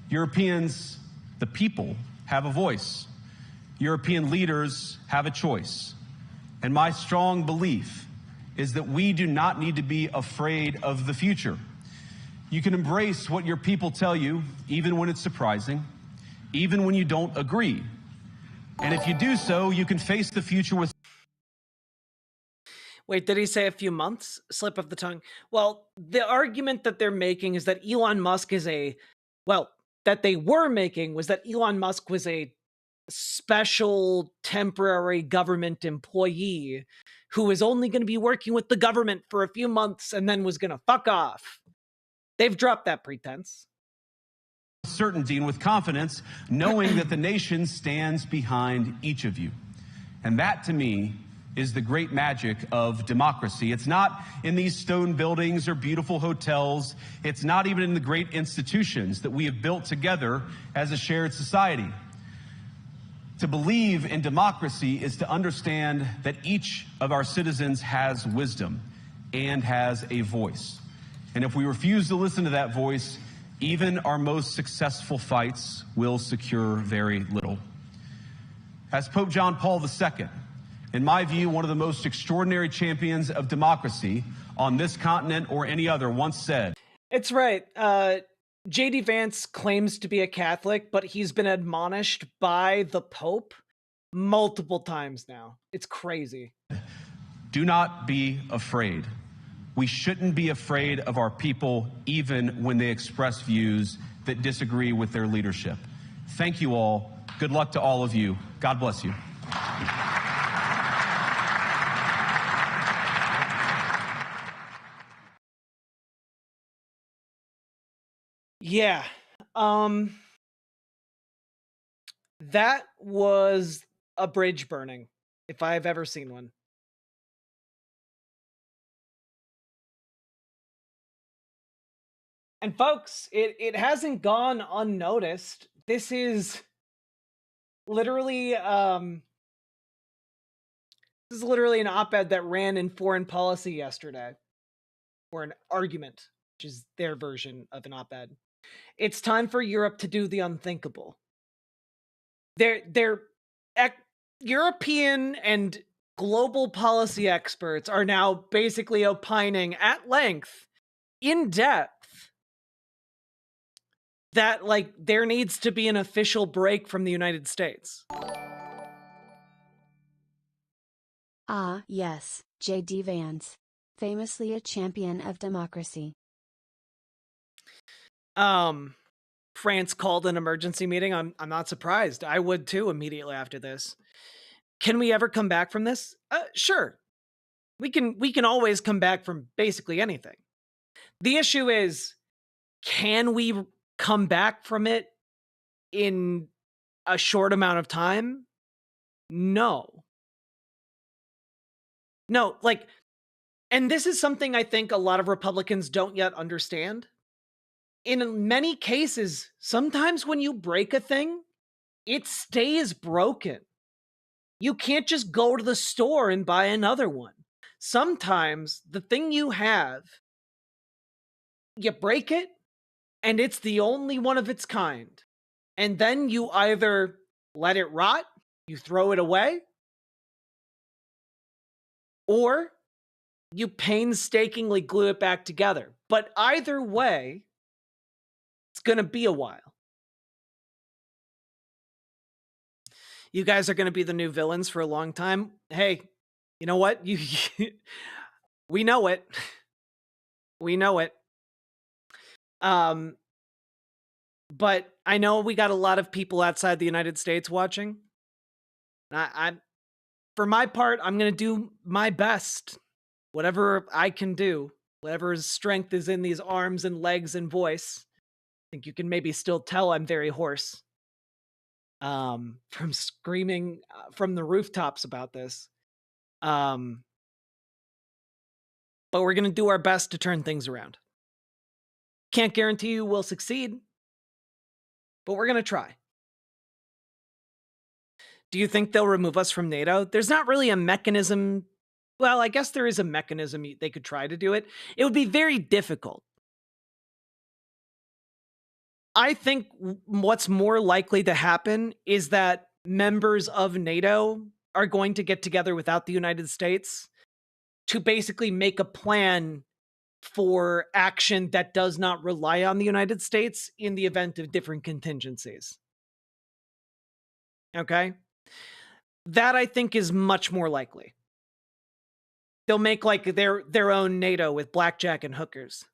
Europeans, the people, have a voice. European leaders have a choice. And my strong belief is that we do not need to be afraid of the future. You can embrace what your people tell you, even when it's surprising, even when you don't agree. And if you do so, you can face the future with... Wait, did he say a few months? Slip of the tongue. Well, the argument that they're making is that Elon Musk is that they were making was that Elon Musk was a special temporary government employee who was only going to be working with the government for a few months and then was going to fuck off. They've dropped that pretense. Certainty and with confidence, knowing that the nation stands behind each of you. And that, to me, is the great magic of democracy. It's not in these stone buildings or beautiful hotels. It's not even in the great institutions that we have built together as a shared society. To believe in democracy is to understand that each of our citizens has wisdom and has a voice. And if we refuse to listen to that voice, even our most successful fights will secure very little. As Pope John Paul II, in my view, one of the most extraordinary champions of democracy on this continent or any other, once said, it's right. J.D. Vance claims to be a Catholic, but he's been admonished by the Pope multiple times now. It's crazy. Do not be afraid. We shouldn't be afraid of our people, even when they express views that disagree with their leadership. Thank you all. Good luck to all of you. God bless you. Yeah. That was a bridge burning, if I've ever seen one. And folks, it hasn't gone unnoticed. This is literally an op-ed that ran in Foreign Policy yesterday, or an argument, which is their version of an op-ed. It's time for Europe to do the unthinkable. European and global policy experts are now basically opining at length, in depth, that like there needs to be an official break from the United States. Ah, yes, J.D. Vance. Famously a champion of democracy. France called an emergency meeting. I'm not surprised. I would too immediately after this. Can we ever come back from this? Sure. We can always come back from basically anything. The issue is, can we come back from it in a short amount of time? No. No, like, and this is something I think a lot of Republicans don't yet understand. In many cases, sometimes when you break a thing, it stays broken. You can't just go to the store and buy another one. Sometimes the thing you have, you break it, and it's the only one of its kind. And then you either let it rot, you throw it away, or you painstakingly glue it back together. But either way, it's going to be a while. You guys are going to be the new villains for a long time. Hey, you know what? We know it. We know it. But I know we got a lot of people outside the United States watching. For my part, I'm going to do my best. Whatever I can do, whatever strength is in these arms and legs and voice. I think you can maybe still tell I'm very hoarse. From screaming from the rooftops about this. But we're going to do our best to turn things around. Can't guarantee you we'll succeed, but we're going to try. Do you think they'll remove us from NATO? There's not really a mechanism. Well, I guess there is a mechanism they could try to do it. It would be very difficult. I think what's more likely to happen is that members of NATO are going to get together without the United States to basically make a plan for action that does not rely on the United States in the event of different contingencies. Okay? That I think is much more likely. They'll make like their own NATO with blackjack and hookers.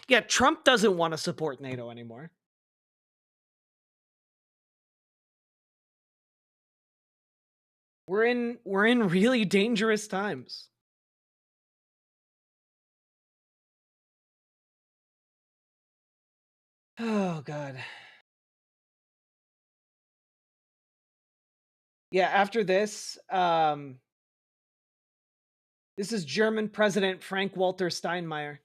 Yeah, Trump doesn't want to support NATO anymore. We're in really dangerous times. Oh God. Yeah, after this, this is German President Frank-Walter Steinmeier.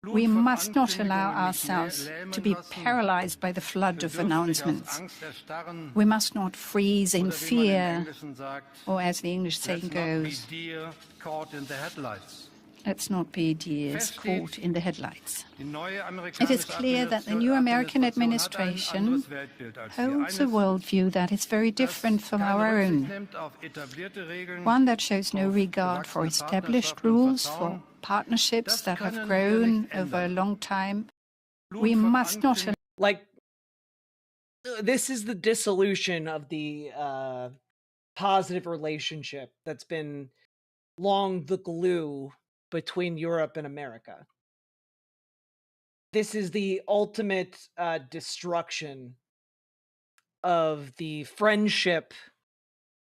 We must not allow ourselves to be paralyzed by the flood of announcements. We must not freeze in fear, or as the English saying goes, let's not be deers caught in the headlights. It is clear that the new American administration holds a worldview that is very different from our own. One that shows no regard for established rules, for partnerships that have grown over a long time. We must not... Like, this is the dissolution of the positive relationship that's been long the glue between Europe and America. This is the ultimate destruction of the friendship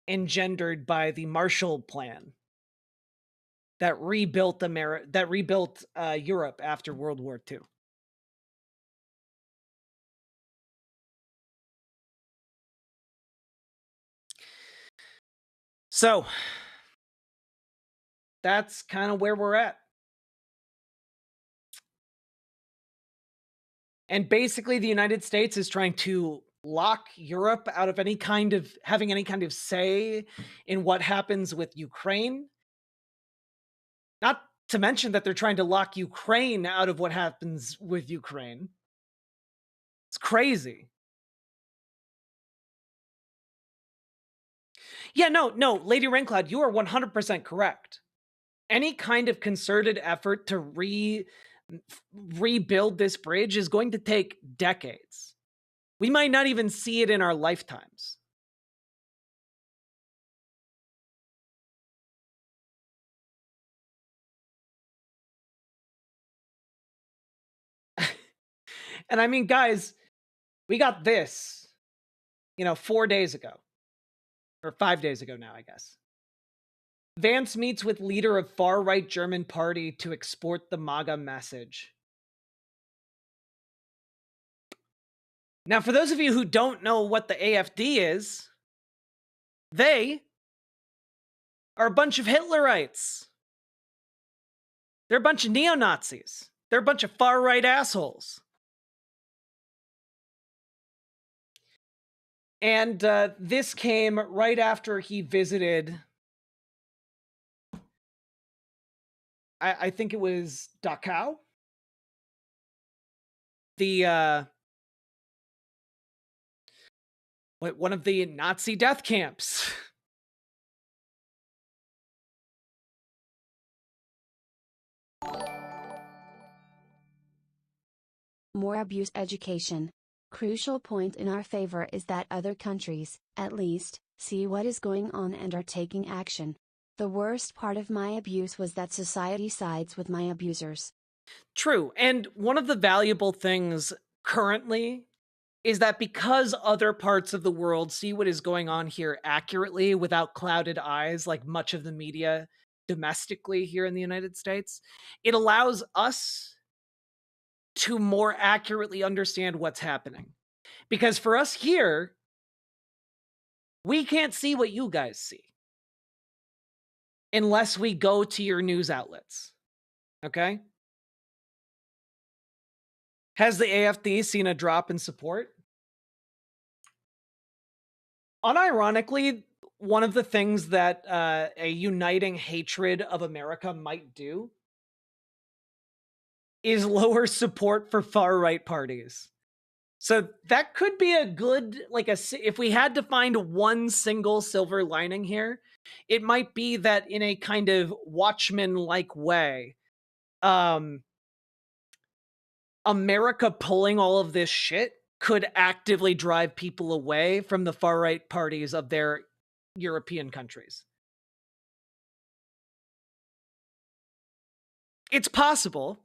engendered by the Marshall Plan that rebuilt Europe after World War II. So that's kind of where we're at. And basically the United States is trying to lock Europe out of having any kind of say in what happens with Ukraine Not to mention that they're trying to lock Ukraine out of what happens with Ukraine. It's crazy. Yeah, no, Lady Raincloud, you are 100% correct. Any kind of concerted effort to rebuild this bridge is going to take decades. We might not even see it in our lifetimes. And I mean, guys, we got this, 4 days ago. Or 5 days ago now, I guess. Vance meets with leader of far-right German party to export the MAGA message. Now, for those of you who don't know what the AFD is, they are a bunch of Hitlerites. They're a bunch of neo-Nazis. They're a bunch of far-right assholes. And this came right after he visited, I think it was Dachau? One of the Nazi death camps. More abuse education. Crucial point in our favor is that other countries, at least, see what is going on and are taking action. The worst part of my abuse was that society sides with my abusers. True, and one of the valuable things currently is that because other parts of the world see what is going on here accurately without clouded eyes, like much of the media domestically here in the United States, it allows us to more accurately understand what's happening. Because for us here, we can't see what you guys see unless we go to your news outlets. Okay? Has the AFD seen a drop in support? Unironically, one of the things that a uniting hatred of America might do is lower support for far-right parties. So that could be a good, if we had to find one single silver lining here, it might be that in a kind of Watchmen-like way, America pulling all of this shit could actively drive people away from the far-right parties of their European countries. It's possible,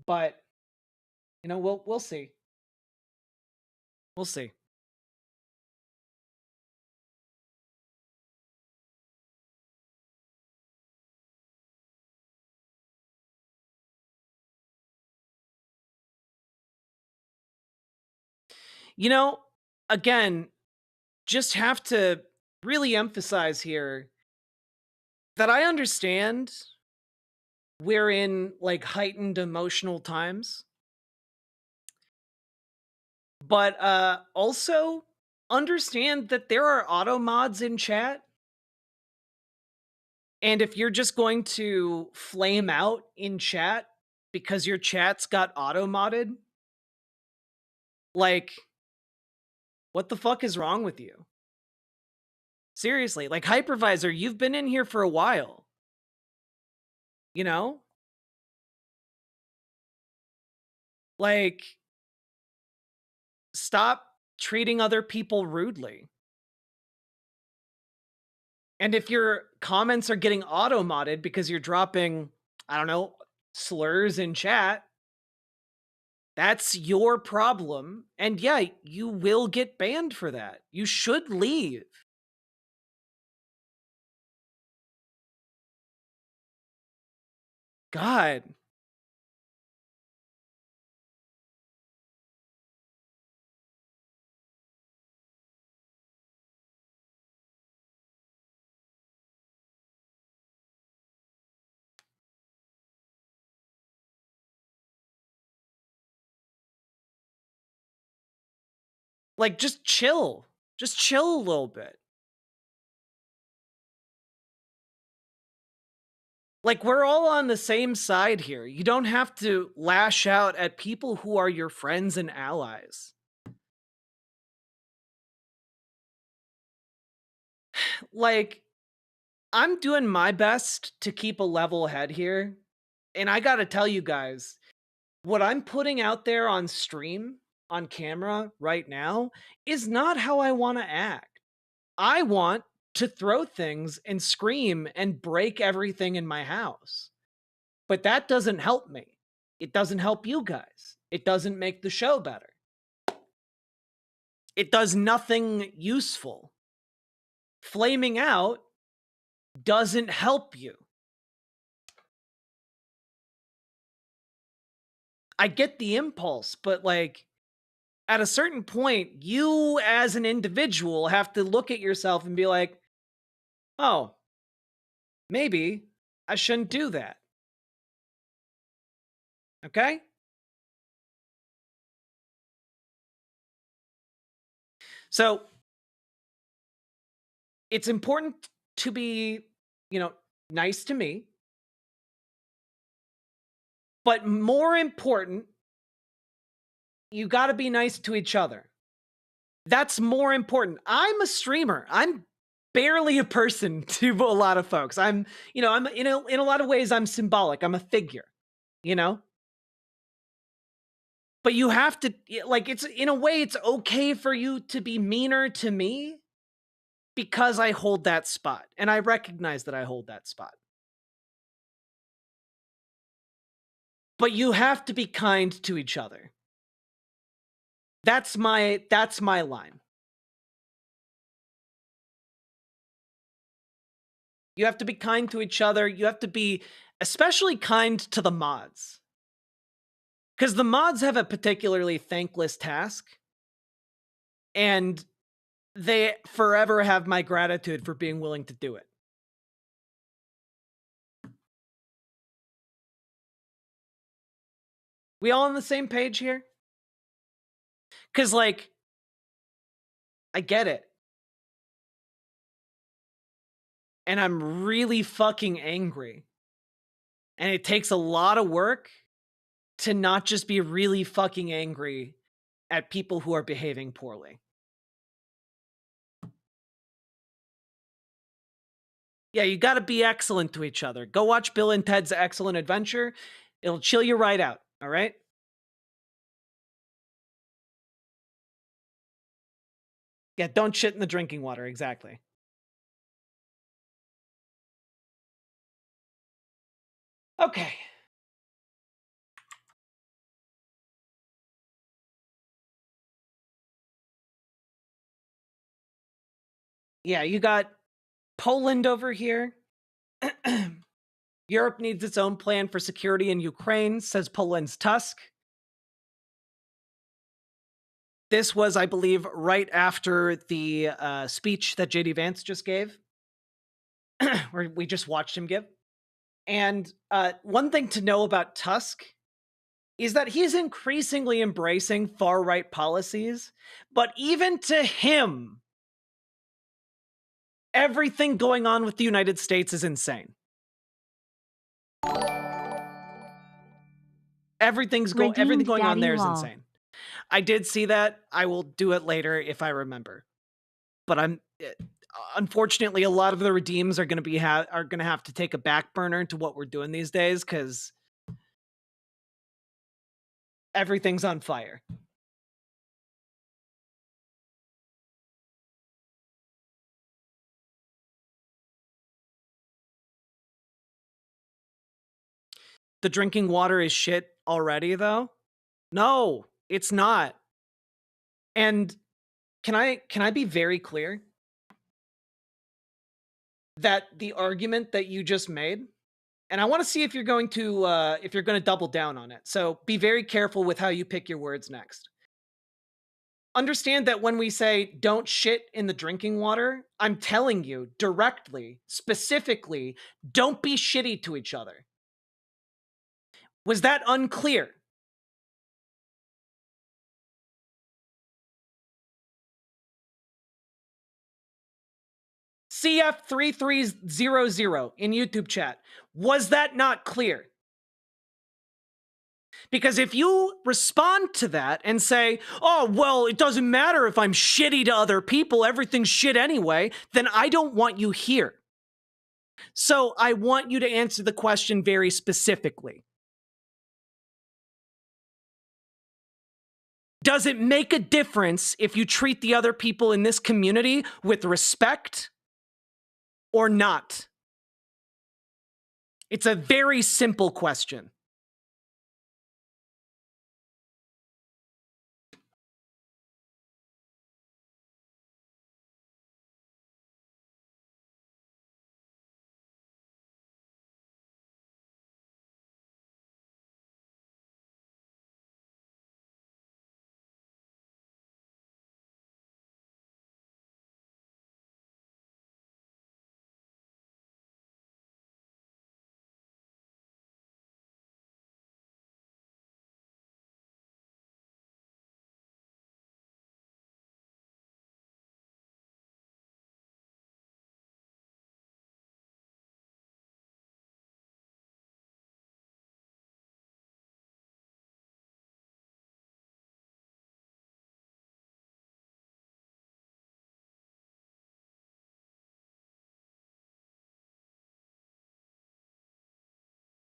but we'll see. We'll see. Again, just have to really emphasize here that I understand we're in heightened emotional times, but also understand that there are auto mods in chat. And if you're just going to flame out in chat because your chat's got auto modded, what the fuck is wrong with you? Seriously, Hypervisor, you've been in here for a while. Stop treating other people rudely. And if your comments are getting auto-modded because you're dropping, I don't know, slurs in chat, that's your problem. And yeah, you will get banned for that. You should leave. God. Just chill. Just chill a little bit. Like, we're all on the same side here. You don't have to lash out at people who are your friends and allies. Like, I'm doing my best to keep a level head here. And I gotta tell you guys, what I'm putting out there on stream, on camera right now, is not how I want to act. I want to throw things and scream and break everything in my house. But that doesn't help me. It doesn't help you guys. It doesn't make the show better. It does nothing useful. Flaming out doesn't help you. I get the impulse, but like at a certain point, you as an individual have to look at yourself and be like, oh, maybe I shouldn't do that. Okay? So it's important to be, nice to me. But more important, you got to be nice to each other. That's more important. I'm a streamer. I'm barely a person to a lot of folks. I'm in a lot of ways I'm symbolic. I'm a figure, you know? But you have to like it's in a way it's okay for you to be meaner to me because I hold that spot and I recognize that I hold that spot. But you have to be kind to each other. That's my line. You have to be kind to each other. You have to be especially kind to the mods. Because the mods have a particularly thankless task. And they forever have my gratitude for being willing to do it. We all on the same page here? Because, like, I get it. And I'm really fucking angry. And it takes a lot of work to not just be really fucking angry at people who are behaving poorly. Yeah, you gotta be excellent to each other. Go watch Bill and Ted's Excellent Adventure. It'll chill you right out, all right? Yeah, don't shit in the drinking water, exactly. Okay. Yeah, you got Poland over here. Europe needs its own plan for security in Ukraine, says Poland's Tusk. This was, I believe, right after the speech that JD Vance just gave, where we just watched him give. And one thing to know about Tusk is that he's increasingly embracing far-right policies, but even to him, everything going on with the United States is insane. Everything going on there is insane. I did see that. I will do it later if I remember. But unfortunately, a lot of the redeems are going to have to take a back burner to what we're doing these days because everything's on fire. The drinking water is shit already, though? No, it's not. And can I be very clear that the argument that you just made, and I want to see if you're going to double down on it. So be very careful with how you pick your words next. Understand that when we say don't shit in the drinking water, I'm telling you directly, specifically, don't be shitty to each other. Was that unclear? CF3300 in YouTube chat. Was that not clear? Because if you respond to that and say, oh, well, it doesn't matter if I'm shitty to other people, everything's shit anyway, then I don't want you here. So I want you to answer the question very specifically. Does it make a difference if you treat the other people in this community with respect or not? It's a very simple question.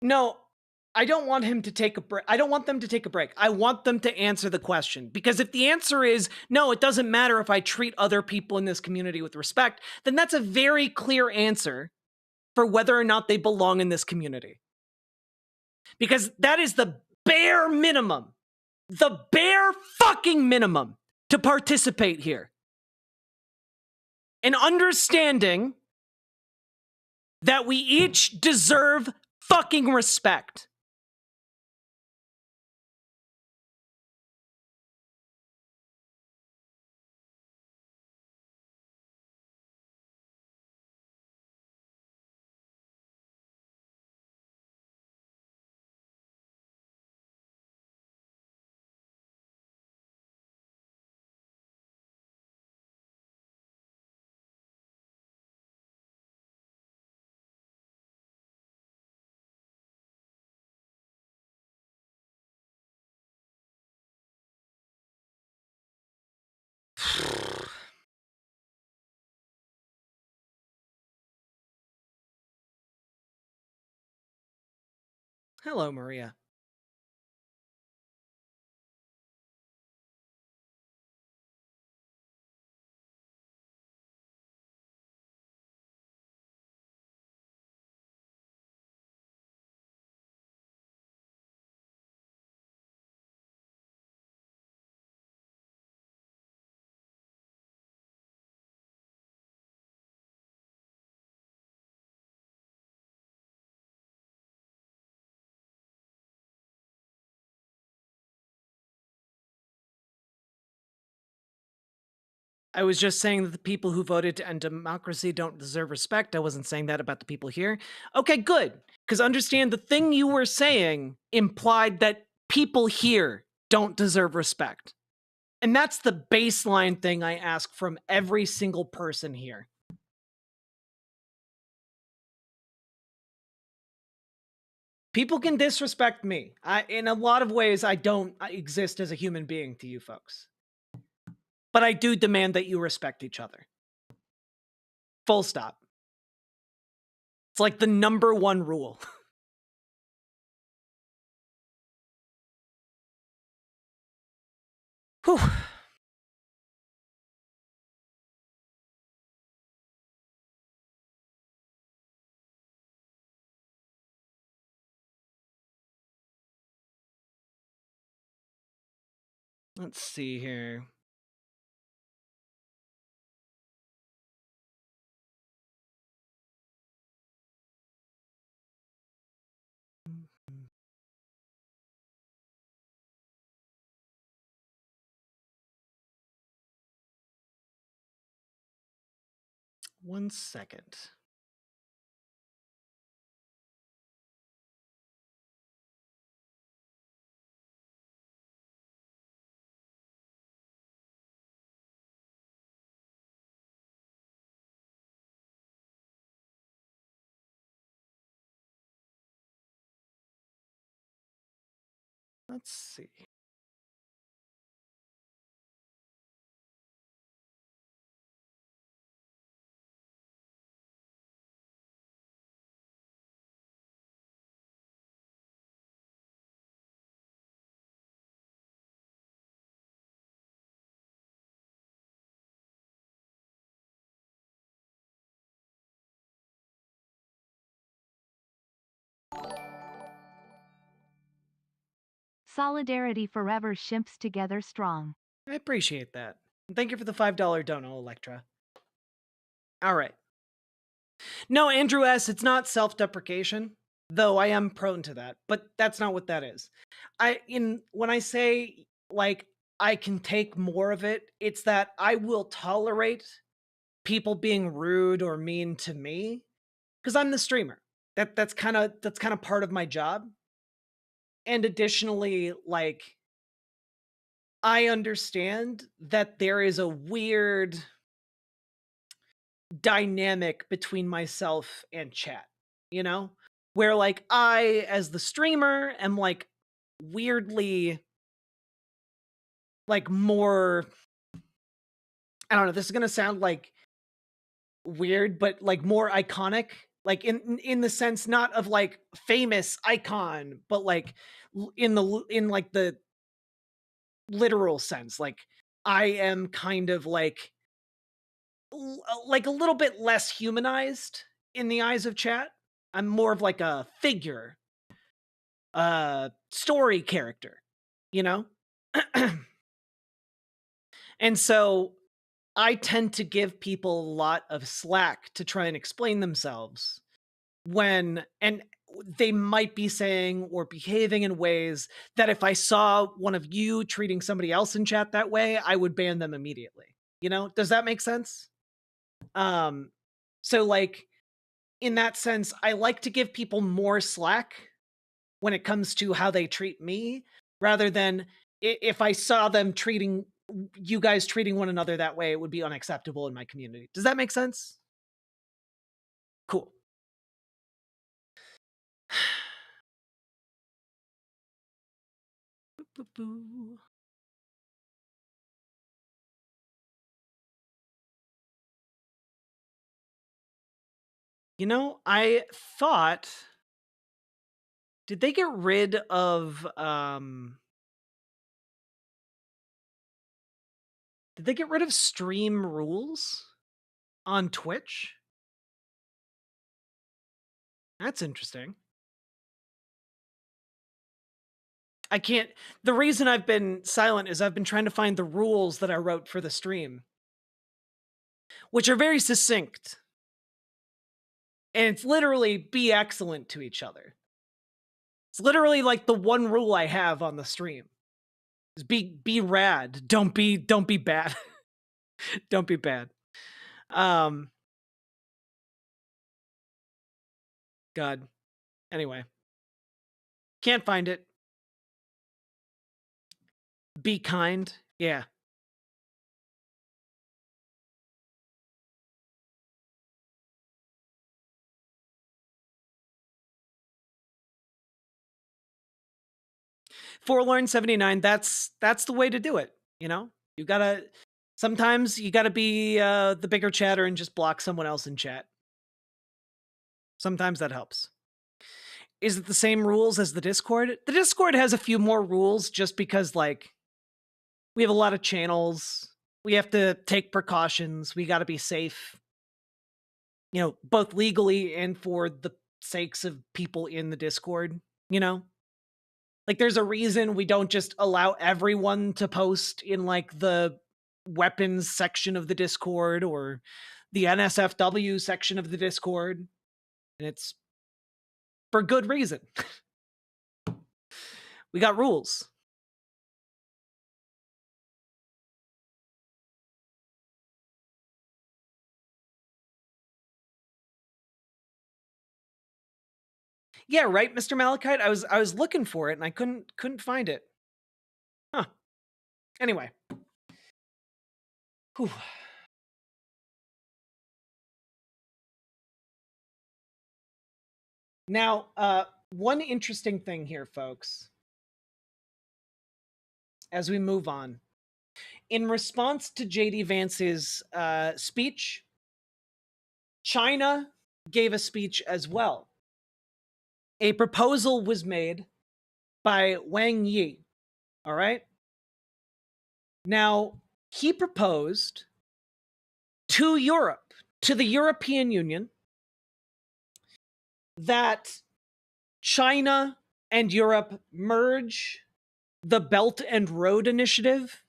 No, I don't want him to take a break. I don't want them to take a break. I want them to answer the question. Because if the answer is, no, it doesn't matter if I treat other people in this community with respect, then that's a very clear answer for whether or not they belong in this community. Because that is the bare minimum, the bare fucking minimum to participate here. And understanding that we each deserve fucking respect. Hello, Maria. I was just saying that the people who voted to end democracy don't deserve respect. I wasn't saying that about the people here. Okay, good. Because understand the thing you were saying implied that people here don't deserve respect. And that's the baseline thing I ask from every single person here. People can disrespect me. In a lot of ways, I don't exist as a human being to you folks. But I do demand that you respect each other. Full stop. It's like the number one rule. Whew. Let's see here. One second. Let's see. Solidarity forever, shimps together strong. I appreciate that. Thank you for the $5 dono, Electra. All right. No, Andrew S., it's not self-deprecation, though I am prone to that, but that's not what that is. When I say, like, I can take more of it, it's that I will tolerate people being rude or mean to me because I'm the streamer. That's kind of part of my job. And additionally, like, I understand that there is a weird dynamic between myself and chat, you know? Where like I, as the streamer, am like weirdly like more, I don't know, this is gonna sound like weird, but like more iconic. Like in the sense not of like famous icon, but like in like the literal sense. Like I am kind of like a little bit less humanized in the eyes of chat. I'm more of like a figure, story character, you know? And so I tend to give people a lot of slack to try and explain themselves and they might be saying or behaving in ways that if I saw one of you treating somebody else in chat that way, I would ban them immediately. You know, does that make sense? So like in that sense, I like to give people more slack when it comes to how they treat me rather than if I saw them treating you guys treating one another that way, it would be unacceptable in my community. Does that make sense? Cool. You know, I thought, did they get rid of did they get rid of stream rules on Twitch? That's interesting. I can't, the reason I've been silent is I've been trying to find the rules that I wrote for the stream, which are very succinct. And it's literally be excellent to each other. It's literally like the one rule I have on the stream. Is be rad. Don't be bad. Don't be bad. God. Anyway. Can't find it. Be kind. Yeah. Forlorn 79, that's the way to do it, you know? You gotta, sometimes you gotta be the bigger chatter and just block someone else in chat. Sometimes that helps. Is it the same rules as the Discord? The Discord has a few more rules just because, like, we have a lot of channels. We have to take precautions. We gotta be safe. You know, both legally and for the sakes of people in the Discord, you know? Like, there's a reason we don't just allow everyone to post in, like, the weapons section of the Discord or the NSFW section of the Discord. And it's for good reason. We got rules. Yeah, right, Mr. Malachite? I was looking for it and I couldn't find it. Huh. Anyway. Whew. Now, one interesting thing here, folks. as we move on. In response to J.D. Vance's speech, China gave a speech as well. A proposal was made by Wang Yi. All right. Now, he proposed to Europe, to the European Union, that China and Europe merge the Belt and Road Initiative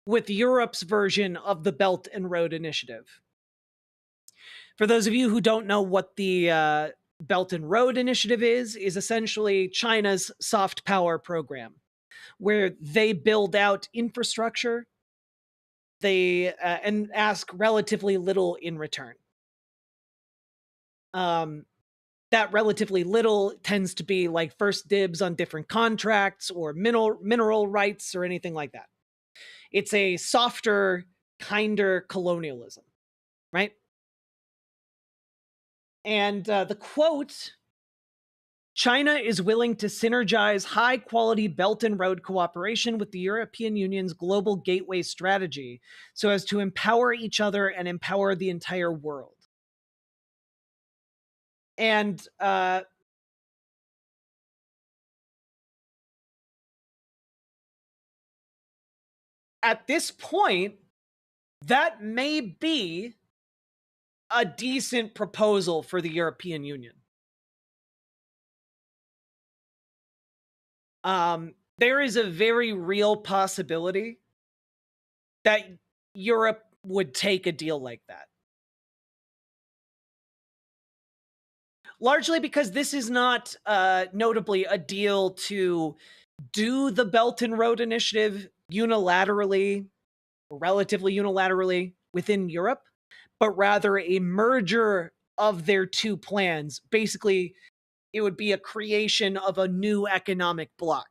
with Europe's version of the Belt and Road Initiative. For those of you who don't know what the Belt and Road Initiative is essentially China's soft power program, where they build out infrastructure, they and ask relatively little in return. That relatively little tends to be like first dibs on different contracts or mineral rights or anything like that. It's a softer, kinder colonialism, right? And the quote, China is willing to synergize high-quality Belt and Road cooperation with the European Union's global gateway strategy so as to empower each other and empower the entire world. And at this point, that may be a decent proposal for the European Union. There is a very real possibility that Europe would take a deal like that. Largely because this is not notably a deal to do the Belt and Road Initiative unilaterally, relatively unilaterally within Europe, but rather a merger of their two plans. Basically, it would be a creation of a new economic bloc.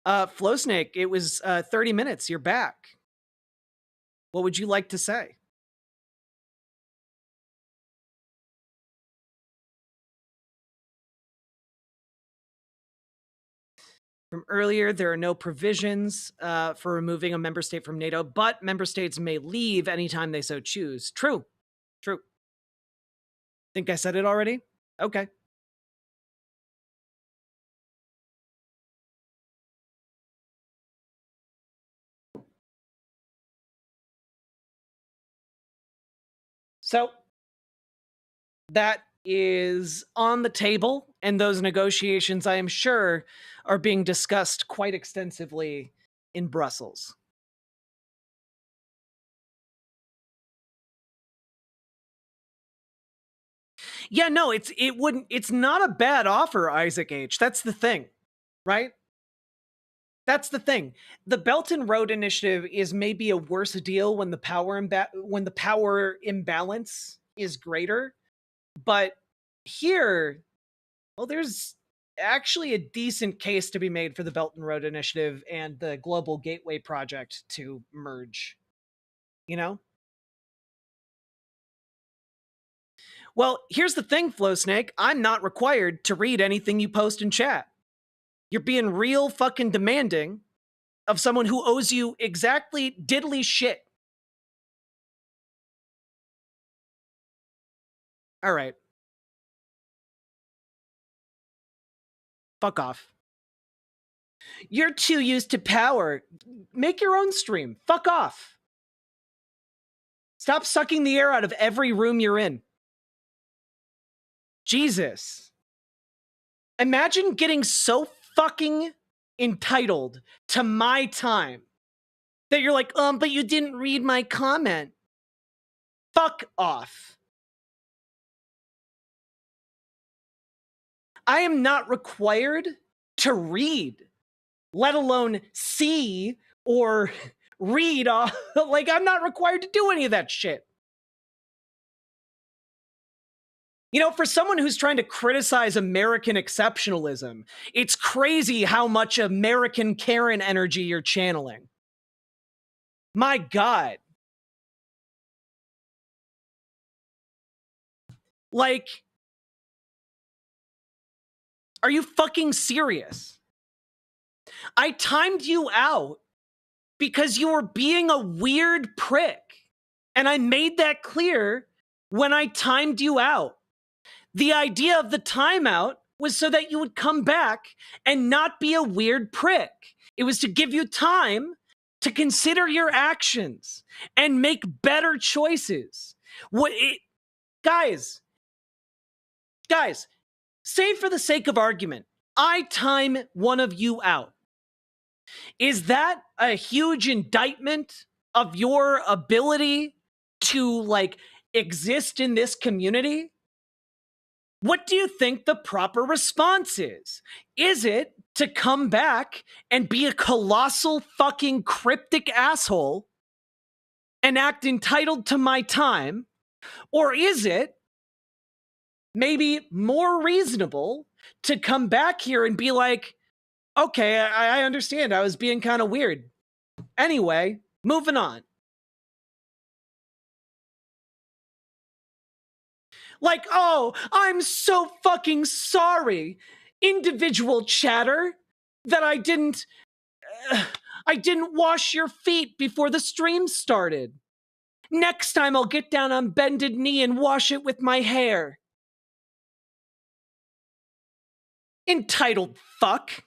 Flowsnake, it was 30 minutes. You're back. What would you like to say? From earlier, there are no provisions for removing a member state from NATO, but member states may leave anytime they so choose. True. True. Think I said it already? Okay. So that is on the table, and those negotiations, I am sure, are being discussed quite extensively in Brussels. Yeah, no, it's not a bad offer, Isaac H. That's the thing, right? That's the thing. The Belt and Road Initiative is maybe a worse deal when the power imbalance is greater, but here, well, there's actually a decent case to be made for the Belt and Road Initiative and the Global Gateway Project to merge. You know? Well, here's the thing, Flowsnake. I'm not required to read anything you post in chat. You're being real fucking demanding of someone who owes you exactly diddly shit. All right. Fuck off. You're too used to power. Make your own stream. Fuck off. Stop sucking the air out of every room you're in. Jesus. Imagine getting so fucking entitled to my time that you're like, but you didn't read my comment. Fuck off. I am not required to read, let alone see or read. Like, I'm not required to do any of that shit. You know, for someone who's trying to criticize American exceptionalism, it's crazy how much American Karen energy you're channeling. My God. Like, Are you fucking serious? I timed you out because you were being a weird prick. And I made that clear when I timed you out. The idea of the timeout was so that you would come back and not be a weird prick. It was to give you time to consider your actions and make better choices. Guys, say for the sake of argument, I time one of you out. Is that a huge indictment of your ability to like exist in this community? What do you think the proper response is? Is it to come back and be a colossal fucking cryptic asshole and act entitled to my time? Or is it maybe more reasonable to come back here and be like, okay, I understand, I was being kind of weird. Anyway, moving on. Like, oh, I'm so fucking sorry, individual chatter, that I didn't wash your feet before the stream started. Next time I'll get down on bended knee and wash it with my hair. Entitled fuck.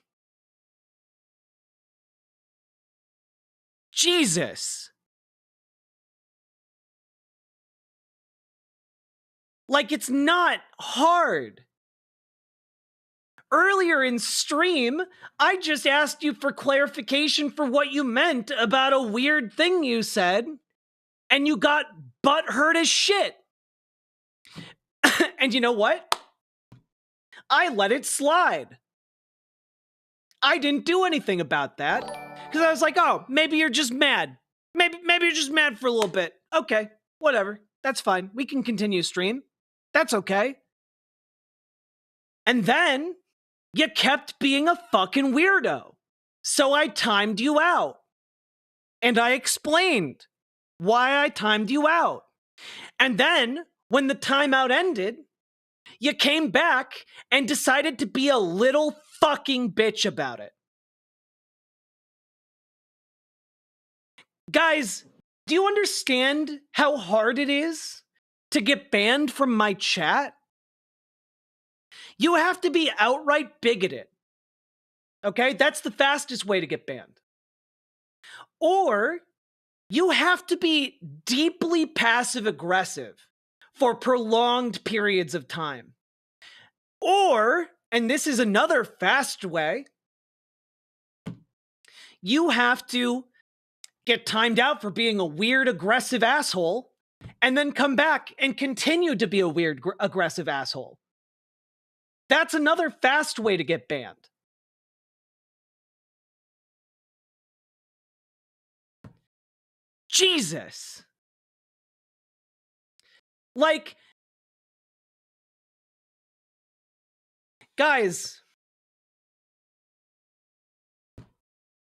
Jesus. Like, it's not hard. Earlier in stream, I just asked you for clarification for what you meant about a weird thing you said, and you got butthurt as shit. And you know what? I let it slide. I didn't do anything about that, because I was like, oh, maybe you're just mad. Maybe you're just mad for a little bit. Okay, whatever. That's fine. We can continue stream. That's okay. And then you kept being a fucking weirdo. So I timed you out. And I explained why I timed you out. And then, when the timeout ended, you came back and decided to be a little fucking bitch about it. Guys, do you understand how hard it is to get banned from my chat? You have to be outright bigoted. Okay? That's the fastest way to get banned. Or you have to be deeply passive aggressive for prolonged periods of time. Or, and this is another fast way, you have to get timed out for being a weird, aggressive asshole, and then come back and continue to be a weird, aggressive asshole. That's another fast way to get banned. Jesus. Like, guys,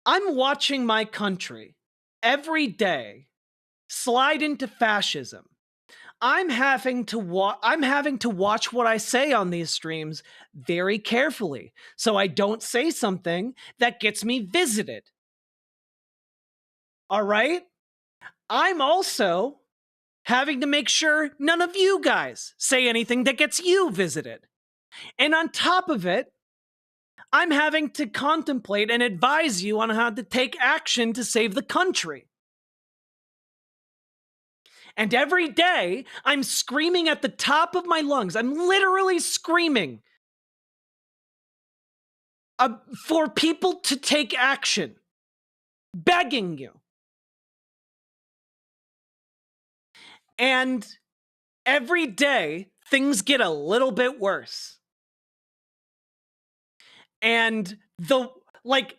I'm watching my country every day slide into fascism. I'm having to watch what I say on these streams very carefully so I don't say something that gets me visited. All right? I'm also having to make sure none of you guys say anything that gets you visited. And on top of it, I'm having to contemplate and advise you on how to take action to save the country. And every day, I'm screaming at the top of my lungs. I'm literally screaming for people to take action. Begging you. And every day, things get a little bit worse. And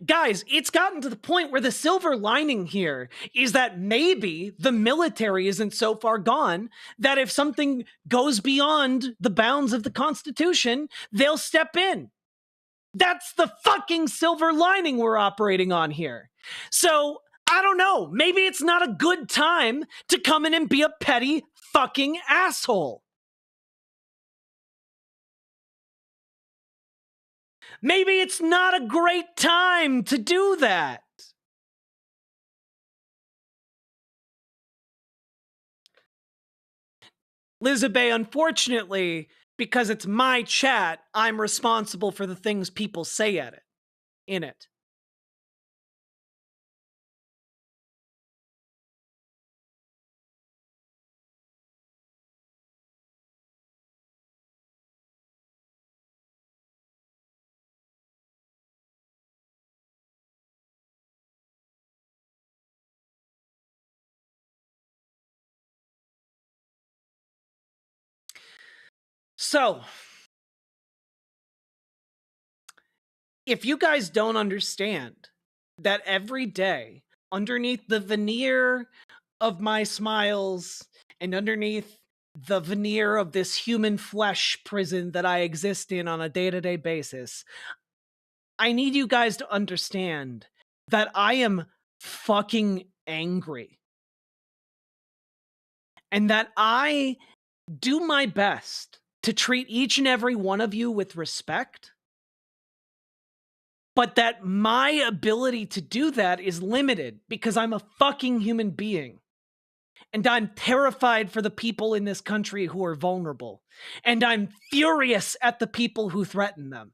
guys, it's gotten to the point where the silver lining here is that maybe the military isn't so far gone that if something goes beyond the bounds of the Constitution, they'll step in. That's the fucking silver lining we're operating on here. So, I don't know, maybe it's not a good time to come in and be a petty fucking asshole. Maybe it's not a great time to do that. Lizabeth, unfortunately, because it's my chat, I'm responsible for the things people say in it. So, if you guys don't understand that every day, underneath the veneer of my smiles and underneath the veneer of this human flesh prison that I exist in on a day-to-day basis, I need you guys to understand that I am fucking angry. And that I do my best to treat each and every one of you with respect, but that my ability to do that is limited because I'm a fucking human being. And I'm terrified for the people in this country who are vulnerable. And I'm furious at the people who threaten them.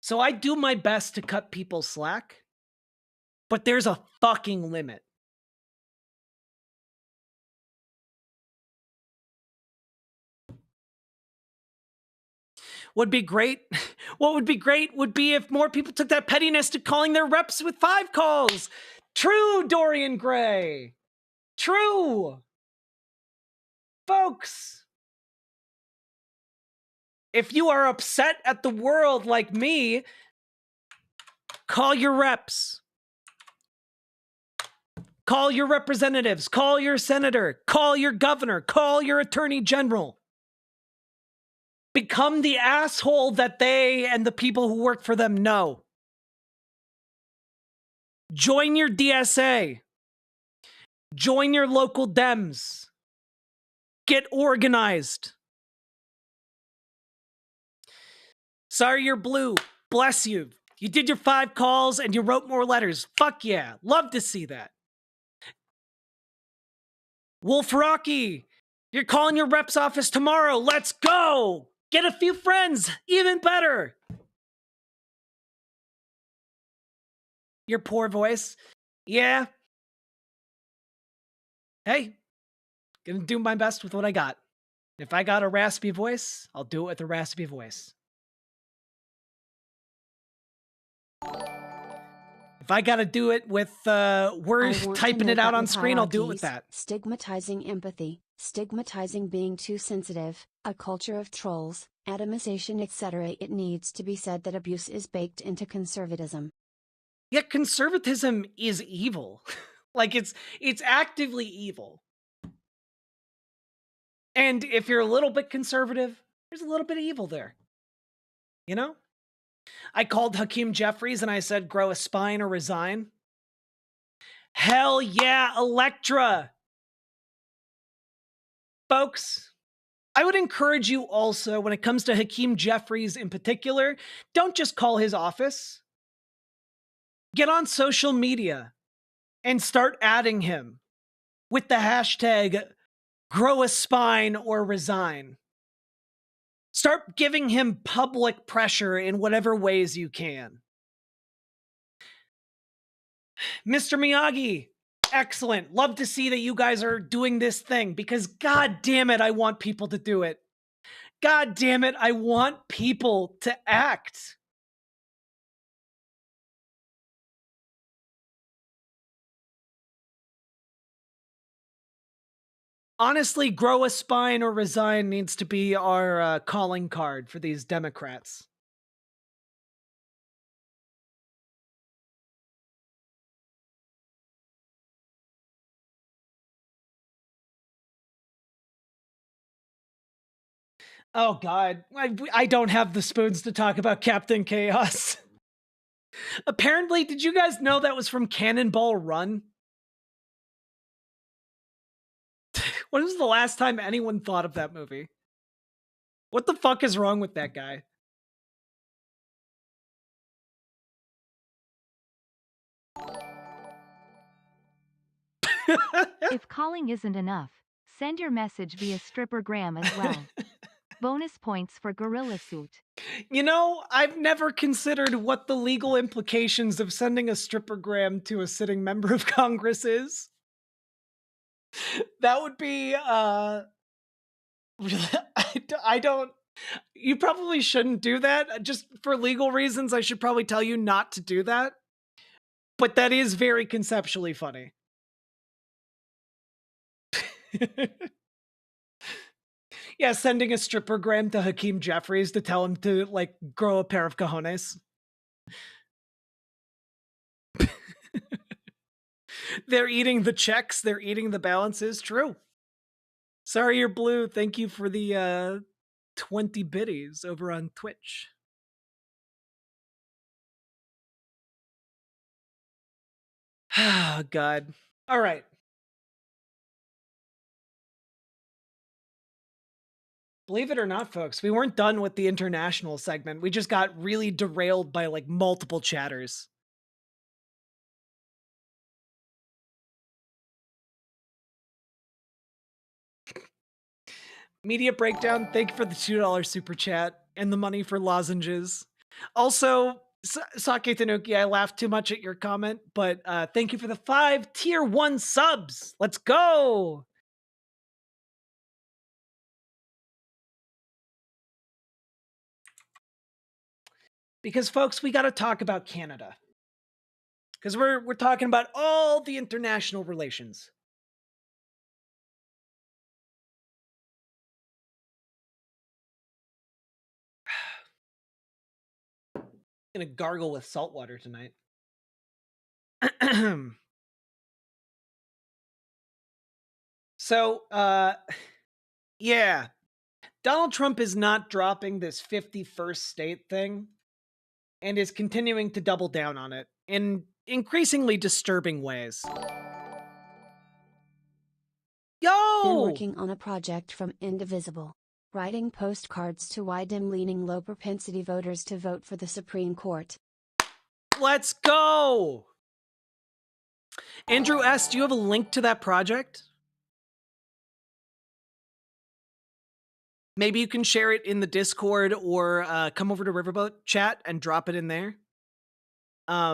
So I do my best to cut people slack, but there's a fucking limit. Would be great. What would be great would be if more people took that pettiness to calling their reps with 5 calls. True, Dorian Gray. True. Folks, if you are upset at the world like me, call your reps. Call your representatives. Call your senator. Call your governor. Call your attorney general. Become the asshole that they and the people who work for them know. Join your DSA. Join your local Dems. Get organized. Sorry you're blue. Bless you. You did your 5 calls and you wrote more letters. Fuck yeah. Love to see that. Wolf Rocky, you're calling your rep's office tomorrow. Let's go. Get a few friends. Even better. Your poor voice. Yeah. Hey, gonna do my best with what I got. If I got a raspy voice, I'll do it with a raspy voice. If I gotta do it with words typing it out on screen, I'll do it with that. Stigmatizing empathy, stigmatizing being too sensitive, a culture of trolls, atomization, etc. It needs to be said that abuse is baked into conservatism. Yet conservatism is evil. Like it's actively evil. And if you're a little bit conservative, there's a little bit of evil there. You know? I called Hakeem Jeffries and I said, grow a spine or resign. Hell yeah, Electra! Folks, I would encourage you also, when it comes to Hakeem Jeffries in particular, don't just call his office. Get on social media and start adding him with the hashtag grow a spine or resign. Start giving him public pressure in whatever ways you can. Mr. Miyagi, excellent. Love to see that you guys are doing this thing because god damn it, I want people to do it. God damn it, I want people to act. Honestly, grow a spine or resign needs to be our calling card for these Democrats. Oh god, I don't have the spoons to talk about Captain Chaos. Apparently, did you guys know that was from Cannonball Run? When was the last time anyone thought of that movie? What the fuck is wrong with that guy? If calling isn't enough, send your message via strippergram as well. Bonus points for Gorilla Suit. You know, I've never considered what the legal implications of sending a strippergram to a sitting member of Congress is. That would be, I don't, you probably shouldn't do that. Just for legal reasons, I should probably tell you not to do that. But that is very conceptually funny. Yeah, sending a strippergram to Hakeem Jeffries to tell him to, like, grow a pair of cojones. They're eating the checks, they're eating the balances. True. Sorry you're blue. Thank you for the 20 biddies over on Twitch. Oh, God. All right. Believe it or not, folks, we weren't done with the international segment. We just got really derailed by like multiple chatters. Media breakdown. Thank you for the $2 super chat and the money for lozenges. Also, Sake Tanuki, I laughed too much at your comment, but thank you for the 5 tier 1 subs. Let's go. Because folks, we got to talk about Canada. Because we're talking about all the international relations. I'm gonna gargle with salt water tonight. So, yeah, Donald Trump is not dropping this 51st state thing and is continuing to double down on it in increasingly disturbing ways. Been working on a project from Indivisible. Writing postcards to why dim-leaning low-propensity voters to vote for the Supreme Court. Let's go! Andrew S., do you have a link to that project? Maybe you can share it in the Discord or come over to Riverboat chat and drop it in there.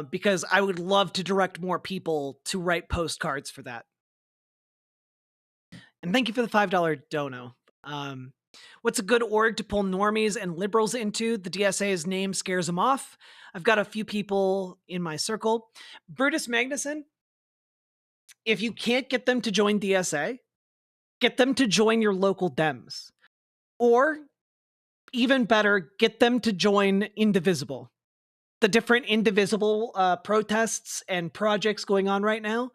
Because I would love to direct more people to write postcards for that. And thank you for the $5 dono. What's a good org to pull normies and liberals into? The DSA's name scares them off. I've got a few people in my circle. Brutus Magnuson, if you can't get them to join DSA, get them to join your local Dems. Or, even better, get them to join Indivisible. The different Indivisible protests and projects going on right now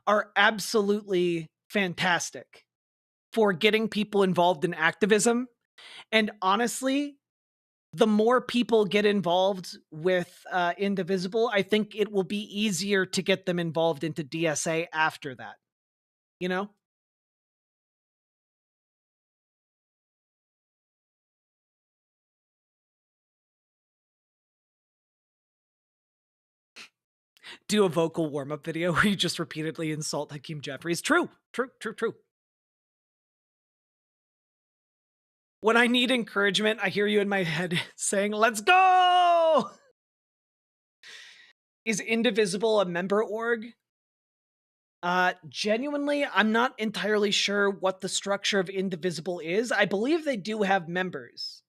are absolutely fantastic for getting people involved in activism. And honestly, the more people get involved with Indivisible, I think it will be easier to get them involved into DSA after that. You know? Do a vocal warm-up video where you just repeatedly insult Hakeem Jeffries. True. When I need encouragement, I hear you in my head saying, let's go! Is Indivisible a member org? Genuinely, I'm not entirely sure what the structure of Indivisible is. I believe they do have members.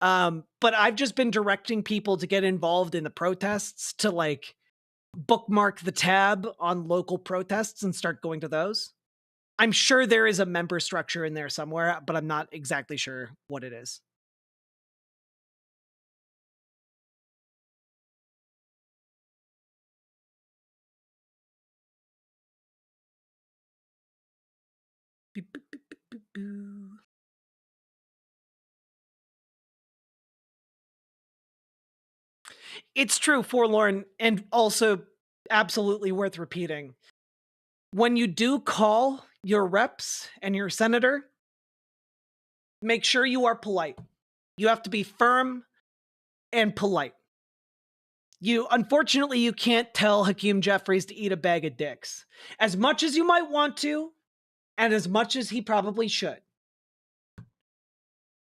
But I've just been directing people to get involved in the protests to like bookmark the tab on local protests and start going to those. I'm sure there is a member structure in there somewhere, but I'm not exactly sure what it is. It's true, Forlorn, and also absolutely worth repeating. When you do call your reps and your senator, make sure you are polite. You have to be firm and polite. Unfortunately, you can't tell Hakeem Jeffries to eat a bag of dicks. As much as you might want to, and as much as he probably should.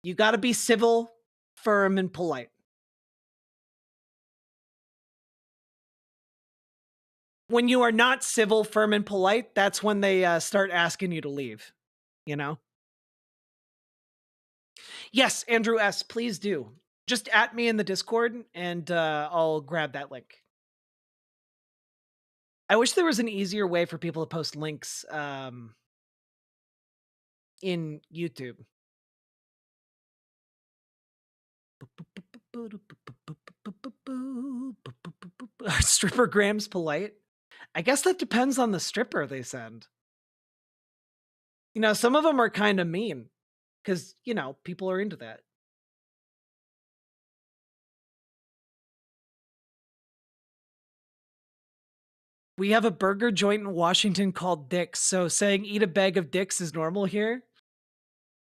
You got to be civil, firm, and polite. When you are not civil, firm, and polite, that's when they start asking you to leave, you know? Yes, Andrew S., please do. Just at me in the Discord, and I'll grab that link. I wish there was an easier way for people to post links in YouTube. Are stripper grams polite? I guess that depends on the stripper they send. You know, some of them are kind of mean because, you know, people are into that. We have a burger joint in Washington called Dick's, so saying eat a bag of dicks is normal here.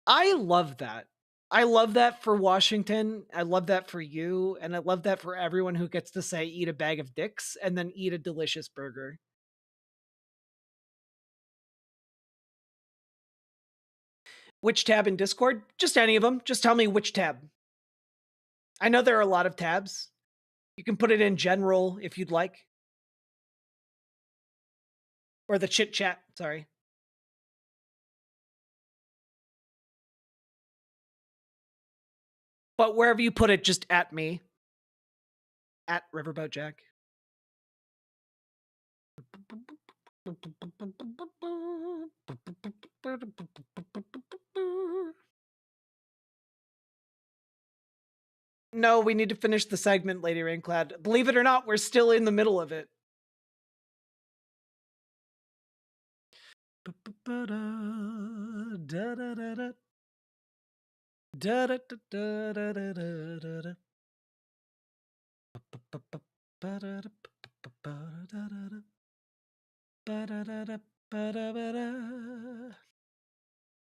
I love that. I love that for Washington. I love that for you. And I love that for everyone who gets to say eat a bag of dicks and then eat a delicious burger. Which tab in Discord? Just any of them. Just tell me which tab. I know there are a lot of tabs. You can put it in general if you'd like. Or the chit chat, sorry. But wherever you put it, just at me. At Riverboat Jack. No, we need to finish the segment, Lady Rainclad. Believe it or not, we're still in the middle of it.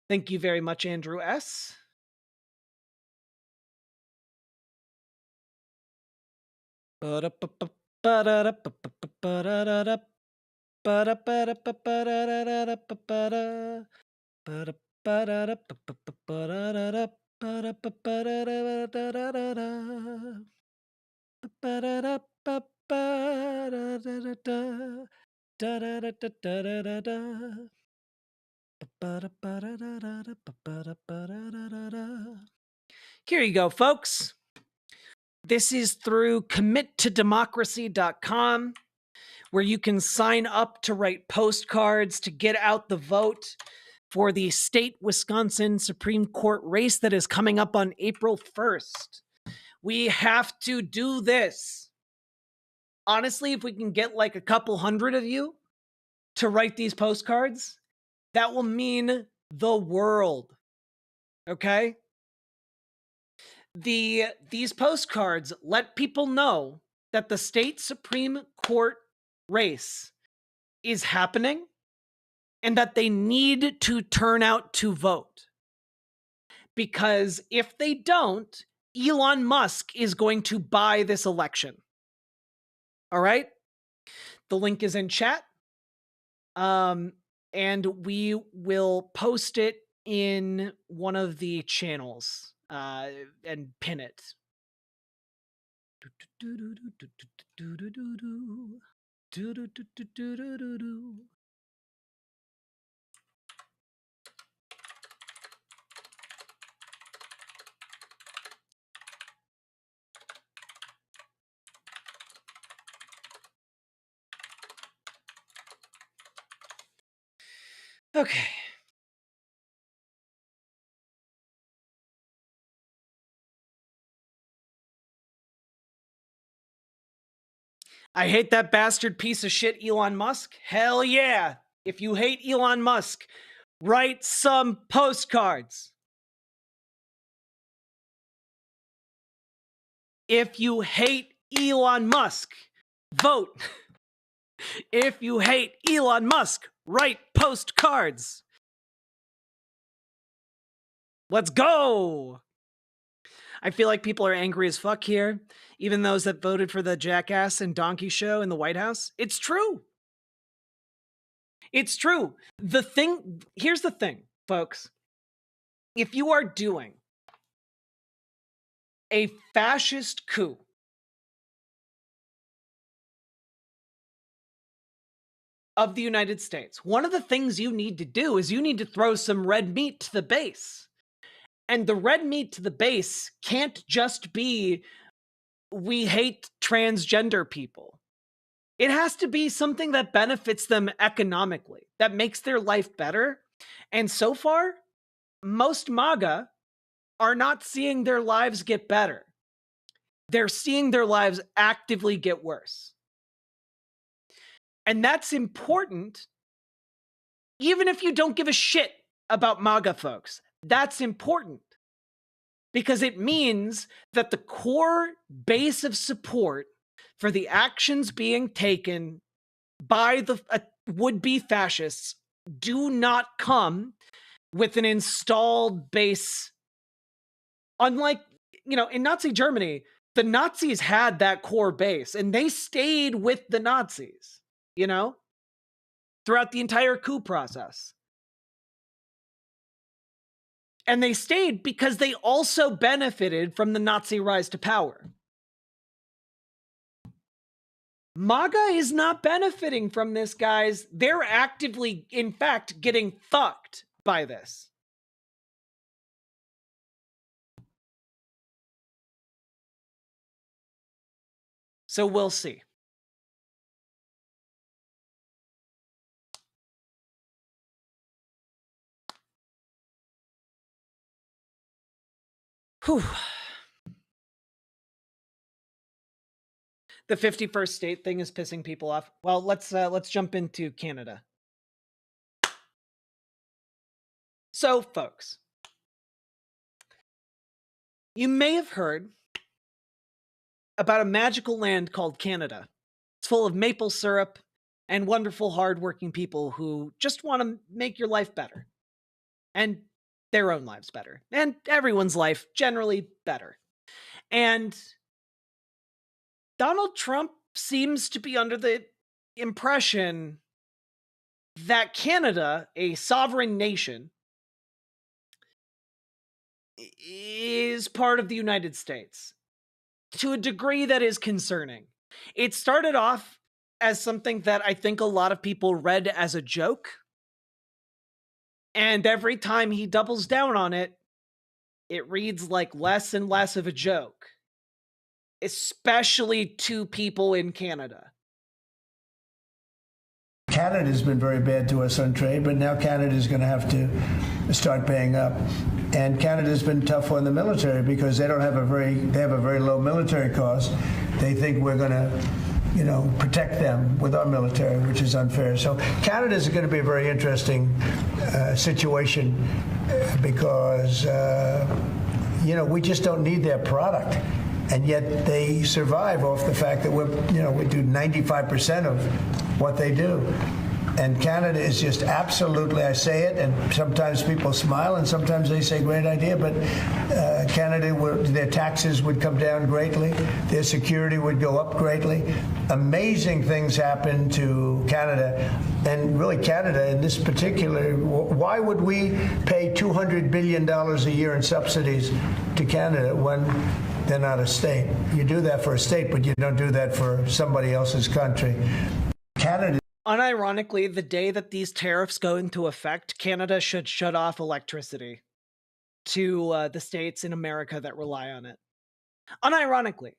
Thank you very much, Andrew S. Here you go, folks. This is through committodemocracy.com, where you can sign up to write postcards to get out the vote for the state Wisconsin Supreme Court race that is coming up on April 1st. We have to do this. Honestly, if we can get like a couple hundred of you to write these postcards, that will mean the world. Okay? These postcards let people know that the state Supreme Court race is happening and that they need to turn out to vote. Because if they don't, Elon Musk is going to buy this election. All right? The link is in chat. And we will post it in one of the channels and pin it. Okay. I hate that bastard piece of shit, Elon Musk. Hell yeah. If you hate Elon Musk, write some postcards. If you hate Elon Musk, vote. If you hate Elon Musk, write postcards. Let's go! I feel like people are angry as fuck here, even those that voted for the jackass and donkey show in the White House. It's true. It's true. Here's the thing, folks. If you are doing a fascist coup, of the United States, one of the things you need to do is you need to throw some red meat to the base. And the red meat to the base can't just be, we hate transgender people. It has to be something that benefits them economically, that makes their life better. And so far, most MAGA are not seeing their lives get better. They're seeing their lives actively get worse. And that's important, even if you don't give a shit about MAGA folks. That's important because it means that the core base of support for the actions being taken by the would-be fascists do not come with an installed base. Unlike, in Nazi Germany, the Nazis had that core base and they stayed with the Nazis, throughout the entire coup process. And they stayed because they also benefited from the Nazi rise to power. MAGA is not benefiting from this, guys. They're actively, in fact, getting fucked by this. So we'll see. Whew. The 51st state thing is pissing people off. Well, let's jump into Canada. So, folks, you may have heard about a magical land called Canada. It's full of maple syrup and wonderful, hardworking people who just want to make your life better. And their own lives better. And everyone's life generally better. And Donald Trump seems to be under the impression that Canada, a sovereign nation, is part of the United States to a degree that is concerning. It started off as something that I think a lot of people read as a joke. And every time he doubles down on it, it reads like less and less of a joke. Especially to people in Canada. Canada's been very bad to us on trade, but now Canada's going to have to start paying up. And Canada's been tough on the military because they have a very low military cost. They think we're going to, protect them with our military, which is unfair. So Canada's going to be a very interesting situation because, we just don't need their product. And yet they survive off the fact that we do 95% of what they do. And Canada is just absolutely, I say it, and sometimes people smile and sometimes they say great idea, but Canada, their taxes would come down greatly, their security would go up greatly. Amazing things happen to Canada, and really Canada in this particular, why would we pay $200 billion a year in subsidies to Canada when they're not a state? You do that for a state, but you don't do that for somebody else's country. Canada. Unironically, the day that these tariffs go into effect, Canada should shut off electricity to the states in America that rely on it. Unironically.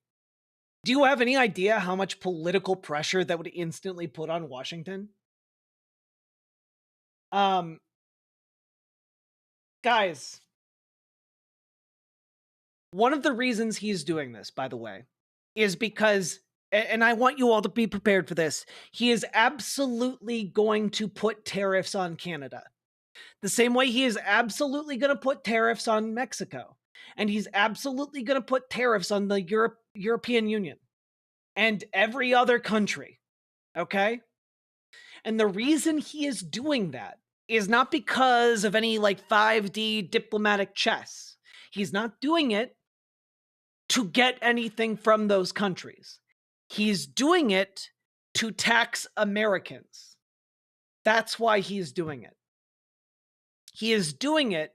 Do you have any idea how much political pressure that would instantly put on Washington? Guys, one of the reasons he's doing this, by the way, is because, and I want you all to be prepared for this, he is absolutely going to put tariffs on Canada. The same way he is absolutely going to put tariffs on Mexico. And he's absolutely going to put tariffs on the European Union and every other country. Okay? And the reason he is doing that is not because of any like 5D diplomatic chess. He's not doing it to get anything from those countries. He's doing it to tax Americans. That's why he's doing it. He is doing it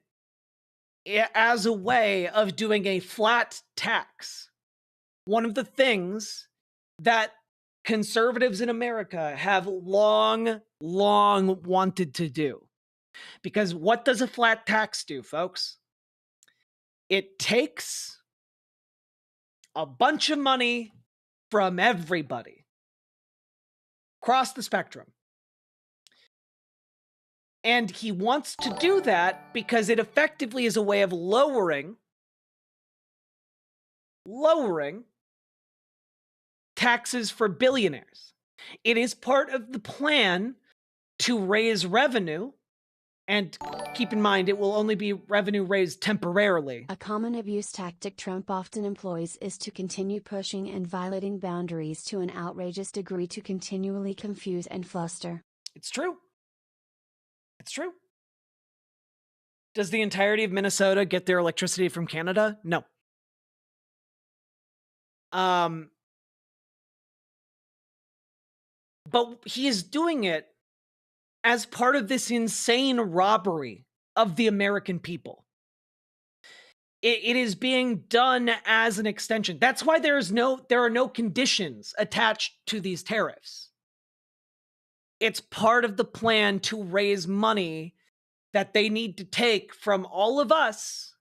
as a way of doing a flat tax. One of the things that conservatives in America have long wanted to do. Because what does a flat tax do, folks? It takes a bunch of money from everybody across the spectrum. And he wants to do that because it effectively is a way of lowering taxes for billionaires. It is part of the plan to raise revenue, and keep in mind, it will only be revenue raised temporarily. A common abuse tactic Trump often employs is to continue pushing and violating boundaries to an outrageous degree to continually confuse and fluster. It's true. It's true. Does the entirety of Minnesota get their electricity from Canada? No. But he is doing it as part of this insane robbery of the American people. It is being done as an extension. That's why there are no conditions attached to these tariffs. It's part of the plan to raise money that they need to take from all of us,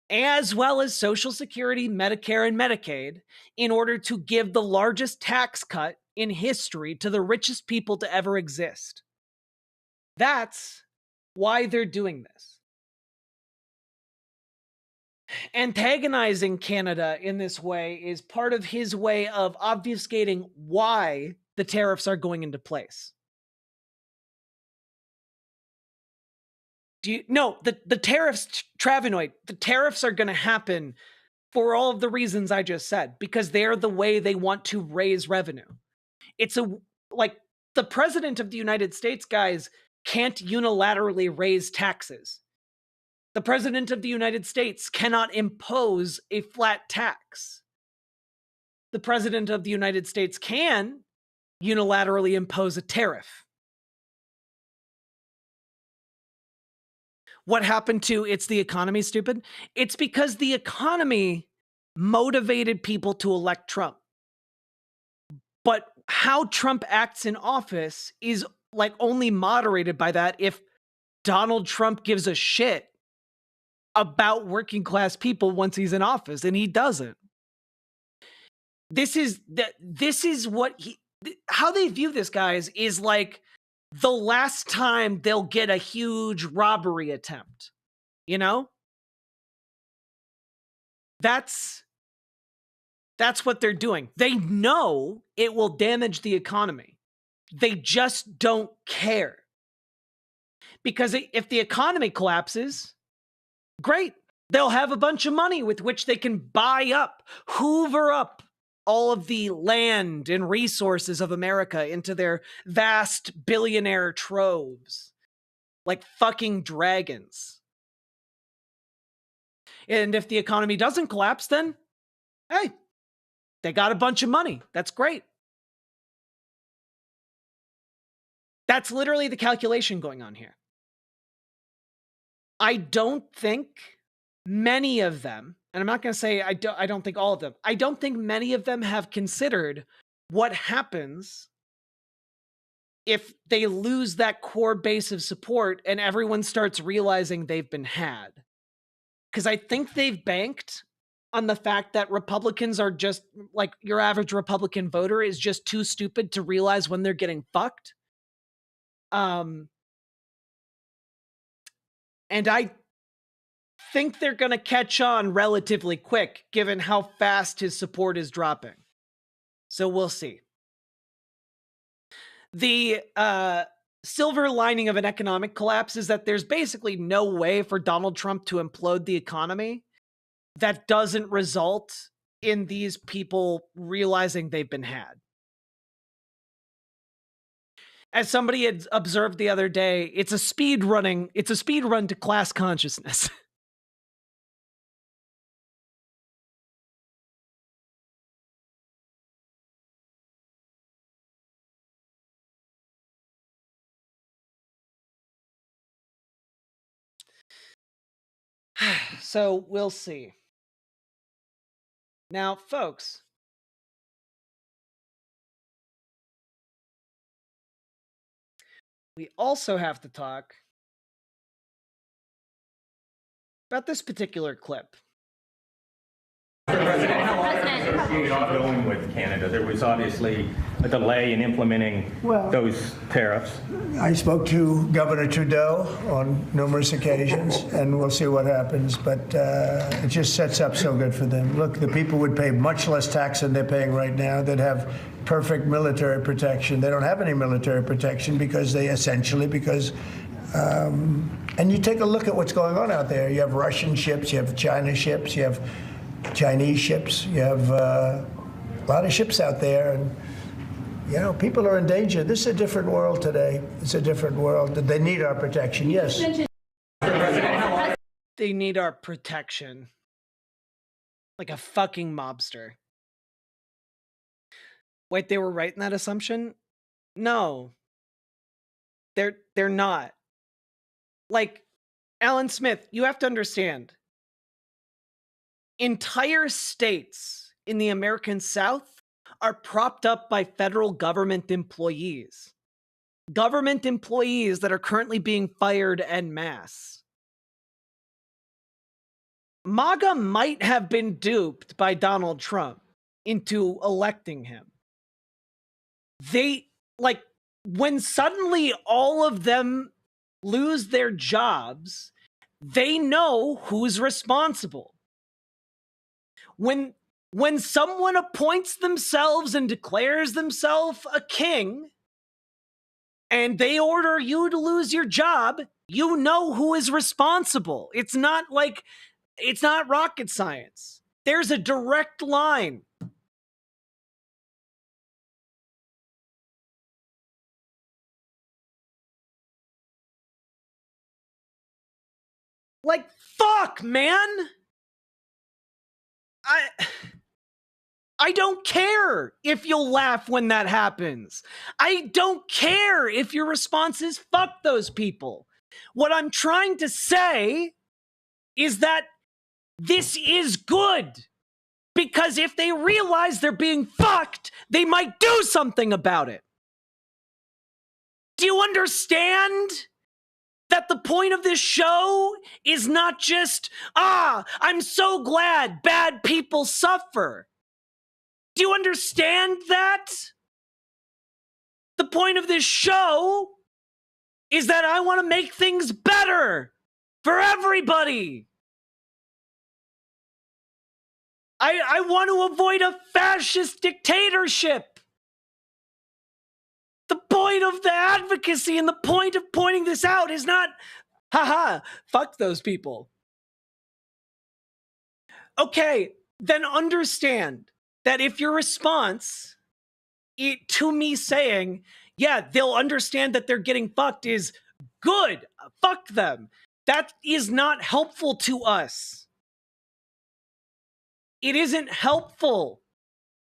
as well as Social Security, Medicare, and Medicaid, in order to give the largest tax cut in history to the richest people to ever exist. That's why they're doing this. Antagonizing Canada in this way is part of his way of obfuscating why the tariffs are going into place. The tariffs, Travinoid, the tariffs are going to happen for all of the reasons I just said, because they're the way they want to raise revenue. It's the president of the United States, guys, can't unilaterally raise taxes. The president of the United States cannot impose a flat tax. The president of the United States can unilaterally impose a tariff. What happened to It's the Economy, stupid? It's because the economy motivated people to elect Trump. But how Trump acts in office is only moderated by that if Donald Trump gives a shit about working class people once he's in office, and he doesn't. This is what how they view this, guys, is like the last time they'll get a huge robbery attempt. You know? That's what they're doing. They know it will damage the economy. They just don't care. Because if the economy collapses, great. They'll have a bunch of money with which they can buy up, hoover up all of the land and resources of America into their vast billionaire troves. Like fucking dragons. And if the economy doesn't collapse, then, hey, they got a bunch of money. That's great. That's literally the calculation going on here. I don't think many of them, and I'm not going to say I don't think all of them, I don't think many of them have considered what happens if they lose that core base of support and everyone starts realizing they've been had. Because I think they've banked on the fact that Republicans are just, like, your average Republican voter is just too stupid to realize when they're getting fucked. And I think they're going to catch on relatively quick, given how fast his support is dropping. So we'll see. The silver lining of an economic collapse is that there's basically no way for Donald Trump to implode the economy that doesn't result in these people realizing they've been had. as somebody had observed the other day, it's a speed run to class consciousness. So we'll see. Now, folks, we also have to talk about this particular clip. Going with Canada, there was obviously a delay in implementing those tariffs. I spoke to Governor Trudeau on numerous occasions, and we'll see what happens. But it just sets up so good for them. Look, the people would pay much less tax than they're paying right now. They'd have perfect military protection. They don't have any military protection because and you take a look at what's going on out there. You have Russian ships, you have China ships, you have Chinese ships, you have a lot of ships out there, and you know, people are in danger. This is a different world today. It's a different world. They need our protection, yes. They need our protection. Like a fucking mobster. Wait, they were right in that assumption? No. They're not. Like, Alan Smith, you have to understand. Entire states in the American South are propped up by federal government employees. Government employees that are currently being fired en masse. MAGA might have been duped by Donald Trump into electing him. When suddenly all of them lose their jobs, they know who's responsible. When someone appoints themselves and declares themselves a king, and they order you to lose your job, you know who is responsible. It's not rocket science. There's a direct line. Like, fuck, man. I don't care if you'll laugh when that happens. I don't care if your response is fuck those people. What I'm trying to say is that this is good. Because if they realize they're being fucked, they might do something about it. Do you understand that the point of this show is not just, I'm so glad bad people suffer? Do you understand that? The point of this show is that I want to make things better for everybody. I want to avoid a fascist dictatorship. The point of the advocacy and the point of pointing this out is not, fuck those people. Okay, then understand that if your response to me saying, yeah, they'll understand that they're getting fucked is good, fuck them, that is not helpful to us. It isn't helpful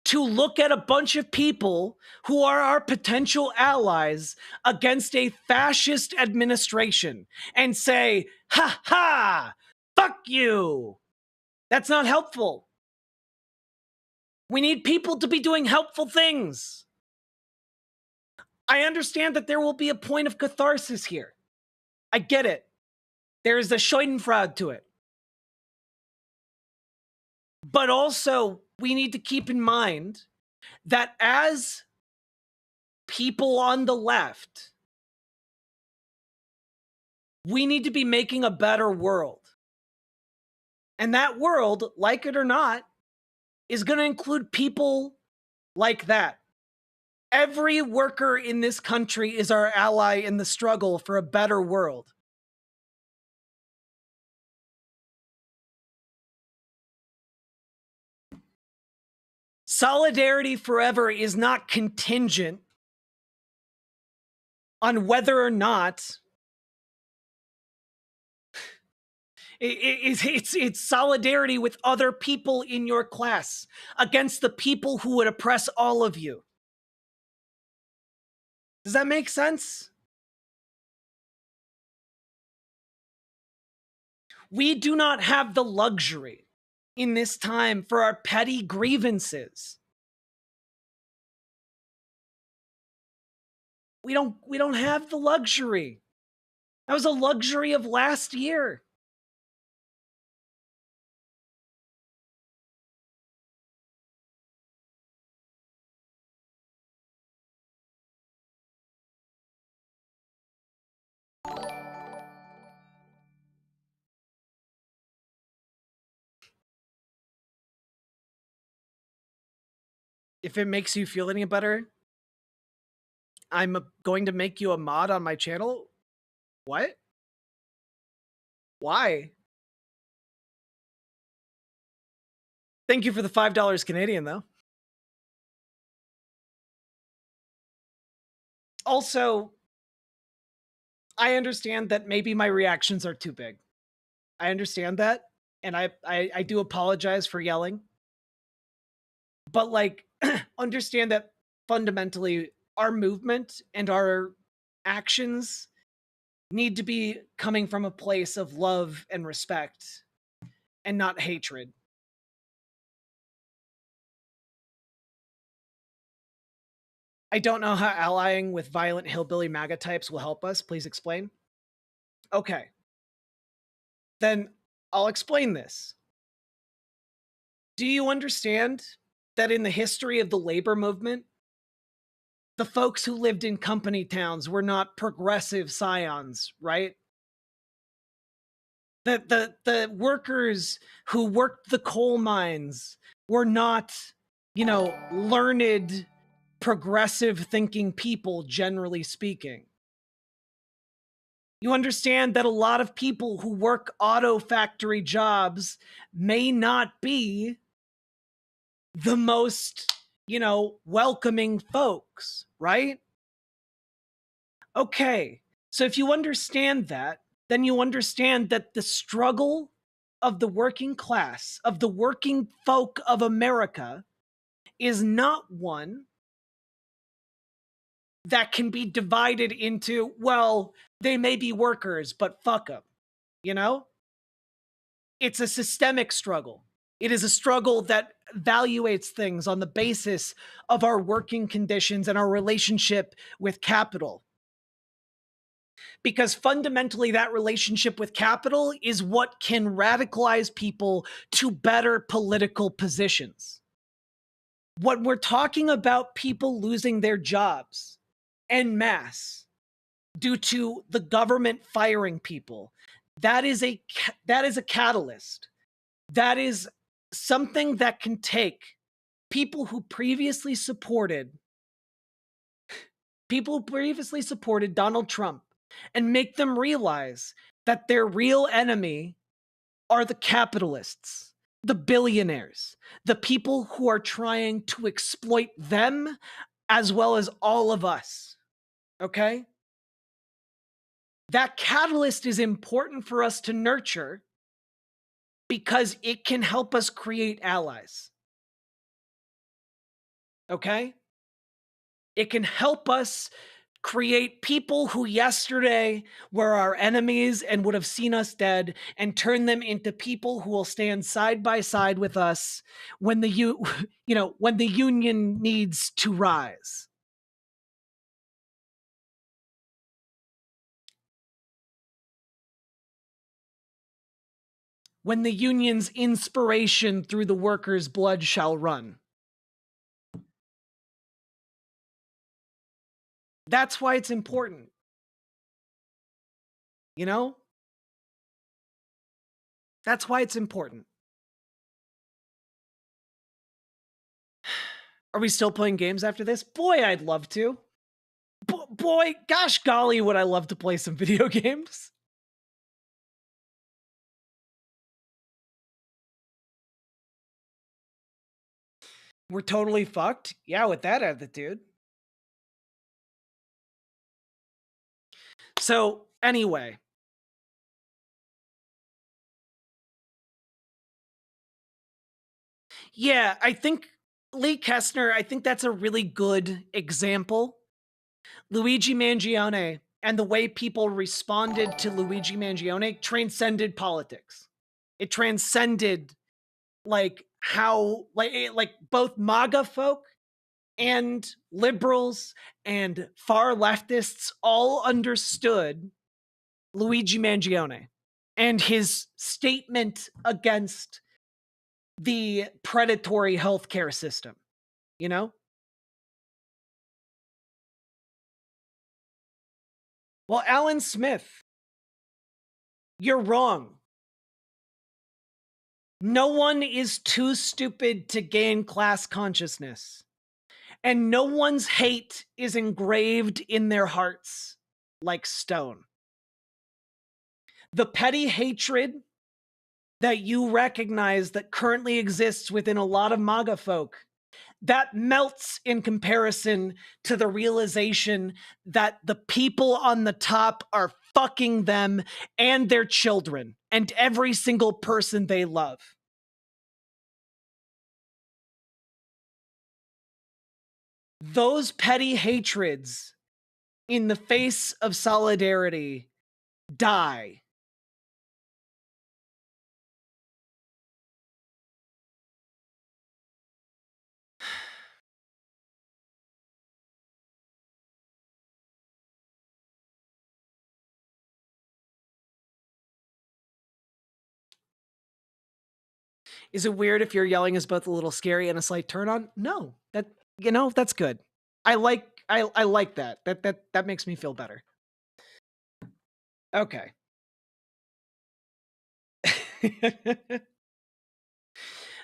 to look at a bunch of people who are our potential allies against a fascist administration and say, fuck you. That's not helpful. We need people to be doing helpful things. I understand that there will be a point of catharsis here. I get it. There is a Schadenfreude to it. But also, we need to keep in mind that as people on the left, we need to be making a better world. And that world, like it or not, is going to include people like that. Every worker in this country is our ally in the struggle for a better world. Solidarity forever is not contingent on whether or not it's solidarity with other people in your class against the people who would oppress all of you. Does that make sense? We do not have the luxury in this time for our petty grievances. We don't have the luxury. That was a luxury of last year. If it makes you feel any better, I'm going to make you a mod on my channel. What? Why? Thank you for the $5 Canadian, though. Also, I understand that maybe my reactions are too big. I understand that, and I do apologize for yelling. But, like, understand that fundamentally our movement and our actions need to be coming from a place of love and respect and not hatred. I don't know how allying with violent hillbilly MAGA types will help us. Please explain. Okay. Then I'll explain this. Do you understand that in the history of the labor movement, the folks who lived in company towns were not progressive scions, right? The workers who worked the coal mines were not, learned, progressive thinking people, generally speaking. You understand that a lot of people who work auto factory jobs may not be the most, welcoming folks, right? Okay. So if you understand that, then you understand that the struggle of the working class, of the working folk of America, is not one that can be divided into, well, they may be workers, but fuck them, you know? It's a systemic struggle. It is a struggle that evaluates things on the basis of our working conditions and our relationship with capital. Because fundamentally, that relationship with capital is what can radicalize people to better political positions. When we're talking about people losing their jobs en masse due to the government firing people, that is a catalyst. That is something that can take people who previously supported Donald Trump and make them realize that their real enemy are the capitalists, the billionaires, the people who are trying to exploit them as well as all of us. Okay? That catalyst is important for us to nurture because it can help us create allies. Okay? It can help us create people who yesterday were our enemies and would have seen us dead and turn them into people who will stand side by side with us when when the union needs to rise. When the union's inspiration through the workers' blood shall run. That's why it's important. You know? That's why it's important. Are we still playing games after this? Boy, I'd love to. Boy, gosh golly, would I love to play some video games. We're totally fucked. Yeah, with that attitude. So, anyway. Yeah, I think Lee Kestner, I think that's a really good example. Luigi Mangione and the way people responded to Luigi Mangione transcended politics. It transcended like how like both MAGA folk and liberals and far leftists all understood Luigi Mangione and his statement against the predatory healthcare system, you know? Well, Alan Smith, you're wrong. No one is too stupid to gain class consciousness. And no one's hate is engraved in their hearts like stone. The petty hatred that you recognize that currently exists within a lot of MAGA folk, that melts in comparison to the realization that the people on the top are fucking them and their children and every single person they love. Those petty hatreds in the face of solidarity die. Is it weird if your yelling is both a little scary and a slight turn on? No, that, you know, that's good. I like that. That makes me feel better. Okay.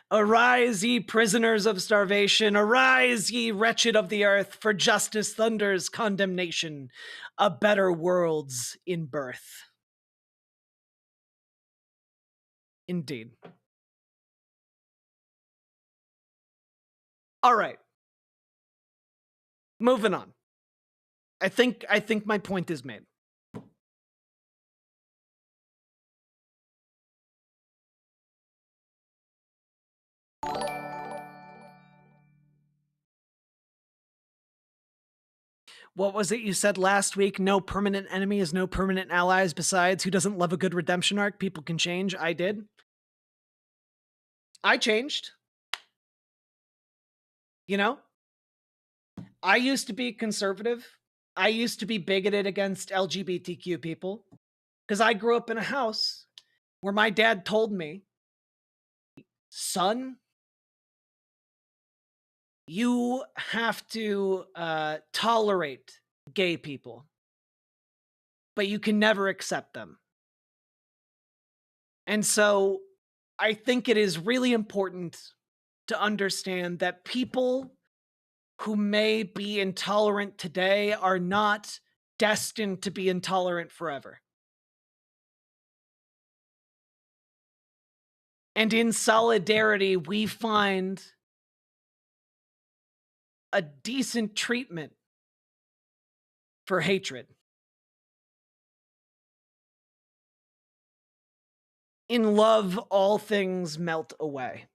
Arise, ye prisoners of starvation, arise, ye wretched of the earth, for justice thunders condemnation, a better world's in birth. Indeed. All right. Moving on. I think my point is made. What was it you said last week? No permanent enemy is no permanent allies. Besides, who doesn't love a good redemption arc? People can change. I did. I changed. You know? I used to be conservative. I used to be bigoted against LGBTQ people because I grew up in a house where my dad told me, son, you have to tolerate gay people, but you can never accept them. And so I think it is really important to understand that people who may be intolerant today are not destined to be intolerant forever. And in solidarity, we find a decent treatment for hatred. In love, all things melt away.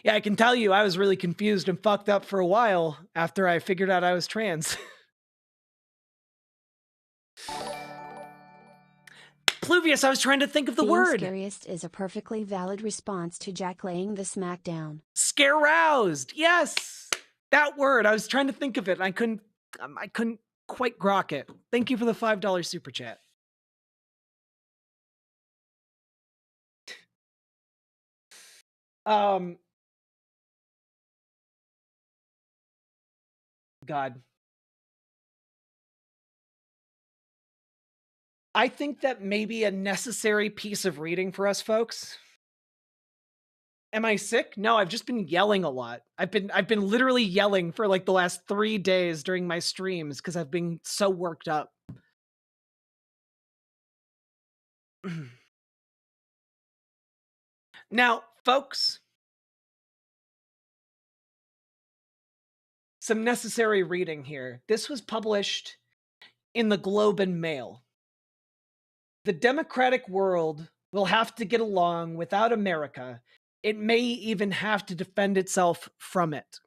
Yeah, I can tell you I was really confused and fucked up for a while after I figured out I was trans. Pluvius, I was trying to think of the Being word. Scariest is a perfectly valid response to Jack laying the smack down. Scare-roused. Yes. That word. I was trying to think of it and I couldn't quite grok it. Thank you for the $5 super chat. God. I think that may be a necessary piece of reading for us folks. Am I sick? No, I've just been yelling a lot. I've been literally yelling for like the last 3 days during my streams because I've been so worked up. Now, folks, some necessary reading here. This was published in the Globe and Mail. The democratic world will have to get along without America. It may even have to defend itself from it.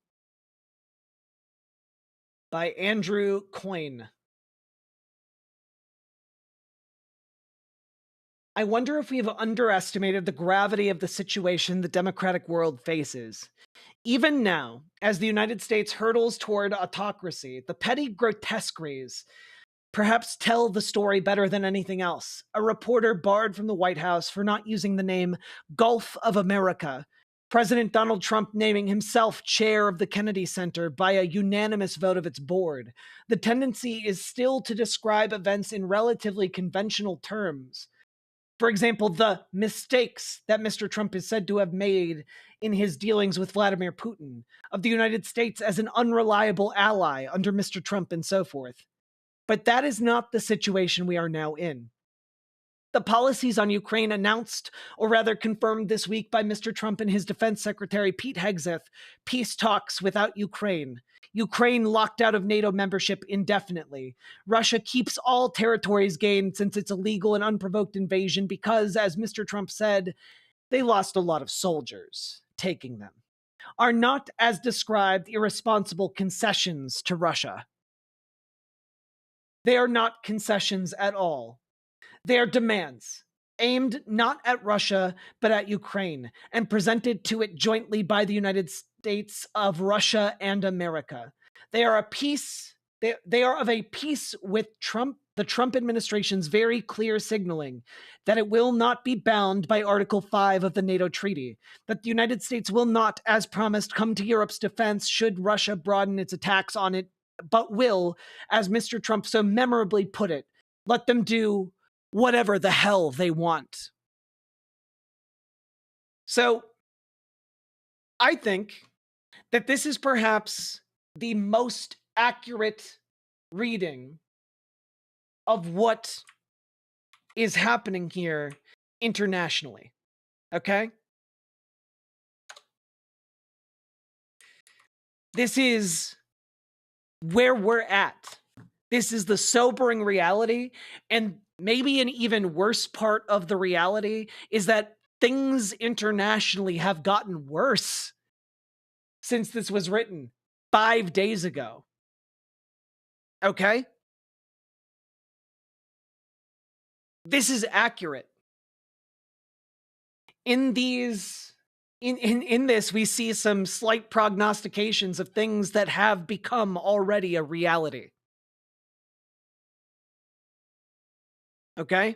By Andrew Coyne. I wonder if we've underestimated the gravity of the situation the democratic world faces. Even now, as the United States hurtles toward autocracy, the petty grotesqueries perhaps tell the story better than anything else. A reporter barred from the White House for not using the name Gulf of America. President Donald Trump naming himself chair of the Kennedy Center by a unanimous vote of its board. The tendency is still to describe events in relatively conventional terms. For example, the mistakes that Mr. Trump is said to have made in his dealings with Vladimir Putin, of the United States as an unreliable ally under Mr. Trump, and so forth. But that is not the situation we are now in. The policies on Ukraine announced, or rather confirmed this week by Mr. Trump and his defense secretary Pete Hegseth, peace talks without Ukraine. Ukraine locked out of NATO membership indefinitely. Russia keeps all territories gained since its illegal and unprovoked invasion because, as Mr. Trump said, they lost a lot of soldiers taking them. Are not, as described, irresponsible concessions to Russia. They are not concessions at all. They are demands aimed not at Russia, but at Ukraine, and presented to it jointly by the United States of Russia and America. They are they are of a piece with Trump, the Trump administration's very clear signaling that it will not be bound by Article 5 of the NATO treaty, that the United States will not, as promised, come to Europe's defense should Russia broaden its attacks on it, but will, as Mr. Trump so memorably put it, let them do whatever the hell they want. So, I think that this is perhaps the most accurate reading of what is happening here internationally. Okay? This is where we're at. This is the sobering reality. And maybe an even worse part of the reality is that things internationally have gotten worse since this was written 5 days ago. Okay? This is accurate. In these in this, we see some slight prognostications of things that have become already a reality. Okay?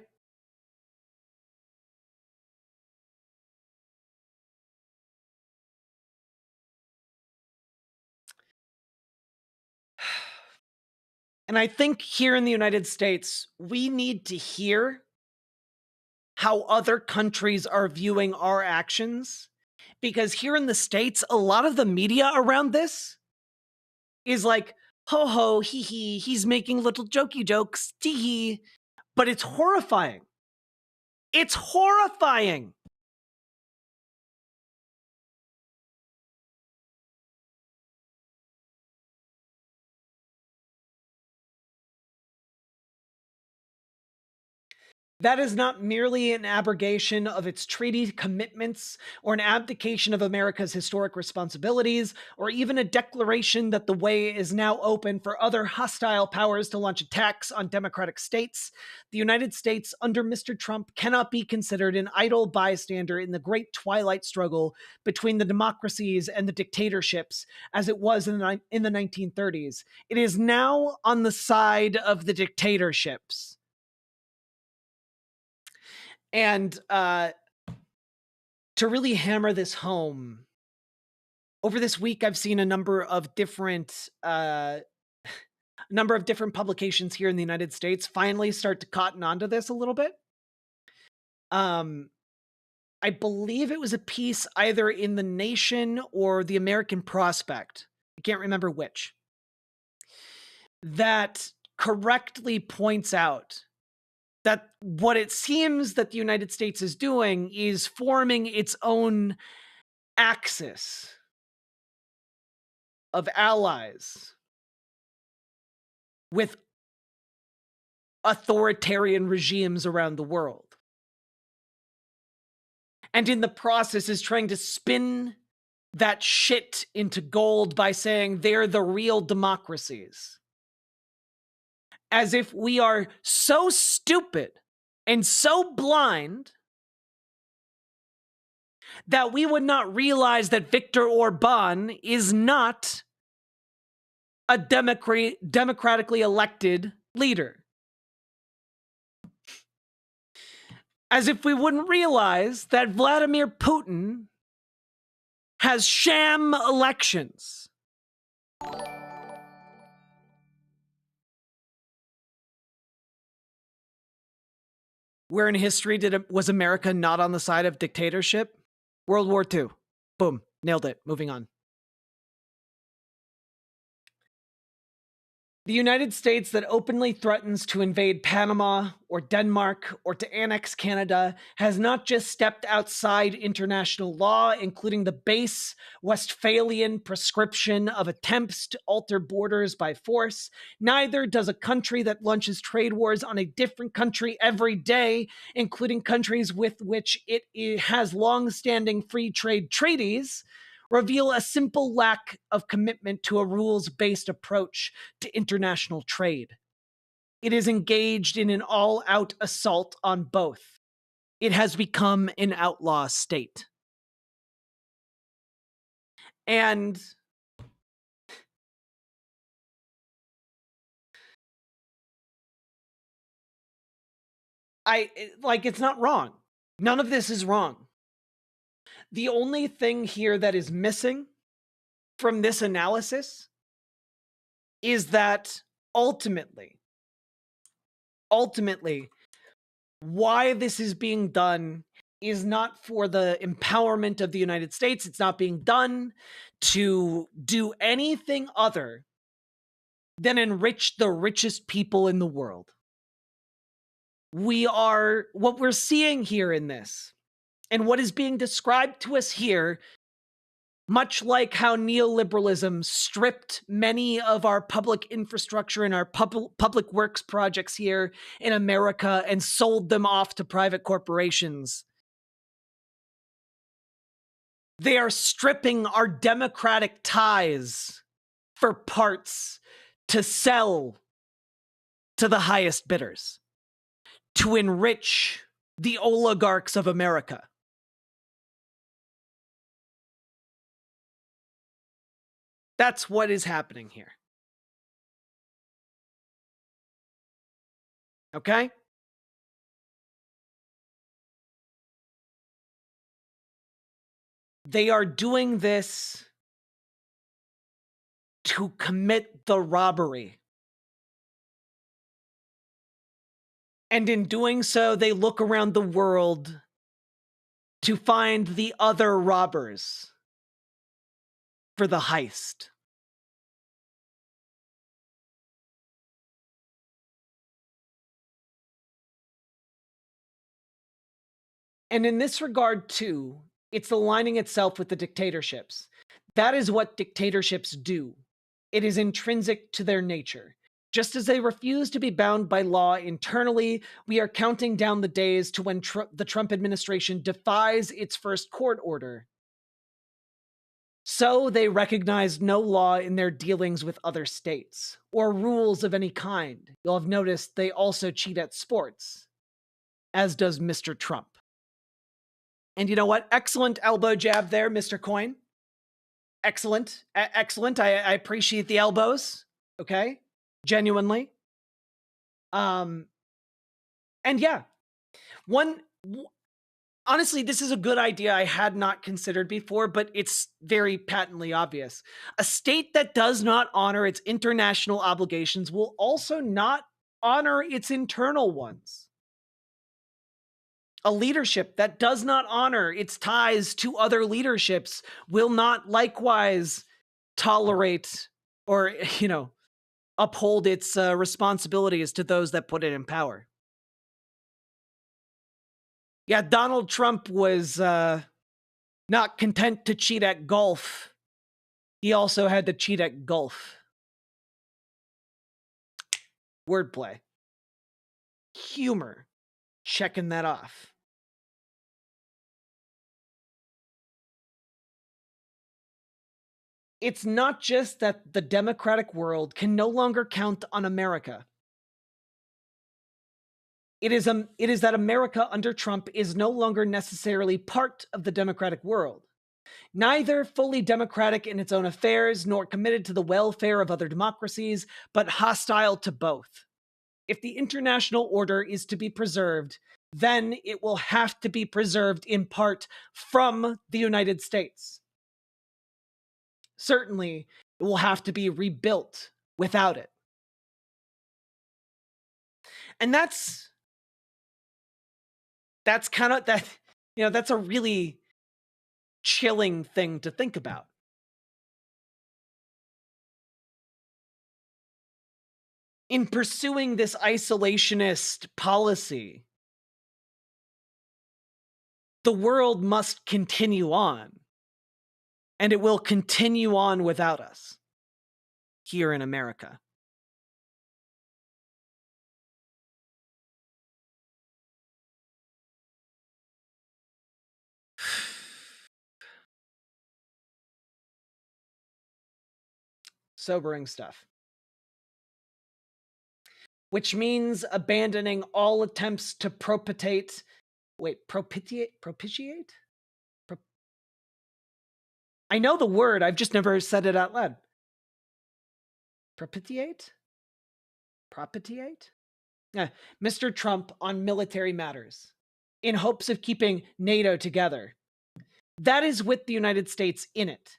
And I think here in the United States, we need to hear how other countries are viewing our actions. Because here in the States, a lot of the media around this is like, ho ho, hee hee, he's making little jokey jokes, tee hee. But it's horrifying. It's horrifying. That is not merely an abrogation of its treaty commitments or an abdication of America's historic responsibilities, or even a declaration that the way is now open for other hostile powers to launch attacks on democratic states. The United States, under Mr. Trump, cannot be considered an idle bystander in the great twilight struggle between the democracies and the dictatorships, as it was in the 1930s. It is now on the side of the dictatorships. And to really hammer this home, over this week, I've seen a number of different publications here in the United States finally start to cotton onto this a little bit. I believe it was a piece either in The Nation or the American Prospect. I can't remember which. That correctly points out that what it seems that the United States is doing is forming its own axis of allies with authoritarian regimes around the world. And in the process is trying to spin that shit into gold by saying they're the real democracies. As if we are so stupid and so blind that we would not realize that Viktor Orban is not a democratically elected leader. As if we wouldn't realize that Vladimir Putin has sham elections. Where in history was America not on the side of dictatorship? World War II. Boom. Nailed it. Moving on. The United States that openly threatens to invade Panama or Denmark or to annex Canada has not just stepped outside international law, including the base Westphalian prescription of attempts to alter borders by force. Neither does a country that launches trade wars on a different country every day, including countries with which it has long-standing free trade treaties, reveal a simple lack of commitment to a rules-based approach to international trade. It is engaged in an all-out assault on both. It has become an outlaw state. And it's not wrong. None of this is wrong. The only thing here that is missing from this analysis is that ultimately, why this is being done is not for the empowerment of the United States. It's not being done to do anything other than enrich the richest people in the world. What we're seeing here in this, and what is being described to us here, much like how neoliberalism stripped many of our public infrastructure and our public works projects here in America and sold them off to private corporations. They are stripping our democratic ties for parts to sell to the highest bidders, to enrich the oligarchs of America. That's what is happening here. Okay? They are doing this to commit the robbery. And in doing so, they look around the world to find the other robbers for the heist. And in this regard, too, it's aligning itself with the dictatorships. That is what dictatorships do. It is intrinsic to their nature. Just as they refuse to be bound by law internally, we are counting down the days to when the Trump administration defies its first court order. So they recognize no law in their dealings with other states, or rules of any kind. You'll have noticed they also cheat at sports, as does Mr. Trump. And you know what? Excellent elbow jab there, Mr. Coin. Excellent. Excellent. I appreciate the elbows. Okay? Genuinely. And yeah. Honestly, this is a good idea I had not considered before, but it's very patently obvious. A state that does not honor its international obligations will also not honor its internal ones. A leadership that does not honor its ties to other leaderships will not likewise tolerate or, uphold its responsibilities to those that put it in power. Yeah, Donald Trump was not content to cheat at golf He also had to cheat at golf. Wordplay. Humor. Checking that off. It's not just that the democratic world can no longer count on America. It is that America under Trump is no longer necessarily part of the democratic world. Neither fully democratic in its own affairs nor committed to the welfare of other democracies, but hostile to both. If the international order is to be preserved, then it will have to be preserved in part from the United States. Certainly, it will have to be rebuilt without it. And that's kind of that, that's a really chilling thing to think about. In pursuing this isolationist policy, the world must continue on, and it will continue on without us here in America. Sobering stuff. Which means abandoning all attempts to propitiate? I know the word, I've just never said it out loud. Propitiate? Yeah. Mr. Trump on military matters, in hopes of keeping NATO together. That is with the United States in it.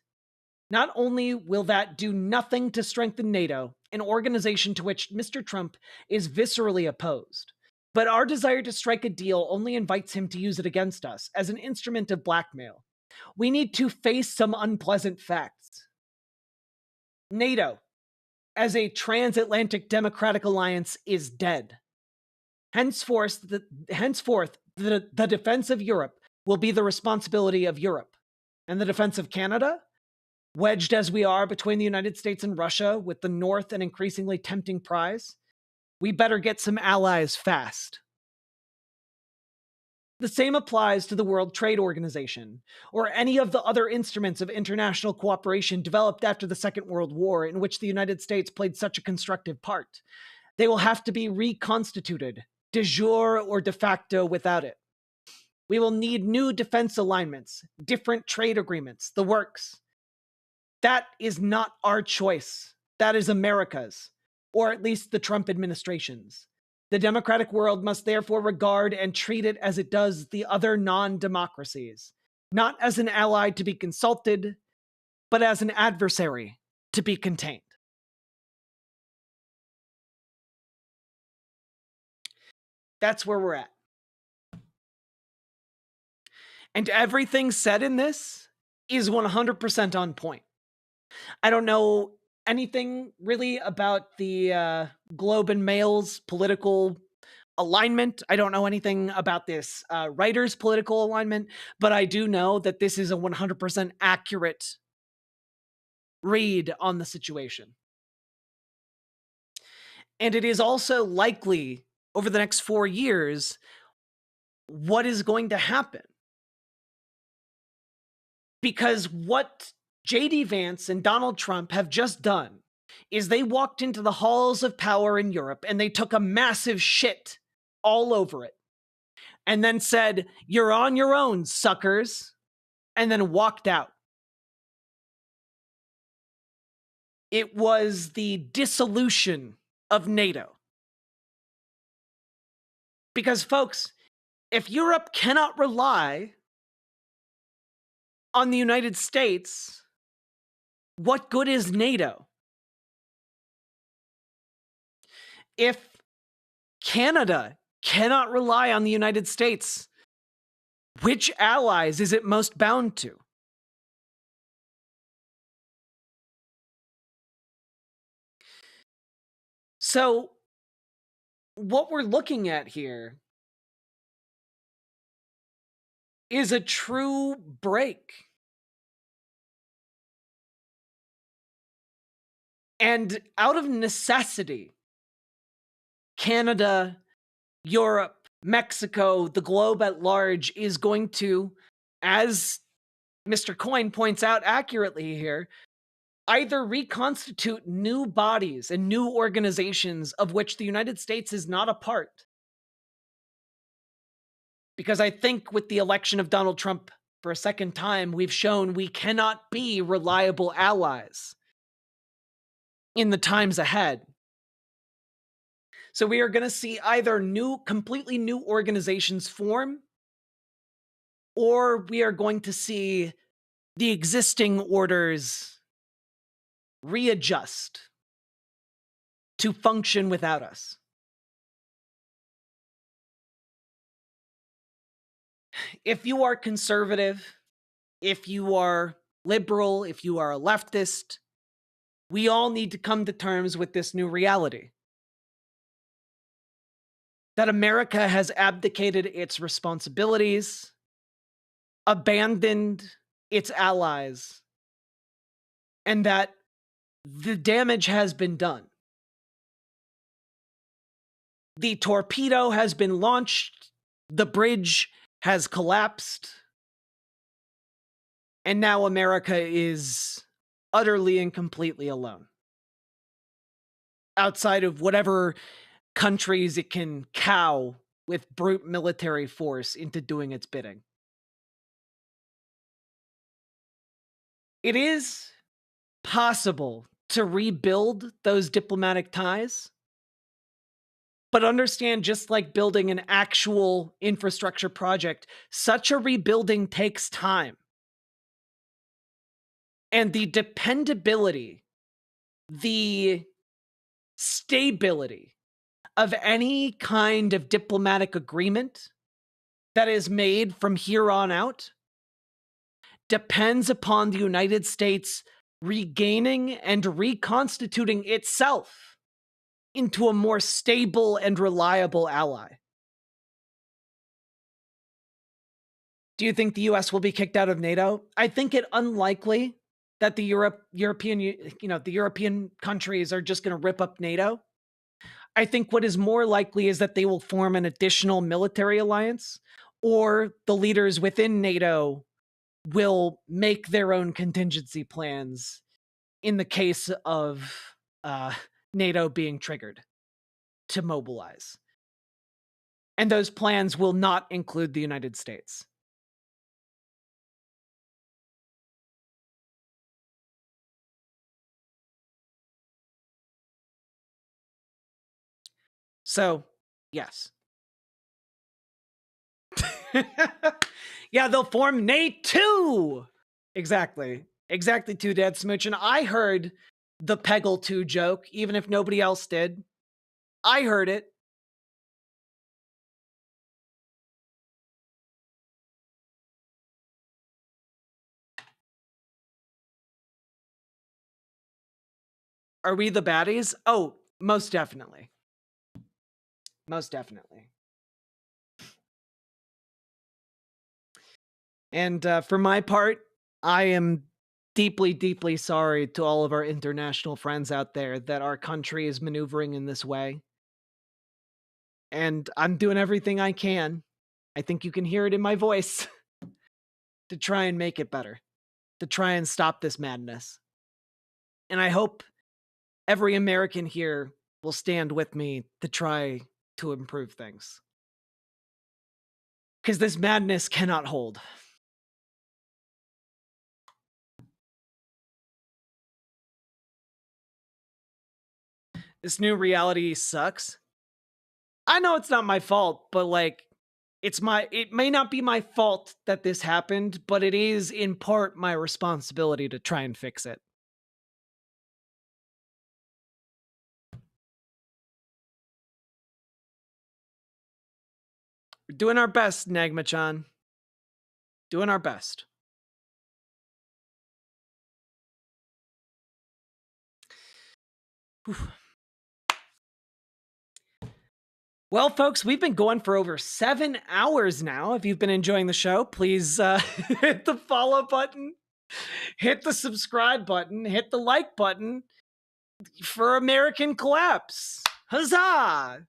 Not only will that do nothing to strengthen NATO, an organization to which Mr. Trump is viscerally opposed, but our desire to strike a deal only invites him to use it against us as an instrument of blackmail. We need to face some unpleasant facts. NATO, as a transatlantic democratic alliance, is dead. Henceforth, the defense of Europe will be the responsibility of Europe. And the defense of Canada? Wedged as we are between the United States and Russia, with the North an increasingly tempting prize, we better get some allies fast. The same applies to the World Trade Organization, or any of the other instruments of international cooperation developed after the Second World War, in which the United States played such a constructive part. They will have to be reconstituted, de jure or de facto, without it. We will need new defense alignments, different trade agreements, the works. That is not our choice. That is America's, or at least the Trump administration's. The democratic world must therefore regard and treat it as it does the other non-democracies, not as an ally to be consulted, but as an adversary to be contained. That's where we're at. And everything said in this is 100% on point. I don't know anything really about the Globe and Mail's political alignment. I don't know anything about this writer's political alignment, but I do know that this is a 100% accurate read on the situation. And it is also likely, over the next 4 years, what is going to happen. Because what J.D. Vance and Donald Trump have just done is they walked into the halls of power in Europe and they took a massive shit all over it. And then said, "You're on your own, suckers," and then walked out. It was the dissolution of NATO. Because, folks, if Europe cannot rely on the United States, what good is NATO? If Canada cannot rely on the United States, which allies is it most bound to? So, what we're looking at here is a true break And out of necessity, Canada, Europe, Mexico, the globe at large is going to, as Mr. Coyne points out accurately here, either reconstitute new bodies and new organizations of which the United States is not a part. Because I think with the election of Donald Trump for a second time, we've shown we cannot be reliable allies in the times ahead. So we are going to see either completely new organizations form, or we are going to see the existing orders readjust to function without us. If you are conservative, if you are liberal, if you are a leftist, we all need to come to terms with this new reality. That America has abdicated its responsibilities, abandoned its allies, and that the damage has been done. The torpedo has been launched, the bridge has collapsed, and now America is utterly and completely alone. Outside of whatever countries it can cow with brute military force into doing its bidding. It is possible to rebuild those diplomatic ties, but understand, just like building an actual infrastructure project, such a rebuilding takes time. And the dependability, the stability of any kind of diplomatic agreement that is made from here on out depends upon the United States regaining and reconstituting itself into a more stable and reliable ally. Do you think the US will be kicked out of NATO? I think it unlikely that the European countries are just going to rip up NATO. I think what is more likely is that they will form an additional military alliance, or the leaders within NATO will make their own contingency plans in the case of NATO being triggered to mobilize. And those plans will not include the United States. So, yes. Yeah, they'll form NATO. Exactly. Exactly, too, Dad Smooch. And I heard the Peggle 2 joke, even if nobody else did. I heard it. Are we the baddies? Oh, most definitely. Most definitely. And for my part, I am deeply, deeply sorry to all of our international friends out there that our country is maneuvering in this way. And I'm doing everything I can. I think you can hear it in my voice to try and make it better, to try and stop this madness. And I hope every American here will stand with me to try to improve things. Because this madness cannot hold. This new reality sucks. I know it's not my fault, but like, it may not be my fault that this happened, but it is in part my responsibility to try and fix it. We're doing our best, Nagma-chan. Doing our best. Whew. Well, folks, we've been going for over 7 hours now. If you've been enjoying the show, please hit the follow button, hit the subscribe button, hit the like button. for American collapse. Huzzah!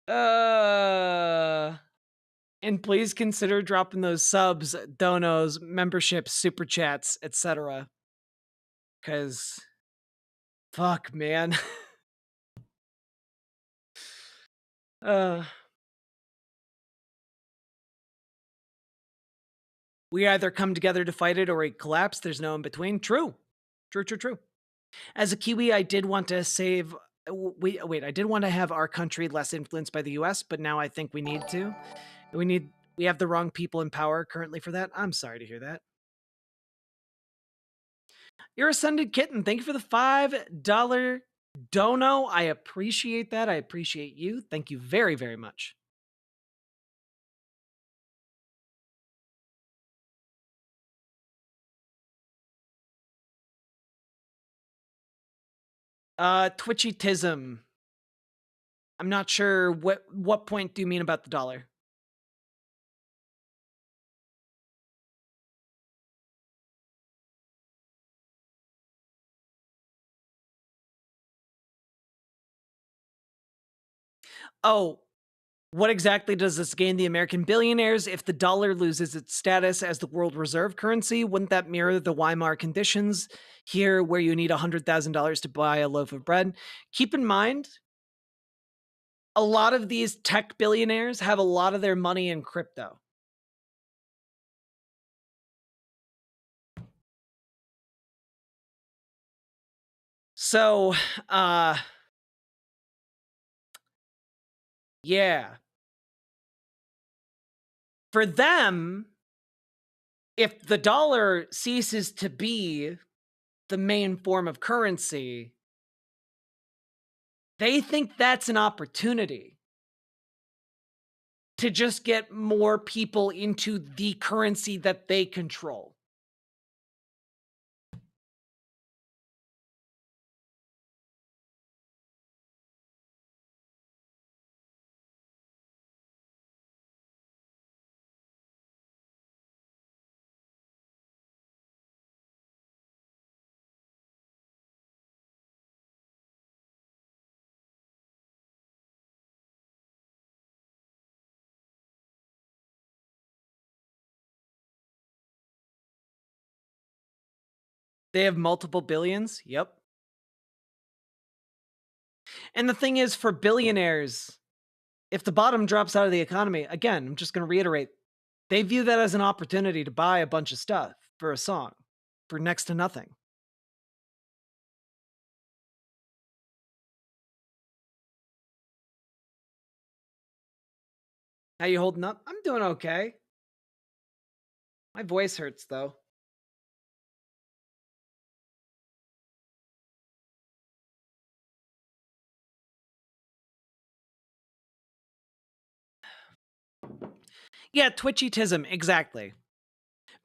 And please consider dropping those subs, donos, memberships, super chats, etc. Cause fuck, man. We either come together to fight it or it collapse. There's no in between. True. True. As a Kiwi, I did want to save. I did want to have our country less influenced by the US, but now I think we need to. We have the wrong people in power currently for that. I'm sorry to hear that. You're Ascended Kitten. Thank you for the $5 dono. I appreciate that. I appreciate you. Thank you very, very much. Twitchy-tism. I'm not sure what point do you mean about the dollar? Oh, what exactly does this gain the American billionaires if the dollar loses its status as the world reserve currency? Wouldn't that mirror the Weimar conditions here where you need $100,000 to buy a loaf of bread? Keep in mind, a lot of these tech billionaires have a lot of their money in crypto. So, yeah. For them, if the dollar ceases to be the main form of currency, they think that's an opportunity to just get more people into the currency that they control. They have multiple billions. Yep. And the thing is, for billionaires, if the bottom drops out of the economy, again, I'm just going to reiterate, they view that as an opportunity to buy a bunch of stuff for a song for next to nothing. How you holding up? I'm doing okay. My voice hurts though. Yeah, twitchy-tism, exactly.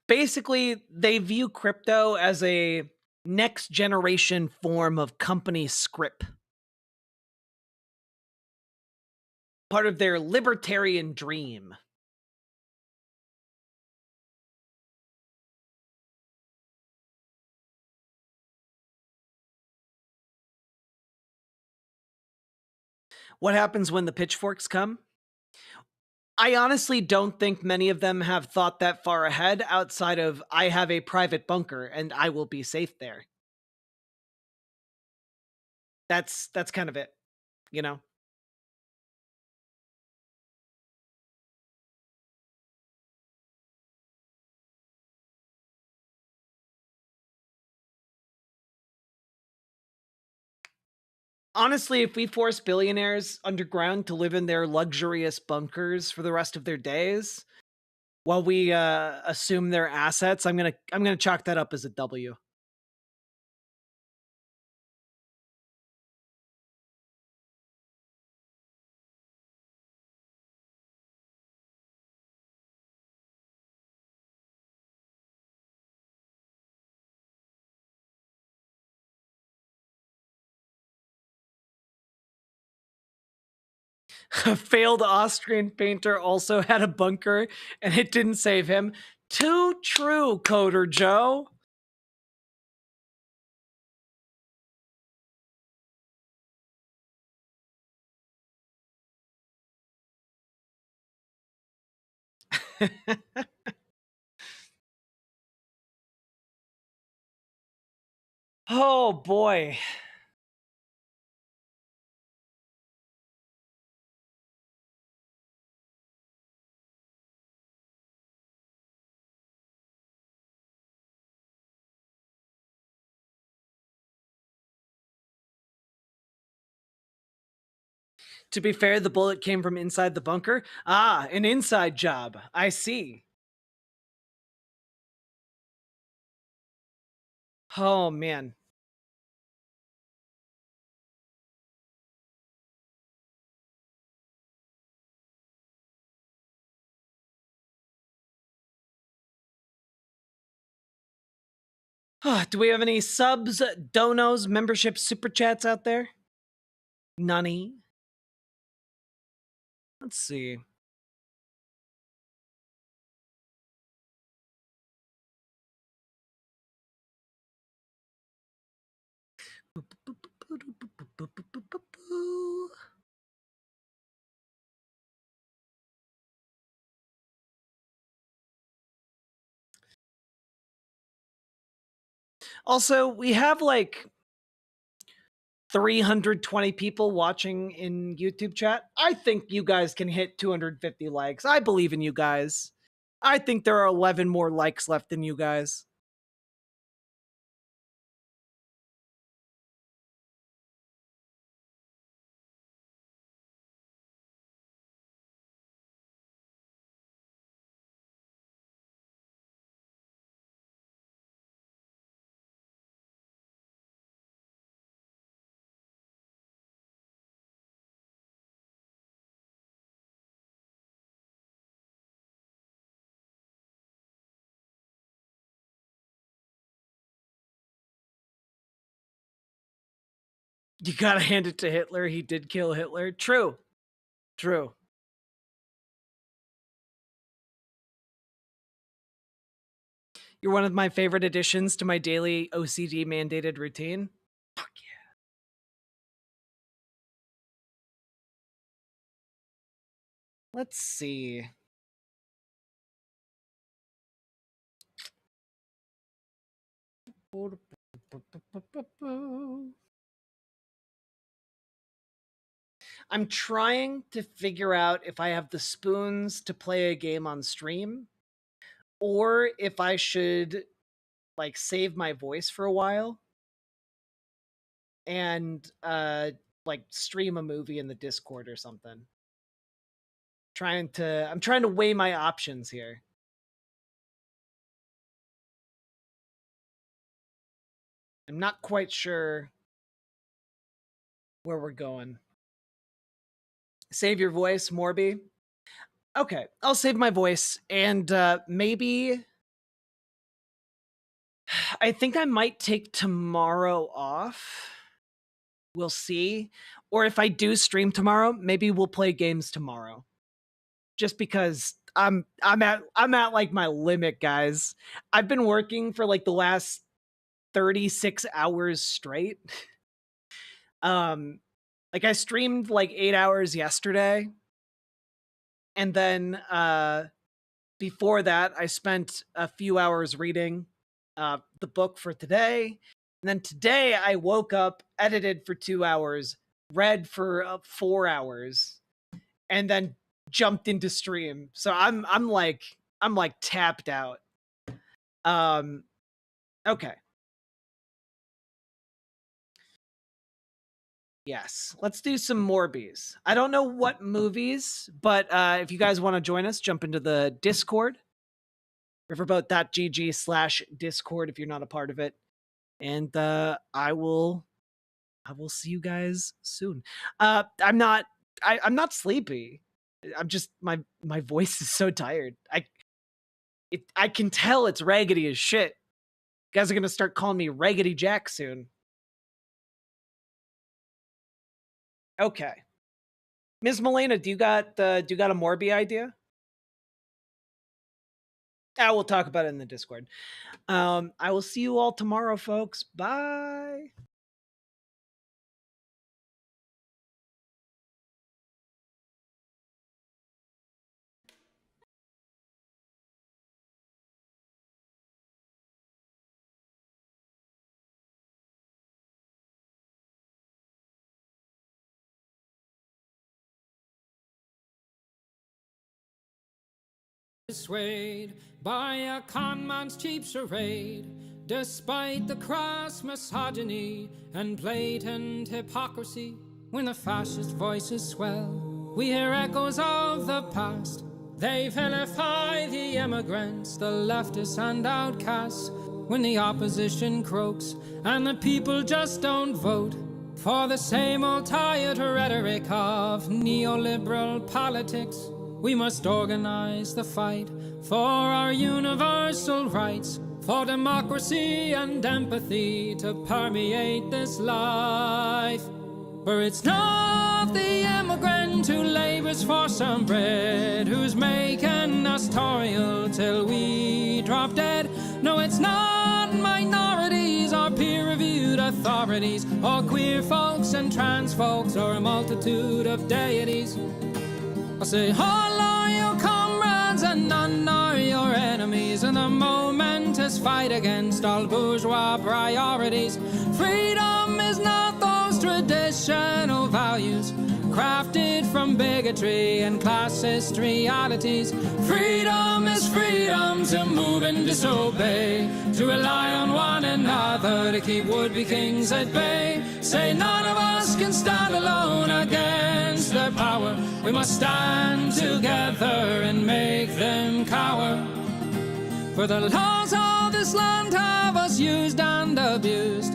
Basically, they view crypto as a next generation form of company script. Part of their libertarian dream. What happens when the pitchforks come? I honestly don't think many of them have thought that far ahead outside of I have a private bunker and I will be safe there. That's kind of it, you know? Honestly, if we force billionaires underground to live in their luxurious bunkers for the rest of their days, while we assume their assets, I'm gonna chalk that up as a W. A failed Austrian painter also had a bunker, and it didn't save him. Too true, Coder Joe. Oh boy. To be fair, the bullet came from inside the bunker. Ah, an inside job. I see. Oh man. Do we have any subs, donos, membership, super chats out there? None. Let's see. Also, we have like 320 people watching in YouTube chat. I think you guys can hit 250 likes. I believe in you guys. I think there are 11 more likes left than you guys. You gotta hand it to Hitler. He did kill Hitler. True. True. You're one of my favorite additions to my daily OCD mandated routine. Fuck yeah. Let's see. I'm trying to figure out if I have the spoons to play a game on stream or if I should like save my voice for a while and like stream a movie in the Discord or something. I'm trying to weigh my options here. I'm not quite sure where we're going. Save your voice, Morby. Okay, I'll save my voice and maybe I think I might take tomorrow off. We'll see. Or if I do stream tomorrow, maybe we'll play games tomorrow. Just because I'm at like my limit, guys. I've been working for like the last 36 hours straight. Like I streamed like 8 hours yesterday. And then before that, I spent a few hours reading the book for today. And then today I woke up, edited for 2 hours, read for 4 hours, and then jumped into stream. So I'm like tapped out. Okay. Yes, let's do some Morbies. I don't know what movies, but if you guys want to join us, jump into the Discord, riverboat.gg/Discord if you're not a part of it. And I will see you guys soon. I'm not sleepy. I'm just my voice is so tired. I can tell it's raggedy as shit. You guys are gonna start calling me Raggedy Jack soon. Okay. Ms. Molina, do you got a Morbi idea? We'll talk about it in the Discord. I will see you all tomorrow, folks. Bye. Swayed by a con man's cheap charade, despite the crass misogyny and blatant hypocrisy. When the fascist voices swell, we hear echoes of the past. They vilify the immigrants, the leftists and outcasts. When the opposition croaks and the people just don't vote for the same old tired rhetoric of neoliberal politics, we must organize the fight for our universal rights, for democracy and empathy to permeate this life. For it's not the immigrant who labors for some bread, who's making us toil till we drop dead. No, it's not minorities or peer-reviewed authorities, or queer folks and trans folks, or a multitude of deities. I say, all are your comrades and none are your enemies in the momentous fight against all bourgeois priorities. Freedom is not those traditional values crafted from bigotry and classist realities. Freedom is freedom to move and disobey, to rely on one another to keep would-be kings at bay. Say none of us can stand alone against their power. We must stand together and make them cower. For the laws of this land have us used and abused,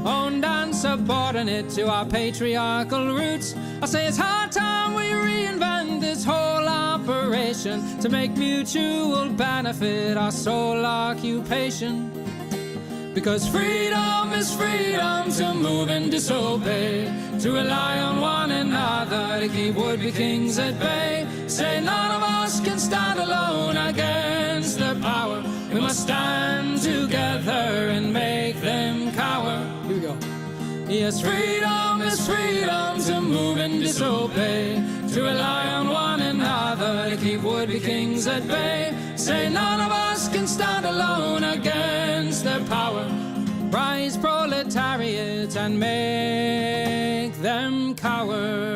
owned and subordinate to our patriarchal roots. I say it's high time we reinvent this whole operation to make mutual benefit our sole occupation. Because freedom is freedom to move and disobey, to rely on one another to keep would-be kings at bay. Say none of us can stand alone against their power. We must stand together and make them cower. Here we go. Yes, freedom is freedom to move and disobey, to rely on one another to keep would-be kings at bay. Say none of us can stand alone against their power. Rise proletariat and make them cower.